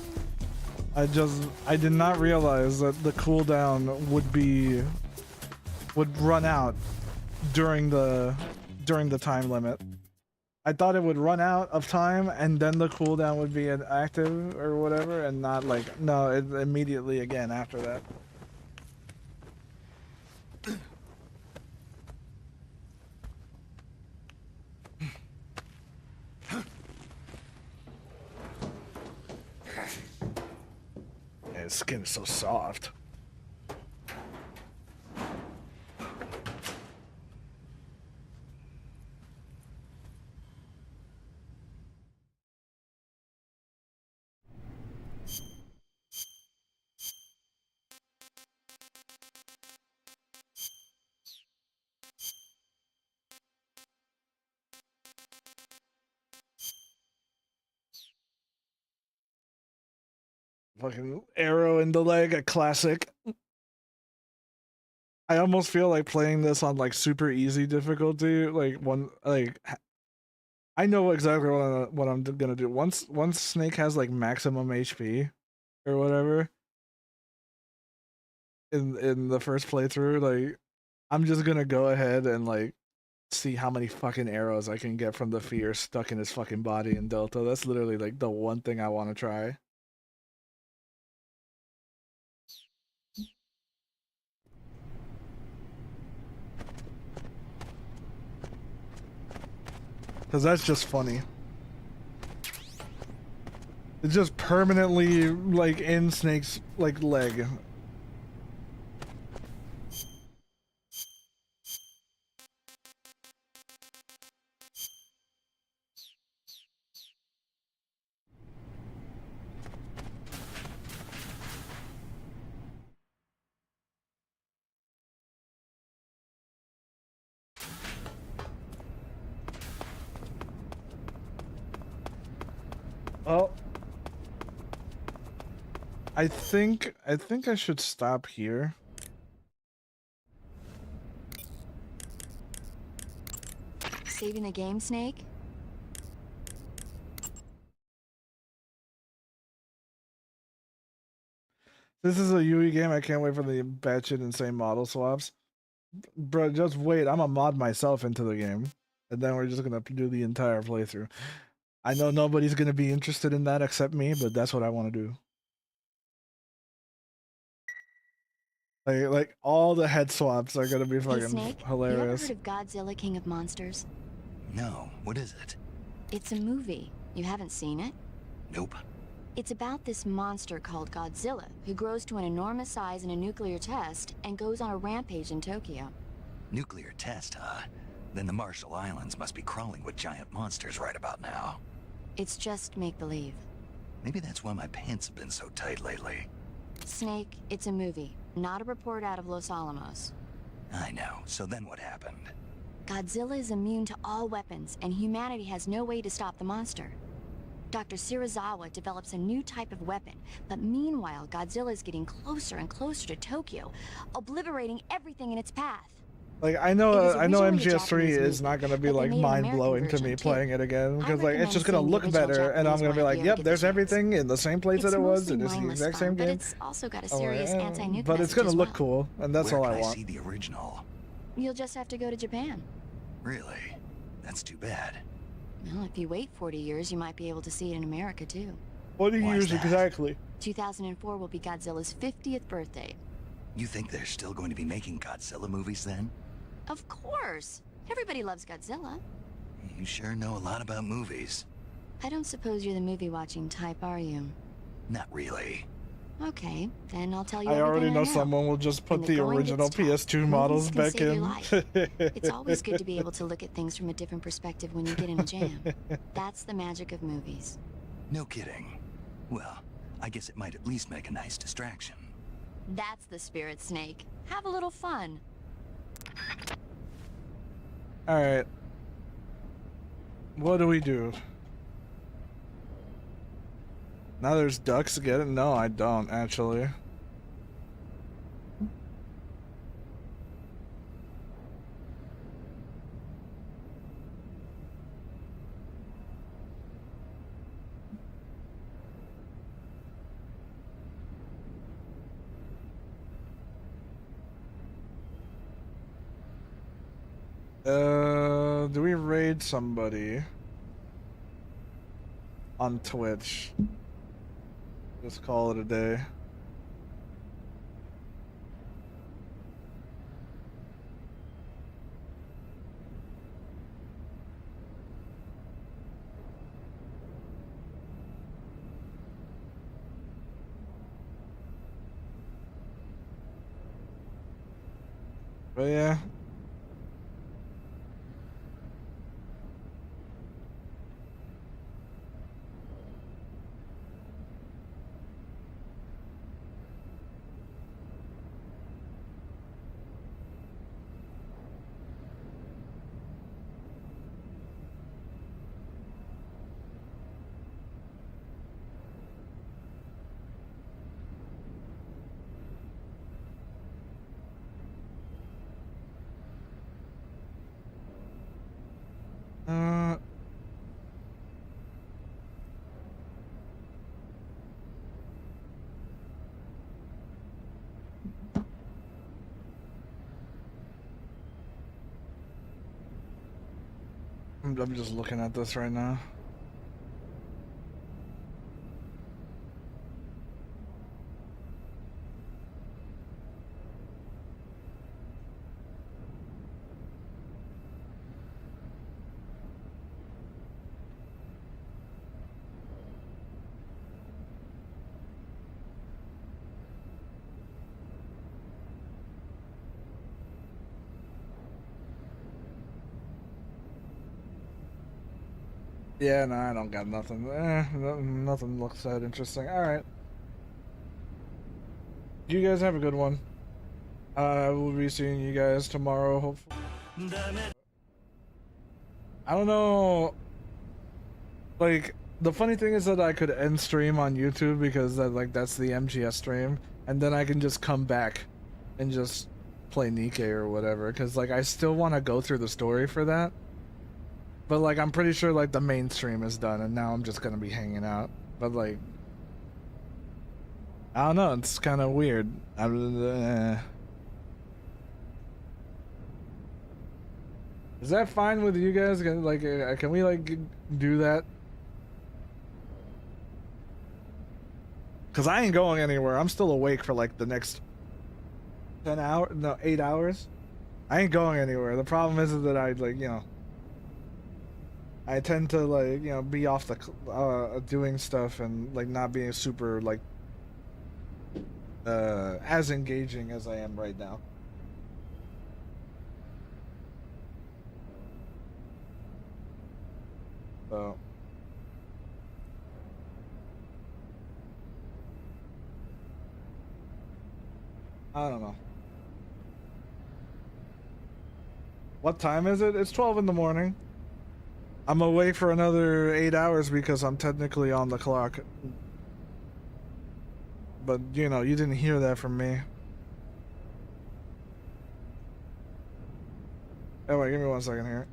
I did not realize that the cooldown would run out during the time limit. I thought it would run out of time and then the cooldown would be active or whatever, and not like, no, it immediately again after that. His skin is so soft. Fucking arrow in the leg, a classic. I almost feel like playing this on like super easy difficulty. I know exactly what I'm gonna do. Once Snake has like maximum HP or whatever in the first playthrough, like I'm just gonna go ahead and like see how many fucking arrows I can get from the fear stuck in his fucking body in Delta. That's literally like the one thing I want to try. Cause that's just funny. It's just permanently like in Snake's like leg. Oh. I think I should stop here. Saving the game, Snake? This is a UE game. I can't wait for the batshit insane model swaps. Bro, just wait. I'm gonna mod myself into the game. And then we're just gonna do the entire playthrough. I know nobody's gonna be interested in that except me, but that's what I want to do. Like all the head swaps are gonna be fucking Hey, Snake, hilarious. you ever heard of Godzilla King of Monsters? No, what is it? It's a movie. You haven't seen it? Nope. It's about this monster called Godzilla, who grows to an enormous size in a nuclear test and goes on a rampage in Tokyo. Nuclear test, huh? Then the Marshall Islands must be crawling with giant monsters right about now. It's just make-believe. Maybe that's why my pants have been so tight lately. Snake, it's a movie, not a report out of Los Alamos. I know. So then what happened? Godzilla is immune to all weapons, and humanity has no way to stop the monster. Dr. Shirazawa develops a new type of weapon, but meanwhile, Godzilla is getting closer and closer to Tokyo, obliterating everything in its path. Like I know originally a MGS3 Japanese is movie, not gonna be but they like made an mind American blowing to version, me too. playing it again because like it's recommend just gonna seeing the look original better, and I'm Japanese gonna be one like, if you yep, get there's the chance. everything in the same place It's that it was. mostly It is the mindless exact fun, same but game. it's also got a Oh, serious yeah. anti-nuke But it's message gonna as look well. cool, and that's Where all can I want. see the original? You'll just have to go to Japan. Really? That's too bad. Well, if you wait 40 years, you might be able to see it in America, too. 40 years exactly. 2004 will be Godzilla's 50th birthday. You think they're still going to be making Godzilla movies then? Of course! Everybody loves Godzilla. You sure know a lot about movies. I don't suppose you're the movie-watching type, are you? Not really. Okay, then I'll tell you I already know know. someone will just put When the going original gets tough, PS2 models movies can back save your in. life. It's always good to be able to look at things from a different perspective when you get in a jam. That's the magic of movies. No kidding. Well, I guess it might at least make a nice distraction. That's the spirit, Snake. Have a little fun. Alright. What do we do? Now there's ducks to get it? No, I don't, actually. Do we raid somebody on Twitch? Just call it a day. But yeah. I'm just looking at this right now. Yeah, no, I don't got nothing. Nothing looks that interesting. Alright. You guys have a good one. I will be seeing you guys tomorrow, hopefully. I don't know. Like, the funny thing is that I could end stream on YouTube because that's the MGS stream, and then I can just come back and just play Nikkei or whatever, because I still want to go through the story for that. But I'm pretty sure the main stream is done, and now I'm just gonna be hanging out. But I don't know, it's kind of weird. Is that fine with you guys? Can we do that? Cause I ain't going anywhere. I'm still awake for the next 8 hours. I ain't going anywhere. The problem is that I tend to be off the doing stuff and not being super as engaging as I am right now. So I don't know. What time is it? It's 12 in the morning. I'm awake for another 8 hours because I'm technically on the clock. But, you didn't hear that from me. Oh, wait, give me 1 second here.